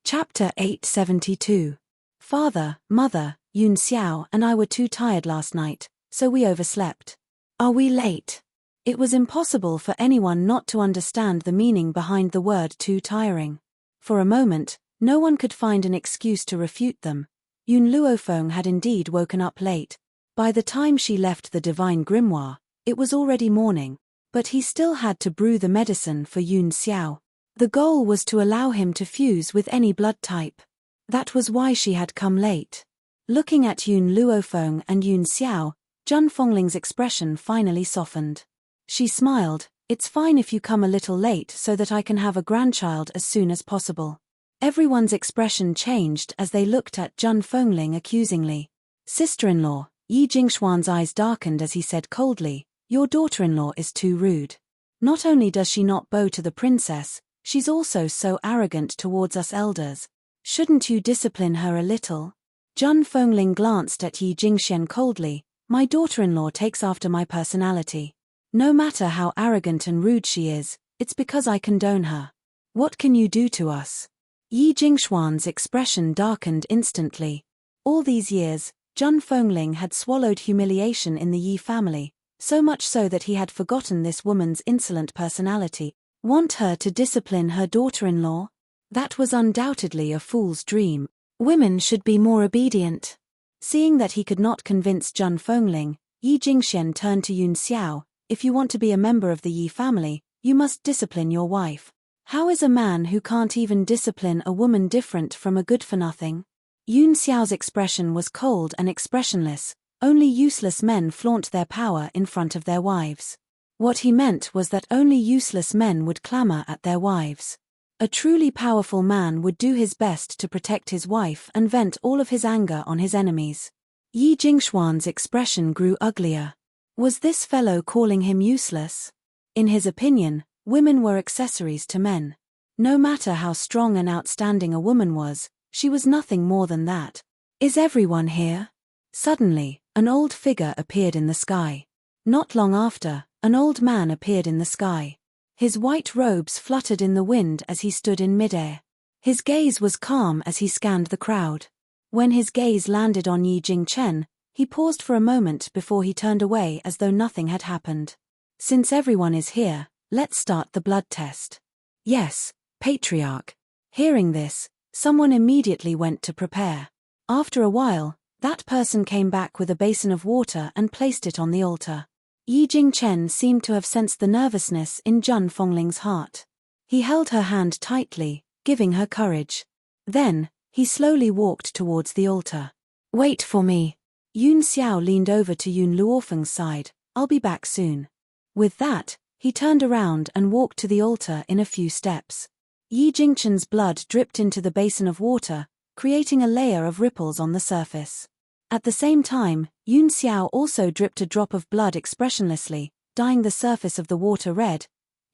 Chapter 872. Father, Mother, Yun Xiao and I were too tired last night, so we overslept. Are we late? It was impossible for anyone not to understand the meaning behind the word too tiring. For a moment, no one could find an excuse to refute them. Yun Luofeng had indeed woken up late. By the time she left the divine grimoire, it was already morning, but he still had to brew the medicine for Yun Xiao. The goal was to allow him to fuse with any blood type. That was why she had come late. Looking at Yun Luofeng and Yun Xiao, Zhan Fongling's expression finally softened. She smiled, it's fine if you come a little late so that I can have a grandchild as soon as possible. Everyone's expression changed as they looked at Zhan Fongling accusingly. Sister-in-law, Yi Jingxuan's eyes darkened as he said coldly, your daughter-in-law is too rude. Not only does she not bow to the princess, she's also so arrogant towards us elders. Shouldn't you discipline her a little? Zhan Fongling glanced at Yi Jingxian coldly, my daughter-in-law takes after my personality. No matter how arrogant and rude she is, it's because I condone her. What can you do to us? Yi Jingxuan's expression darkened instantly. All these years, Zhan Fongling had swallowed humiliation in the Yi family, so much so that he had forgotten this woman's insolent personality. Want her to discipline her daughter-in-law? That was undoubtedly a fool's dream. Women should be more obedient. Seeing that he could not convince Zhan Fongling, Yi Jingxian turned to Yun Xiao, if you want to be a member of the Yi family, you must discipline your wife. How is a man who can't even discipline a woman different from a good-for-nothing? Yun Xiao's expression was cold and expressionless, only useless men flaunt their power in front of their wives. What he meant was that only useless men would clamor at their wives. A truly powerful man would do his best to protect his wife and vent all of his anger on his enemies. Yi Jingxuan's expression grew uglier. Was this fellow calling him useless? In his opinion, women were accessories to men. No matter how strong and outstanding a woman was, she was nothing more than that. Is everyone here? Suddenly, an old figure appeared in the sky. Not long after, an old man appeared in the sky. His white robes fluttered in the wind as he stood in midair. His gaze was calm as he scanned the crowd. When his gaze landed on Yi Jingchen, he paused for a moment before he turned away as though nothing had happened. Since everyone is here, let's start the blood test. Yes, Patriarch. Hearing this, someone immediately went to prepare. After a while, that person came back with a basin of water and placed it on the altar. Yi Jingchen seemed to have sensed the nervousness in Zhan Fongling's heart. He held her hand tightly, giving her courage. Then, he slowly walked towards the altar. Wait for me. Yun Xiao leaned over to Yun Luofeng's side, I'll be back soon. With that, he turned around and walked to the altar in a few steps. Yi Jingchen's blood dripped into the basin of water, creating a layer of ripples on the surface. At the same time, Yun Xiao also dripped a drop of blood expressionlessly, dyeing the surface of the water red.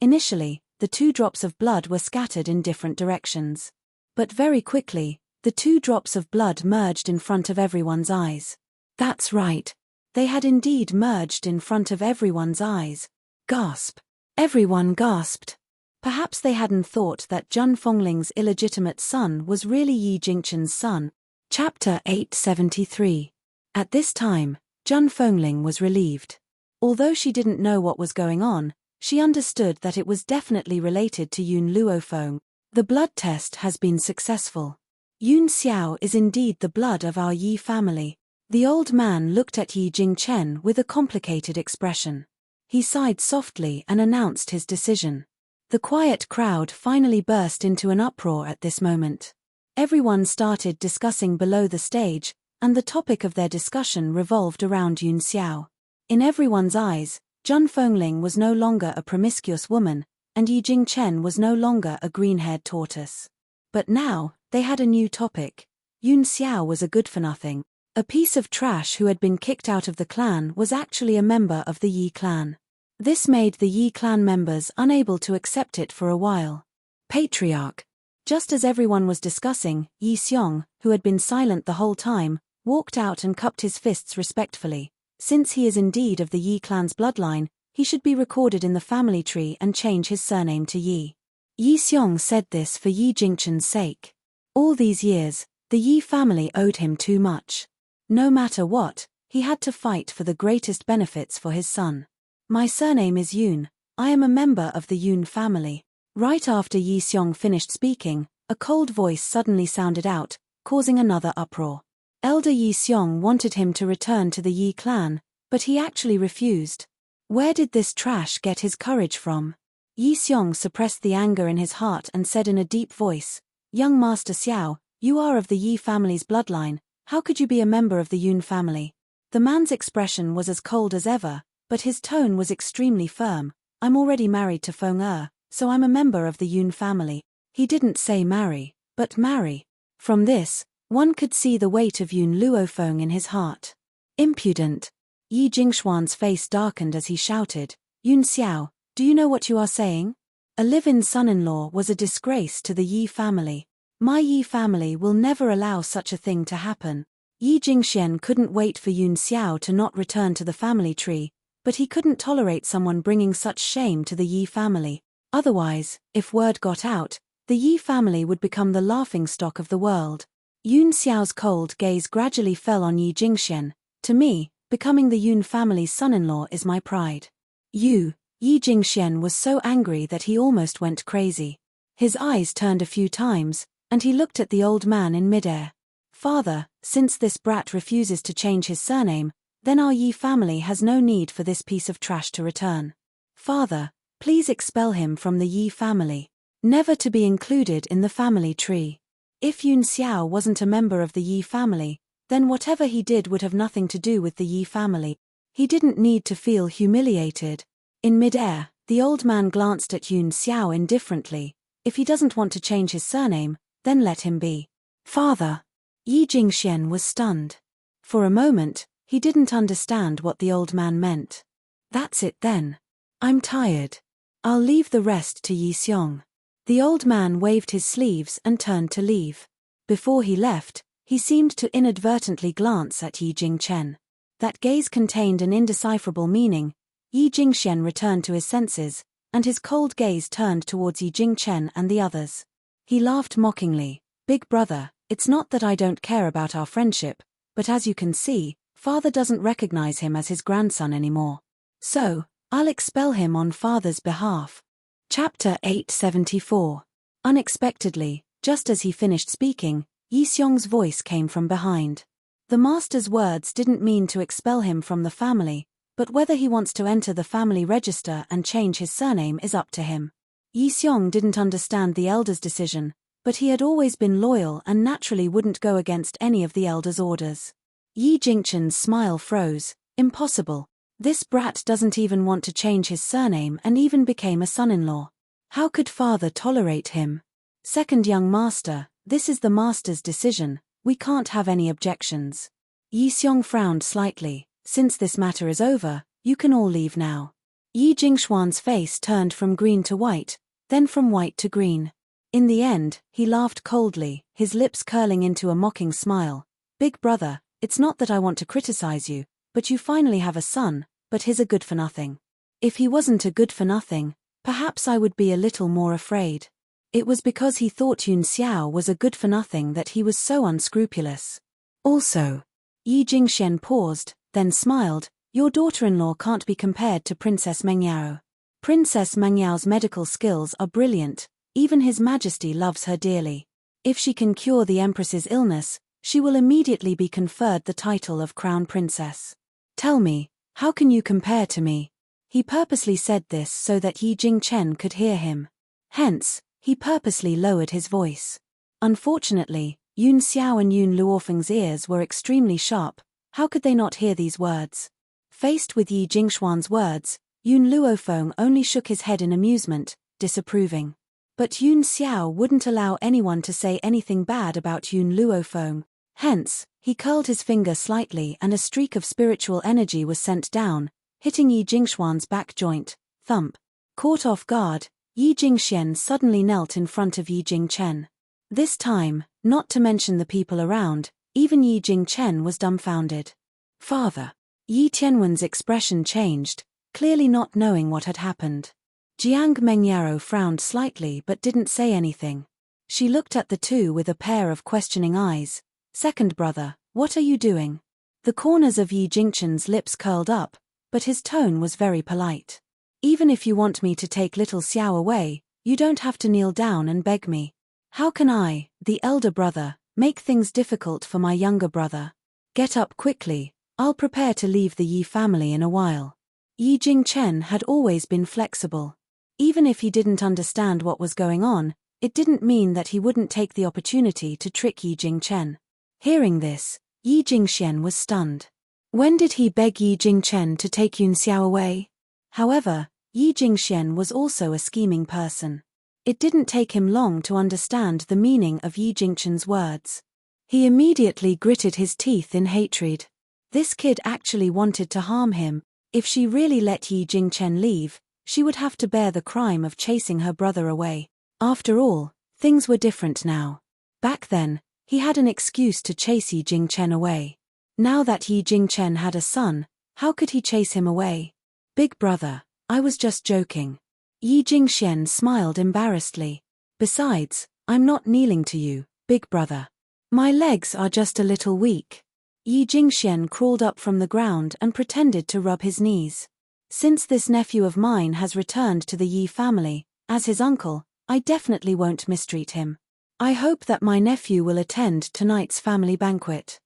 Initially, the 2 drops of blood were scattered in different directions. But very quickly, the 2 drops of blood merged in front of everyone's eyes. That's right. They had indeed merged in front of everyone's eyes. Gasp. Everyone gasped. Perhaps they hadn't thought that Jun Fongling's illegitimate son was really Yi Jingchen's son. Chapter 873. At this time, Jun Fongling was relieved. Although she didn't know what was going on, she understood that it was definitely related to Yun Luofeng. The blood test has been successful. Yun Xiao is indeed the blood of our Yi family. The old man looked at Yi Jingchen with a complicated expression. He sighed softly and announced his decision. The quiet crowd finally burst into an uproar at this moment. Everyone started discussing below the stage, and the topic of their discussion revolved around Yun Xiao. In everyone's eyes, Jun Fongling was no longer a promiscuous woman, and Yi Jingchen was no longer a green-haired tortoise. But now, they had a new topic. Yun Xiao was a good-for-nothing. A piece of trash who had been kicked out of the clan was actually a member of the Yi clan. This made the Yi clan members unable to accept it for a while. Patriarch. Just as everyone was discussing, Yi Xiong, who had been silent the whole time, walked out and cupped his fists respectfully. Since he is indeed of the Yi clan's bloodline, he should be recorded in the family tree and change his surname to Yi. Yi Xiong said this for Yi Jingchen's sake. All these years, the Yi family owed him too much. No matter what, he had to fight for the greatest benefits for his son. My surname is Yun. I am a member of the Yun family. Right after Yi Xiong finished speaking, a cold voice suddenly sounded out, causing another uproar. Elder Yi Xiong wanted him to return to the Yi clan, but he actually refused. Where did this trash get his courage from? Yi Xiong suppressed the anger in his heart and said in a deep voice, "Young Master Xiao, you are of the Yi family's bloodline. How could you be a member of the Yun family?" The man's expression was as cold as ever, but his tone was extremely firm. "I'm already married to Feng so I'm a member of the Yun family." He didn't say marry, but marry. From this, one could see the weight of Yun Luofeng in his heart. Impudent. Yi Jingxuan's face darkened as he shouted, "Yun Xiao, do you know what you are saying? A live-in son-in-law was a disgrace to the Yi family. My Yi family will never allow such a thing to happen." Yi Jingxian couldn't wait for Yun Xiao to not return to the family tree, but he couldn't tolerate someone bringing such shame to the Yi family. Otherwise, if word got out, the Yi family would become the laughingstock of the world. Yun Xiao's cold gaze gradually fell on Yi Jingxian. "To me, becoming the Yun family's son-in-law is my pride." Yi Jingxian was so angry that he almost went crazy. His eyes turned a few times, and he looked at the old man in midair. "Father, since this brat refuses to change his surname, then our Yi family has no need for this piece of trash to return. Father, please expel him from the Yi family, never to be included in the family tree." If Yun Xiao wasn't a member of the Yi family, then whatever he did would have nothing to do with the Yi family. He didn't need to feel humiliated. In midair, the old man glanced at Yun Xiao indifferently. If he doesn't want to change his surname, then let him be. "Father." Yi Jingxian was stunned. For a moment, he didn't understand what the old man meant. "That's it then. I'm tired. I'll leave the rest to Yi Xiong." The old man waved his sleeves and turned to leave. Before he left, he seemed to inadvertently glance at Yi Jingchen. That gaze contained an indecipherable meaning. Yi Jingxian returned to his senses, and his cold gaze turned towards Yi Jingchen and the others. He laughed mockingly. "Big brother, it's not that I don't care about our friendship, but as you can see, father doesn't recognize him as his grandson anymore. So, I'll expel him on father's behalf." Chapter 874. Unexpectedly, just as he finished speaking, Yi Xiong's voice came from behind. The master's words didn't mean to expel him from the family, but whether he wants to enter the family register and change his surname is up to him. Yi Xiong didn't understand the elder's decision, but he had always been loyal and naturally wouldn't go against any of the elder's orders. Yi Jingchen's smile froze. Impossible. This brat doesn't even want to change his surname and even became a son-in-law. How could father tolerate him? "Second young master, this is the master's decision, we can't have any objections." Yi Xiong frowned slightly. "Since this matter is over, you can all leave now." Yi Jingshuan's face turned from green to white, then from white to green. In the end, he laughed coldly, his lips curling into a mocking smile. Big brother, it's not that I want to criticize you, but you finally have a son, but he's a good-for-nothing. If he wasn't a good-for-nothing, perhaps I would be a little more afraid. It was because he thought Yun Xiao was a good-for-nothing that he was so unscrupulous. Also, Yi Jingxian paused, then smiled, your daughter-in-law can't be compared to Princess Mengyao. Princess Mengyao's medical skills are brilliant, even His Majesty loves her dearly. If she can cure the Empress's illness, she will immediately be conferred the title of Crown Princess. Tell me, how can you compare to me? He purposely said this so that Yi Jingchen could hear him. Hence, he purposely lowered his voice. Unfortunately, Yun Xiao and Yun Luofeng's ears were extremely sharp. How could they not hear these words? Faced with Yi Jingshuan's words, Yun Luofeng only shook his head in amusement, disapproving. But Yun Xiao wouldn't allow anyone to say anything bad about Yun Luofeng. Hence, he curled his finger slightly and a streak of spiritual energy was sent down, hitting Yi Jingshuan's back joint. Thump. Caught off guard, Yi Jingxian suddenly knelt in front of Yi Jingchen. This time, not to mention the people around, even Yi Jingchen was dumbfounded. Father. Yi Tianwen's expression changed, clearly not knowing what had happened. Jiang Mengyao frowned slightly but didn't say anything. She looked at the two with a pair of questioning eyes. Second brother, what are you doing? The corners of Yi Jingchen's lips curled up, but his tone was very polite. Even if you want me to take little Xiao away, you don't have to kneel down and beg me. How can I, the elder brother, make things difficult for my younger brother? Get up quickly, I'll prepare to leave the Yi family in a while. Yi Jingchen had always been flexible. Even if he didn't understand what was going on, it didn't mean that he wouldn't take the opportunity to trick Yi Jingchen. Hearing this, Yi Jingxian was stunned. When did he beg Yi Jingchen to take Yun Xiao away? However, Yi Jingxian was also a scheming person. It didn't take him long to understand the meaning of Yi Jingchen's words. He immediately gritted his teeth in hatred. This kid actually wanted to harm him. If she really let Yi Jingchen leave, she would have to bear the crime of chasing her brother away. After all, things were different now. Back then, he had an excuse to chase Yi Jingchen away. Now that Yi Jingchen had a son, how could he chase him away? Big brother, I was just joking. Yi Jingxian smiled embarrassedly. Besides, I'm not kneeling to you, big brother. My legs are just a little weak. Yi Jingxian crawled up from the ground and pretended to rub his knees. Since this nephew of mine has returned to the Yi family, as his uncle, I definitely won't mistreat him. I hope that my nephew will attend tonight's family banquet.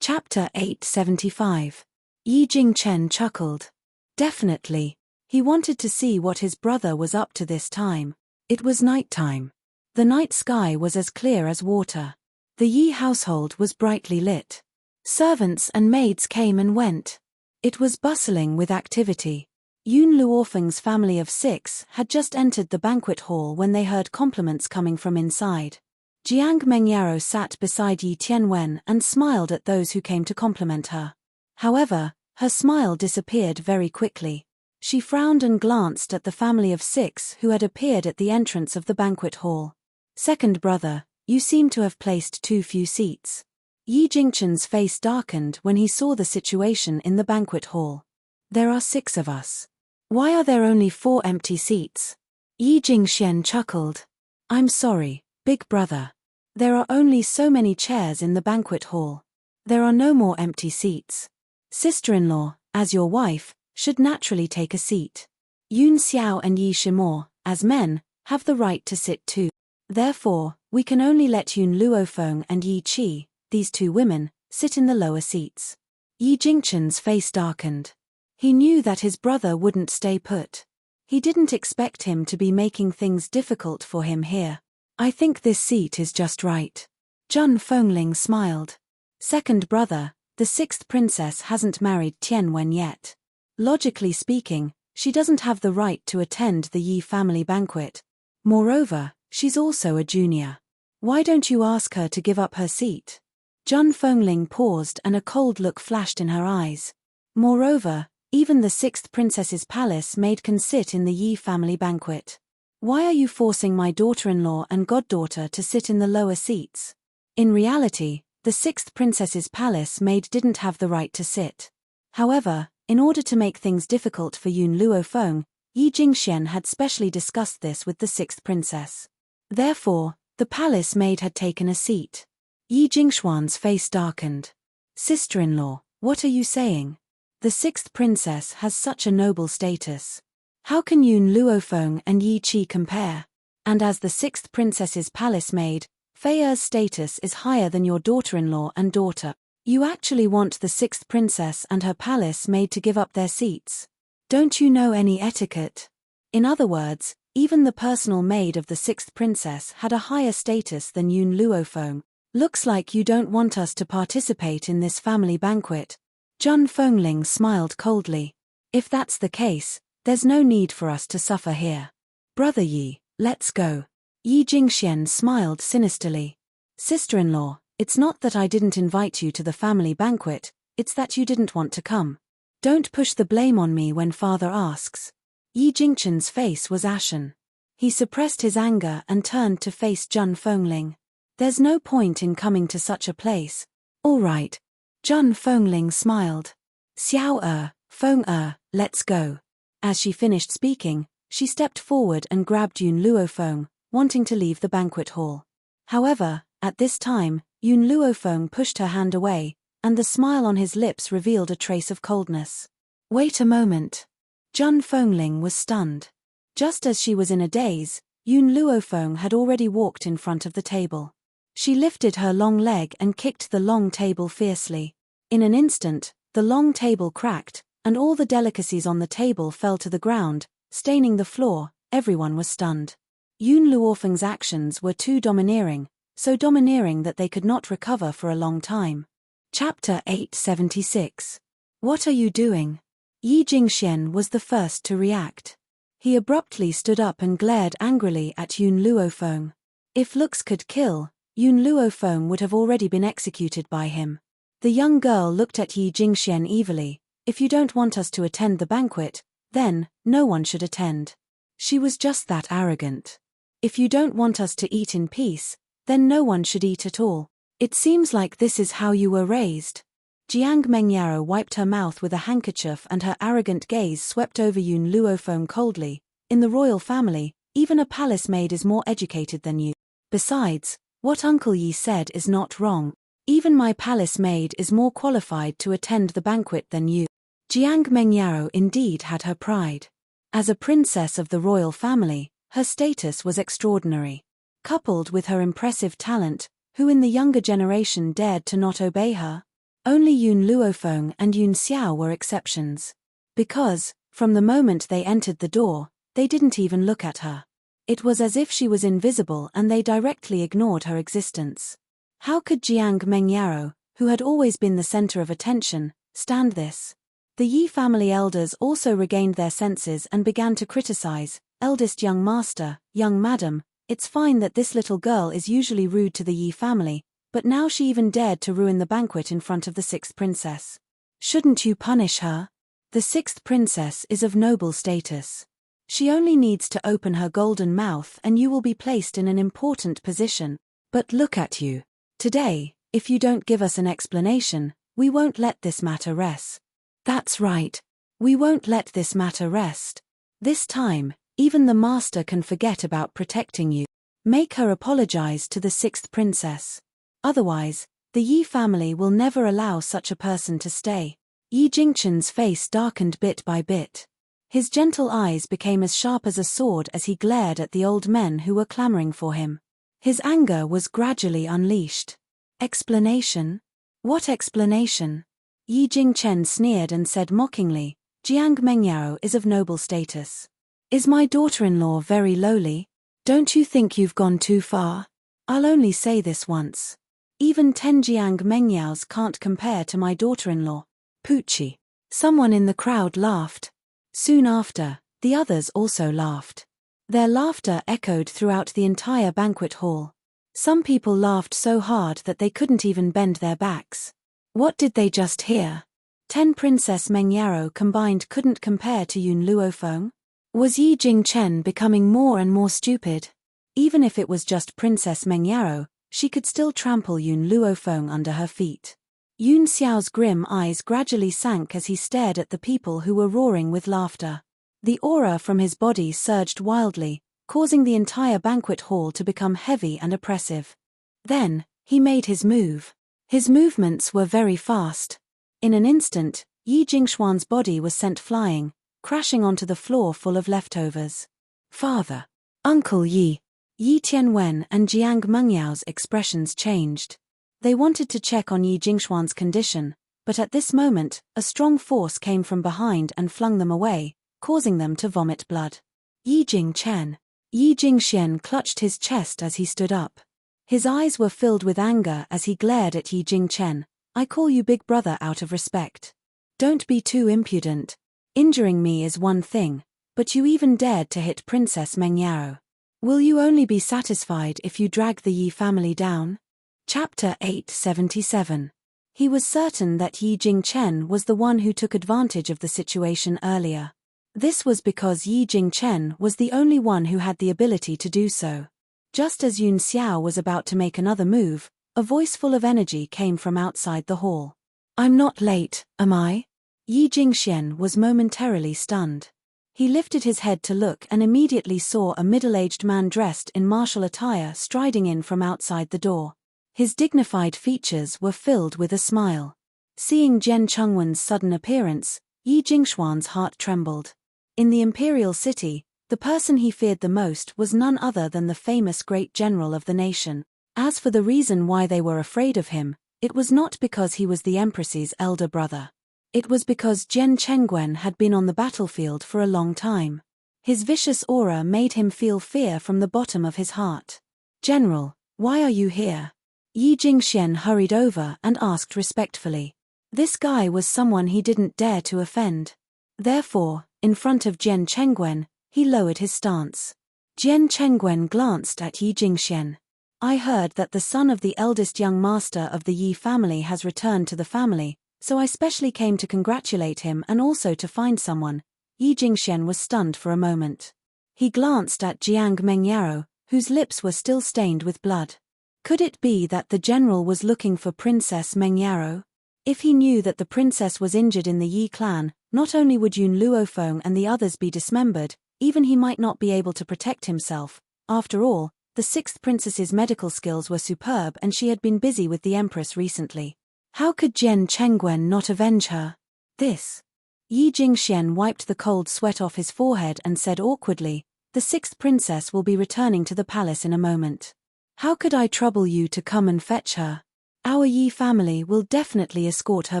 Chapter 875. Yi Jingchen chuckled. Definitely. He wanted to see what his brother was up to this time. It was night time. The night sky was as clear as water. The Yi household was brightly lit. Servants and maids came and went. It was bustling with activity. Yun Luofeng's family of 6 had just entered the banquet hall when they heard compliments coming from inside. Jiang Mengyao sat beside Yi Tianwen and smiled at those who came to compliment her. However, her smile disappeared very quickly. She frowned and glanced at the family of 6 who had appeared at the entrance of the banquet hall. Second brother, you seem to have placed too few seats. Yi Jingchen's face darkened when he saw the situation in the banquet hall. There are 6 of us. Why are there only 4 empty seats? Yi Jingxian chuckled. I'm sorry, big brother. There are only so many chairs in the banquet hall. There are no more empty seats. Sister-in-law, as your wife, should naturally take a seat. Yun Xiao and Yi Shimo, as men, have the right to sit too. Therefore, we can only let Yun Luofeng and Yi Qi, these 2 women, sit in the lower seats. Yi Jingchen's face darkened. He knew that his brother wouldn't stay put. He didn't expect him to be making things difficult for him here. I think this seat is just right. Zhun Fengling smiled. Second brother, the 6th princess hasn't married Tianwen yet. Logically speaking, she doesn't have the right to attend the Yi family banquet. Moreover, she's also a junior. Why don't you ask her to give up her seat? Zhun Fengling paused and a cold look flashed in her eyes. Moreover, Even the sixth princess's palace maid can sit in the Yi family banquet. Why are you forcing my daughter-in-law and goddaughter to sit in the lower seats? In reality, the sixth princess's palace maid didn't have the right to sit. However, in order to make things difficult for Yun Luofeng, Yi Jingxian had specially discussed this with the sixth princess. Therefore, the palace maid had taken a seat. Yi Jingshuan's face darkened. Sister-in-law, what are you saying? The sixth princess has such a noble status. How can Yun Luofeng and Yi Qi compare? And as the sixth princess's palace maid, Fei Er's status is higher than your daughter-in-law and daughter. You actually want the sixth princess and her palace maid to give up their seats? Don't you know any etiquette? In other words, even the personal maid of the sixth princess had a higher status than Yun Luofeng. Looks like you don't want us to participate in this family banquet. Zhun Fengling smiled coldly. If that's the case, there's no need for us to suffer here. Brother Yi, let's go. Yi Jingxian smiled sinisterly. Sister-in-law, it's not that I didn't invite you to the family banquet, it's that you didn't want to come. Don't push the blame on me when father asks. Yi Jingqian's face was ashen. He suppressed his anger and turned to face Zhun Fengling. There's no point in coming to such a place. All right. Zhun Fengling smiled. Xiao Feng let's go. As she finished speaking, she stepped forward and grabbed Yun Luofeng, wanting to leave the banquet hall. However, at this time, Yun Luofeng pushed her hand away, and the smile on his lips revealed a trace of coldness. Wait a moment. Zhun Fengling was stunned. Just as she was in a daze, Yun Luofeng had already walked in front of the table. She lifted her long leg and kicked the long table fiercely. In an instant, the long table cracked, and all the delicacies on the table fell to the ground, staining the floor. Everyone was stunned. Yun Luofeng's actions were too domineering, so domineering that they could not recover for a long time. Chapter 876. What are you doing? Yi Jingxian was the first to react. He abruptly stood up and glared angrily at Yun Luofeng. If looks could kill, Yun Luofeng would have already been executed by him. The young girl looked at Yi Jingxian evilly. If you don't want us to attend the banquet, then no one should attend. She was just that arrogant. If you don't want us to eat in peace, then no one should eat at all. It seems like this is how you were raised. Jiang Mengyaro wiped her mouth with a handkerchief and her arrogant gaze swept over Yun Luofeng coldly. In the royal family, even a palace maid is more educated than you. Besides, what Uncle Yi said is not wrong. Even my palace maid is more qualified to attend the banquet than you. Jiang Mengyaro indeed had her pride. As a princess of the royal family, her status was extraordinary. Coupled with her impressive talent, who in the younger generation dared to not obey her? Only Yun Luofeng and Yun Xiao were exceptions. Because, from the moment they entered the door, they didn't even look at her. It was as if she was invisible and they directly ignored her existence. How could Jiang Mengyaro, who had always been the center of attention, stand this? The Yi family elders also regained their senses and began to criticize. Eldest young master, young madam, it's fine that this little girl is usually rude to the Yi family, but now she even dared to ruin the banquet in front of the sixth princess. Shouldn't you punish her? The sixth princess is of noble status. She only needs to open her golden mouth and you will be placed in an important position. But look at you. Today, if you don't give us an explanation, we won't let this matter rest. That's right. We won't let this matter rest. This time, even the master can forget about protecting you. Make her apologize to the sixth princess. Otherwise, the Yi family will never allow such a person to stay. Yi Jingqian's face darkened bit by bit. His gentle eyes became as sharp as a sword as he glared at the old men who were clamoring for him. His anger was gradually unleashed. Explanation? What explanation? Yi Jingqian sneered and said mockingly, Jiang Mengyao is of noble status. Is my daughter-in-law very lowly? Don't you think you've gone too far? I'll only say this once. Even 10 Jiang Mengyaos can't compare to my daughter-in-law. Poochie. Someone in the crowd laughed. Soon after, the others also laughed. Their laughter echoed throughout the entire banquet hall. Some people laughed so hard that they couldn't even bend their backs. What did they just hear? 10 Princess Mengyaro combined couldn't compare to Yun Luofeng? Was Yi Jingchen becoming more and more stupid? Even if it was just Princess Mengyaro, she could still trample Yun Luofeng under her feet. Yun Xiao's grim eyes gradually sank as he stared at the people who were roaring with laughter. The aura from his body surged wildly, causing the entire banquet hall to become heavy and oppressive. Then, he made his move. His movements were very fast. In an instant, Yi Jingxuan's body was sent flying, crashing onto the floor full of leftovers. Father! Uncle Yi! Yi Tianwen and Jiang Mengyao's expressions changed. They wanted to check on Yi Jingxuan's condition, but at this moment, a strong force came from behind and flung them away, causing them to vomit blood. Yi Jingchen. Yi Jingxian clutched his chest as he stood up. His eyes were filled with anger as he glared at Yi Jingchen. I call you big brother out of respect. Don't be too impudent. Injuring me is one thing, but you even dared to hit Princess Mengyaro. Will you only be satisfied if you drag the Yi family down? Chapter 877. He was certain that Yi Jingchen was the one who took advantage of the situation earlier. This was because Yi Jingchen was the only one who had the ability to do so. Just as Yun Xiao was about to make another move, a voice full of energy came from outside the hall. I'm not late, am I? Yi Jingxian was momentarily stunned. He lifted his head to look and immediately saw a middle-aged man dressed in martial attire striding in from outside the door. His dignified features were filled with a smile. Seeing Zhen Chengwen's sudden appearance, Yi Jingxuan's heart trembled. In the imperial city, the person he feared the most was none other than the famous great general of the nation. As for the reason why they were afraid of him, it was not because he was the empress's elder brother. It was because Zhen Chengwen had been on the battlefield for a long time. His vicious aura made him feel fear from the bottom of his heart. General, why are you here? Yi Jingxian hurried over and asked respectfully. This guy was someone he didn't dare to offend. Therefore, in front of Zhen Chengwen, he lowered his stance. Zhen Chengwen glanced at Yi Jingxian. I heard that the son of the eldest young master of the Yi family has returned to the family, so I specially came to congratulate him and also to find someone. Yi Jingxian was stunned for a moment. He glanced at Jiang Mengyaro, whose lips were still stained with blood. Could it be that the general was looking for Princess Mengyaro? If he knew that the princess was injured in the Yi clan, not only would Yun Luofeng and the others be dismembered, even he might not be able to protect himself. After all, the sixth princess's medical skills were superb and she had been busy with the empress recently. How could Zhen Chengwen not avenge her? This. Yi Jingxian wiped the cold sweat off his forehead and said awkwardly, the sixth princess will be returning to the palace in a moment. How could I trouble you to come and fetch her? Our Yi family will definitely escort her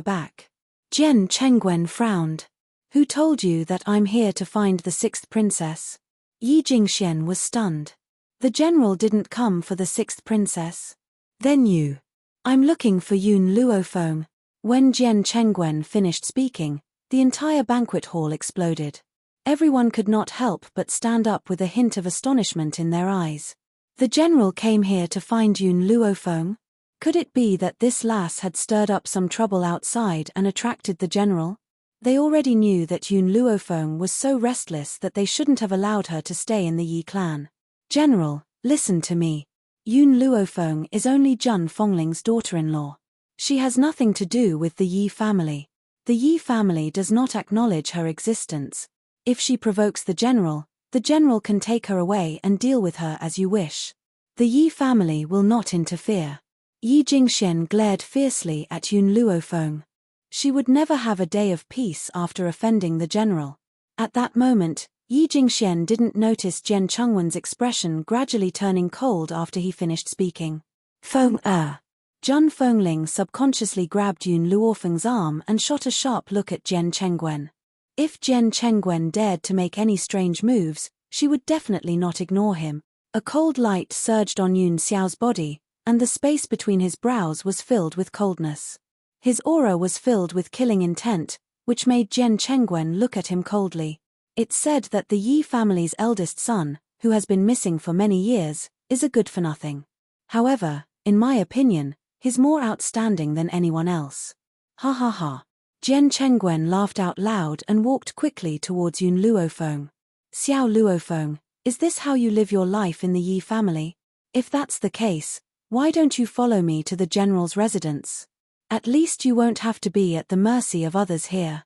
back. Zhen Chengwen frowned. Who told you that I'm here to find the sixth princess? Yi Jingxian was stunned. The general didn't come for the sixth princess. Then you. I'm looking for Yun Luofeng. When Zhen Chengwen finished speaking, the entire banquet hall exploded. Everyone could not help but stand up with a hint of astonishment in their eyes. The general came here to find Yun Luofeng? Could it be that this lass had stirred up some trouble outside and attracted the general? They already knew that Yun Luofeng was so restless that they shouldn't have allowed her to stay in the Yi clan. General, listen to me. Yun Luofeng is only Zhen Fongling's daughter-in-law. She has nothing to do with the Yi family. The Yi family does not acknowledge her existence. If she provokes the general can take her away and deal with her as you wish. The Yi family will not interfere. Yi Jingxian glared fiercely at Yun Luofeng. She would never have a day of peace after offending the general. At that moment, Yi Jingxian didn't notice Zhen Chengwen's expression gradually turning cold after he finished speaking. Feng er. Zhen Fengling subconsciously grabbed Yun Luofeng's arm and shot a sharp look at Zhen Chengwen. If Zhen Chengwen dared to make any strange moves, she would definitely not ignore him. A cold light surged on Yun Xiao's body, and the space between his brows was filled with coldness. His aura was filled with killing intent, which made Zhen Chengwen look at him coldly. It's said that the Yi family's eldest son, who has been missing for many years, is a good-for-nothing. However, in my opinion, he's more outstanding than anyone else. Ha ha ha. Jian Chengwen laughed out loud and walked quickly towards Yun Luofeng. Xiao Luofeng, is this how you live your life in the Yi family? If that's the case, why don't you follow me to the general's residence? At least you won't have to be at the mercy of others here.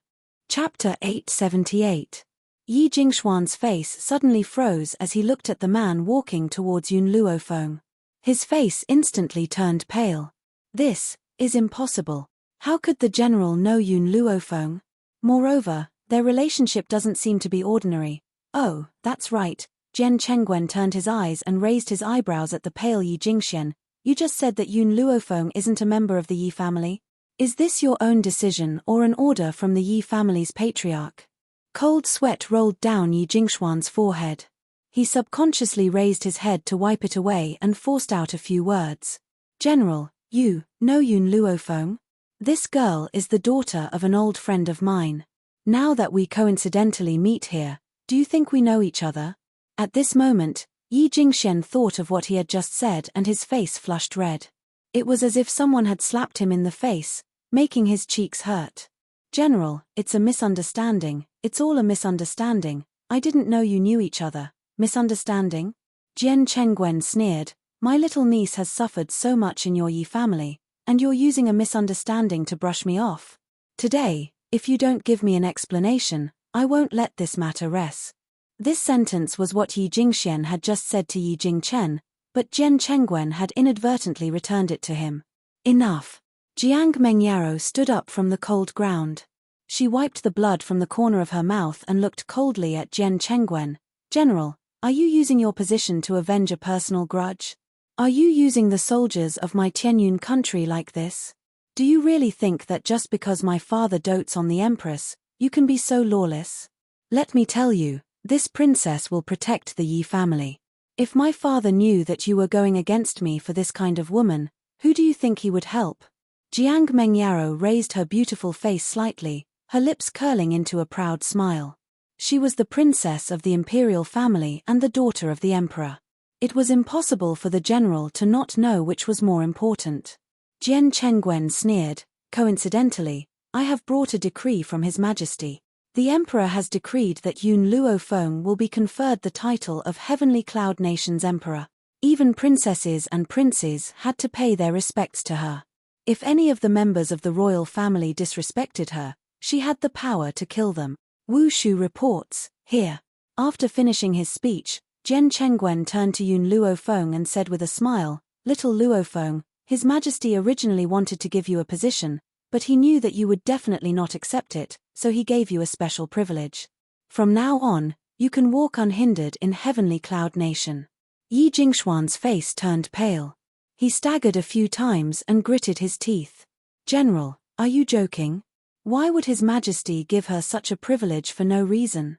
Chapter 878. Yi Jingxuan's face suddenly froze as he looked at the man walking towards Yun Luofeng. His face instantly turned pale. This is impossible. How could the general know Yun Luofeng? Moreover, their relationship doesn't seem to be ordinary. Oh, that's right. Jian Chengwen turned his eyes and raised his eyebrows at the pale Yi Jingxian. You just said that Yun Luofeng isn't a member of the Yi family? Is this your own decision or an order from the Yi family's patriarch? Cold sweat rolled down Yi Jingxuan's forehead. He subconsciously raised his head to wipe it away and forced out a few words. General, you know Yun Luofeng? This girl is the daughter of an old friend of mine. Now that we coincidentally meet here, do you think we know each other? At this moment, Yi Jingxian thought of what he had just said and his face flushed red. It was as if someone had slapped him in the face, making his cheeks hurt. General, it's a misunderstanding, it's all a misunderstanding. I didn't know you knew each other. Misunderstanding? Jian Chengwen sneered. My little niece has suffered so much in your Yi family, and you're using a misunderstanding to brush me off. Today, if you don't give me an explanation, I won't let this matter rest. This sentence was what Yi Jingxian had just said to Yi Jingchen, but Jian Chengwen had inadvertently returned it to him. Enough. Jiang Mengyaro stood up from the cold ground. She wiped the blood from the corner of her mouth and looked coldly at Jian Chengwen. General, are you using your position to avenge a personal grudge? Are you using the soldiers of my Tianyun country like this? Do you really think that just because my father dotes on the Empress, you can be so lawless? Let me tell you, this princess will protect the Yi family. If my father knew that you were going against me for this kind of woman, who do you think he would help? Jiang Mengyaro raised her beautiful face slightly, her lips curling into a proud smile. She was the princess of the imperial family and the daughter of the emperor. It was impossible for the general to not know which was more important. Jian Chengwen sneered. Coincidentally, I have brought a decree from His Majesty. The emperor has decreed that Yun Luofeng will be conferred the title of Heavenly Cloud Nation's emperor. Even princesses and princes had to pay their respects to her. If any of the members of the royal family disrespected her, she had the power to kill them. Wu Shu reports, here. After finishing his speech, Jian Chengwen turned to Yun Luofeng and said with a smile, Little Luofeng, His Majesty originally wanted to give you a position, but he knew that you would definitely not accept it, so he gave you a special privilege. From now on, you can walk unhindered in Heavenly Cloud Nation. Yi Jingxuan's face turned pale. He staggered a few times and gritted his teeth. General, are you joking? Why would His Majesty give her such a privilege for no reason?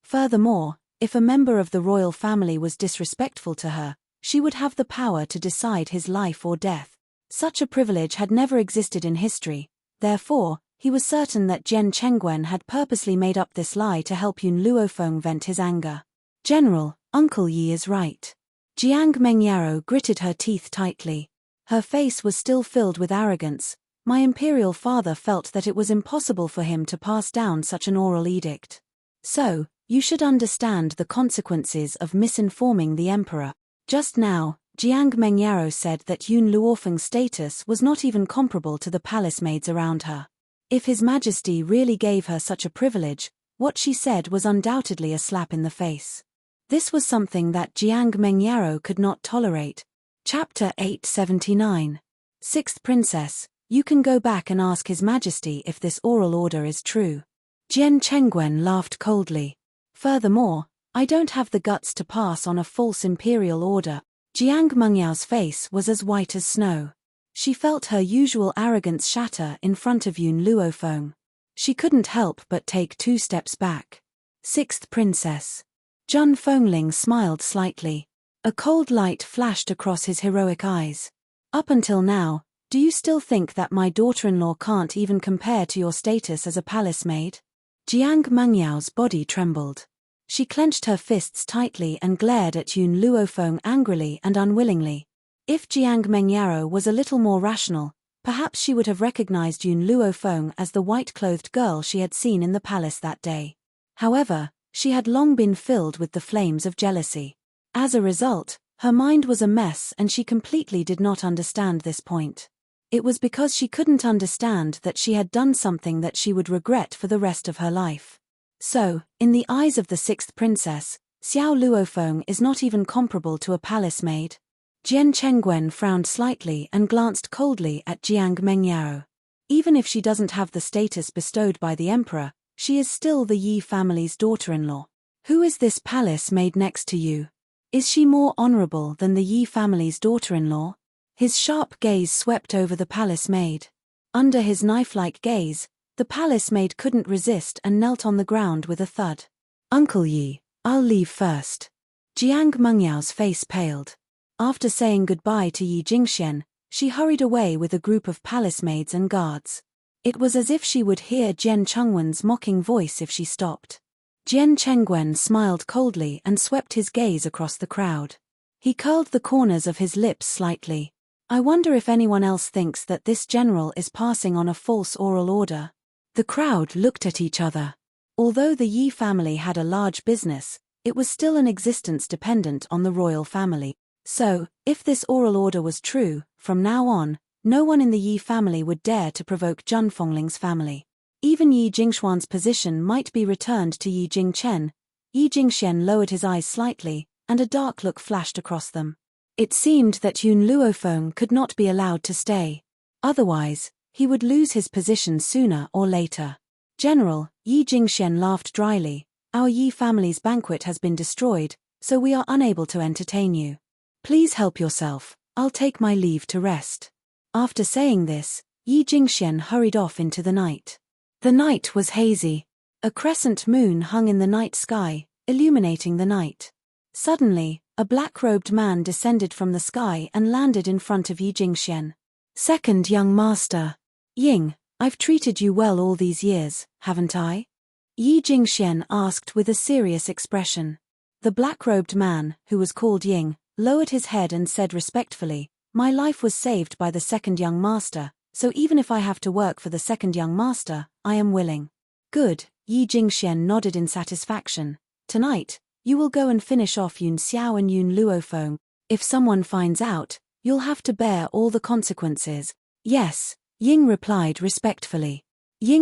Furthermore, if a member of the royal family was disrespectful to her, she would have the power to decide his life or death. Such a privilege had never existed in history. Therefore, he was certain that Jian Chengwen had purposely made up this lie to help Yun Luofeng vent his anger. General, Uncle Yi is right. Jiang Mengyaro gritted her teeth tightly. Her face was still filled with arrogance. My imperial father felt that it was impossible for him to pass down such an oral edict. So, you should understand the consequences of misinforming the emperor. Just now, Jiang Mengyaro said that Yun Luofeng's status was not even comparable to the palace maids around her. If His Majesty really gave her such a privilege, what she said was undoubtedly a slap in the face. This was something that Jiang Mengyaro could not tolerate. Chapter 879. Sixth Princess, you can go back and ask His Majesty if this oral order is true. Jian Chengwen laughed coldly. Furthermore, I don't have the guts to pass on a false imperial order. Jiang Mengyao's face was as white as snow. She felt her usual arrogance shatter in front of Yun Luofeng. She couldn't help but take 2 steps back. Sixth Princess. Zhun Fengling smiled slightly. A cold light flashed across his heroic eyes. Up until now, do you still think that my daughter-in-law can't even compare to your status as a palace maid? Jiang Mengyao's body trembled. She clenched her fists tightly and glared at Yun Luofeng angrily and unwillingly. If Jiang Mengyaro was a little more rational, Perhaps she would have recognized Yun Luofeng as the white-clothed girl she had seen in the palace that day. However, she had long been filled with the flames of jealousy. As a result, her mind was a mess and she completely did not understand this point. It was because she couldn't understand that she had done something that she would regret for the rest of her life. So, in the eyes of the sixth princess, Xiao Luofeng is not even comparable to a palace maid. Jian Chengwen frowned slightly and glanced coldly at Jiang Mengyao. Even if she doesn't have the status bestowed by the emperor, she is still the Yi family's daughter-in-law. Who is this palace maid next to you? Is she more honorable than the Yi family's daughter-in-law? His sharp gaze swept over the palace maid. Under his knife-like gaze, the palace maid couldn't resist and knelt on the ground with a thud. Uncle Yi, I'll leave first. Jiang Mengyao's face paled. After saying goodbye to Yi Jingxian, she hurried away with a group of palace maids and guards. It was as if she would hear Jian Chengwen's mocking voice if she stopped. Jian Chengwen smiled coldly and swept his gaze across the crowd. He curled the corners of his lips slightly. I wonder if anyone else thinks that this general is passing on a false oral order. The crowd looked at each other. Although the Yi family had a large business, it was still an existence dependent on the royal family. So, if this oral order was true, from now on, no one in the Yi family would dare to provoke Zhan Fongling's family. Even Yi Jingxuan's position might be returned to Yi Jingchen. Yi Jingxian lowered his eyes slightly, and a dark look flashed across them. It seemed that Yun Luofeng could not be allowed to stay. Otherwise, he would lose his position sooner or later. General, Yi Jingxian laughed dryly, our Yi family's banquet has been destroyed, so we are unable to entertain you. Please help yourself, I'll take my leave to rest. After saying this, Yi Jingxian hurried off into the night. The night was hazy. A crescent moon hung in the night sky, illuminating the night. Suddenly, a black-robed man descended from the sky and landed in front of Yi Jingxian. Second young master. Ying, I've treated you well all these years, haven't I? Yi Jingxian asked with a serious expression. The black-robed man, who was called Ying, lowered his head and said respectfully, my life was saved by the second young master, so even if I have to work for the second young master, I am willing. Good, Yi Jingxian nodded in satisfaction. Tonight, you will go and finish off Yun Xiao and Yun Luofeng. If someone finds out, you'll have to bear all the consequences. Yes, Ying replied respectfully. He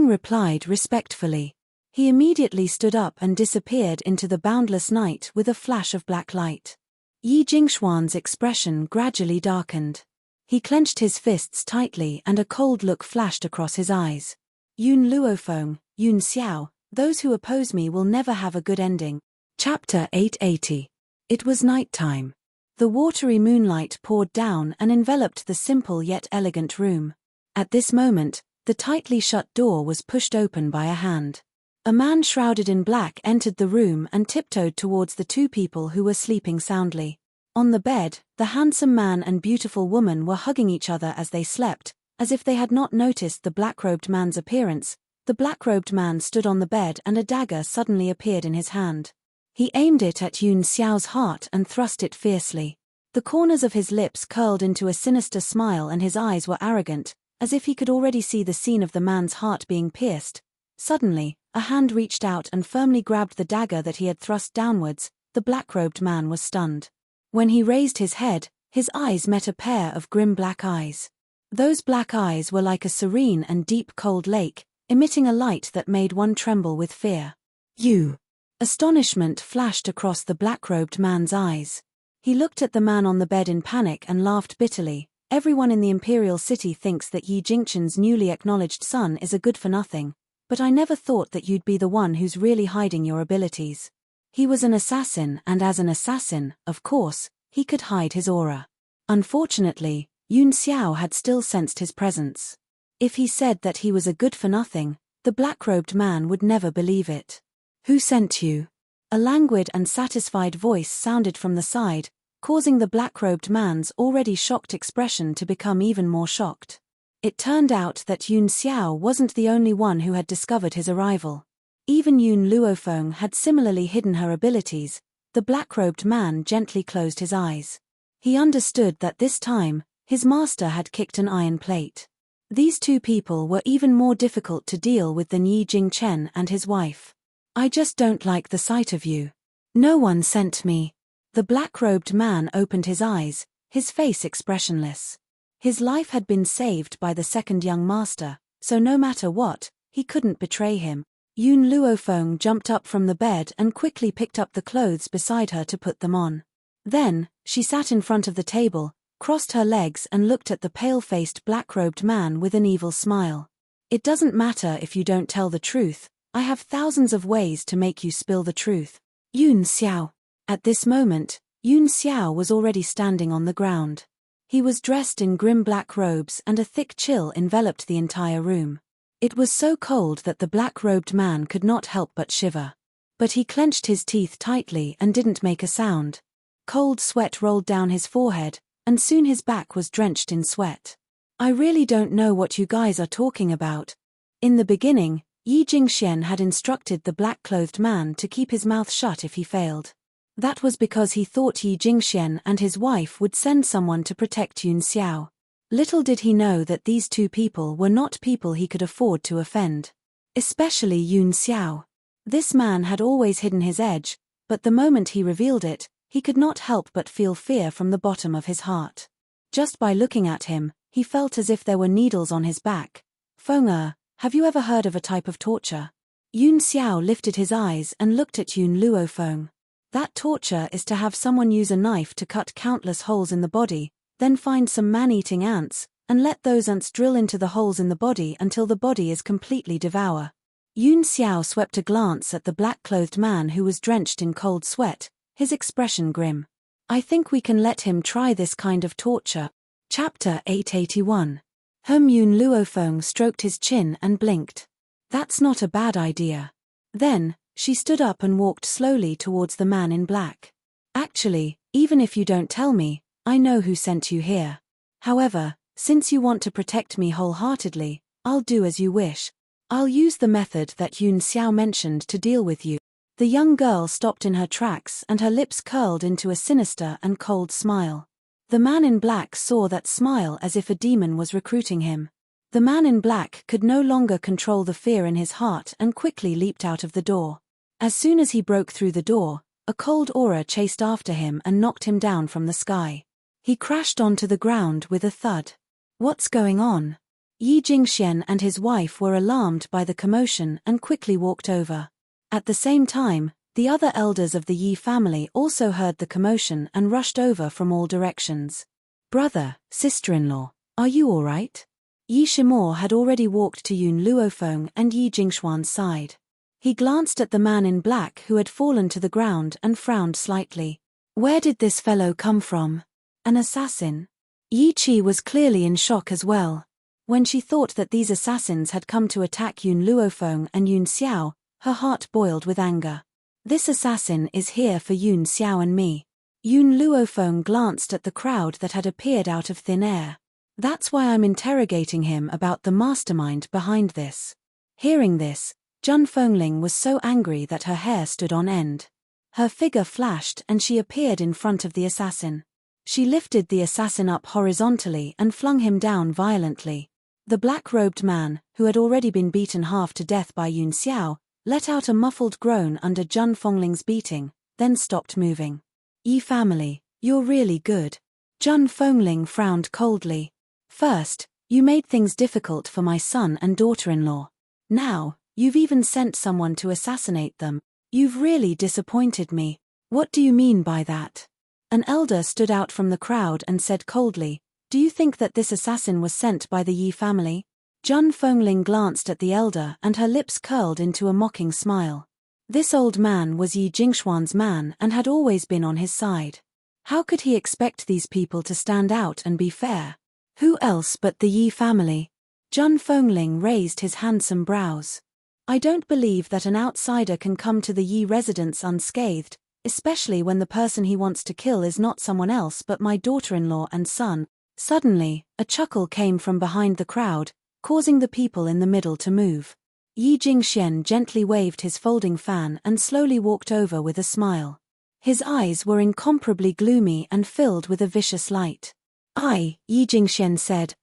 immediately stood up and disappeared into the boundless night with a flash of black light. Yi Jingxuan's expression gradually darkened. He clenched his fists tightly and a cold look flashed across his eyes. Yun Luofeng, Yun Xiao, those who oppose me will never have a good ending. Chapter 880. It was night time. The watery moonlight poured down and enveloped the simple yet elegant room. At this moment, the tightly shut door was pushed open by a hand. A man shrouded in black entered the room and tiptoed towards the two people who were sleeping soundly. On the bed, the handsome man and beautiful woman were hugging each other as they slept, as if they had not noticed the black-robed man's appearance. The black-robed man stood on the bed and a dagger suddenly appeared in his hand. He aimed it at Yun Xiao's heart and thrust it fiercely. The corners of his lips curled into a sinister smile and his eyes were arrogant, as if he could already see the scene of the man's heart being pierced. Suddenly, a hand reached out and firmly grabbed the dagger that he had thrust downwards. The black-robed man was stunned. When he raised his head, his eyes met a pair of grim black eyes. Those black eyes were like a serene and deep cold lake, emitting a light that made one tremble with fear. You! Astonishment flashed across the black-robed man's eyes. He looked at the man on the bed in panic and laughed bitterly. Everyone in the imperial city thinks that Yi Jingxuan's newly acknowledged son is a good-for-nothing, but I never thought that you'd be the one who's really hiding your abilities. He was an assassin, and as an assassin, of course, he could hide his aura. Unfortunately, Yun Xiao had still sensed his presence. If he said that he was a good-for-nothing, the black-robed man would never believe it. Who sent you? A languid and satisfied voice sounded from the side, causing the black-robed man's already shocked expression to become even more shocked. It turned out that Yun Xiao wasn't the only one who had discovered his arrival. Even Yun Luofeng had similarly hidden her abilities. The black-robed man gently closed his eyes. He understood that this time, his master had kicked an iron plate. These two people were even more difficult to deal with than Yi Jingchen and his wife. I just don't like the sight of you. No one sent me. The black-robed man opened his eyes, his face expressionless. His life had been saved by the second young master, so no matter what, he couldn't betray him. Yun Luofeng jumped up from the bed and quickly picked up the clothes beside her to put them on. Then, she sat in front of the table, crossed her legs and looked at the pale-faced black-robed man with an evil smile. It doesn't matter if you don't tell the truth, I have thousands of ways to make you spill the truth. Yun Xiao. At this moment, Yun Xiao was already standing on the ground. He was dressed in grim black robes and a thick chill enveloped the entire room. It was so cold that the black-robed man could not help but shiver. But he clenched his teeth tightly and didn't make a sound. Cold sweat rolled down his forehead, and soon his back was drenched in sweat. I really don't know what you guys are talking about. In the beginning, Yi Jingxian had instructed the black-clothed man to keep his mouth shut if he failed. That was because he thought Yi Jingxian and his wife would send someone to protect Yun Xiao. Little did he know that these two people were not people he could afford to offend. Especially Yun Xiao. This man had always hidden his edge, but the moment he revealed it, he could not help but feel fear from the bottom of his heart. Just by looking at him, he felt as if there were needles on his back. Feng have you ever heard of a type of torture? Yun Xiao lifted his eyes and looked at Yun Luofeng. That torture is to have someone use a knife to cut countless holes in the body, then find some man-eating ants, and let those ants drill into the holes in the body until the body is completely devoured. Yun Xiao swept a glance at the black-clothed man who was drenched in cold sweat, his expression grim. I think we can let him try this kind of torture. Chapter 881. Yun Luofeng stroked his chin and blinked. That's not a bad idea. Then, she stood up and walked slowly towards the man in black. Actually, even if you don't tell me, I know who sent you here. However, since you want to protect me wholeheartedly, I'll do as you wish. I'll use the method that Yun Xiao mentioned to deal with you. The young girl stopped in her tracks and her lips curled into a sinister and cold smile. The man in black saw that smile as if a demon was recruiting him. The man in black could no longer control the fear in his heart and quickly leaped out of the door. As soon as he broke through the door, a cold aura chased after him and knocked him down from the sky. He crashed onto the ground with a thud. What's going on? Yi Jingxian and his wife were alarmed by the commotion and quickly walked over. At the same time, the other elders of the Yi family also heard the commotion and rushed over from all directions. Brother, sister-in-law, are you all right? Yi Shimo had already walked to Yun Luofeng and Yi Jingxuan's side. He glanced at the man in black who had fallen to the ground and frowned slightly. Where did this fellow come from? An assassin? Yi Qi was clearly in shock as well. When she thought that these assassins had come to attack Yun Luofeng and Yun Xiao, her heart boiled with anger. This assassin is here for Yun Xiao and me. Yun Luofeng glanced at the crowd that had appeared out of thin air. That's why I'm interrogating him about the mastermind behind this. Hearing this, Zhan Fengling was so angry that her hair stood on end. Her figure flashed and she appeared in front of the assassin. She lifted the assassin up horizontally and flung him down violently. The black-robed man, who had already been beaten half to death by Yun Xiao, let out a muffled groan under Zhan Fengling's beating, then stopped moving. Yi family, you're really good. Zhan Fengling frowned coldly. First, you made things difficult for my son and daughter-in-law. Now, you've even sent someone to assassinate them. You've really disappointed me. What do you mean by that? An elder stood out from the crowd and said coldly, do you think that this assassin was sent by the Yi family? Zhan Fengling glanced at the elder and her lips curled into a mocking smile. This old man was Yi Jingxuan's man and had always been on his side. How could he expect these people to stand out and be fair? Who else but the Yi family? Zhan Fengling raised his handsome brows. I don't believe that an outsider can come to the Yi residence unscathed, especially when the person he wants to kill is not someone else but my daughter-in-law and son. Suddenly, a chuckle came from behind the crowd, causing the people in the middle to move. Yi Jingxian gently waved his folding fan and slowly walked over with a smile. His eyes were incomparably gloomy and filled with a vicious light. Yi Jingxian said,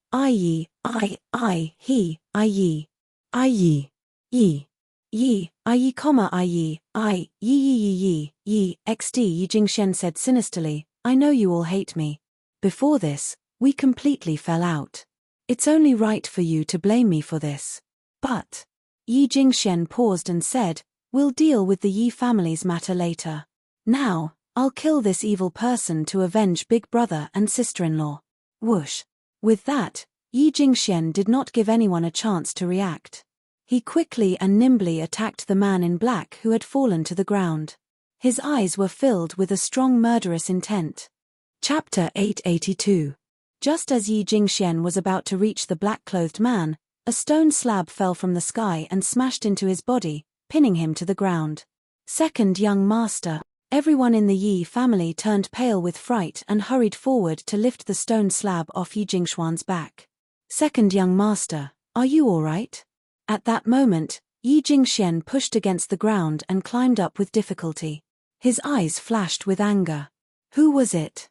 he, yi, comma, yi, xd. Yi Jingxian said sinisterly, I know you all hate me. Before this, we completely fell out. It's only right for you to blame me for this. But Yi Jingxian paused and said, we'll deal with the Yi family's matter later. Now, I'll kill this evil person to avenge big brother and sister-in-law. Whoosh. With that, Yi Jingxian did not give anyone a chance to react. He quickly and nimbly attacked the man in black who had fallen to the ground. His eyes were filled with a strong murderous intent. Chapter 882. Just as Yi Jingxian was about to reach the black-clothed man, a stone slab fell from the sky and smashed into his body, pinning him to the ground. Second young master. Everyone in the Yi family turned pale with fright and hurried forward to lift the stone slab off Yi Jingxuan's back. Second young master, are you all right? At that moment, Yi Jingxian pushed against the ground and climbed up with difficulty. His eyes flashed with anger. Who was it?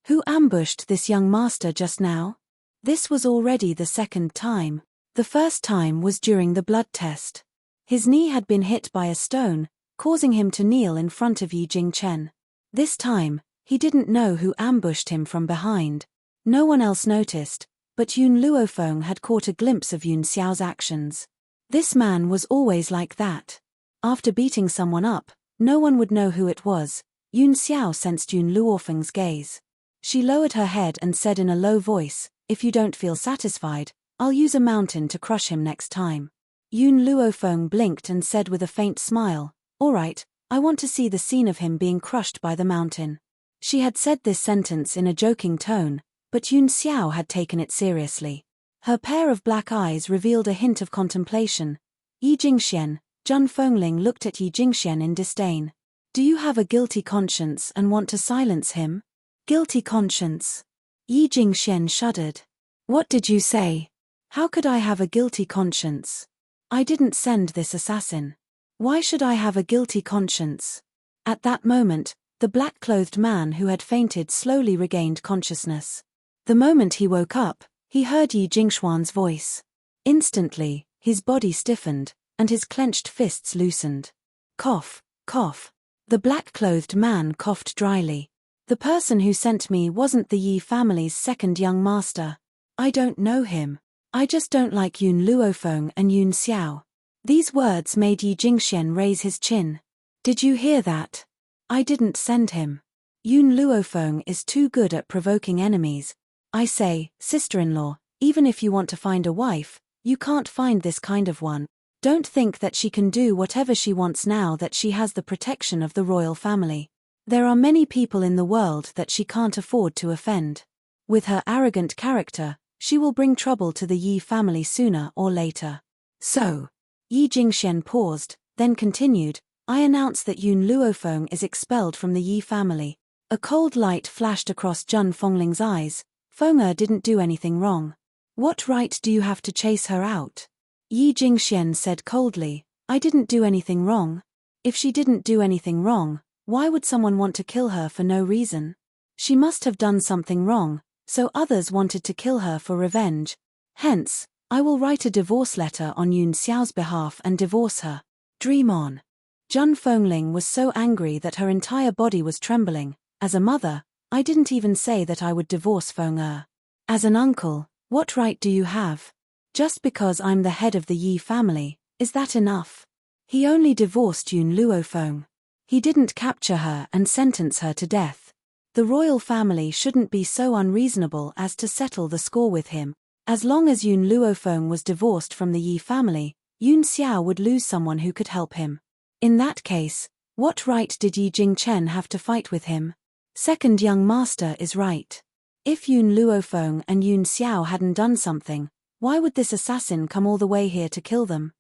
Who ambushed this young master just now? This was already the second time. The first time was during the blood test. His knee had been hit by a stone, causing him to kneel in front of Yi Jingchen. This time, he didn't know who ambushed him from behind. No one else noticed, but Yun Luofeng had caught a glimpse of Yun Xiao's actions. This man was always like that. After beating someone up, no one would know who it was. Yun Xiao sensed Yun Luofeng's gaze. She lowered her head and said in a low voice, if you don't feel satisfied, I'll use a mountain to crush him next time. Yun Luofeng blinked and said with a faint smile, all right, I want to see the scene of him being crushed by the mountain. She had said this sentence in a joking tone, but Yun Xiao had taken it seriously. Her pair of black eyes revealed a hint of contemplation. Yi Jingxian, Zhun Fengling looked at Yi Jingxian in disdain. Do you have a guilty conscience and want to silence him? Guilty conscience? Yi Jingxian shuddered. What did you say? How could I have a guilty conscience? I didn't send this assassin. Why should I have a guilty conscience? At that moment, the black-clothed man who had fainted slowly regained consciousness. The moment he woke up, he heard Yi Jingxuan's voice. Instantly, his body stiffened, and his clenched fists loosened. Cough, cough. The black-clothed man coughed dryly. The person who sent me wasn't the Yi family's second young master. I don't know him. I just don't like Yun Luofeng and Yun Xiao. These words made Yi Jingxian raise his chin. Did you hear that? I didn't send him. Yun Luofeng is too good at provoking enemies. I say, sister-in-law, even if you want to find a wife, you can't find this kind of one. Don't think that she can do whatever she wants now that she has the protection of the royal family. There are many people in the world that she can't afford to offend. With her arrogant character, she will bring trouble to the Yi family sooner or later. So, Yi Jingxian paused, then continued, I announce that Yun Luofeng is expelled from the Yi family. A cold light flashed across Zhun Fengling's eyes. Feng'er didn't do anything wrong. What right do you have to chase her out? Yi Jingxian said coldly, I didn't do anything wrong. If she didn't do anything wrong, why would someone want to kill her for no reason? She must have done something wrong, so others wanted to kill her for revenge. Hence, I will write a divorce letter on Yun Xiao's behalf and divorce her. Dream on. Zhun Fengling was so angry that her entire body was trembling. As a mother, I didn't even say that I would divorce Feng'er. As an uncle, what right do you have? Just because I'm the head of the Yi family, is that enough? He only divorced Yun Luofeng. He didn't capture her and sentence her to death. The royal family shouldn't be so unreasonable as to settle the score with him. As long as Yun Luofeng was divorced from the Yi family, Yun Xiao would lose someone who could help him. In that case, what right did Yi Jingchen have to fight with him? Second young master is right. If Yun Luofeng and Yun Xiao hadn't done something, why would this assassin come all the way here to kill them?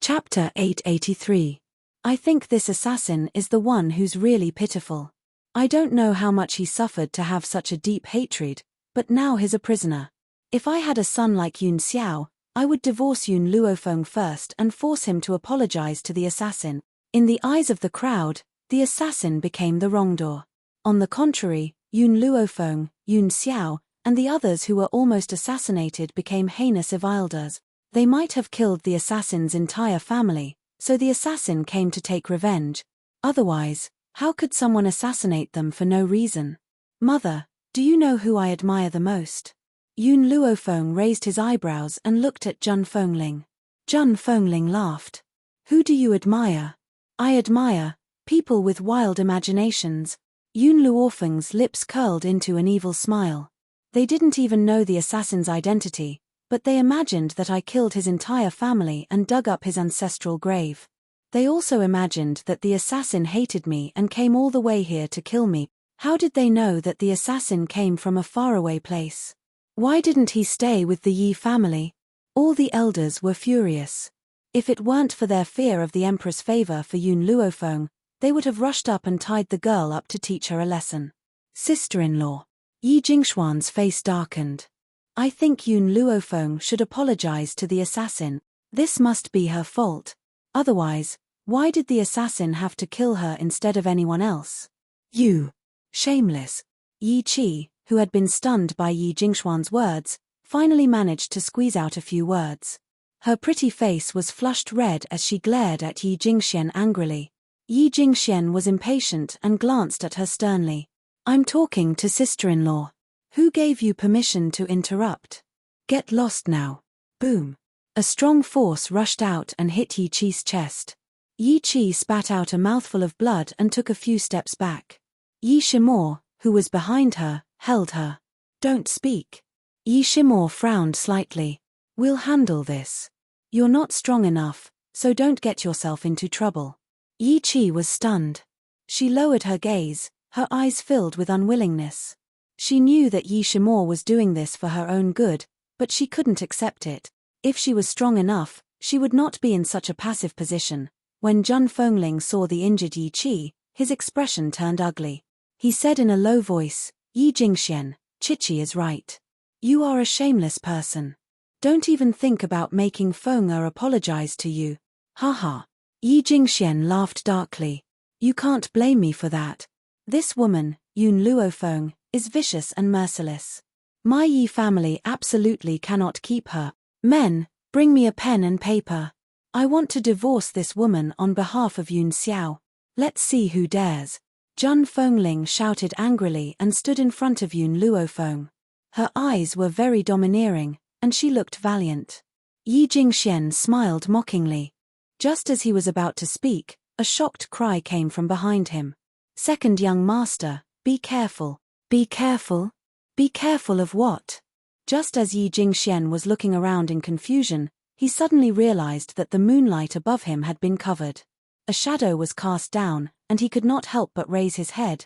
Chapter 883. I think this assassin is the one who's really pitiful. I don't know how much he suffered to have such a deep hatred, but now he's a prisoner. If I had a son like Yun Xiao, I would divorce Yun Luofeng first and force him to apologize to the assassin. In the eyes of the crowd, the assassin became the wrongdoer. On the contrary, Yun Luofeng, Yun Xiao, and the others who were almost assassinated became heinous evilders. They might have killed the assassin's entire family, so the assassin came to take revenge. Otherwise, how could someone assassinate them for no reason? Mother, do you know who I admire the most? Yun Luofeng raised his eyebrows and looked at Zhang Fengling. Zhang Fengling laughed. Who do you admire? I admire people with wild imaginations. Yun Luofeng's lips curled into an evil smile. They didn't even know the assassin's identity, but they imagined that I killed his entire family and dug up his ancestral grave. They also imagined that the assassin hated me and came all the way here to kill me. How did they know that the assassin came from a faraway place? Why didn't he stay with the Yi family? All the elders were furious. If it weren't for their fear of the emperor's favor for Yun Luofeng, they would have rushed up and tied the girl up to teach her a lesson. Sister-in-law. Yi Jingxuan's face darkened. I think Yun Luofeng should apologize to the assassin. This must be her fault. Otherwise, why did the assassin have to kill her instead of anyone else? You. Shameless. Yi Qi, who had been stunned by Yi Jingxuan's words, finally managed to squeeze out a few words. Her pretty face was flushed red as she glared at Yi Jingxian angrily. Yi Jingxian was impatient and glanced at her sternly. I'm talking to sister-in-law. Who gave you permission to interrupt? Get lost now. Boom. A strong force rushed out and hit Yi Qi's chest. Yi Qi spat out a mouthful of blood and took a few steps back. Yi Shimo, who was behind her, held her. Don't speak. Yi Shimo frowned slightly. We'll handle this. You're not strong enough, so don't get yourself into trouble. Yi Qi was stunned. She lowered her gaze, her eyes filled with unwillingness. She knew that Yi Shimo was doing this for her own good, but she couldn't accept it. If she was strong enough, she would not be in such a passive position. When Zhang Fengling saw the injured Yi Qi, his expression turned ugly. He said in a low voice, Yi Jingxian, Chichi is right. You are a shameless person. Don't even think about making Feng'er apologize to you. Haha. Yi Jingxian laughed darkly. You can't blame me for that. This woman, Yun Luofeng, is vicious and merciless. My Yi family absolutely cannot keep her. Men, bring me a pen and paper. I want to divorce this woman on behalf of Yun Xiao. Let's see who dares. Zhang Fengling shouted angrily and stood in front of Yun Luofeng. Her eyes were very domineering, and she looked valiant. Yi Jingxian smiled mockingly. Just as he was about to speak, a shocked cry came from behind him. Second young master, be careful. Be careful? Be careful of what? Just as Yi Jingxian was looking around in confusion, he suddenly realized that the moonlight above him had been covered. A shadow was cast down, and he could not help but raise his head.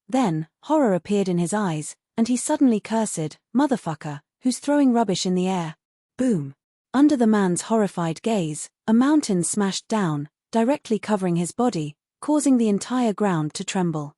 Then, horror appeared in his eyes, and he suddenly cursed, "Motherfucker, who's throwing rubbish in the air?" Boom. Under the man's horrified gaze, a mountain smashed down, directly covering his body, causing the entire ground to tremble.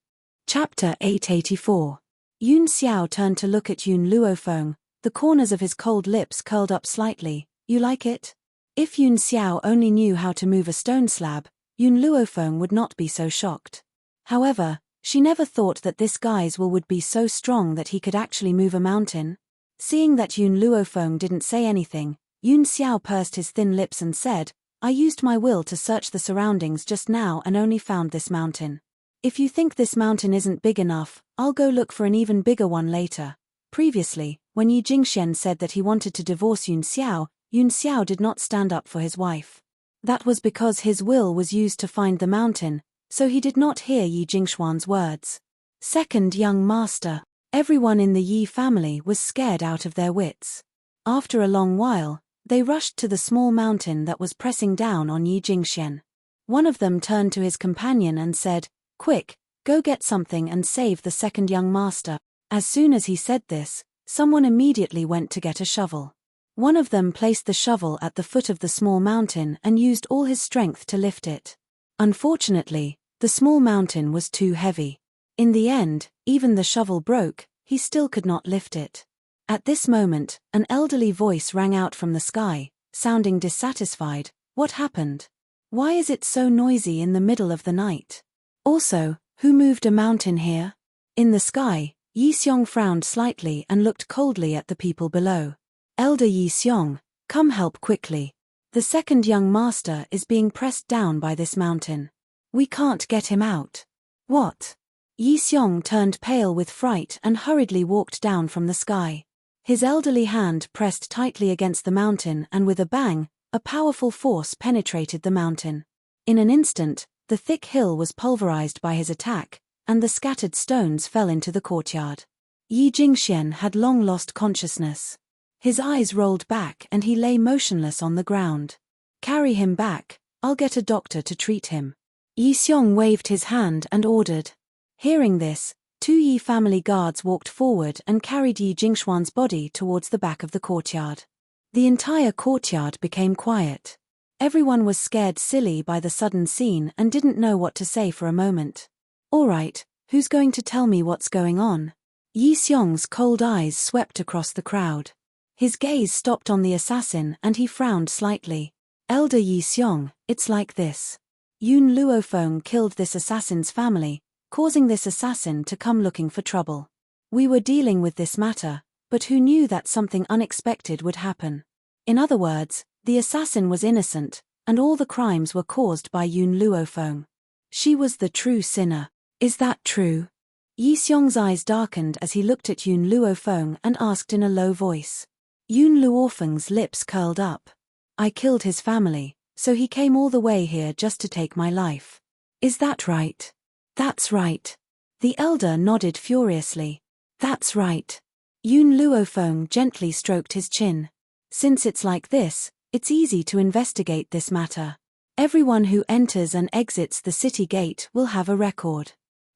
Chapter 884. Yun Xiao turned to look at Yun Luofeng, the corners of his cold lips curled up slightly. You like it? If Yun Xiao only knew how to move a stone slab, Yun Luofeng would not be so shocked. However, she never thought that this guy's will would be so strong that he could actually move a mountain. Seeing that Yun Luofeng didn't say anything, Yun Xiao pursed his thin lips and said, I used my will to search the surroundings just now and only found this mountain. If you think this mountain isn't big enough, I'll go look for an even bigger one later. Previously, when Yi Jingxian said that he wanted to divorce Yun Xiao did not stand up for his wife. That was because his will was used to find the mountain, so he did not hear Yi Jingxuan's words. Second young master. Everyone in the Yi family was scared out of their wits. After a long while, they rushed to the small mountain that was pressing down on Yi Jingxian. One of them turned to his companion and said, Quick, go get something and save the second young master. As soon as he said this, someone immediately went to get a shovel. One of them placed the shovel at the foot of the small mountain and used all his strength to lift it. Unfortunately, the small mountain was too heavy. In the end, even the shovel broke, he still could not lift it. At this moment, an elderly voice rang out from the sky, sounding dissatisfied. What happened? Why is it so noisy in the middle of the night? Also, who moved a mountain here? In the sky, Yi Xiong frowned slightly and looked coldly at the people below. Elder Yi Xiong, come help quickly. The second young master is being pressed down by this mountain. We can't get him out. What? Yi Xiong turned pale with fright and hurriedly walked down from the sky. His elderly hand pressed tightly against the mountain, and with a bang, a powerful force penetrated the mountain. In an instant, the thick hill was pulverized by his attack, and the scattered stones fell into the courtyard. Yi Jingxian had long lost consciousness. His eyes rolled back and he lay motionless on the ground. Carry him back, I'll get a doctor to treat him. Yi Xiong waved his hand and ordered. Hearing this, 2 Yi family guards walked forward and carried Yi Jingxuan's body towards the back of the courtyard. The entire courtyard became quiet. Everyone was scared silly by the sudden scene and didn't know what to say for a moment. All right, who's going to tell me what's going on? Yi Xiong's cold eyes swept across the crowd. His gaze stopped on the assassin and he frowned slightly. Elder Yi Xiong, it's like this. Yun Luofeng killed this assassin's family, causing this assassin to come looking for trouble. We were dealing with this matter, but who knew that something unexpected would happen? In other words, the assassin was innocent, and all the crimes were caused by Yun Luofeng. She was the true sinner. Is that true? Yi Xiong's eyes darkened as he looked at Yun Luofeng and asked in a low voice. Yun Luofeng's lips curled up. I killed his family, so he came all the way here just to take my life. Is that right? That's right. The elder nodded furiously. That's right. Yun Luofeng gently stroked his chin. Since it's like this, it's easy to investigate this matter. Everyone who enters and exits the city gate will have a record.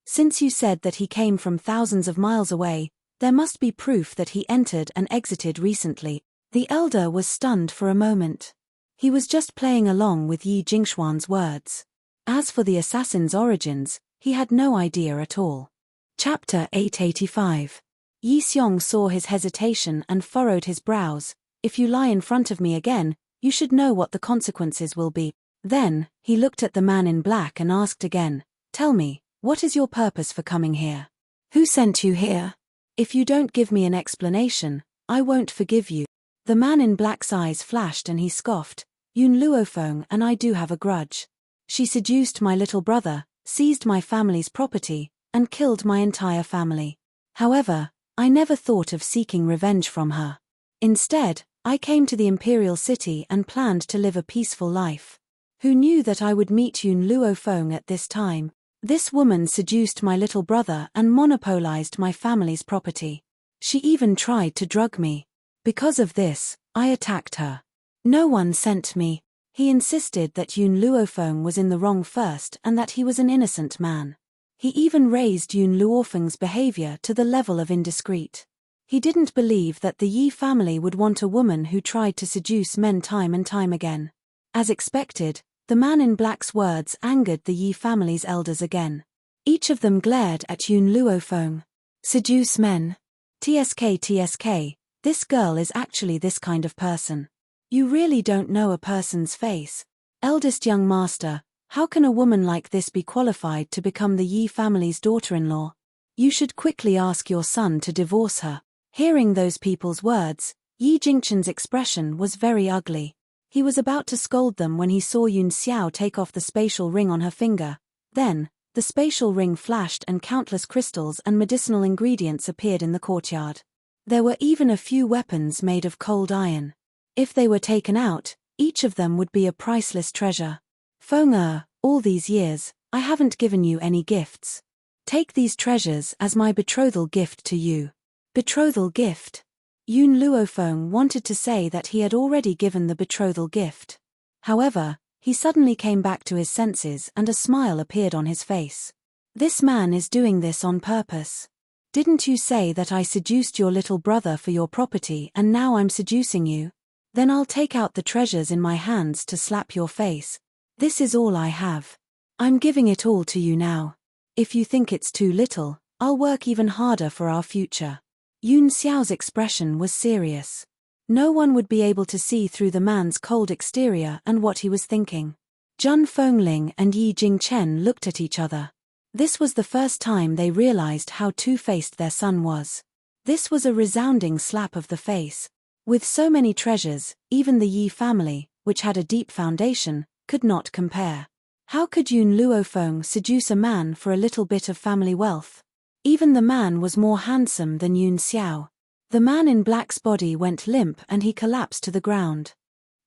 Since you said that he came from thousands of miles away, there must be proof that he entered and exited recently. The elder was stunned for a moment. He was just playing along with Yi Jingxuan's words. As for the assassin's origins, he had no idea at all. Chapter 885. Yi Xiong saw his hesitation and furrowed his brows. If you lie in front of me again, you should know what the consequences will be. Then, he looked at the man in black and asked again, Tell me, what is your purpose for coming here? Who sent you here? If you don't give me an explanation, I won't forgive you. The man in black's eyes flashed and he scoffed, Yun Luofeng and I do have a grudge. She seduced my little brother, seized my family's property, and killed my entire family. However, I never thought of seeking revenge from her. Instead, I came to the imperial city and planned to live a peaceful life. Who knew that I would meet Yun Luofeng at this time? This woman seduced my little brother and monopolized my family's property. She even tried to drug me. Because of this, I attacked her. No one sent me. He insisted that Yun Luofeng was in the wrong first and that he was an innocent man. He even raised Yun Luofeng's behavior to the level of indiscreet. He didn't believe that the Yi family would want a woman who tried to seduce men time and time again. As expected, the man in black's words angered the Yi family's elders again. Each of them glared at Yun Luofeng. Seduce men. TSK, this girl is actually this kind of person. You really don't know a person's face. Eldest young master, how can a woman like this be qualified to become the Yi family's daughter-in-law? You should quickly ask your son to divorce her. Hearing those people's words, Yi Jingxian's expression was very ugly. He was about to scold them when he saw Yun Xiao take off the spatial ring on her finger. Then, the spatial ring flashed and countless crystals and medicinal ingredients appeared in the courtyard. There were even a few weapons made of cold iron. If they were taken out, each of them would be a priceless treasure. Feng all these years, I haven't given you any gifts. Take these treasures as my betrothal gift to you. Betrothal gift? Yun Luofeng wanted to say that he had already given the betrothal gift. However, he suddenly came back to his senses and a smile appeared on his face. This man is doing this on purpose. Didn't you say that I seduced your little brother for your property and now I'm seducing you? Then I'll take out the treasures in my hands to slap your face. This is all I have. I'm giving it all to you now. If you think it's too little, I'll work even harder for our future. Yun Xiao's expression was serious. No one would be able to see through the man's cold exterior and what he was thinking. Zhun Fengling and Yi Jingchen looked at each other. This was the first time they realized how two-faced their son was. This was a resounding slap of the face. With so many treasures, even the Yi family, which had a deep foundation, could not compare. How could Yun Luofeng seduce a man for a little bit of family wealth? Even the man was more handsome than Yun Xiao. The man in black's body went limp and he collapsed to the ground.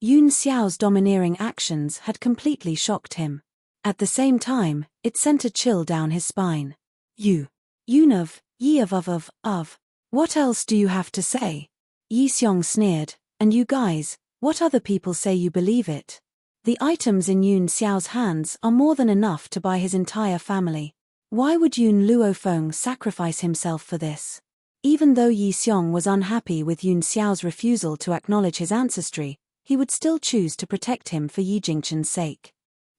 Yun Xiao's domineering actions had completely shocked him. At the same time, it sent a chill down his spine. Yun of, Yi of. What else do you have to say? Yi Xiong sneered, and you guys, what other people say you believe it? The items in Yun Xiao's hands are more than enough to buy his entire family. Why would Yun Luofeng sacrifice himself for this? Even though Yi Xiong was unhappy with Yun Xiao's refusal to acknowledge his ancestry, he would still choose to protect him for Yi Jingchen's sake.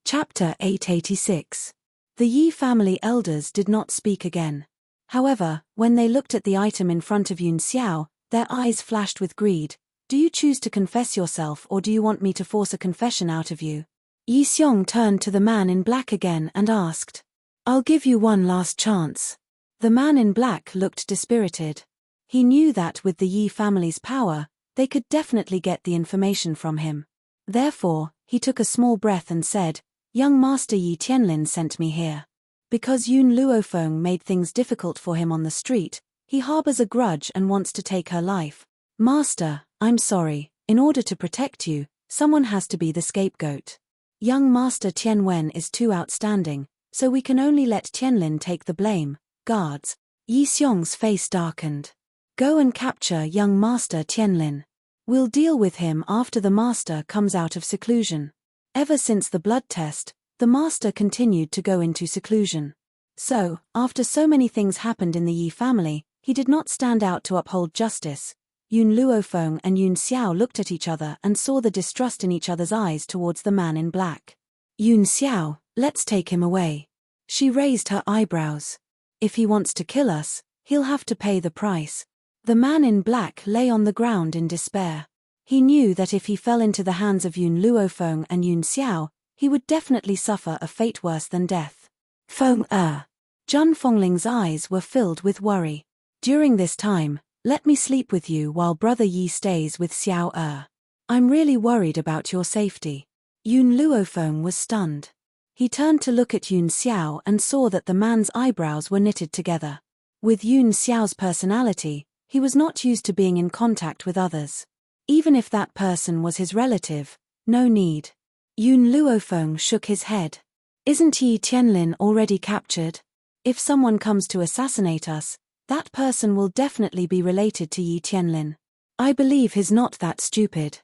Chapter 886. The Yi family elders did not speak again. However, when they looked at the item in front of Yun Xiao, their eyes flashed with greed. Do you choose to confess yourself or do you want me to force a confession out of you? Yi Xiong turned to the man in black again and asked. I'll give you one last chance. The man in black looked dispirited. He knew that with the Yi family's power, they could definitely get the information from him. Therefore, he took a small breath and said, Young Master Yi Tianlin sent me here. Because Yun Luofeng made things difficult for him on the street, he harbors a grudge and wants to take her life. Master, I'm sorry, in order to protect you, someone has to be the scapegoat. Young Master Tianwen is too outstanding, so we can only let Tianlin take the blame. Guards. Yi Xiong's face darkened. Go and capture young Master Tianlin. We'll deal with him after the master comes out of seclusion. Ever since the blood test, the master continued to go into seclusion. So, after so many things happened in the Yi family, he did not stand out to uphold justice. Yun Luofeng and Yun Xiao looked at each other and saw the distrust in each other's eyes towards the man in black. Yun Xiao, let's take him away. She raised her eyebrows. If he wants to kill us, he'll have to pay the price. The man in black lay on the ground in despair. He knew that if he fell into the hands of Yun Luofeng and Yun Xiao, he would definitely suffer a fate worse than death. Feng Zhun Fongling's eyes were filled with worry. During this time, let me sleep with you while Brother Yi stays with Xiao. I'm really worried about your safety. Yun Luofeng was stunned. He turned to look at Yun Xiao and saw that the man's eyebrows were knitted together. With Yun Xiao's personality, he was not used to being in contact with others. Even if that person was his relative, no need. Yun Luofeng shook his head. Isn't Yi Tianlin already captured? If someone comes to assassinate us, that person will definitely be related to Yi Tianlin. I believe he's not that stupid.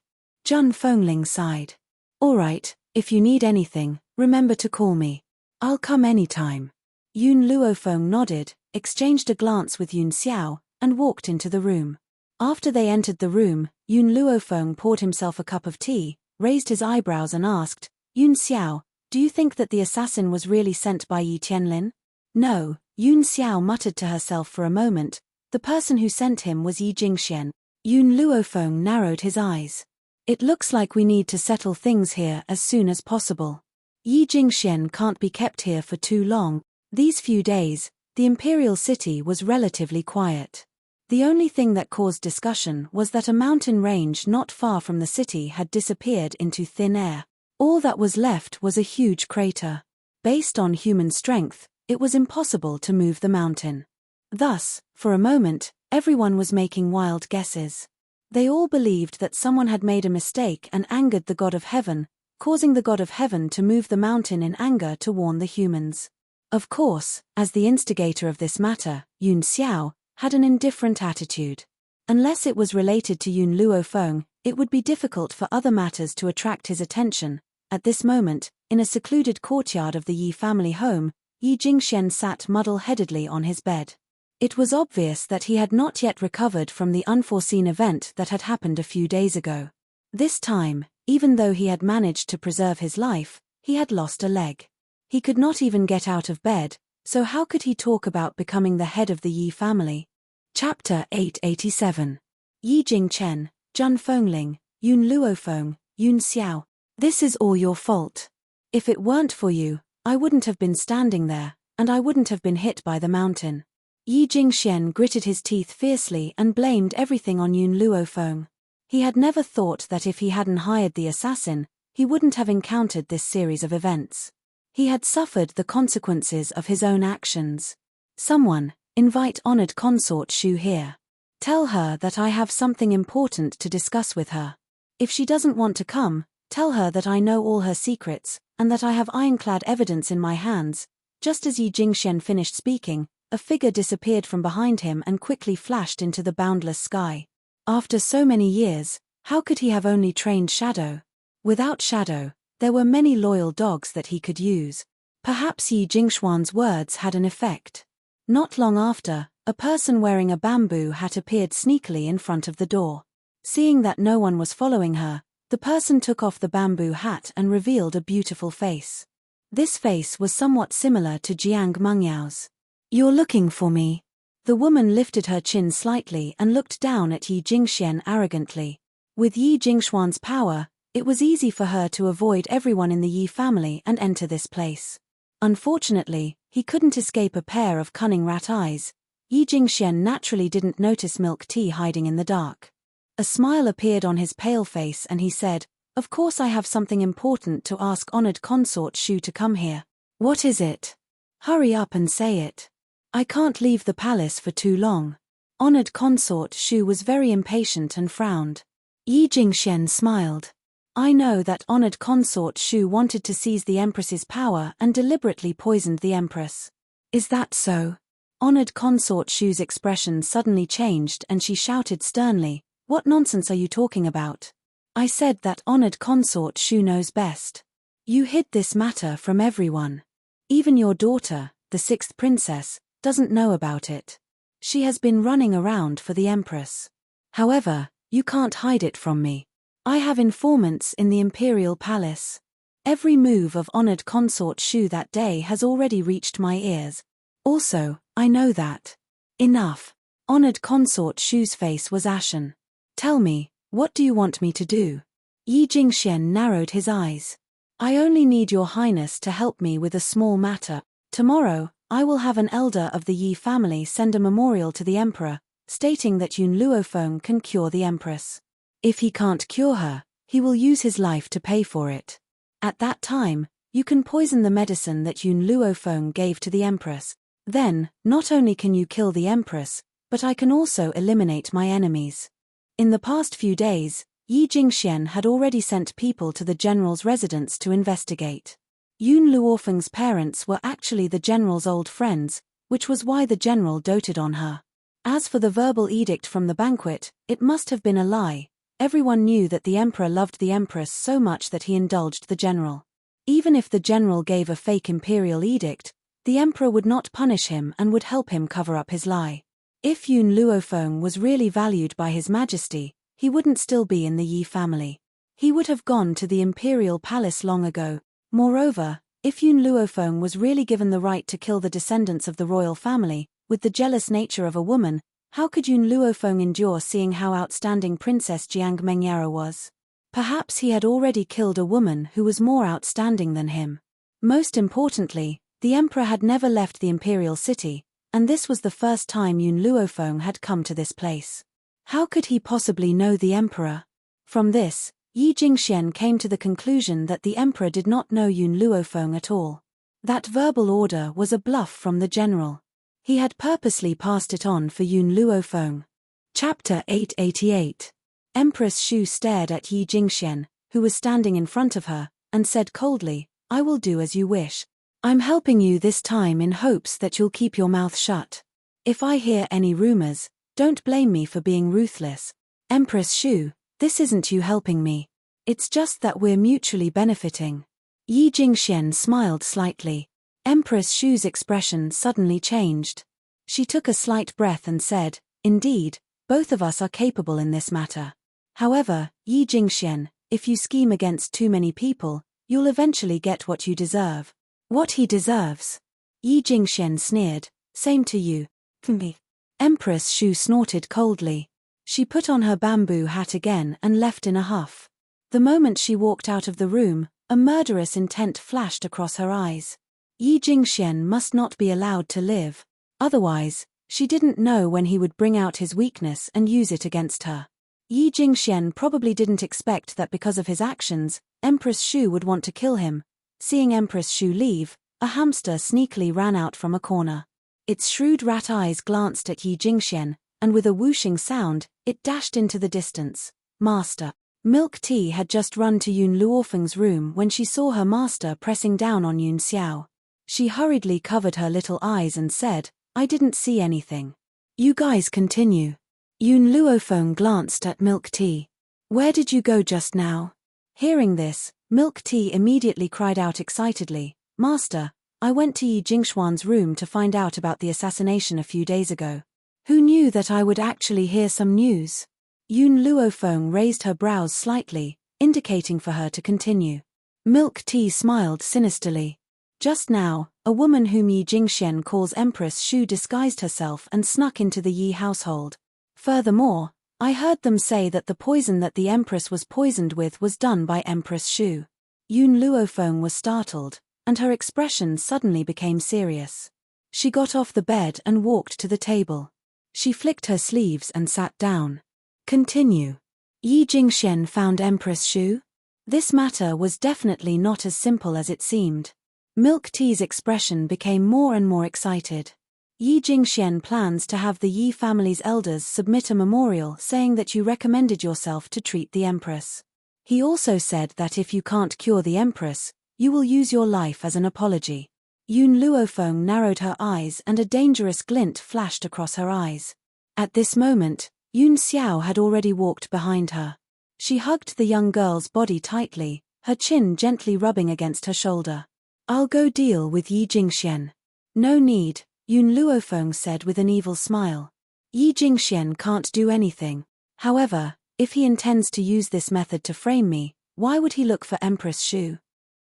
Zhun Fengling sighed. All right, if you need anything, remember to call me. I'll come anytime. Yun Luofeng nodded, exchanged a glance with Yun Xiao, and walked into the room. After they entered the room, Yun Luofeng poured himself a cup of tea, raised his eyebrows and asked, Yun Xiao, do you think that the assassin was really sent by Yi Tianlin? No, Yun Xiao muttered to herself for a moment. The person who sent him was Yi Jingxian. Yun Luofeng narrowed his eyes. It looks like we need to settle things here as soon as possible. Yi Jingxian can't be kept here for too long. These few days, the imperial city was relatively quiet. The only thing that caused discussion was that a mountain range not far from the city had disappeared into thin air. All that was left was a huge crater. Based on human strength, it was impossible to move the mountain. Thus, for a moment, everyone was making wild guesses. They all believed that someone had made a mistake and angered the God of Heaven, causing the God of Heaven to move the mountain in anger to warn the humans. Of course, as the instigator of this matter, Yun Xiao had an indifferent attitude. Unless it was related to Yun Luofeng, it would be difficult for other matters to attract his attention. At this moment, in a secluded courtyard of the Yi family home, Yi Jingxian sat muddle-headedly on his bed. It was obvious that he had not yet recovered from the unforeseen event that had happened a few days ago. This time, even though he had managed to preserve his life, he had lost a leg. He could not even get out of bed, so how could he talk about becoming the head of the Yi family? Chapter 887. Yi Jingchen, Zhun Fengling, Yun Luofeng, Yun Xiao. This is all your fault. If it weren't for you, I wouldn't have been standing there, and I wouldn't have been hit by the mountain. Yi Jingxian gritted his teeth fiercely and blamed everything on Yun Luofeng. He had never thought that if he hadn't hired the assassin, he wouldn't have encountered this series of events. He had suffered the consequences of his own actions. Someone, invite honored consort Shu here. Tell her that I have something important to discuss with her. If she doesn't want to come, tell her that I know all her secrets, and that I have ironclad evidence in my hands. Just as Yi Jingxian finished speaking, a figure disappeared from behind him and quickly flashed into the boundless sky. After so many years, how could he have only trained Shadow? Without Shadow, there were many loyal dogs that he could use. Perhaps Yi Jingxuan's words had an effect. Not long after, a person wearing a bamboo hat appeared sneakily in front of the door. Seeing that no one was following her, the person took off the bamboo hat and revealed a beautiful face. This face was somewhat similar to Jiang Mengyao's. "You're looking for me." The woman lifted her chin slightly and looked down at Yi Jingxian arrogantly. With Yi Jingxuan's power, it was easy for her to avoid everyone in the Yi family and enter this place. Unfortunately, he couldn't escape a pair of cunning rat eyes. Yi Jingxian naturally didn't notice milk tea hiding in the dark. A smile appeared on his pale face and he said, "Of course I have something important to ask honored consort Shu to come here." "What is it? Hurry up and say it. I can't leave the palace for too long." Honored consort Shu was very impatient and frowned. Yi Jingxian smiled. "I know that honored consort Shu wanted to seize the Empress's power and deliberately poisoned the Empress." "Is that so?" Honored consort Shu's expression suddenly changed and she shouted sternly, "What nonsense are you talking about? I said that honored consort Shu knows best. You hid this matter from everyone. Even your daughter, the sixth princess, doesn't know about it. She has been running around for the Empress. However, you can't hide it from me. I have informants in the Imperial Palace. Every move of honored consort Shu that day has already reached my ears. Also, I know that." "Enough." Honored consort Shu's face was ashen. "Tell me, what do you want me to do?" Yi Jingxian narrowed his eyes. "I only need your highness to help me with a small matter. Tomorrow, I will have an elder of the Yi family send a memorial to the emperor, stating that Yun Luofeng can cure the empress. If he can't cure her, he will use his life to pay for it. At that time, you can poison the medicine that Yun Luofeng gave to the empress. Then, not only can you kill the empress, but I can also eliminate my enemies." In the past few days, Yi Jingxian had already sent people to the general's residence to investigate. Yun Luofeng's parents were actually the general's old friends, which was why the general doted on her. As for the verbal edict from the banquet, it must have been a lie. Everyone knew that the emperor loved the empress so much that he indulged the general. Even if the general gave a fake imperial edict, the emperor would not punish him and would help him cover up his lie. If Yun Luofeng was really valued by His Majesty, he wouldn't still be in the Yi family. He would have gone to the imperial palace long ago. Moreover, if Yun Luofeng was really given the right to kill the descendants of the royal family, with the jealous nature of a woman, how could Yun Luofeng endure seeing how outstanding Princess Jiang Mengyara was? Perhaps he had already killed a woman who was more outstanding than him. Most importantly, the emperor had never left the imperial city, and this was the first time Yun Luofeng had come to this place. How could he possibly know the emperor? From this, Yi Jingxian came to the conclusion that the emperor did not know Yun Luofeng at all. That verbal order was a bluff from the general. He had purposely passed it on for Yun Luofeng. Chapter 888. Empress Shu stared at Yi Jingxian, who was standing in front of her, and said coldly, "I will do as you wish. I'm helping you this time in hopes that you'll keep your mouth shut. If I hear any rumors, don't blame me for being ruthless. Empress Shu, this isn't you helping me. It's just that we're mutually benefiting." Yi Jingxian smiled slightly. Empress Shu's expression suddenly changed. She took a slight breath and said, "Indeed, both of us are capable in this matter. However, Yi Jingxian, if you scheme against too many people, you'll eventually get what you deserve." "What he deserves?" Yi Jingxian sneered. "Same to you." Me. Empress Shu snorted coldly. She put on her bamboo hat again and left in a huff. The moment she walked out of the room, a murderous intent flashed across her eyes. Yi Jingxian must not be allowed to live. Otherwise, she didn't know when he would bring out his weakness and use it against her. Yi Jingxian probably didn't expect that because of his actions, Empress Shu would want to kill him. Seeing Empress Shu leave, a hamster sneakily ran out from a corner. Its shrewd rat eyes glanced at Yi Jingxian, and with a whooshing sound, it dashed into the distance. Master. Milk Tea had just run to Yun Luofeng's room when she saw her master pressing down on Yun Xiao. She hurriedly covered her little eyes and said, "I didn't see anything." "You guys continue." Yun Luofeng glanced at Milk Tea. "Where did you go just now?" Hearing this, Milk Tea immediately cried out excitedly, "Master, I went to Yi Jingxuan's room to find out about the assassination a few days ago. Who knew that I would actually hear some news?" Yun Luofeng raised her brows slightly, indicating for her to continue. Milk Tea smiled sinisterly. "Just now, a woman whom Yi Jingxian calls Empress Shu disguised herself and snuck into the Yi household. Furthermore, I heard them say that the poison that the Empress was poisoned with was done by Empress Shu." Yun Luofeng was startled, and her expression suddenly became serious. She got off the bed and walked to the table. She flicked her sleeves and sat down. "Continue. Yi Jingxian found Empress Shu?" This matter was definitely not as simple as it seemed. Milk Tea's expression became more and more excited. "Yi Jingxian plans to have the Yi family's elders submit a memorial saying that you recommended yourself to treat the Empress. He also said that if you can't cure the Empress, you will use your life as an apology." Yun Luofeng narrowed her eyes and a dangerous glint flashed across her eyes. At this moment, Yun Xiao had already walked behind her. She hugged the young girl's body tightly, her chin gently rubbing against her shoulder. "I'll go deal with Yi Jingxian." "No need," Yun Luofeng said with an evil smile. "Yi Jingxian can't do anything. However, if he intends to use this method to frame me, why would he look for Empress Shu?"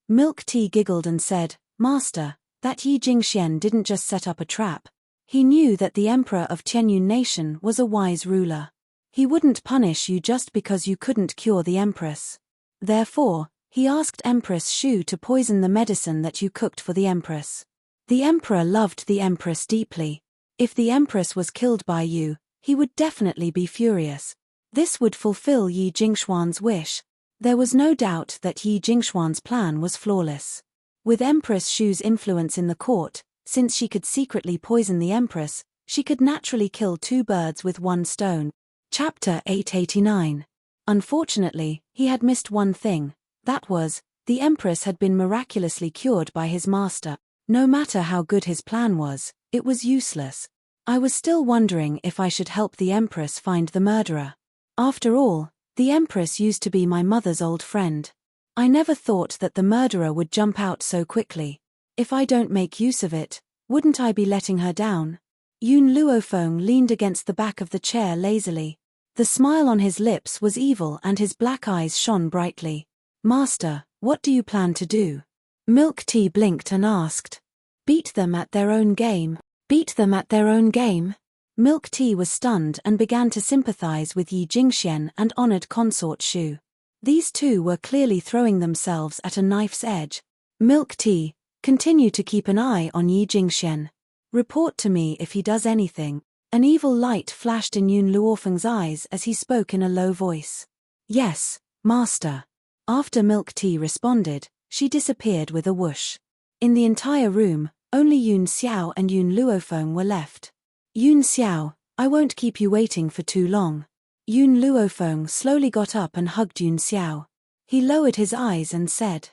Milk Tea giggled and said, "Master, that Yi Jingxian didn't just set up a trap. He knew that the Emperor of Tianyun Nation was a wise ruler. He wouldn't punish you just because you couldn't cure the Empress. Therefore, he asked Empress Shu to poison the medicine that you cooked for the Empress. The Emperor loved the Empress deeply. If the Empress was killed by you, he would definitely be furious. This would fulfill Yi Jingxuan's wish." There was no doubt that Yi Jingxuan's plan was flawless. With Empress Shu's influence in the court, since she could secretly poison the Empress, she could naturally kill two birds with one stone. Chapter 889. Unfortunately, he had missed one thing. That was, the Empress had been miraculously cured by his master. No matter how good his plan was, it was useless. I was still wondering if I should help the Empress find the murderer. After all, the Empress used to be my mother's old friend. I never thought that the murderer would jump out so quickly. If I don't make use of it, wouldn't I be letting her down? Yun Luofeng leaned against the back of the chair lazily. The smile on his lips was evil and his black eyes shone brightly. "Master, what do you plan to do?" Milk Tea blinked and asked. "Beat them at their own game." "Beat them at their own game?" Milk Tea was stunned and began to sympathize with Yi Jingxian and honored consort Shu. These two were clearly throwing themselves at a knife's edge. "Milk Tea, continue to keep an eye on Yi Jingxian. Report to me if he does anything." An evil light flashed in Yun Luofeng's eyes as he spoke in a low voice. "Yes, Master." After Milk Tea responded, she disappeared with a whoosh. In the entire room, only Yun Xiao and Yun Luofeng were left. "Yun Xiao, I won't keep you waiting for too long." Yun Luofeng slowly got up and hugged Yun Xiao. He lowered his eyes and said,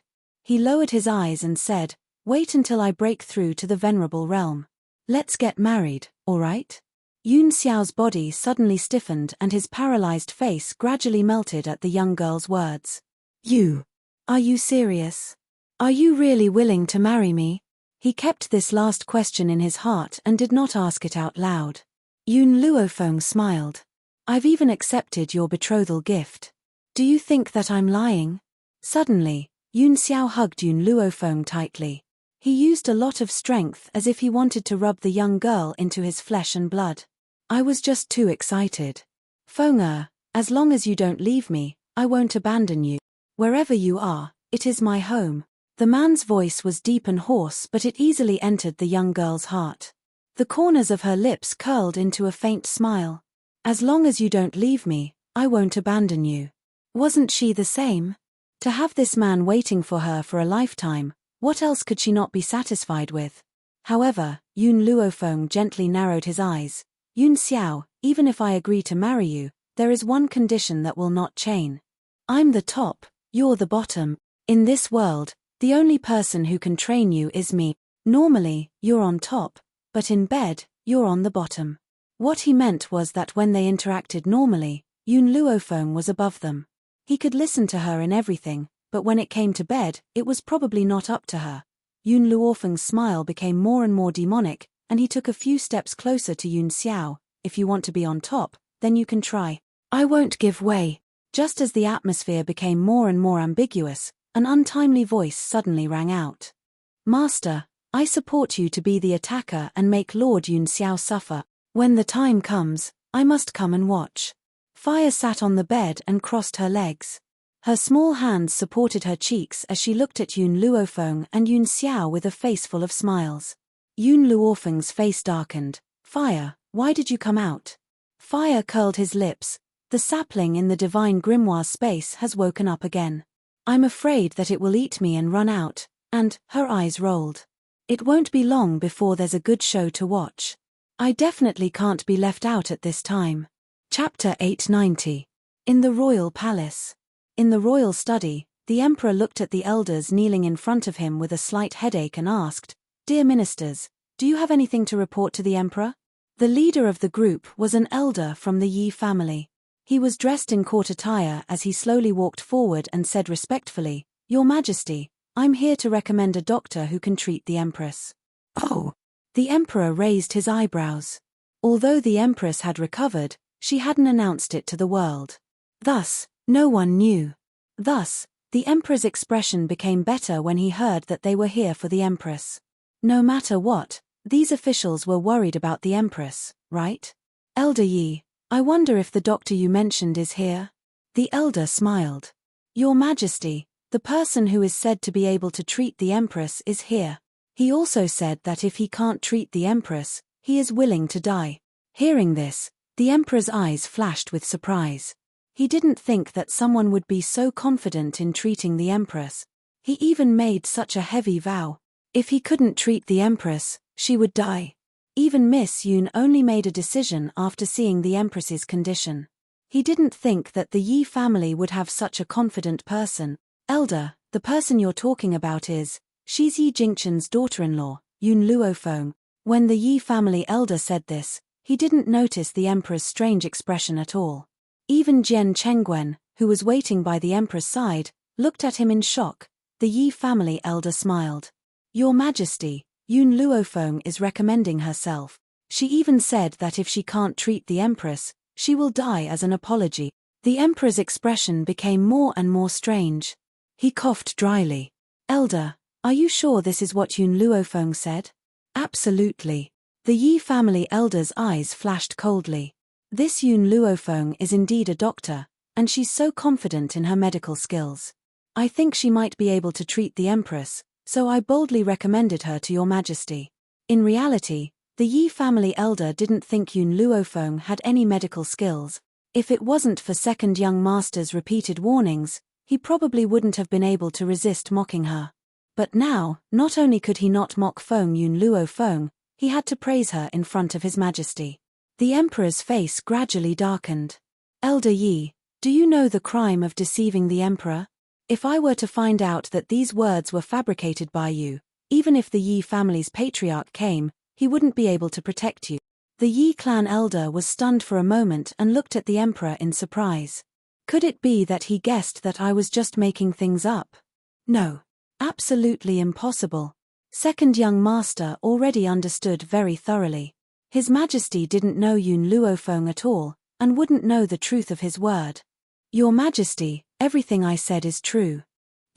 "Wait until I break through to the venerable realm. Let's get married, all right?" Yun Xiao's body suddenly stiffened and his paralyzed face gradually melted at the young girl's words. Are you serious? Are you really willing to marry me?" He kept this last question in his heart and did not ask it out loud. Yun Luofeng smiled. "I've even accepted your betrothal gift. Do you think that I'm lying?" Suddenly, Yun Xiao hugged Yun Luofeng tightly. He used a lot of strength as if he wanted to rub the young girl into his flesh and blood. "I was just too excited. Feng, as long as you don't leave me, I won't abandon you. Wherever you are, it is my home." The man's voice was deep and hoarse, but it easily entered the young girl's heart. The corners of her lips curled into a faint smile. As long as you don't leave me, I won't abandon you. Wasn't she the same? To have this man waiting for her for a lifetime, what else could she not be satisfied with? However, Yun Luofeng gently narrowed his eyes. Yun Xiao, even if I agree to marry you, there is one condition that will not change. I'm the top, you're the bottom. In this world, the only person who can train you is me. Normally, you're on top, but in bed, you're on the bottom. What he meant was that when they interacted normally, Yun Luofeng was above them. He could listen to her in everything, but when it came to bed, it was probably not up to her. Yun Luofeng's smile became more and more demonic, and he took a few steps closer to Yun Xiao. If you want to be on top, then you can try. I won't give way. Just as the atmosphere became more and more ambiguous, an untimely voice suddenly rang out. Master, I support you to be the attacker and make Lord Yun Xiao suffer. When the time comes, I must come and watch. Fire sat on the bed and crossed her legs. Her small hands supported her cheeks as she looked at Yun Luofeng and Yun Xiao with a face full of smiles. Yun Luofeng's face darkened. Fire, why did you come out? Fire curled his lips. The sapling in the divine grimoire space has woken up again. I'm afraid that it will eat me and run out, and, her eyes rolled. It won't be long before there's a good show to watch. I definitely can't be left out at this time. Chapter 890. In the Royal Palace. In the royal study, the Emperor looked at the elders kneeling in front of him with a slight headache and asked, Dear ministers, do you have anything to report to the Emperor? The leader of the group was an elder from the Yi family. He was dressed in court attire as he slowly walked forward and said respectfully, Your Majesty, I'm here to recommend a doctor who can treat the Empress. Oh! The Emperor raised his eyebrows. Although the Empress had recovered, she hadn't announced it to the world. Thus, no one knew. Thus, the Emperor's expression became better when he heard that they were here for the Empress. No matter what, these officials were worried about the Empress, right? Elder Yi, I wonder if the doctor you mentioned is here? The elder smiled. Your Majesty, the person who is said to be able to treat the Empress is here. He also said that if he can't treat the Empress, he is willing to die. Hearing this, the Emperor's eyes flashed with surprise. He didn't think that someone would be so confident in treating the Empress. He even made such a heavy vow. If he couldn't treat the Empress, she would die. Even Miss Yun only made a decision after seeing the Empress's condition. He didn't think that the Yi family would have such a confident person. Elder, the person you're talking about is, she's Yi Jingchen's daughter-in-law, Yun Luofeng. When the Yi family elder said this, he didn't notice the Emperor's strange expression at all. Even Jian Chengguan, who was waiting by the Emperor's side, looked at him in shock. The Yi family elder smiled. Your Majesty, Yun Luofeng is recommending herself. She even said that if she can't treat the Empress, she will die as an apology. The Emperor's expression became more and more strange. He coughed dryly. Elder, are you sure this is what Yun Luofeng said? Absolutely. The Yi family elder's eyes flashed coldly. This Yun Luofeng is indeed a doctor, and she's so confident in her medical skills. I think she might be able to treat the Empress, so I boldly recommended her to your Majesty. In reality, the Yi family elder didn't think Yun Luofeng had any medical skills. If it wasn't for second young master's repeated warnings, he probably wouldn't have been able to resist mocking her. But now, not only could he not mock Feng Yun Luofeng, he had to praise her in front of His Majesty. The Emperor's face gradually darkened. Elder Yi, do you know the crime of deceiving the Emperor? If I were to find out that these words were fabricated by you, even if the Yi family's patriarch came, he wouldn't be able to protect you. The Yi clan elder was stunned for a moment and looked at the Emperor in surprise. Could it be that he guessed that I was just making things up? No. Absolutely impossible. Second young master already understood very thoroughly. His Majesty didn't know Yun Luofeng at all, and wouldn't know the truth of his word. Your Majesty, everything I said is true.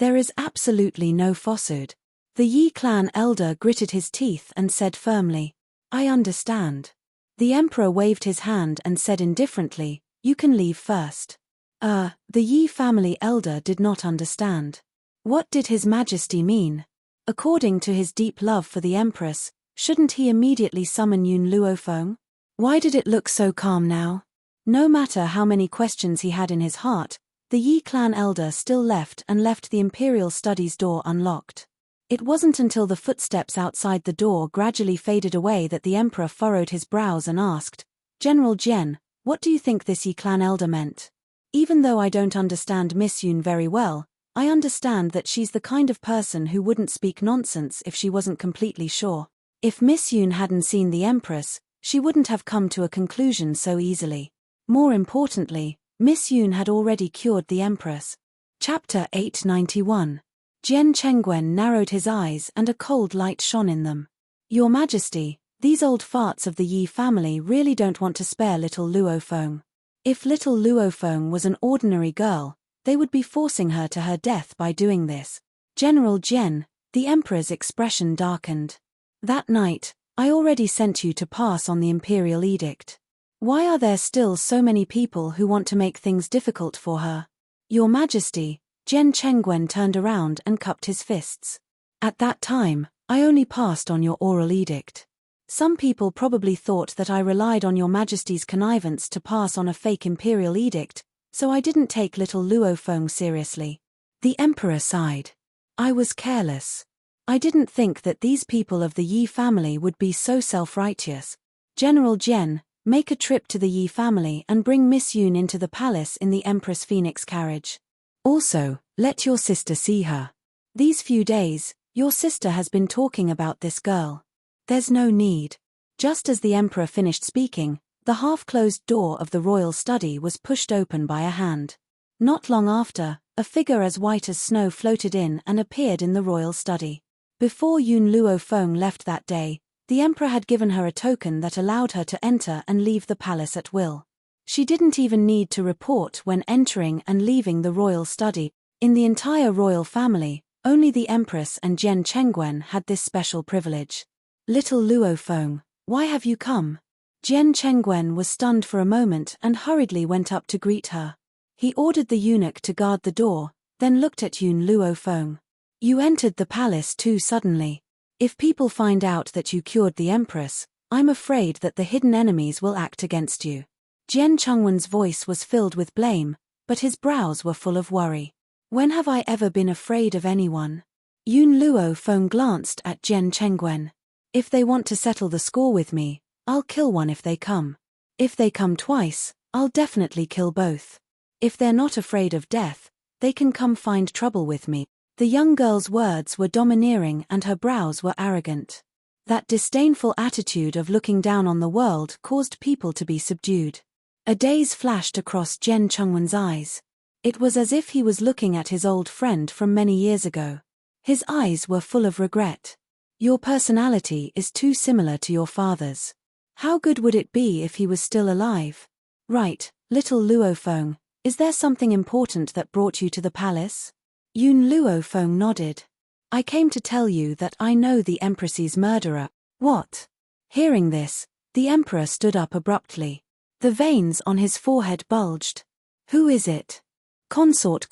There is absolutely no falsehood. The Yi clan elder gritted his teeth and said firmly, I understand. The Emperor waved his hand and said indifferently, You can leave first. The Yi family elder did not understand. What did His Majesty mean? According to his deep love for the Empress, shouldn't he immediately summon Yun Luofeng? Why did it look so calm now? No matter how many questions he had in his heart, the Yi clan elder still left the Imperial Studies door unlocked. It wasn't until the footsteps outside the door gradually faded away that the Emperor furrowed his brows and asked, "General Jian, what do you think this Yi clan elder meant? Even though I don't understand Miss Yun very well, I understand that she's the kind of person who wouldn't speak nonsense if she wasn't completely sure. If Miss Yun hadn't seen the Empress, she wouldn't have come to a conclusion so easily. More importantly, Miss Yun had already cured the Empress." Chapter 891. Jian Chengwen narrowed his eyes and a cold light shone in them. "Your Majesty, these old farts of the Yi family really don't want to spare little Luofeng. If little Luofeng was an ordinary girl, they would be forcing her to her death by doing this." General Jian, the Emperor's expression darkened. "That night, I already sent you to pass on the imperial edict. Why are there still so many people who want to make things difficult for her?" "Your Majesty," Jian Chengwen turned around and cupped his fists. "At that time, I only passed on your oral edict. Some people probably thought that I relied on your Majesty's connivance to pass on a fake imperial edict, so I didn't take little Luofeng seriously." The Emperor sighed. "I was careless. I didn't think that these people of the Yi family would be so self-righteous. General Jian, make a trip to the Yi family and bring Miss Yun into the palace in the Empress Phoenix carriage. Also, let your sister see her. These few days, your sister has been talking about this girl." "There's no need." Just as the Emperor finished speaking, the half-closed door of the royal study was pushed open by a hand. Not long after, a figure as white as snow floated in and appeared in the royal study. Before Yun Luofeng left that day, the Emperor had given her a token that allowed her to enter and leave the palace at will. She didn't even need to report when entering and leaving the royal study. In the entire royal family, only the Empress and Jian Chengwen had this special privilege. "Little Luofeng, why have you come?" Jian Chengwen was stunned for a moment and hurriedly went up to greet her. He ordered the eunuch to guard the door, then looked at Yun Luofeng. "You entered the palace too suddenly. If people find out that you cured the Empress, I'm afraid that the hidden enemies will act against you." Jian Chengwen's voice was filled with blame, but his brows were full of worry. "When have I ever been afraid of anyone?" Yun Luofeng glanced at Jian Chengwen. "If they want to settle the score with me, I'll kill one if they come. If they come twice, I'll definitely kill both. If they're not afraid of death, they can come find trouble with me." The young girl's words were domineering and her brows were arrogant. That disdainful attitude of looking down on the world caused people to be subdued. A daze flashed across Jian Chengwen's eyes. It was as if he was looking at his old friend from many years ago. His eyes were full of regret. "Your personality is too similar to your father's. How good would it be if he was still alive?" "Right, little Luofeng, is there something important that brought you to the palace?" Yun Luofeng nodded. "I came to tell you that I know the Empress's murderer." "What?" Hearing this, the Emperor stood up abruptly. The veins on his forehead bulged. "Who is it?" Consort.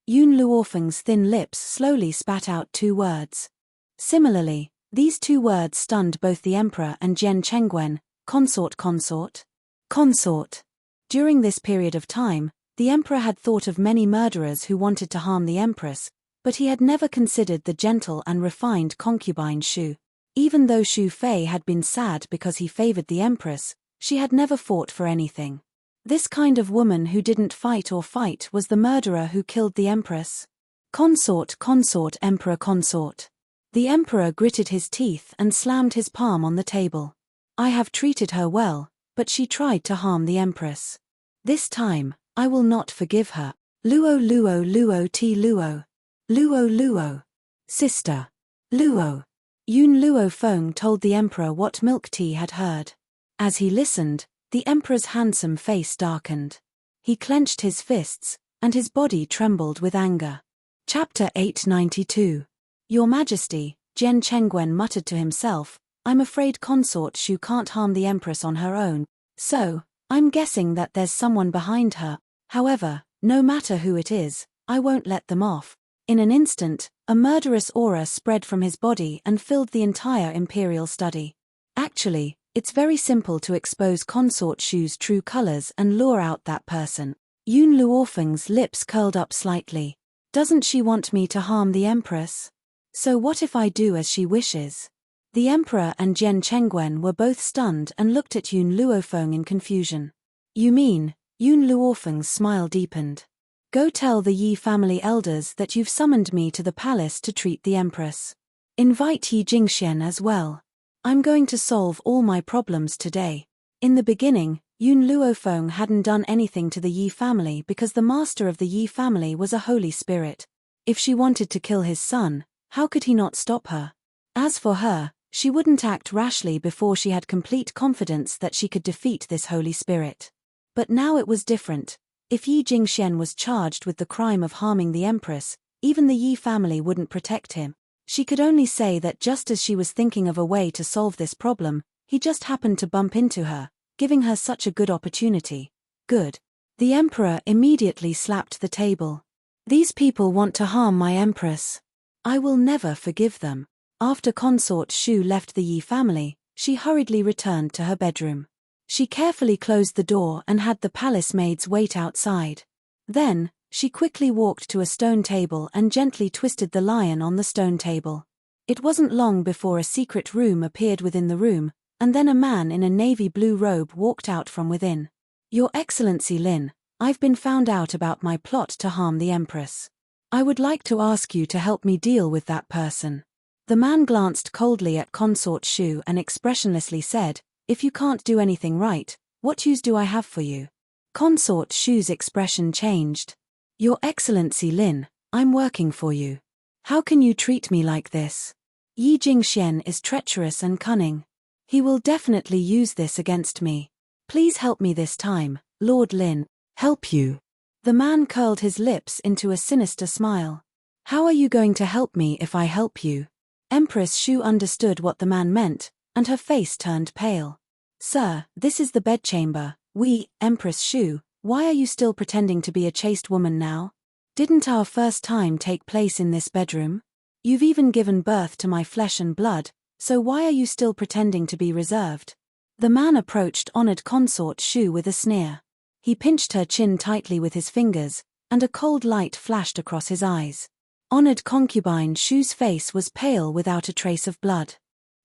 Yun Luofeng's thin lips slowly spat out two words. Similarly, these two words stunned both the Emperor and Jian Chengwen. Consort. During this period of time, the Emperor had thought of many murderers who wanted to harm the Empress, but he had never considered the gentle and refined concubine Shu. Even though Shu Fei had been sad because he favored the Empress, she had never fought for anything. This kind of woman who didn't fight was the murderer who killed the Empress. Consort, Emperor consort. The Emperor gritted his teeth and slammed his palm on the table. "I have treated her well, but she tried to harm the Empress. This time, I will not forgive her. Luo. Luo. Sister. Luo." Yun Luofeng told the Emperor what Milk Tea had heard. As he listened, the Emperor's handsome face darkened. He clenched his fists, and his body trembled with anger. Chapter 892. "Your Majesty," Jian Chengwen muttered to himself, "I'm afraid Consort Shu can't harm the Empress on her own, so, I'm guessing that there's someone behind her. However, no matter who it is, I won't let them off." In an instant, a murderous aura spread from his body and filled the entire imperial study. Actually, it's very simple to expose Consort Shu's true colors and lure out that person. Yun Luofeng's lips curled up slightly. Doesn't she want me to harm the Empress? So what if I do as she wishes? The Emperor and Jian Chengwen were both stunned and looked at Yun Luofeng in confusion. You mean? Yun Luofeng's smile deepened. Go tell the Yi family elders that you've summoned me to the palace to treat the Empress. Invite Yi Jingxian as well. I'm going to solve all my problems today. In the beginning, Yun Luofeng hadn't done anything to the Yi family because the master of the Yi family was a holy spirit. If she wanted to kill his son, how could he not stop her? As for her, she wouldn't act rashly before she had complete confidence that she could defeat this holy spirit. But now it was different. If Yi Jingxian was charged with the crime of harming the Empress, even the Yi family wouldn't protect him. She could only say that just as she was thinking of a way to solve this problem, he just happened to bump into her, giving her such a good opportunity. Good. The Emperor immediately slapped the table. These people want to harm my Empress. I will never forgive them. After Consort Shu left the Yi family, she hurriedly returned to her bedroom. She carefully closed the door and had the palace maids wait outside. Then, she quickly walked to a stone table and gently twisted the lion on the stone table. It wasn't long before a secret room appeared within the room, and then a man in a navy blue robe walked out from within. Your Excellency Lin, I've been found out about my plot to harm the Empress. I would like to ask you to help me deal with that person. The man glanced coldly at Consort Shu and expressionlessly said, If you can't do anything right, what use do I have for you? Consort Shu's expression changed. Your Excellency Lin, I'm working for you. How can you treat me like this? Yi Jingxian is treacherous and cunning. He will definitely use this against me. Please help me this time, Lord Lin. Help you? The man curled his lips into a sinister smile. How are you going to help me if I help you? Empress Shu understood what the man meant, and her face turned pale. Sir, this is the bedchamber. Empress Shu, why are you still pretending to be a chaste woman now? Didn't our first time take place in this bedroom? You've even given birth to my flesh and blood, so why are you still pretending to be reserved? The man approached honored Consort Shu with a sneer. He pinched her chin tightly with his fingers, and a cold light flashed across his eyes. Honored concubine Shu's face was pale without a trace of blood.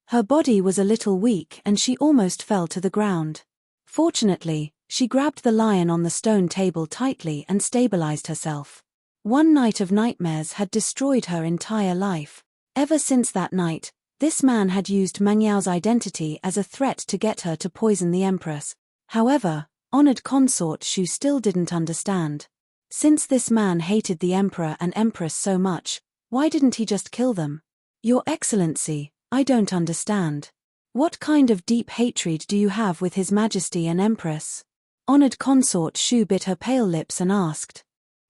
Her body was a little weak and she almost fell to the ground. Fortunately, she grabbed the lion on the stone table tightly and stabilized herself. One night of nightmares had destroyed her entire life. Ever since that night, this man had used Mangyao's identity as a threat to get her to poison the Empress. However, honored consort Shu still didn't understand. Since this man hated the Emperor and Empress so much, why didn't he just kill them? Your Excellency, I don't understand. What kind of deep hatred do you have with His Majesty and Empress? Honored consort Shu bit her pale lips and asked.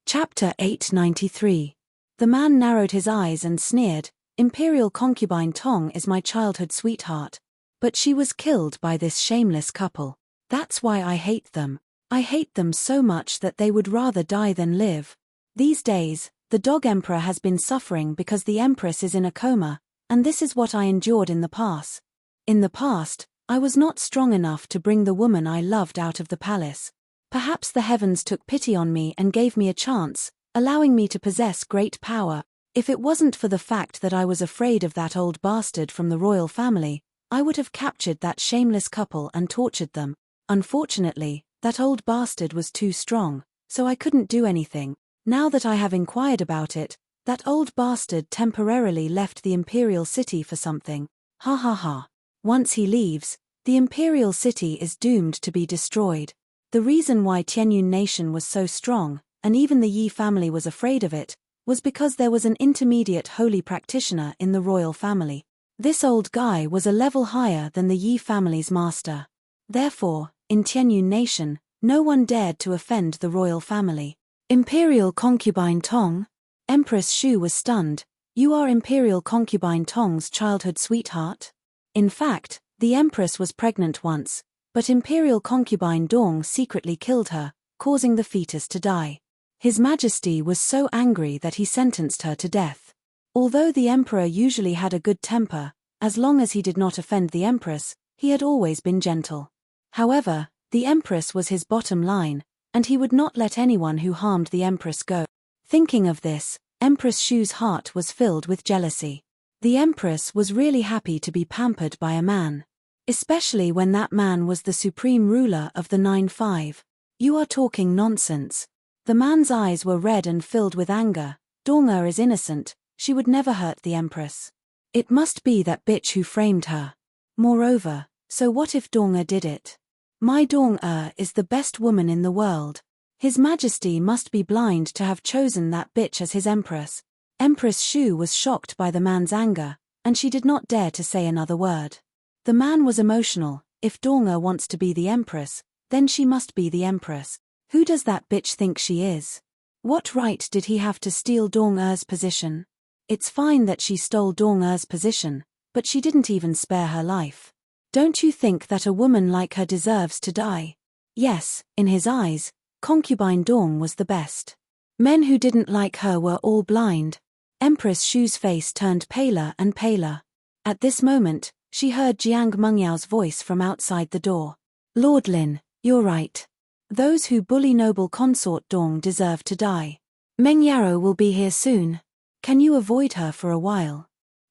Chapter 893. The man narrowed his eyes and sneered, Imperial concubine Tong is my childhood sweetheart. But she was killed by this shameless couple. That's why I hate them. I hate them so much that they would rather die than live. These days, the dog emperor has been suffering because the empress is in a coma, and this is what I endured in the past. In the past, I was not strong enough to bring the woman I loved out of the palace. Perhaps the heavens took pity on me and gave me a chance, allowing me to possess great power. If it wasn't for the fact that I was afraid of that old bastard from the royal family, I would have captured that shameless couple and tortured them. Unfortunately, that old bastard was too strong, so I couldn't do anything. Now that I have inquired about it, that old bastard temporarily left the imperial city for something. Ha ha ha. Once he leaves, the imperial city is doomed to be destroyed. The reason why Tianyun nation was so strong, and even the Yi family was afraid of it, was because there was an intermediate holy practitioner in the royal family. This old guy was a level higher than the Yi family's master. Therefore, in Tianyun nation, no one dared to offend the royal family. Imperial concubine Tong? Empress Shu was stunned. You are Imperial concubine Tong's childhood sweetheart? In fact, the empress was pregnant once, but Imperial concubine Dong secretly killed her, causing the fetus to die. His Majesty was so angry that he sentenced her to death. Although the emperor usually had a good temper, as long as he did not offend the empress, he had always been gentle. However, the empress was his bottom line, and he would not let anyone who harmed the empress go. Thinking of this, Empress Shu's heart was filled with jealousy. The empress was really happy to be pampered by a man. Especially when that man was the supreme ruler of the 9-5. You are talking nonsense. The man's eyes were red and filled with anger. Dong-er is innocent, she would never hurt the empress. It must be that bitch who framed her. Moreover, so what if Dong-er did it? My Dong-er is the best woman in the world. His Majesty must be blind to have chosen that bitch as his empress. Empress Shu was shocked by the man's anger, and she did not dare to say another word. The man was emotional. If Dong-er wants to be the empress, then she must be the empress. Who does that bitch think she is? What right did he have to steal Dong-er's position? It's fine that she stole Dong-er's position, but she didn't even spare her life. Don't you think that a woman like her deserves to die? Yes, in his eyes, concubine Dong was the best. Men who didn't like her were all blind. Empress Shu's face turned paler and paler. At this moment, she heard Jiang Mengyao's voice from outside the door. Lord Lin, you're right. Those who bully noble consort Dong deserve to die. Mengyao will be here soon. Can you avoid her for a while?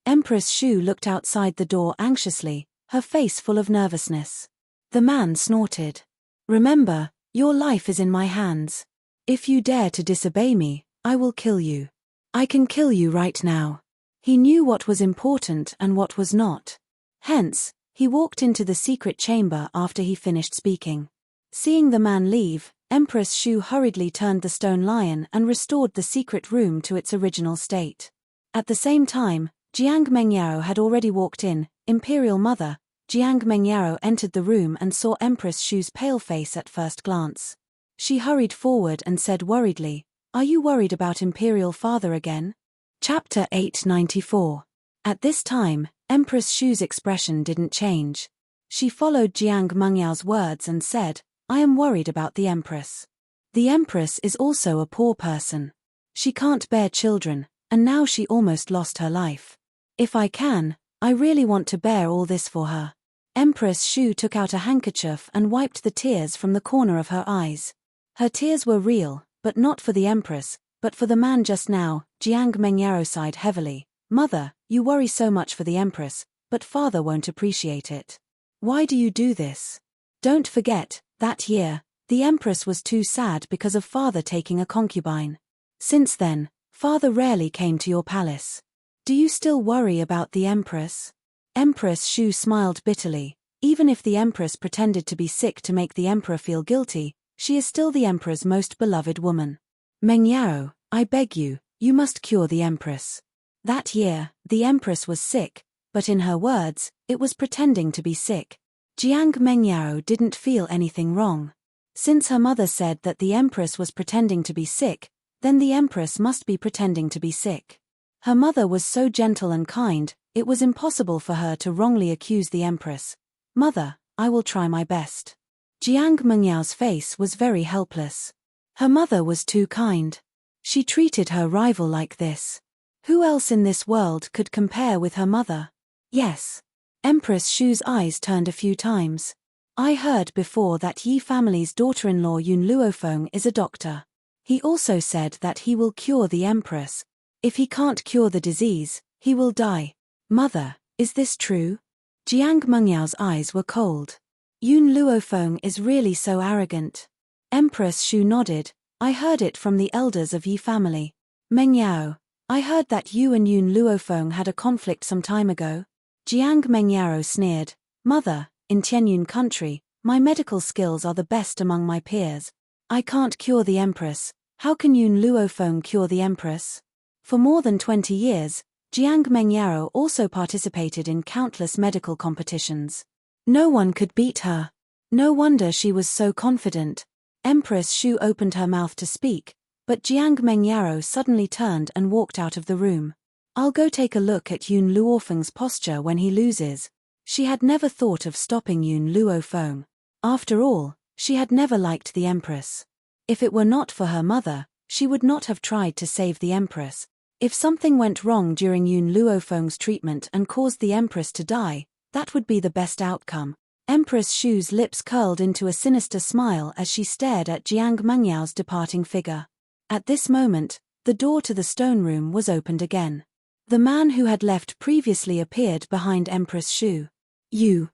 Empress Shu looked outside the door anxiously, her face full of nervousness. The man snorted. Remember, your life is in my hands. If you dare to disobey me, I will kill you. I can kill you right now. He knew what was important and what was not. Hence, he walked into the secret chamber after he finished speaking. Seeing the man leave, Empress Shu hurriedly turned the stone lion and restored the secret room to its original state. At the same time, Jiang Mengyao had already walked in. Imperial Mother, Jiang Mengyao entered the room and saw Empress Shu's pale face at first glance. She hurried forward and said worriedly, "Are you worried about Imperial Father again?" Chapter 894. At this time, Empress Shu's expression didn't change. She followed Jiang Mengyao's words and said, "I am worried about the Empress. The Empress is also a poor person. She can't bear children, and now she almost lost her life. If I can, I really want to bear all this for her." Empress Shu took out a handkerchief and wiped the tears from the corner of her eyes. Her tears were real, but not for the Empress, but for the man just now. Jiang Mengyao sighed heavily. "Mother, you worry so much for the Empress, but Father won't appreciate it. Why do you do this? Don't forget, that year, the Empress was too sad because of Father taking a concubine. Since then, Father rarely came to your palace. Do you still worry about the Empress?" Empress Shu smiled bitterly. Even if the Empress pretended to be sick to make the Emperor feel guilty, she is still the Emperor's most beloved woman. "Mengyao, I beg you, you must cure the Empress." That year, the Empress was sick, but in her words, it was pretending to be sick. Jiang Mengyao didn't feel anything wrong. Since her mother said that the Empress was pretending to be sick, then the Empress must be pretending to be sick. Her mother was so gentle and kind, it was impossible for her to wrongly accuse the Empress. "Mother, I will try my best." Jiang Mengyao's face was very helpless. Her mother was too kind. She treated her rival like this. Who else in this world could compare with her mother? Yes. Empress Shu's eyes turned a few times. "I heard before that Yi family's daughter-in-law Yun Luofeng is a doctor. He also said that he will cure the Empress. If he can't cure the disease, he will die. Mother, is this true?" Jiang Mengyao's eyes were cold. Yun Luofeng is really so arrogant. Empress Shu nodded. "I heard it from the elders of Yi family. Mengyao, I heard that you and Yun Luofeng had a conflict some time ago." Jiang Mengyao sneered. "Mother, in Tianyun country, my medical skills are the best among my peers. I can't cure the Empress. How can Yun Luofeng cure the Empress?" For more than 20 years, Jiang Mengyao also participated in countless medical competitions. No one could beat her. No wonder she was so confident. Empress Shu opened her mouth to speak, but Jiang Mengyao suddenly turned and walked out of the room. "I'll go take a look at Yun Luofeng's posture when he loses." She had never thought of stopping Yun Luofeng. After all, she had never liked the Empress. If it were not for her mother, she would not have tried to save the Empress. If something went wrong during Yun Luofeng's treatment and caused the Empress to die, that would be the best outcome. Empress Shu's lips curled into a sinister smile as she stared at Jiang Mengyao's departing figure. At this moment, the door to the stone room was opened again. The man who had left previously appeared behind Empress Shu.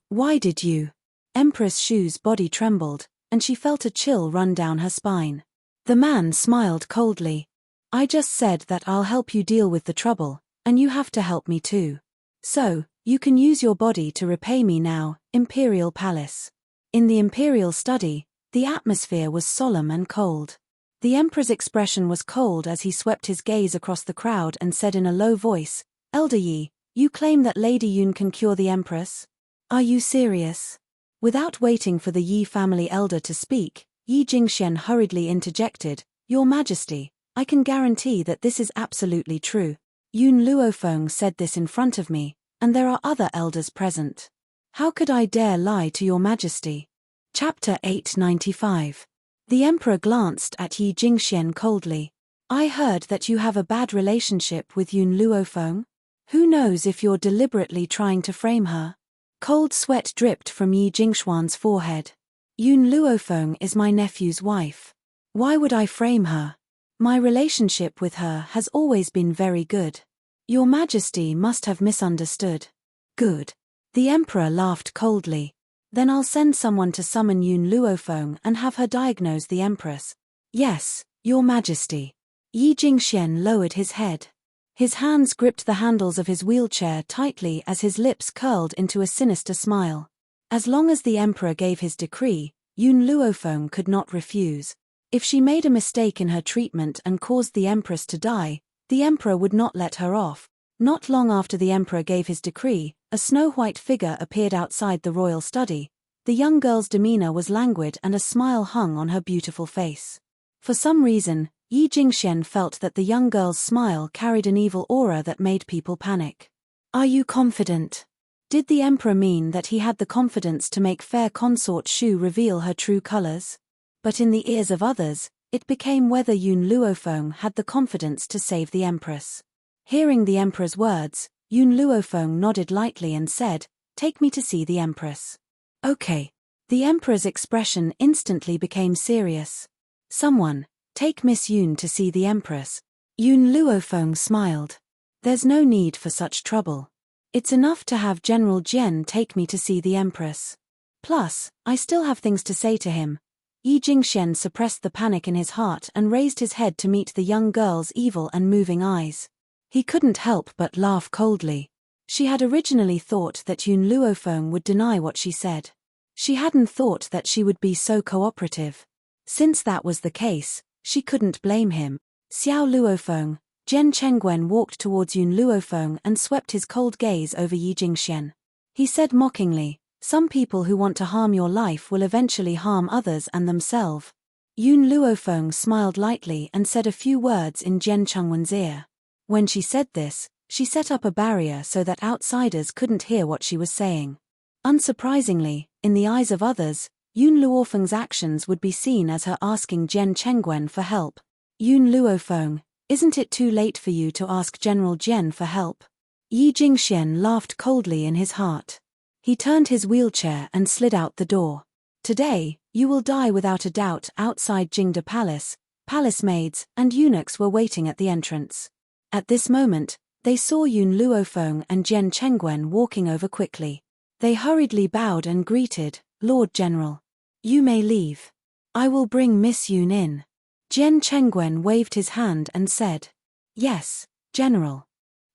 Why did you? Empress Shu's body trembled, and she felt a chill run down her spine. The man smiled coldly. I just said that I'll help you deal with the trouble, and you have to help me too. So, you can use your body to repay me now, Imperial Palace. In the Imperial study, the atmosphere was solemn and cold. The Emperor's expression was cold as he swept his gaze across the crowd and said in a low voice, Elder Yi, you claim that Lady Yun can cure the Empress? Are you serious? Without waiting for the Yi family elder to speak, Yi Jingxian hurriedly interjected, Your Majesty, I can guarantee that this is absolutely true. Yun Luofeng said this in front of me, and there are other elders present. How could I dare lie to Your Majesty? Chapter 895. The Emperor glanced at Yi Jingxian coldly. I heard that you have a bad relationship with Yun Luofeng. Who knows if you're deliberately trying to frame her? Cold sweat dripped from Yi Jingxuan's forehead. Yun Luofeng is my nephew's wife. Why would I frame her? My relationship with her has always been very good. Your Majesty must have misunderstood. Good. The Emperor laughed coldly. Then I'll send someone to summon Yun Luofeng and have her diagnose the Empress. Yes, Your Majesty. Yi Jingxian lowered his head. His hands gripped the handles of his wheelchair tightly as his lips curled into a sinister smile. As long as the Emperor gave his decree, Yun Luofeng could not refuse. If she made a mistake in her treatment and caused the Empress to die, the Emperor would not let her off. Not long after the Emperor gave his decree, a snow-white figure appeared outside the royal study. The young girl's demeanor was languid and a smile hung on her beautiful face. For some reason, Yi Jingxian felt that the young girl's smile carried an evil aura that made people panic. Are you confident? Did the Emperor mean that he had the confidence to make fair consort Shu reveal her true colors? But in the ears of others, it became whether Yun Luofeng had the confidence to save the Empress. Hearing the Emperor's words, Yun Luofeng nodded lightly and said, Take me to see the Empress. Okay. The Emperor's expression instantly became serious. Someone, take Miss Yun to see the Empress. Yun Luofeng smiled. There's no need for such trouble. It's enough to have General Jian take me to see the Empress. Plus, I still have things to say to him. Yi Jingxian suppressed the panic in his heart and raised his head to meet the young girl's evil and moving eyes. He couldn't help but laugh coldly. She had originally thought that Yun Luofeng would deny what she said. She hadn't thought that she would be so cooperative. Since that was the case, she couldn't blame him. Xiao Luofeng, Zhen Chengwen walked towards Yun Luofeng and swept his cold gaze over Yi Jingxian. He said mockingly, Some people who want to harm your life will eventually harm others and themselves. Yun Luofeng smiled lightly and said a few words in Zhen Chengwen's ear. When she said this, she set up a barrier so that outsiders couldn't hear what she was saying. Unsurprisingly, in the eyes of others, Yun Luofeng's actions would be seen as her asking Zhen Chengwen for help. Yun Luofeng, isn't it too late for you to ask General Jian for help? Yi Jingxian laughed coldly in his heart. He turned his wheelchair and slid out the door. Today, you will die without a doubt. Outside Jingde Palace, palace maids and eunuchs were waiting at the entrance. At this moment, they saw Yun Luofeng and Zhen Chengwen walking over quickly. They hurriedly bowed and greeted, Lord General. You may leave. I will bring Miss Yun in. Zhen Chengwen waved his hand and said, Yes, General.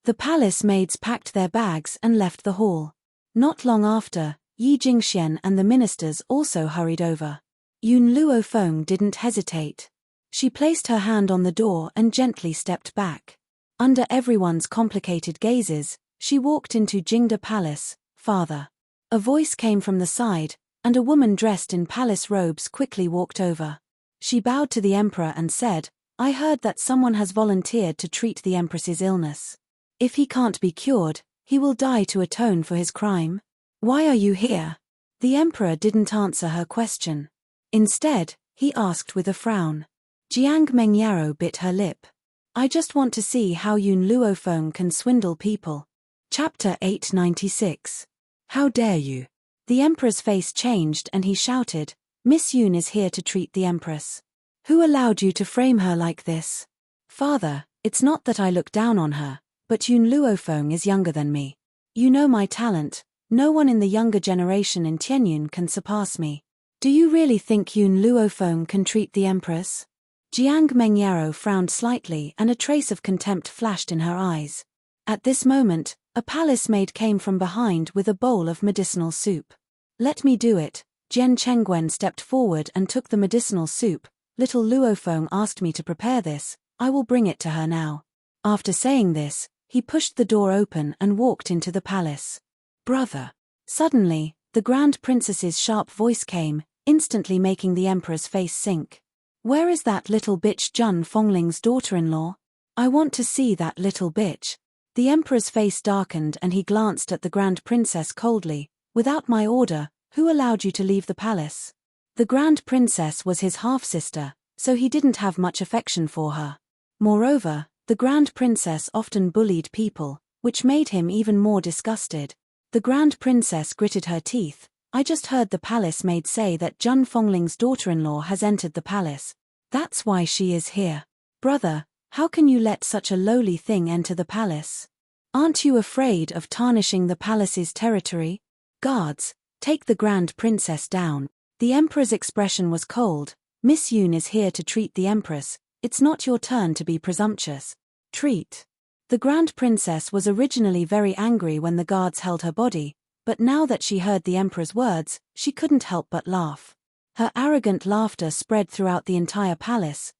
The palace maids packed their bags and left the hall. Not long after, Yi Jingxian and the ministers also hurried over. Yun Luofeng didn't hesitate. She placed her hand on the door and gently stepped back. Under everyone's complicated gazes, she walked into Jingde Palace. Father. A voice came from the side, and a woman dressed in palace robes quickly walked over. She bowed to the Emperor and said, I heard that someone has volunteered to treat the Empress's illness. If he can't be cured, he will die to atone for his crime. Why are you here? The Emperor didn't answer her question. Instead, he asked with a frown. Jiang Mengyaro bit her lip. I just want to see how Yun Luofeng can swindle people. Chapter 896. How dare you? The emperor's face changed and he shouted, Miss Yun is here to treat the empress. Who allowed you to frame her like this? Father, it's not that I look down on her, but Yun Luofeng is younger than me. You know my talent, no one in the younger generation in Tianyun can surpass me. Do you really think Yun Luofeng can treat the empress? Jiang Mengyaro frowned slightly and a trace of contempt flashed in her eyes. At this moment, a palace maid came from behind with a bowl of medicinal soup. Let me do it. Jian Chengwen stepped forward and took the medicinal soup. Little Luofeng asked me to prepare this, I will bring it to her now. After saying this, he pushed the door open and walked into the palace. Brother. Suddenly, the Grand Princess's sharp voice came, instantly making the emperor's face sink. Where is that little bitch Jun Fongling's daughter-in-law? I want to see that little bitch. The emperor's face darkened and he glanced at the Grand Princess coldly. Without my order, who allowed you to leave the palace? The Grand Princess was his half-sister, so he didn't have much affection for her. Moreover, the Grand Princess often bullied people, which made him even more disgusted. The Grand Princess gritted her teeth. I just heard the palace maid say that Jun Fongling's daughter-in-law has entered the palace. That's why she is here. Brother, how can you let such a lowly thing enter the palace? Aren't you afraid of tarnishing the palace's territory? Guards, take the Grand Princess down. The emperor's expression was cold. Miss Yun is here to treat the empress. It's not your turn to be presumptuous. Treat. The Grand Princess was originally very angry when the guards held her body, but now that she heard the emperor's words, she couldn't help but laugh. Her arrogant laughter spread throughout the entire palace.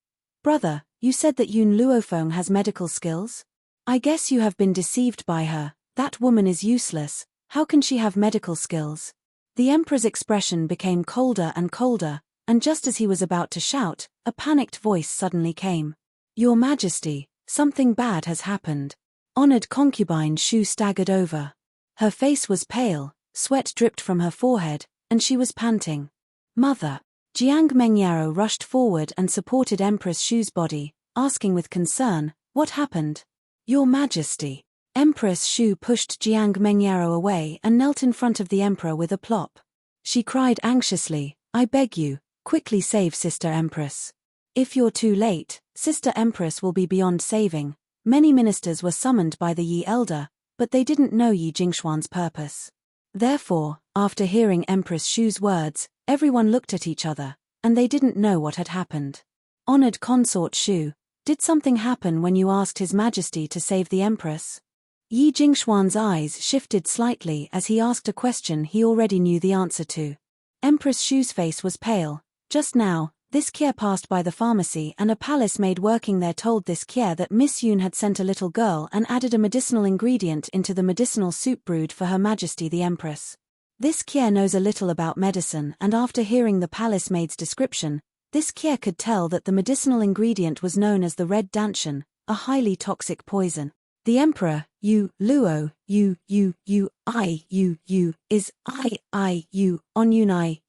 Brother, you said that Yun Luofeng has medical skills? I guess you have been deceived by her. That woman is useless. How can she have medical skills? The emperor's expression became colder and colder, and just as he was about to shout, a panicked voice suddenly came. Your Majesty, something bad has happened. Honored concubine Shu staggered over. Her face was pale, sweat dripped from her forehead, and she was panting. Mother. Jiang Mengyaro rushed forward and supported Empress Shu's body, asking with concern, what happened? Your Majesty. Empress Shu pushed Jiang Mengyaro away and knelt in front of the emperor with a plop. She cried anxiously, I beg you, quickly save Sister Empress. If you're too late, Sister Empress will be beyond saving. Many ministers were summoned by the Yi elder, but they didn't know Yi Jingxuan's purpose. Therefore, after hearing Empress Shu's words, everyone looked at each other, and they didn't know what had happened. Honored consort Shu, did something happen when you asked His Majesty to save the Empress? Yi Jingxuan's eyes shifted slightly as he asked a question he already knew the answer to. Empress Shu's face was pale. Just now, this Kier passed by the pharmacy and a palace maid working there told this Kier that Miss Yun had sent a little girl and added a medicinal ingredient into the medicinal soup brewed for Her Majesty the Empress. This Kier knows a little about medicine, and after hearing the palace maid's description, this Kier could tell that the medicinal ingredient was known as the red dantian, a highly toxic poison. The Emperor, Yu, Luo, Yu, is I, on Yunai,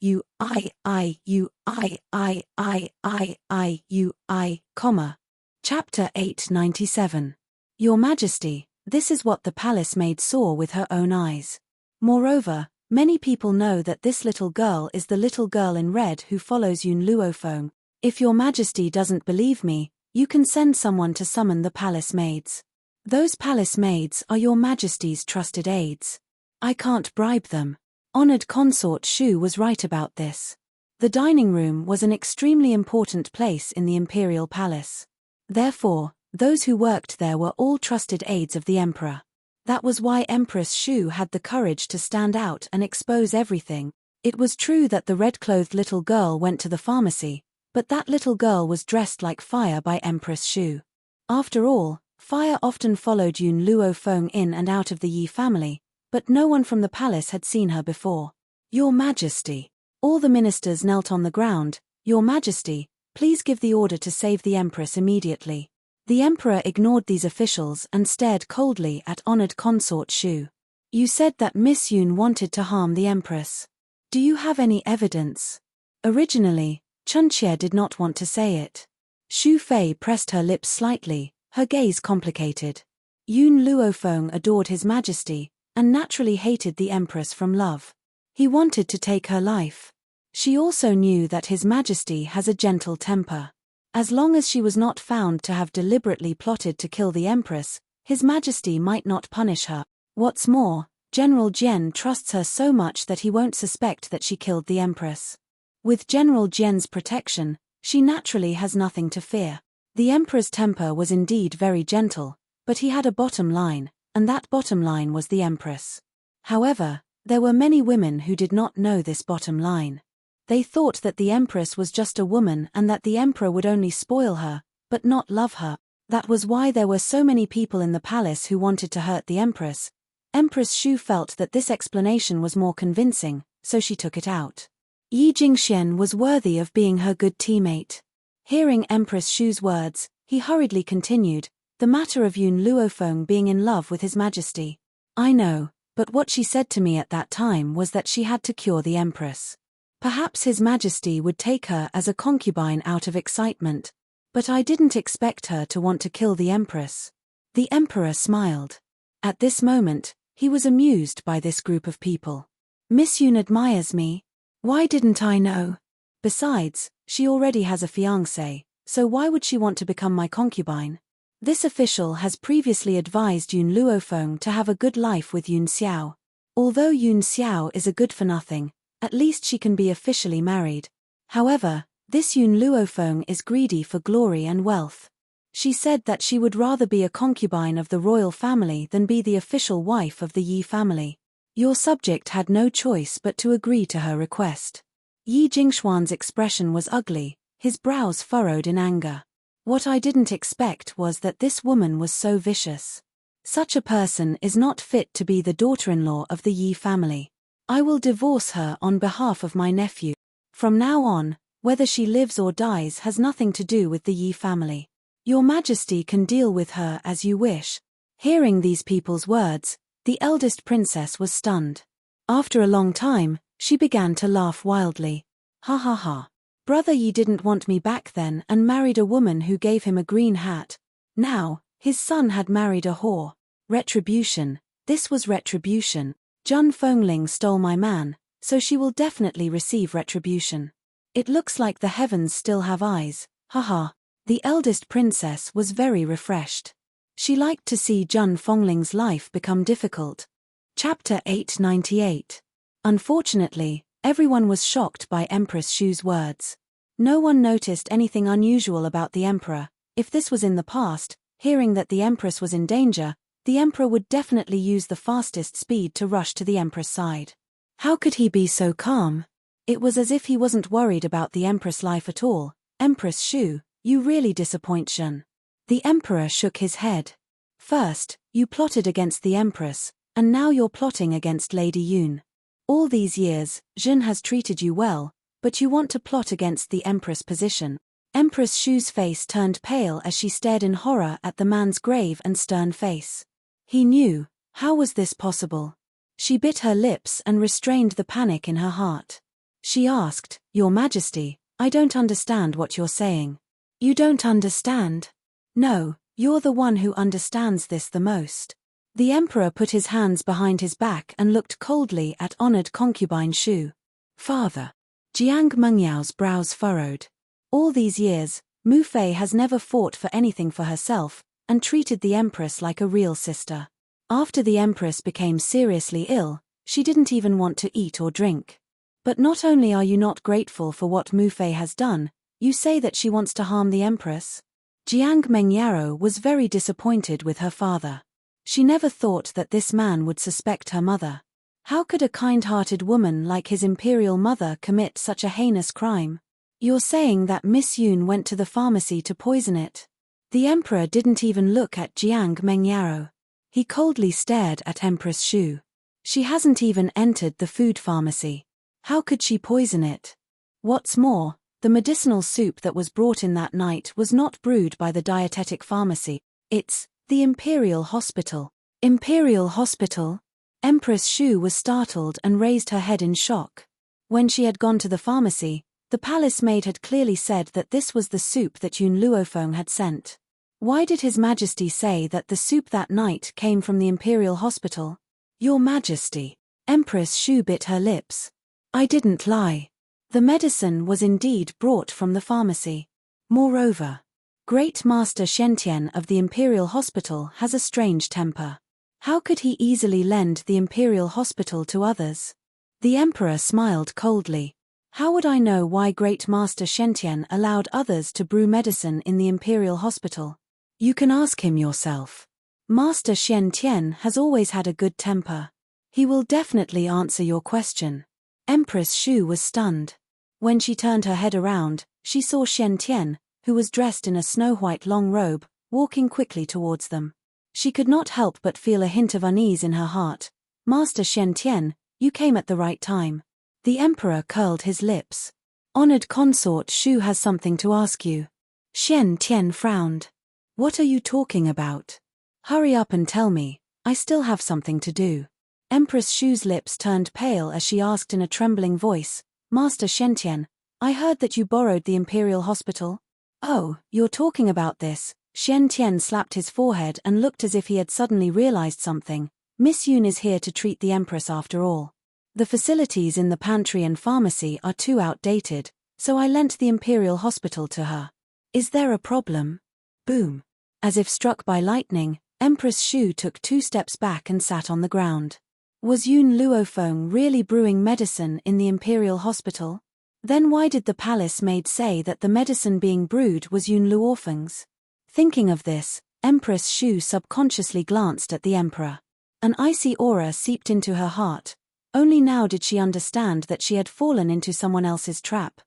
comma. Chapter 897. Your Majesty, this is what the palace maid saw with her own eyes. Moreover, many people know that this little girl is the little girl in red who follows Yun Luofeng. If Your Majesty doesn't believe me, you can send someone to summon the palace maids. Those palace maids are Your Majesty's trusted aides. I can't bribe them. Honored consort Shu was right about this. The dining room was an extremely important place in the imperial palace. Therefore, those who worked there were all trusted aides of the emperor. That was why Empress Shu had the courage to stand out and expose everything. It was true that the red-clothed little girl went to the pharmacy, but that little girl was dressed like fire by Empress Shu. After all, fire often followed Yun Luofeng in and out of the Yi family, but no one from the palace had seen her before. Your Majesty. All the ministers knelt on the ground. Your Majesty, please give the order to save the Empress immediately. The Emperor ignored these officials and stared coldly at honored consort Shu. You said that Miss Yun wanted to harm the Empress. Do you have any evidence? Originally, Chunqie did not want to say it. Xu Fei pressed her lips slightly, her gaze complicated. Yun Luofeng adored His Majesty, and naturally hated the Empress from love. He wanted to take her life. She also knew that His Majesty has a gentle temper. As long as she was not found to have deliberately plotted to kill the Empress, His Majesty might not punish her. What's more, General Jian trusts her so much that he won't suspect that she killed the Empress. With General Jian's protection, she naturally has nothing to fear. The Emperor's temper was indeed very gentle, but he had a bottom line, and that bottom line was the Empress. However, there were many women who did not know this bottom line. They thought that the Empress was just a woman and that the Emperor would only spoil her, but not love her. That was why there were so many people in the palace who wanted to hurt the Empress. Empress Xu felt that this explanation was more convincing, so she took it out. Yi Jingxian was worthy of being her good teammate. Hearing Empress Xu's words, he hurriedly continued, the matter of Yun Luofeng being in love with His Majesty. I know, but what she said to me at that time was that she had to cure the Empress. Perhaps His Majesty would take her as a concubine out of excitement, but I didn't expect her to want to kill the Empress. The Emperor smiled. At this moment, he was amused by this group of people. Miss Yun admires me. Why didn't I know? Besides, she already has a fiancé, so why would she want to become my concubine? This official has previously advised Yun Luofeng to have a good life with Yun Xiao. Although Yun Xiao is a good-for-nothing, at least she can be officially married. However, this Yun Luofeng is greedy for glory and wealth. She said that she would rather be a concubine of the royal family than be the official wife of the Yi family. Your subject had no choice but to agree to her request. Yi Jingxuan's expression was ugly, his brows furrowed in anger. What I didn't expect was that this woman was so vicious. Such a person is not fit to be the daughter-in-law of the Yi family. I will divorce her on behalf of my nephew. From now on, whether she lives or dies has nothing to do with the Yi family. Your Majesty can deal with her as you wish. Hearing these people's words, the eldest princess was stunned. After a long time, she began to laugh wildly. Ha ha ha. Brother Yi didn't want me back then and married a woman who gave him a green hat. Now, his son had married a whore. Retribution. This was retribution. Jun Fengling stole my man, so she will definitely receive retribution. It looks like the heavens still have eyes, haha. The eldest princess was very refreshed. She liked to see Jun Fengling's life become difficult. Chapter 898. Unfortunately, everyone was shocked by Empress Xu's words. No one noticed anything unusual about the emperor. If this was in the past, hearing that the empress was in danger, the emperor would definitely use the fastest speed to rush to the empress' side. How could he be so calm? It was as if he wasn't worried about the empress' life at all. Empress Xu, you really disappoint Zhen. The emperor shook his head. First, you plotted against the empress, and now you're plotting against Lady Yun. All these years, Zhen has treated you well, but you want to plot against the empress position. Empress Xu's face turned pale as she stared in horror at the man's grave and stern face. He knew. How was this possible? She bit her lips and restrained the panic in her heart. She asked, Your Majesty, I don't understand what you're saying. You don't understand? No, you're the one who understands this the most. The emperor put his hands behind his back and looked coldly at honored concubine Xu. Father. Jiang Mengyau's brows furrowed. All these years, Mu Fei has never fought for anything for herself, and treated the empress like a real sister. After the empress became seriously ill, she didn't even want to eat or drink. But not only are you not grateful for what Mu Fei has done, you say that she wants to harm the empress? Jiang Mengyao was very disappointed with her father. She never thought that this man would suspect her mother. How could a kind-hearted woman like his imperial mother commit such a heinous crime? You're saying that Miss Yun went to the pharmacy to poison it? The emperor didn't even look at Jiang Mengyao. He coldly stared at Empress Xu. She hasn't even entered the food pharmacy. How could she poison it? What's more, the medicinal soup that was brought in that night was not brewed by the dietetic pharmacy. It's the Imperial Hospital. Imperial Hospital? Empress Xu was startled and raised her head in shock. When she had gone to the pharmacy, The palace maid had clearly said that this was the soup that Yun Luofeng had sent. Why did His Majesty say that the soup that night came from the Imperial Hospital? Your Majesty. Empress Shu bit her lips. I didn't lie. The medicine was indeed brought from the pharmacy. Moreover, Great Master Shentian of the Imperial Hospital has a strange temper. How could he easily lend the Imperial Hospital to others? The Emperor smiled coldly. How would I know why Great Master Shentian allowed others to brew medicine in the Imperial Hospital? You can ask him yourself. Master Shentian has always had a good temper. He will definitely answer your question. Empress Shu was stunned. When she turned her head around, she saw Shentian, who was dressed in a snow-white long robe, walking quickly towards them. She could not help but feel a hint of unease in her heart. Master Shentian, you came at the right time. The Emperor curled his lips. Honored consort Shu has something to ask you. Shentian frowned. What are you talking about? Hurry up and tell me, I still have something to do. Empress Shu's lips turned pale as she asked in a trembling voice, Master Shentian, I heard that you borrowed the Imperial Hospital? Oh, you're talking about this. Shentian slapped his forehead and looked as if he had suddenly realized something. Miss Yun is here to treat the Empress after all. The facilities in the pantry and pharmacy are too outdated, so I lent the Imperial Hospital to her. Is there a problem? Boom. As if struck by lightning, Empress Shu took 2 steps back and sat on the ground. Was Yun Luofeng really brewing medicine in the Imperial Hospital? Then why did the palace maid say that the medicine being brewed was Yun Luofeng's? Thinking of this, Empress Shu subconsciously glanced at the Emperor. An icy aura seeped into her heart. Only now did she understand that she had fallen into someone else's trap.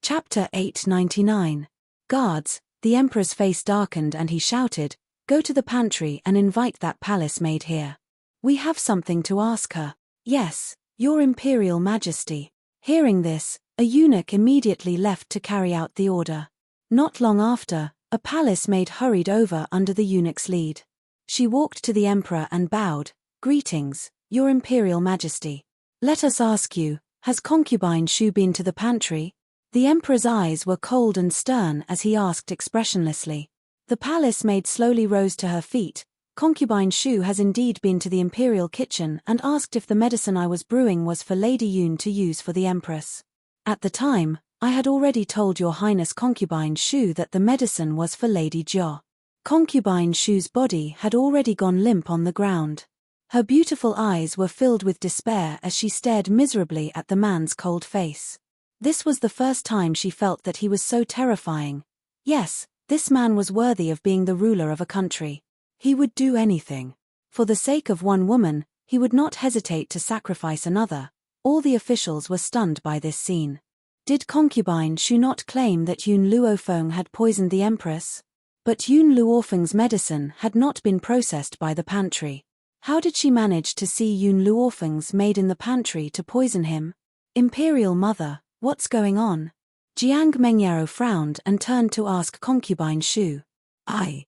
Chapter 899. Guards, the Emperor's face darkened and he shouted, Go to the pantry and invite that palace maid here. We have something to ask her. Yes, Your Imperial Majesty. Hearing this, a eunuch immediately left to carry out the order. Not long after, a palace maid hurried over under the eunuch's lead. She walked to the Emperor and bowed, Greetings, Your Imperial Majesty. Let us ask you, has concubine Shu been to the pantry? The Emperor's eyes were cold and stern as he asked expressionlessly. The palace maid slowly rose to her feet. Concubine Shu has indeed been to the Imperial kitchen and asked if the medicine I was brewing was for Lady Yun to use for the Empress. At the time, I had already told Your Highness Concubine Shu that the medicine was for Lady Jia. Concubine Shu's body had already gone limp on the ground. Her beautiful eyes were filled with despair as she stared miserably at the man's cold face. This was the first time she felt that he was so terrifying. Yes, this man was worthy of being the ruler of a country. He would do anything. For the sake of one woman, he would not hesitate to sacrifice another. All the officials were stunned by this scene. Did concubine Shu not claim that Yun Luofeng had poisoned the Empress? But Yun Luofeng's medicine had not been processed by the pantry. How did she manage to see Yun Luofeng's maid in the pantry to poison him? Imperial Mother, what's going on? Jiang Mengyaro frowned and turned to ask concubine Shu. I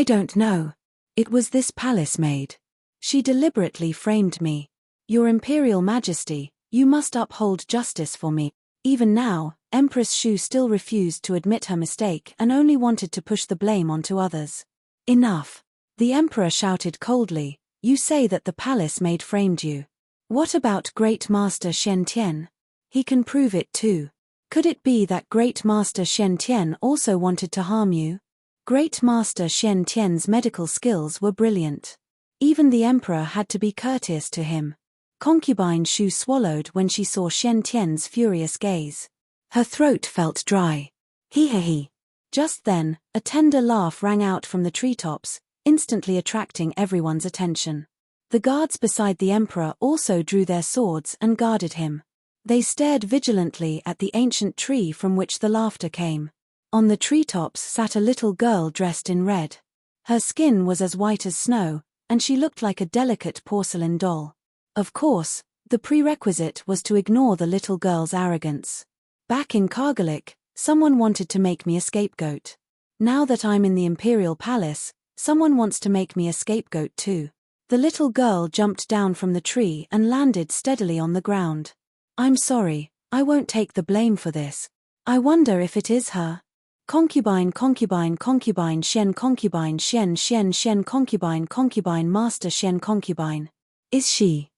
don't know. It was this palace maid. She deliberately framed me. Your Imperial Majesty, you must uphold justice for me. Even now, Empress Shu still refused to admit her mistake and only wanted to push the blame onto others. Enough. The Emperor shouted coldly, You say that the palace maid framed you. What about Great Master Shentian? He can prove it too. Could it be that Great Master Shentian also wanted to harm you? Great Master Shentian's medical skills were brilliant. Even the Emperor had to be courteous to him. Concubine Shu swallowed when she saw Shentian's furious gaze. Her throat felt dry. He. Just then, a tender laugh rang out from the treetops, instantly attracting everyone's attention. The guards beside the Emperor also drew their swords and guarded him. They stared vigilantly at the ancient tree from which the laughter came. On the treetops sat a little girl dressed in red. Her skin was as white as snow, and she looked like a delicate porcelain doll. Of course, the prerequisite was to ignore the little girl's arrogance. Back in Kargalik, someone wanted to make me a scapegoat. Now that I'm in the Imperial Palace, someone wants to make me a scapegoat too. The little girl jumped down from the tree and landed steadily on the ground. I'm sorry, I won't take the blame for this. I wonder if it is her. Concubine, concubine, concubine, Shen concubine, Shen, Shen, Shen concubine, concubine, master Shen concubine. Is she?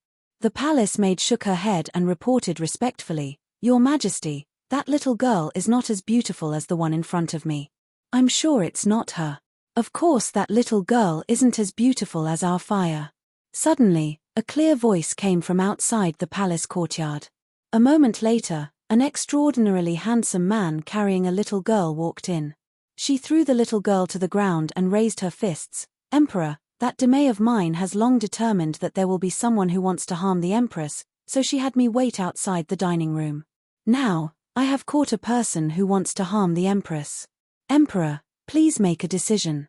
The palace maid shook her head and reported respectfully, Your Majesty, that little girl is not as beautiful as the one in front of me. I'm sure it's not her. Of course that little girl isn't as beautiful as our fire. Suddenly, a clear voice came from outside the palace courtyard. A moment later, an extraordinarily handsome man carrying a little girl walked in. She threw the little girl to the ground and raised her fists. Emperor, that Demay of mine has long determined that there will be someone who wants to harm the Empress, so she had me wait outside the dining room. Now, I have caught a person who wants to harm the Empress. Emperor, please make a decision.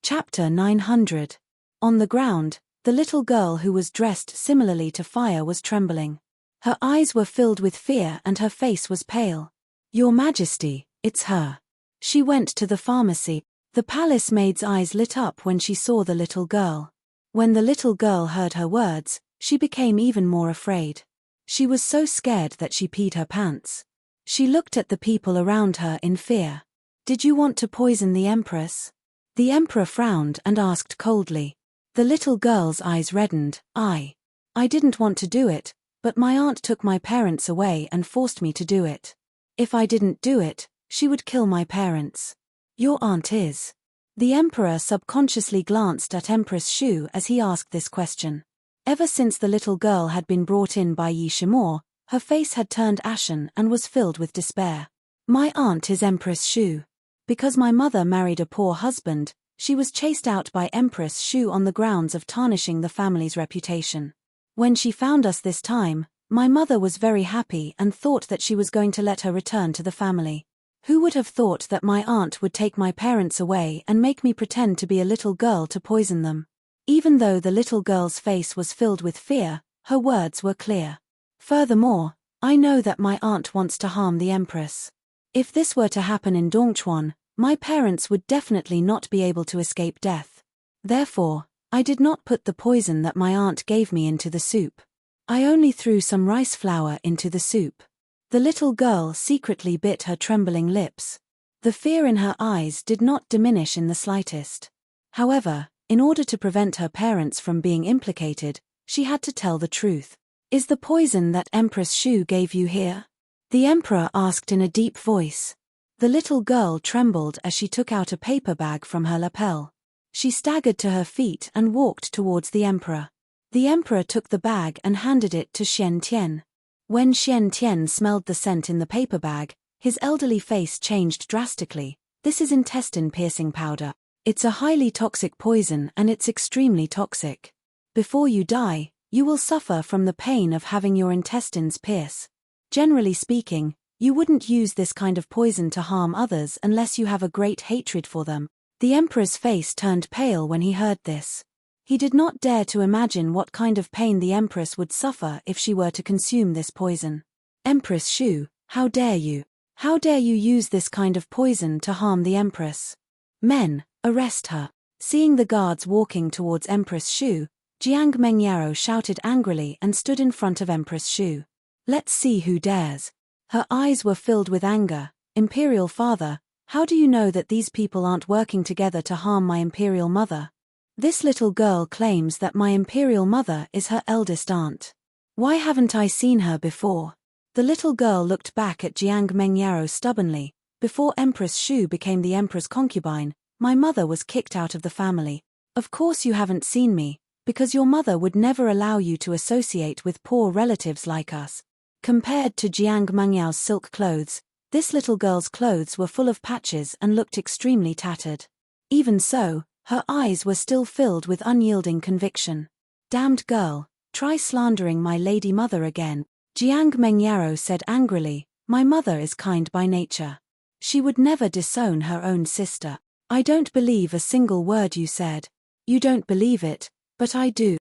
Chapter 900. On the ground, the little girl who was dressed similarly to Fire was trembling. Her eyes were filled with fear and her face was pale. Your Majesty, it's her. She went to the pharmacy. The palace maid's eyes lit up when she saw the little girl. When the little girl heard her words, she became even more afraid. She was so scared that she peed her pants. She looked at the people around her in fear. Did you want to poison the Empress? The Emperor frowned and asked coldly. The little girl's eyes reddened. I didn't want to do it, but my aunt took my parents away and forced me to do it. If I didn't do it, she would kill my parents. Your aunt is. The Emperor subconsciously glanced at Empress Shu as he asked this question. Ever since the little girl had been brought in by Yi Shimor, her face had turned ashen and was filled with despair. My aunt is Empress Shu. Because my mother married a poor husband, she was chased out by Empress Shu on the grounds of tarnishing the family's reputation. When she found us this time, my mother was very happy and thought that she was going to let her return to the family. Who would have thought that my aunt would take my parents away and make me pretend to be a little girl to poison them? Even though the little girl's face was filled with fear, her words were clear. Furthermore, I know that my aunt wants to harm the Empress. If this were to happen in Dongchuan, my parents would definitely not be able to escape death. Therefore, I did not put the poison that my aunt gave me into the soup. I only threw some rice flour into the soup. The little girl secretly bit her trembling lips. The fear in her eyes did not diminish in the slightest. However, in order to prevent her parents from being implicated, she had to tell the truth. Is the poison that Empress Shu gave you here? The Emperor asked in a deep voice. The little girl trembled as she took out a paper bag from her lapel. She staggered to her feet and walked towards the Emperor. The Emperor took the bag and handed it to Shen Tian. When Shen Tian smelled the scent in the paper bag, his elderly face changed drastically. This is intestine-piercing powder. It's a highly toxic poison and it's extremely toxic. Before you die, you will suffer from the pain of having your intestines pierce. Generally speaking, you wouldn't use this kind of poison to harm others unless you have a great hatred for them. The Emperor's face turned pale when he heard this. He did not dare to imagine what kind of pain the Empress would suffer if she were to consume this poison. Empress Shu, how dare you? How dare you use this kind of poison to harm the Empress? Men, arrest her. Seeing the guards walking towards Empress Shu, Jiang Mengyaro shouted angrily and stood in front of Empress Shu. Let's see who dares. Her eyes were filled with anger. Imperial father, how do you know that these people aren't working together to harm my imperial mother? This little girl claims that my imperial mother is her eldest aunt. Why haven't I seen her before? The little girl looked back at Jiang Mengyaro stubbornly. Before Empress Shu became the Emperor's concubine, my mother was kicked out of the family. Of course you haven't seen me, because your mother would never allow you to associate with poor relatives like us. Compared to Jiang Mengyao's silk clothes, this little girl's clothes were full of patches and looked extremely tattered. Even so, her eyes were still filled with unyielding conviction. Damned girl, try slandering my lady mother again. Jiang Mengyaro said angrily, my mother is kind by nature. She would never disown her own sister. I don't believe a single word you said. You don't believe it, but I do.